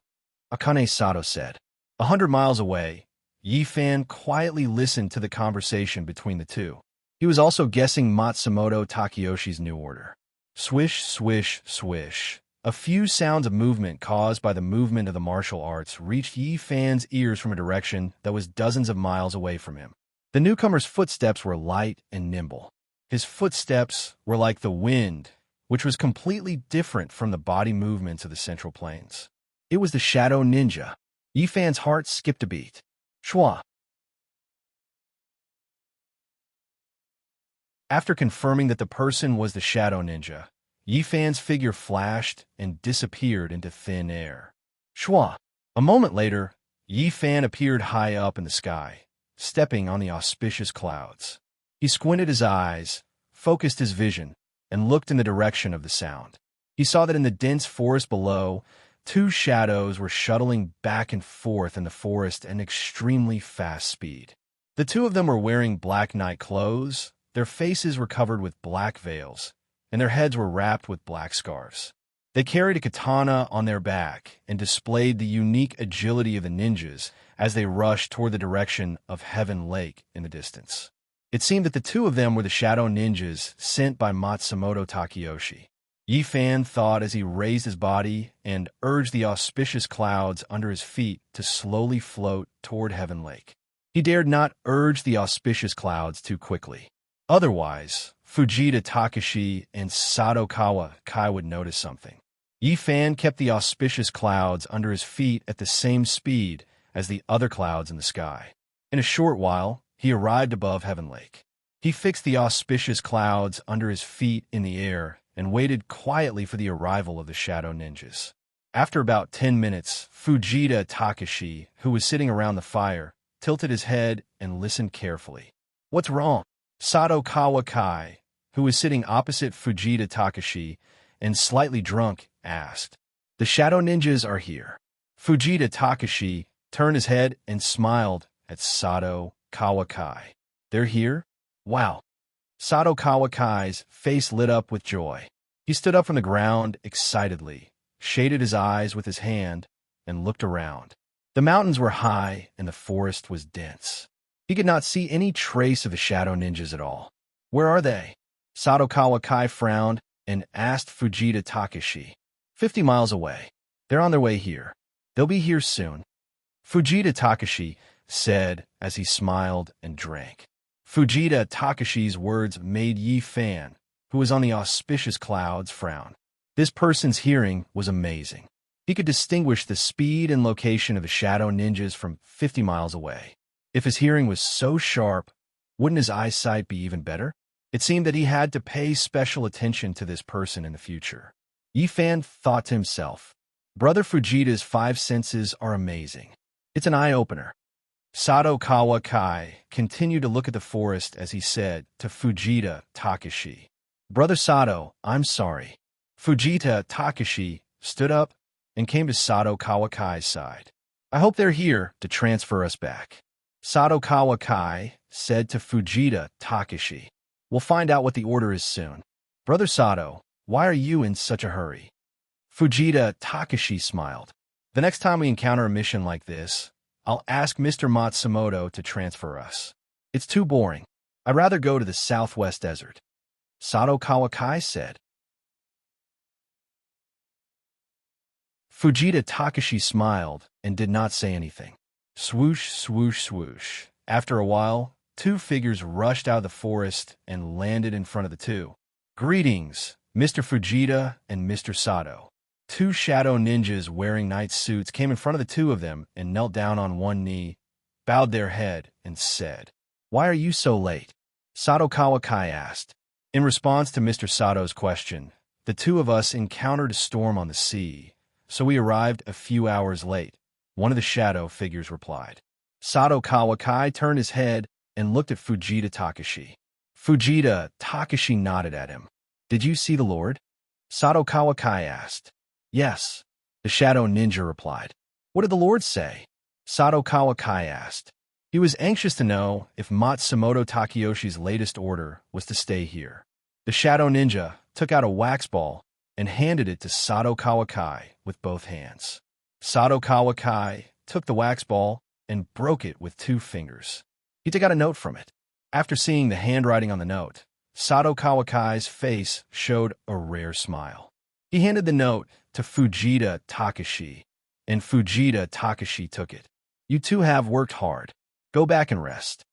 Akane Sato said. 100 miles away, Yifan quietly listened to the conversation between the two. He was also guessing Matsumoto Takayoshi's new order. Swish, swish, swish. A few sounds of movement caused by the movement of the martial arts reached Yifan's ears from a direction that was dozens of miles away from him. The newcomer's footsteps were light and nimble. His footsteps were like the wind, which was completely different from the body movements of the Central Plains. It was the Shadow Ninja. Yifan's heart skipped a beat. Shwa. After confirming that the person was the Shadow Ninja, Yifan's figure flashed and disappeared into thin air. Shwa. A moment later, Yifan appeared high up in the sky, stepping on the auspicious clouds. He squinted his eyes, focused his vision, and looked in the direction of the sound. He saw that in the dense forest below, two shadows were shuttling back and forth in the forest at an extremely fast speed. The two of them were wearing black night clothes, their faces were covered with black veils, and their heads were wrapped with black scarves. They carried a katana on their back and displayed the unique agility of the ninjas as they rushed toward the direction of Heaven Lake in the distance. It seemed that the two of them were the Shadow Ninjas sent by Matsumoto Takayoshi. Yifan thought as he raised his body and urged the auspicious clouds under his feet to slowly float toward Heaven Lake. He dared not urge the auspicious clouds too quickly. Otherwise, Fujita Takashi and Sato Kawakai would notice something. Yifan kept the auspicious clouds under his feet at the same speed as the other clouds in the sky. In a short while, he arrived above Heaven Lake. He fixed the auspicious clouds under his feet in the air and waited quietly for the arrival of the Shadow Ninjas. After about 10 minutes, Fujita Takashi, who was sitting around the fire, tilted his head and listened carefully. What's wrong? Sato Kawakai, who was sitting opposite Fujita Takashi and slightly drunk, asked. The Shadow Ninjas are here. Fujita Takashi turned his head and smiled at Sato Kawakai. They're here? Wow. Sato Kawakai's face lit up with joy. He stood up from the ground excitedly, shaded his eyes with his hand, and looked around. The mountains were high and the forest was dense. He could not see any trace of the shadow ninjas at all. Where are they? Sato Kawakai frowned and asked Fujita Takashi. 50 miles away. They're on their way here. They'll be here soon. Fujita Takashi said as he smiled and drank. Fujita Takashi's words made Yi Fan, who was on the auspicious clouds, frown. This person's hearing was amazing. He could distinguish the speed and location of the shadow ninjas from 50 miles away. If his hearing was so sharp, wouldn't his eyesight be even better? It seemed that he had to pay special attention to this person in the future. Yi Fan thought to himself, Brother Fujita's 5 senses are amazing. It's an eye-opener. Sato Kawakai continued to look at the forest as he said to Fujita Takashi, Brother Sato, I'm sorry. Fujita Takashi stood up and came to Sato Kawakai's side. I hope they're here to transfer us back. Sato Kawakai said to Fujita Takashi, We'll find out what the order is soon. Brother Sato, why are you in such a hurry? Fujita Takashi smiled. The next time we encounter a mission like this, I'll ask Mr. Matsumoto to transfer us. It's too boring. I'd rather go to the Southwest Desert. Sato Kawakai said. Fujita Takashi smiled and did not say anything. Swoosh, swoosh, swoosh. After a while, 2 figures rushed out of the forest and landed in front of the two. Greetings, Mr. Fujita and Mr. Sato. 2 shadow ninjas wearing night suits came in front of the 2 of them and knelt down on one knee, bowed their head, and said, Why are you so late? Sato Kawakai asked. In response to Mr. Sato's question, the 2 of us encountered a storm on the sea, so we arrived a few hours late, one of the shadow figures replied. Sato Kawakai turned his head and looked at Fujita Takashi. Fujita Takashi nodded at him. Did you see the Lord? Sato Kawakai asked. Yes, the shadow ninja replied. What did the Lord say? Sato Kawakai asked. He was anxious to know if Matsumoto Takayoshi's latest order was to stay here. The shadow ninja took out a wax ball and handed it to Sato Kawakai with both hands. Sato Kawakai took the wax ball and broke it with 2 fingers. He took out a note from it. After seeing the handwriting on the note, Sato Kawakai's face showed a rare smile. He handed the note to Fujita Takashi, and Fujita Takashi took it. You 2 have worked hard. Go back and rest.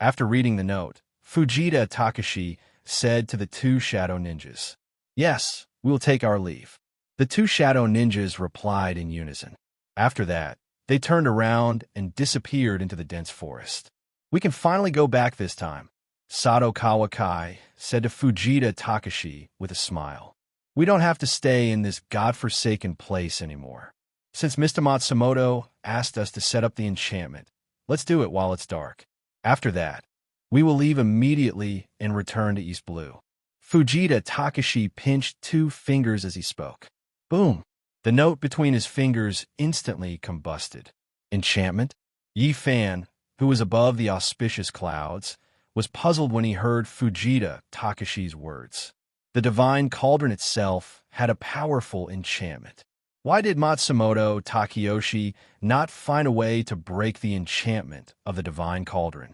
After reading the note, Fujita Takashi said to the 2 shadow ninjas, Yes, we will take our leave. The 2 shadow ninjas replied in unison. After that, they turned around and disappeared into the dense forest. We can finally go back this time, Sato Kawakai said to Fujita Takashi with a smile. We don't have to stay in this godforsaken place anymore. Since Mr. Matsumoto asked us to set up the enchantment, let's do it while it's dark. After that, we will leave immediately and return to East Blue. Fujita Takashi pinched 2 fingers as he spoke. Boom! The note between his fingers instantly combusted. Enchantment? Yi Fan, who was above the auspicious clouds, was puzzled when he heard Fujita Takashi's words. The divine cauldron itself had a powerful enchantment. Why did Matsumoto Takayoshi not find a way to break the enchantment of the divine cauldron?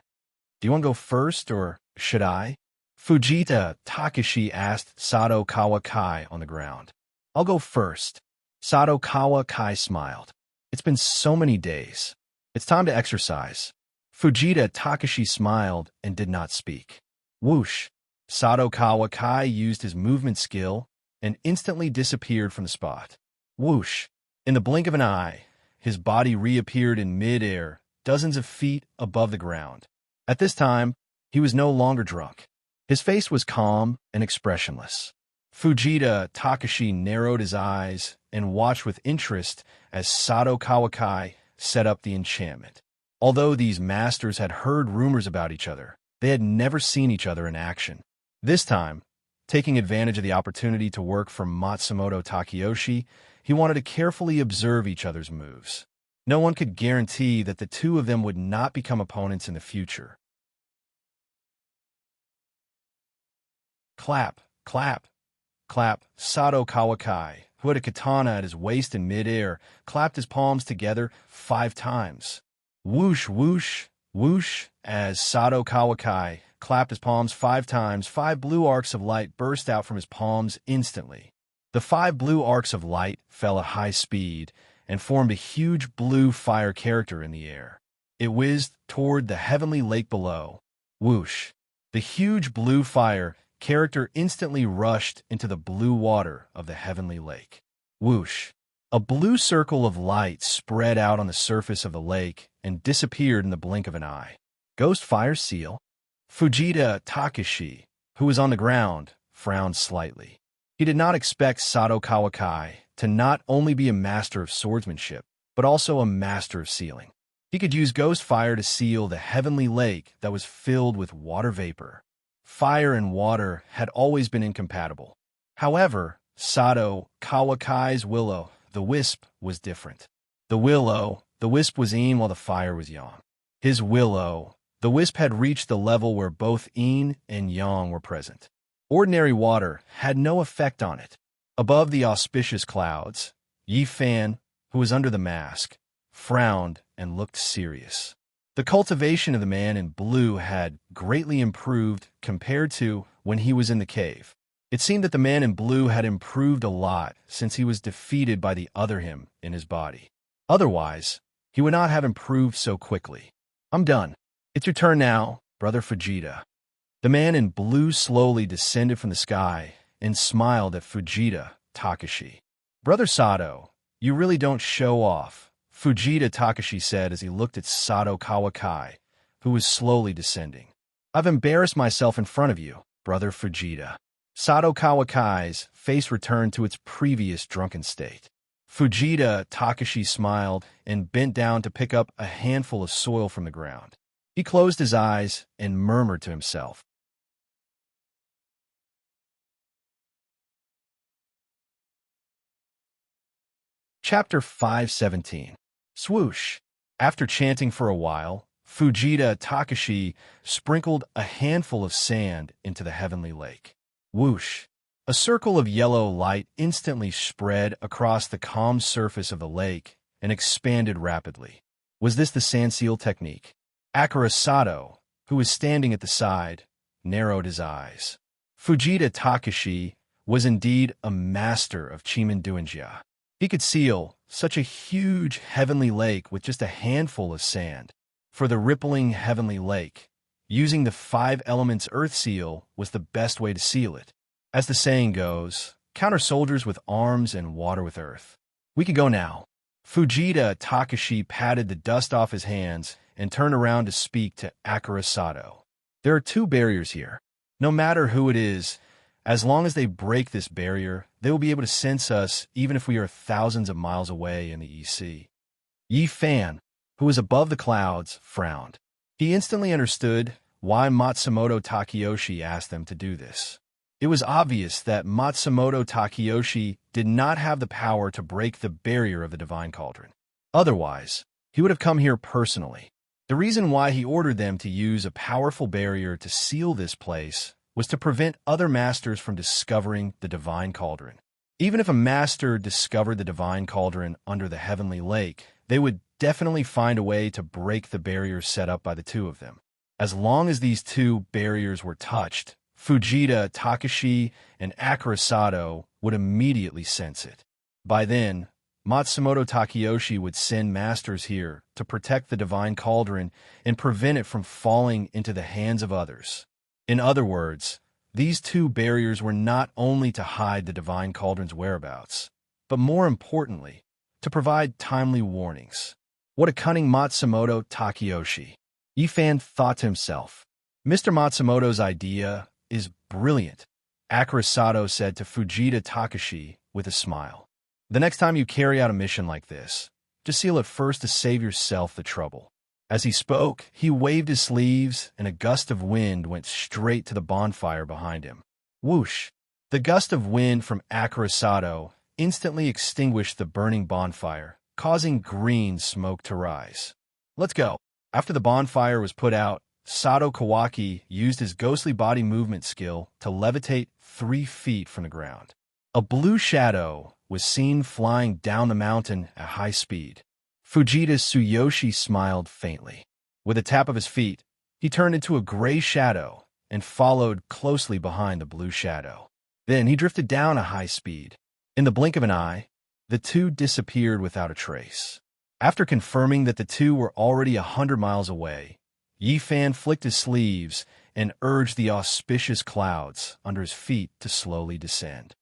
Do you want to go first, or should I? Fujita Takashi asked Sato Kawakai on the ground. I'll go first. Sato Kawakai smiled. It's been so many days. It's time to exercise. Fujita Takashi smiled and did not speak. Whoosh! Sato Kawakai used his movement skill and instantly disappeared from the spot. Whoosh! In the blink of an eye, his body reappeared in mid-air, dozens of feet above the ground. At this time, he was no longer drunk. His face was calm and expressionless. Fujita Takashi narrowed his eyes and watched with interest as Sato Kawakai set up the enchantment. Although these masters had heard rumors about each other, they had never seen each other in action. This time, taking advantage of the opportunity to work for Matsumoto Takayoshi, he wanted to carefully observe each other's moves. No one could guarantee that the 2 of them would not become opponents in the future. Clap, clap, clap. Sato Kawakai, who had a katana at his waist in midair, clapped his palms together 5 times. Whoosh, whoosh, Whoosh, as Sato Kawakai clapped his palms 5 times, 5 blue arcs of light burst out from his palms instantly. The 5 blue arcs of light fell at high speed and formed a huge blue fire character in the air. It whizzed toward the heavenly lake below. Whoosh! The huge blue fire character instantly rushed into the blue water of the heavenly lake. Whoosh! A blue circle of light spread out on the surface of the lake and disappeared in the blink of an eye. Ghost Fire Seal? Fujita Takashi, who was on the ground, frowned slightly. He did not expect Sato Kawakai to not only be a master of swordsmanship, but also a master of sealing. He could use ghost fire to seal the heavenly lake that was filled with water vapor. Fire and water had always been incompatible. However, Sato Kawakai's willow, the wisp, was different. The wisp was in while the fire was yang. His willow, the wisp, had reached the level where both yin and yang were present. Ordinary water had no effect on it. Above the auspicious clouds, Yi Fan, who was under the mask, frowned and looked serious. The cultivation of the man in blue had greatly improved compared to when he was in the cave. It seemed that the man in blue had improved a lot since he was defeated by the other him in his body. Otherwise, he would not have improved so quickly. I'm done. It's your turn now, Brother Fujita. The man in blue slowly descended from the sky and smiled at Fujita Takashi. Brother Sato, you really don't show off, Fujita Takashi said as he looked at Sato Kawakai, who was slowly descending. I've embarrassed myself in front of you, Brother Fujita. Sato Kawakai's face returned to its previous drunken state. Fujita Takashi smiled and bent down to pick up a handful of soil from the ground. He closed his eyes and murmured to himself. Chapter 517. Swoosh! After chanting for a while, Fujita Takashi sprinkled a handful of sand into the heavenly lake. Whoosh! A circle of yellow light instantly spread across the calm surface of the lake and expanded rapidly. Was this the sand seal technique? Akira Sato, who was standing at the side, narrowed his eyes. Fujita Takashi was indeed a master of Chimenduinjia. He could seal such a huge heavenly lake with just a handful of sand. For the rippling heavenly lake, using the 5 elements earth seal was the best way to seal it. As the saying goes, counter soldiers with arms and water with earth. We can go now. Fujita Takashi patted the dust off his hands and turned around to speak to Akira Sato. There are 2 barriers here. No matter who it is, as long as they break this barrier, they will be able to sense us even if we are thousands of miles away in the EC. Yi Fan, who was above the clouds, frowned. He instantly understood why Matsumoto Takeyoshi asked them to do this. It was obvious that Matsumoto Takeyoshi did not have the power to break the barrier of the Divine Cauldron. Otherwise, he would have come here personally. The reason why he ordered them to use a powerful barrier to seal this place was to prevent other masters from discovering the Divine Cauldron. Even if a master discovered the Divine Cauldron under the Heavenly Lake, they would definitely find a way to break the barrier set up by the 2 of them. As long as these 2 barriers were touched, Fujita Takashi and Akira Sato would immediately sense it. By then, Matsumoto Takeyoshi would send masters here to protect the Divine Cauldron and prevent it from falling into the hands of others. In other words, these 2 barriers were not only to hide the Divine Cauldron's whereabouts, but more importantly, to provide timely warnings. What a cunning Matsumoto Takeyoshi! Ifan thought to himself. Mr. Matsumoto's idea is brilliant, Akira Sato said to Fujita Takashi with a smile. The next time you carry out a mission like this, just seal it first to save yourself the trouble. As he spoke, he waved his sleeves, and a gust of wind went straight to the bonfire behind him. Whoosh! The gust of wind from Akira Sato instantly extinguished the burning bonfire, causing green smoke to rise. Let's go. After the bonfire was put out, Sato Kawaki used his ghostly body movement skill to levitate 3 feet from the ground. A blue shadow was seen flying down the mountain at high speed. Fujita Tsuyoshi smiled faintly. With a tap of his feet, he turned into a gray shadow and followed closely behind the blue shadow. Then he drifted down at high speed. In the blink of an eye, the two disappeared without a trace. After confirming that the two were already 100 miles away, Yi Fan flicked his sleeves and urged the auspicious clouds under his feet to slowly descend.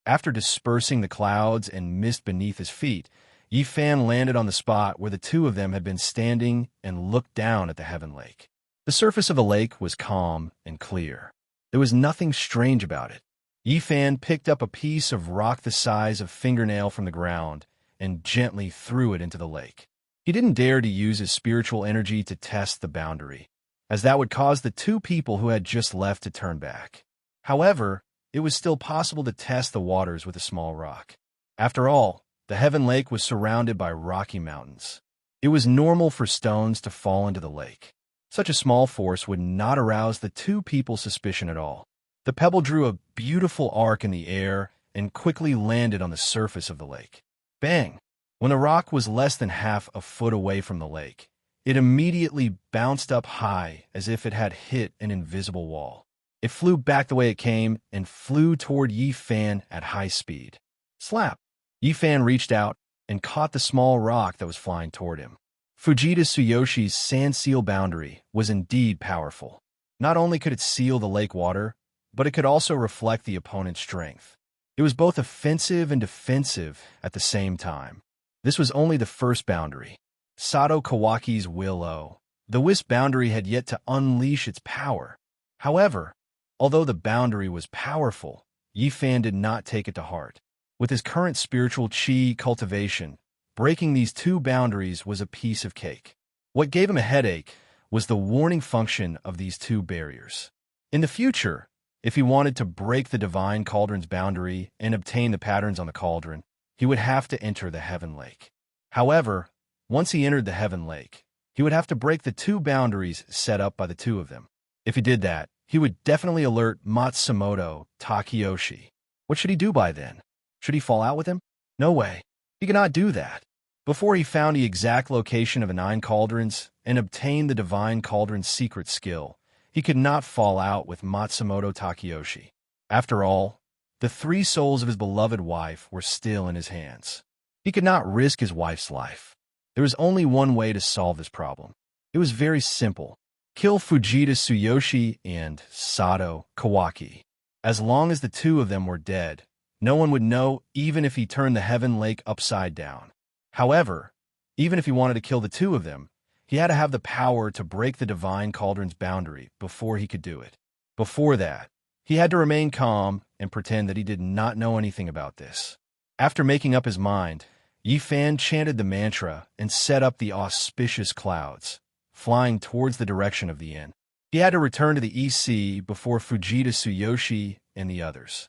After dispersing the clouds and mist beneath his feet, Yi Fan landed on the spot where the two of them had been standing and looked down at the Heaven Lake. The surface of the lake was calm and clear. There was nothing strange about it. Yi Fan picked up a piece of rock the size of a fingernail from the ground and gently threw it into the lake. He didn't dare to use his spiritual energy to test the boundary, as that would cause the two people who had just left to turn back. However, it was still possible to test the waters with a small rock. After all, the Heaven Lake was surrounded by rocky mountains. It was normal for stones to fall into the lake. Such a small force would not arouse the two people's suspicion at all. The pebble drew a beautiful arc in the air and quickly landed on the surface of the lake. Bang! When the rock was less than half a foot away from the lake, it immediately bounced up high as if it had hit an invisible wall. It flew back the way it came and flew toward Yi Fan at high speed. Slap! Yi Fan reached out and caught the small rock that was flying toward him. Fujita Tsuyoshi's sand seal boundary was indeed powerful. Not only could it seal the lake water, but it could also reflect the opponent's strength. It was both offensive and defensive at the same time. This was only the first boundary. Sato Kawaki's Will-O. The wisp boundary had yet to unleash its power. However, although the boundary was powerful, Yi Fan did not take it to heart. With his current spiritual chi cultivation, breaking these two boundaries was a piece of cake. What gave him a headache was the warning function of these two barriers. In the future, if he wanted to break the Divine Cauldron's boundary and obtain the patterns on the cauldron, he would have to enter the Heaven Lake. However, once he entered the Heaven Lake, he would have to break the two boundaries set up by the two of them. If he did that, he would definitely alert Matsumoto Takeyoshi. What should he do by then? Should he fall out with him? No way. He could not do that. Before he found the exact location of the 9 cauldrons and obtained the Divine Cauldron's secret skill, he could not fall out with Matsumoto Takeyoshi. After all, the 3 souls of his beloved wife were still in his hands. He could not risk his wife's life. There was only one way to solve this problem. It was very simple. Kill Fujita Tsuyoshi and Sato Kawaki. As long as the two of them were dead, no one would know even if he turned the Heaven Lake upside down. However, even if he wanted to kill the two of them, he had to have the power to break the Divine Cauldron's boundary before he could do it. Before that, he had to remain calm and pretend that he did not know anything about this. After making up his mind, Yi Fan chanted the mantra and set up the auspicious clouds, flying towards the direction of the inn. He had to return to the East Sea before Fujita Tsuyoshi and the others.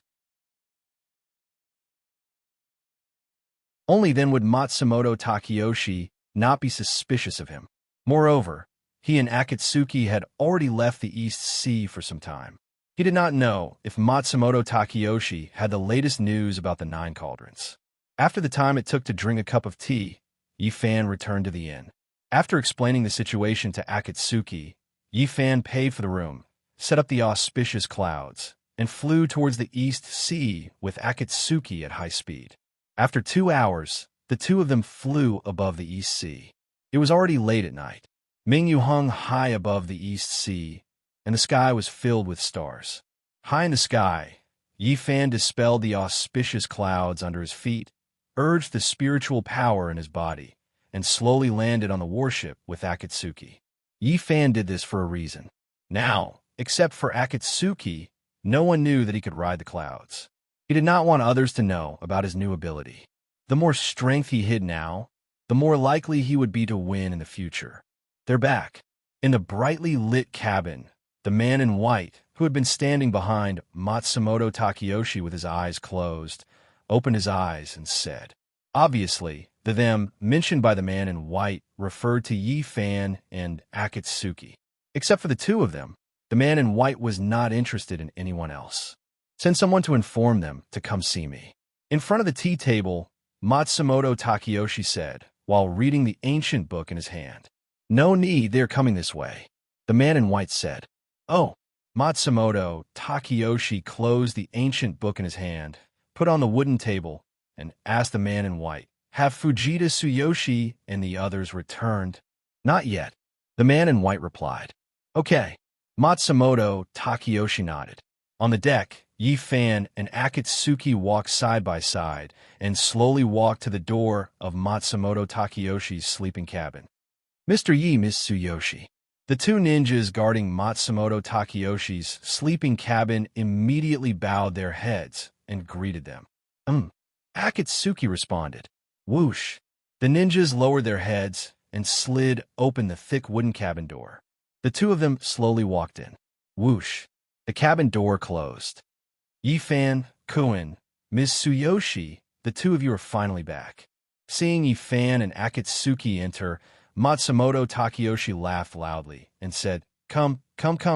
Only then would Matsumoto Takeyoshi not be suspicious of him. Moreover, he and Akatsuki had already left the East Sea for some time. He did not know if Matsumoto Takeyoshi had the latest news about the 9 cauldrons. After the time it took to drink a cup of tea, Yi Fan returned to the inn. After explaining the situation to Akatsuki, Yi Fan paid for the room, set up the auspicious clouds, and flew towards the East Sea with Akatsuki at high speed. After 2 hours, the two of them flew above the East Sea. It was already late at night. Mingyu hung high above the East Sea, and the sky was filled with stars. High in the sky, Yi Fan dispelled the auspicious clouds under his feet, urged the spiritual power in his body, and slowly landed on the warship with Akatsuki. Yi Fan did this for a reason. Now, except for Akatsuki, no one knew that he could ride the clouds. He did not want others to know about his new ability. The more strength he hid now, the more likely he would be to win in the future. They're back. In the brightly lit cabin, the man in white, who had been standing behind Matsumoto Takeyoshi with his eyes closed, opened his eyes and said, obviously, the them mentioned by the man in white referred to Yi Fan and Akatsuki. Except for the two of them, the man in white was not interested in anyone else. Send someone to inform them to come see me. In front of the tea table, Matsumoto Takeyoshi said, while reading the ancient book in his hand. "No need, they're coming this way," the man in white said. "Oh." Matsumoto Takeyoshi closed the ancient book in his hand, put on the wooden table, and asked the man in white, "Have Fujita Tsuyoshi and the others returned?" "Not yet," the man in white replied. "Okay." Matsumoto Takeyoshi nodded. On the deck, Yi-Fan and Akatsuki walked side by side and slowly walked to the door of Matsumoto Takeyoshi's sleeping cabin. "Mr. Yi, Miss Tsuyoshi." The two ninjas guarding Matsumoto Takeyoshi's sleeping cabin immediately bowed their heads and greeted them. Akatsuki responded. Whoosh. The ninjas lowered their heads and slid open the thick wooden cabin door. The two of them slowly walked in. Whoosh. The cabin door closed. Yi-Fan, Kuin, Ms. Tsuyoshi, the two of you are finally back. Seeing Yi-Fan and Akatsuki enter, Matsumoto Takeyoshi laughed loudly and said, Come,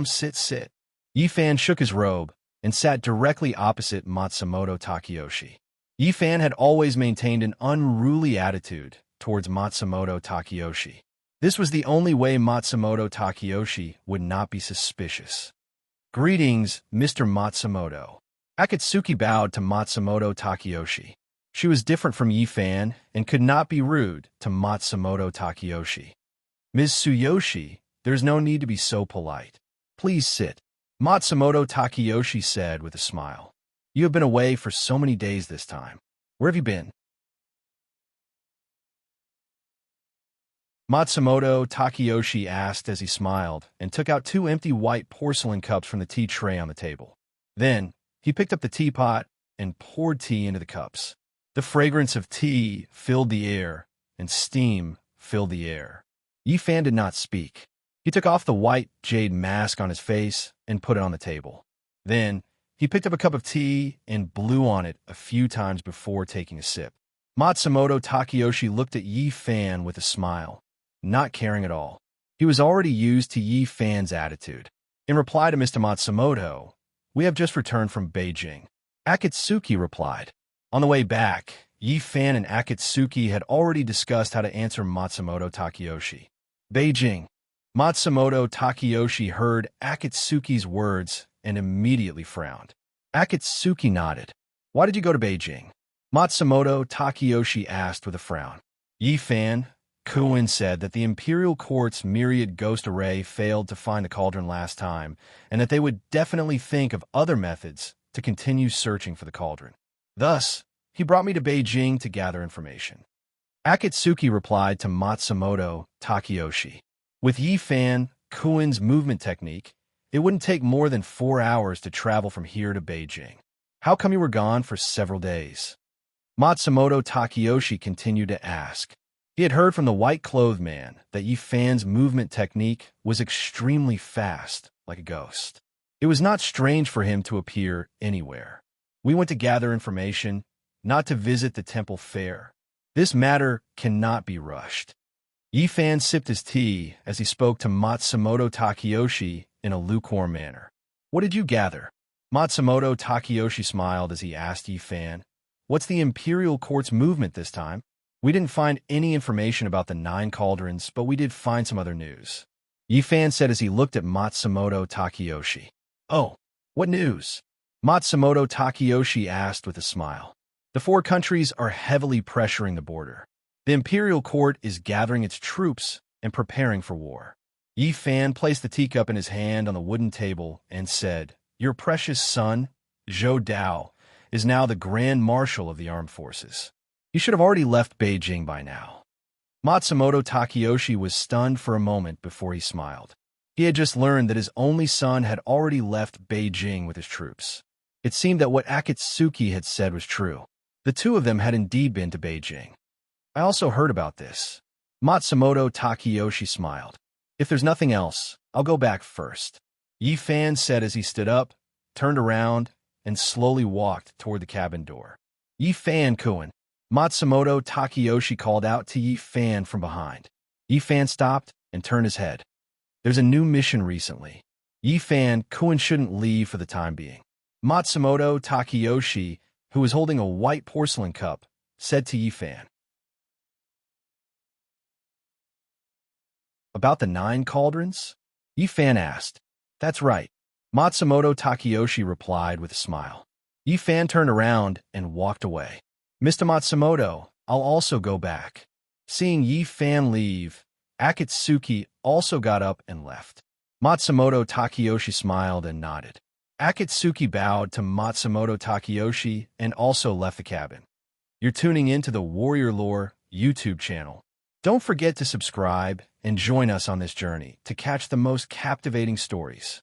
sit. Yi-Fan shook his robe and sat directly opposite Matsumoto Takeyoshi. Yi-Fan had always maintained an unruly attitude towards Matsumoto Takeyoshi. This was the only way Matsumoto Takeyoshi would not be suspicious. "Greetings, Mr. Matsumoto." Akatsuki bowed to Matsumoto Takeyoshi. She was different from Yi-Fan and could not be rude to Matsumoto Takeyoshi. "Ms. Tsuyoshi, there's no need to be so polite. Please sit," Matsumoto Takeyoshi said with a smile. "You have been away for so many days this time. Where have you been?" Matsumoto Takeyoshi asked as he smiled and took out two empty white porcelain cups from the tea tray on the table. Then, he picked up the teapot and poured tea into the cups. The fragrance of tea filled the air, and steam filled the air. Yi-Fan did not speak. He took off the white jade mask on his face and put it on the table. Then, he picked up a cup of tea and blew on it a few times before taking a sip. Matsumoto Takeyoshi looked at Yi-Fan with a smile, not caring at all. He was already used to Yi-Fan's attitude. In reply to Mr. Matsumoto, "We have just returned from Beijing," Akatsuki replied. On the way back, Yi-Fan and Akatsuki had already discussed how to answer Matsumoto Takeyoshi. Beijing. Matsumoto Takeyoshi heard Akatsuki's words and immediately frowned. Akatsuki nodded. "Why did you go to Beijing?" Matsumoto Takeyoshi asked with a frown. Yi-Fan, Kuin said that the Imperial Court's myriad ghost array failed to find the cauldron last time, and that they would definitely think of other methods to continue searching for the cauldron. Thus, he brought me to Beijing to gather information. Akatsuki replied to Matsumoto Takeyoshi. With Yi-Fan, Kuin's movement technique, it wouldn't take more than 4 hours to travel from here to Beijing. How come you were gone for several days? Matsumoto Takeyoshi continued to ask. He had heard from the white-clothed man that Yi-Fan's movement technique was extremely fast, like a ghost. It was not strange for him to appear anywhere. "We went to gather information, not to visit the temple fair. This matter cannot be rushed." Yi-Fan sipped his tea as he spoke to Matsumoto Takeyoshi in a lukewarm manner. "What did you gather?" Matsumoto Takeyoshi smiled as he asked Yi-Fan, "What's the Imperial Court's movement this time?" "We didn't find any information about the 9 cauldrons, but we did find some other news," Yi-Fan said as he looked at Matsumoto Takeyoshi. "Oh, what news?" Matsumoto Takeyoshi asked with a smile. "The 4 countries are heavily pressuring the border. The Imperial Court is gathering its troops and preparing for war." Yi-Fan placed the teacup in his hand on the wooden table and said, "Your precious son, Zhou Dao, is now the Grand Marshal of the Armed Forces. He should have already left Beijing by now." Matsumoto Takeyoshi was stunned for a moment before he smiled. He had just learned that his only son had already left Beijing with his troops. It seemed that what Akatsuki had said was true. The two of them had indeed been to Beijing. "I also heard about this." Matsumoto Takeyoshi smiled. "If there's nothing else, I'll go back first," Yi-Fan said as he stood up, turned around, and slowly walked toward the cabin door. "Yi-Fan, Kuin." Matsumoto Takeyoshi called out to Yi-Fan from behind. Yi-Fan stopped and turned his head. "There's a new mission recently. Yi-Fan, Kuin shouldn't leave for the time being." Matsumoto Takeyoshi, who was holding a white porcelain cup, said to Yi-Fan. About the 9 cauldrons? Yi-fan asked. That's right. Matsumoto Takeyoshi replied with a smile. Yi-fan turned around and walked away. Mr. Matsumoto, I'll also go back. Seeing Yi-fan leave, Akatsuki also got up and left. Matsumoto Takeyoshi smiled and nodded. Akatsuki bowed to Matsumoto Takeyoshi and also left the cabin. You're tuning into the Warrior Lore YouTube channel. Don't forget to subscribe and join us on this journey to catch the most captivating stories.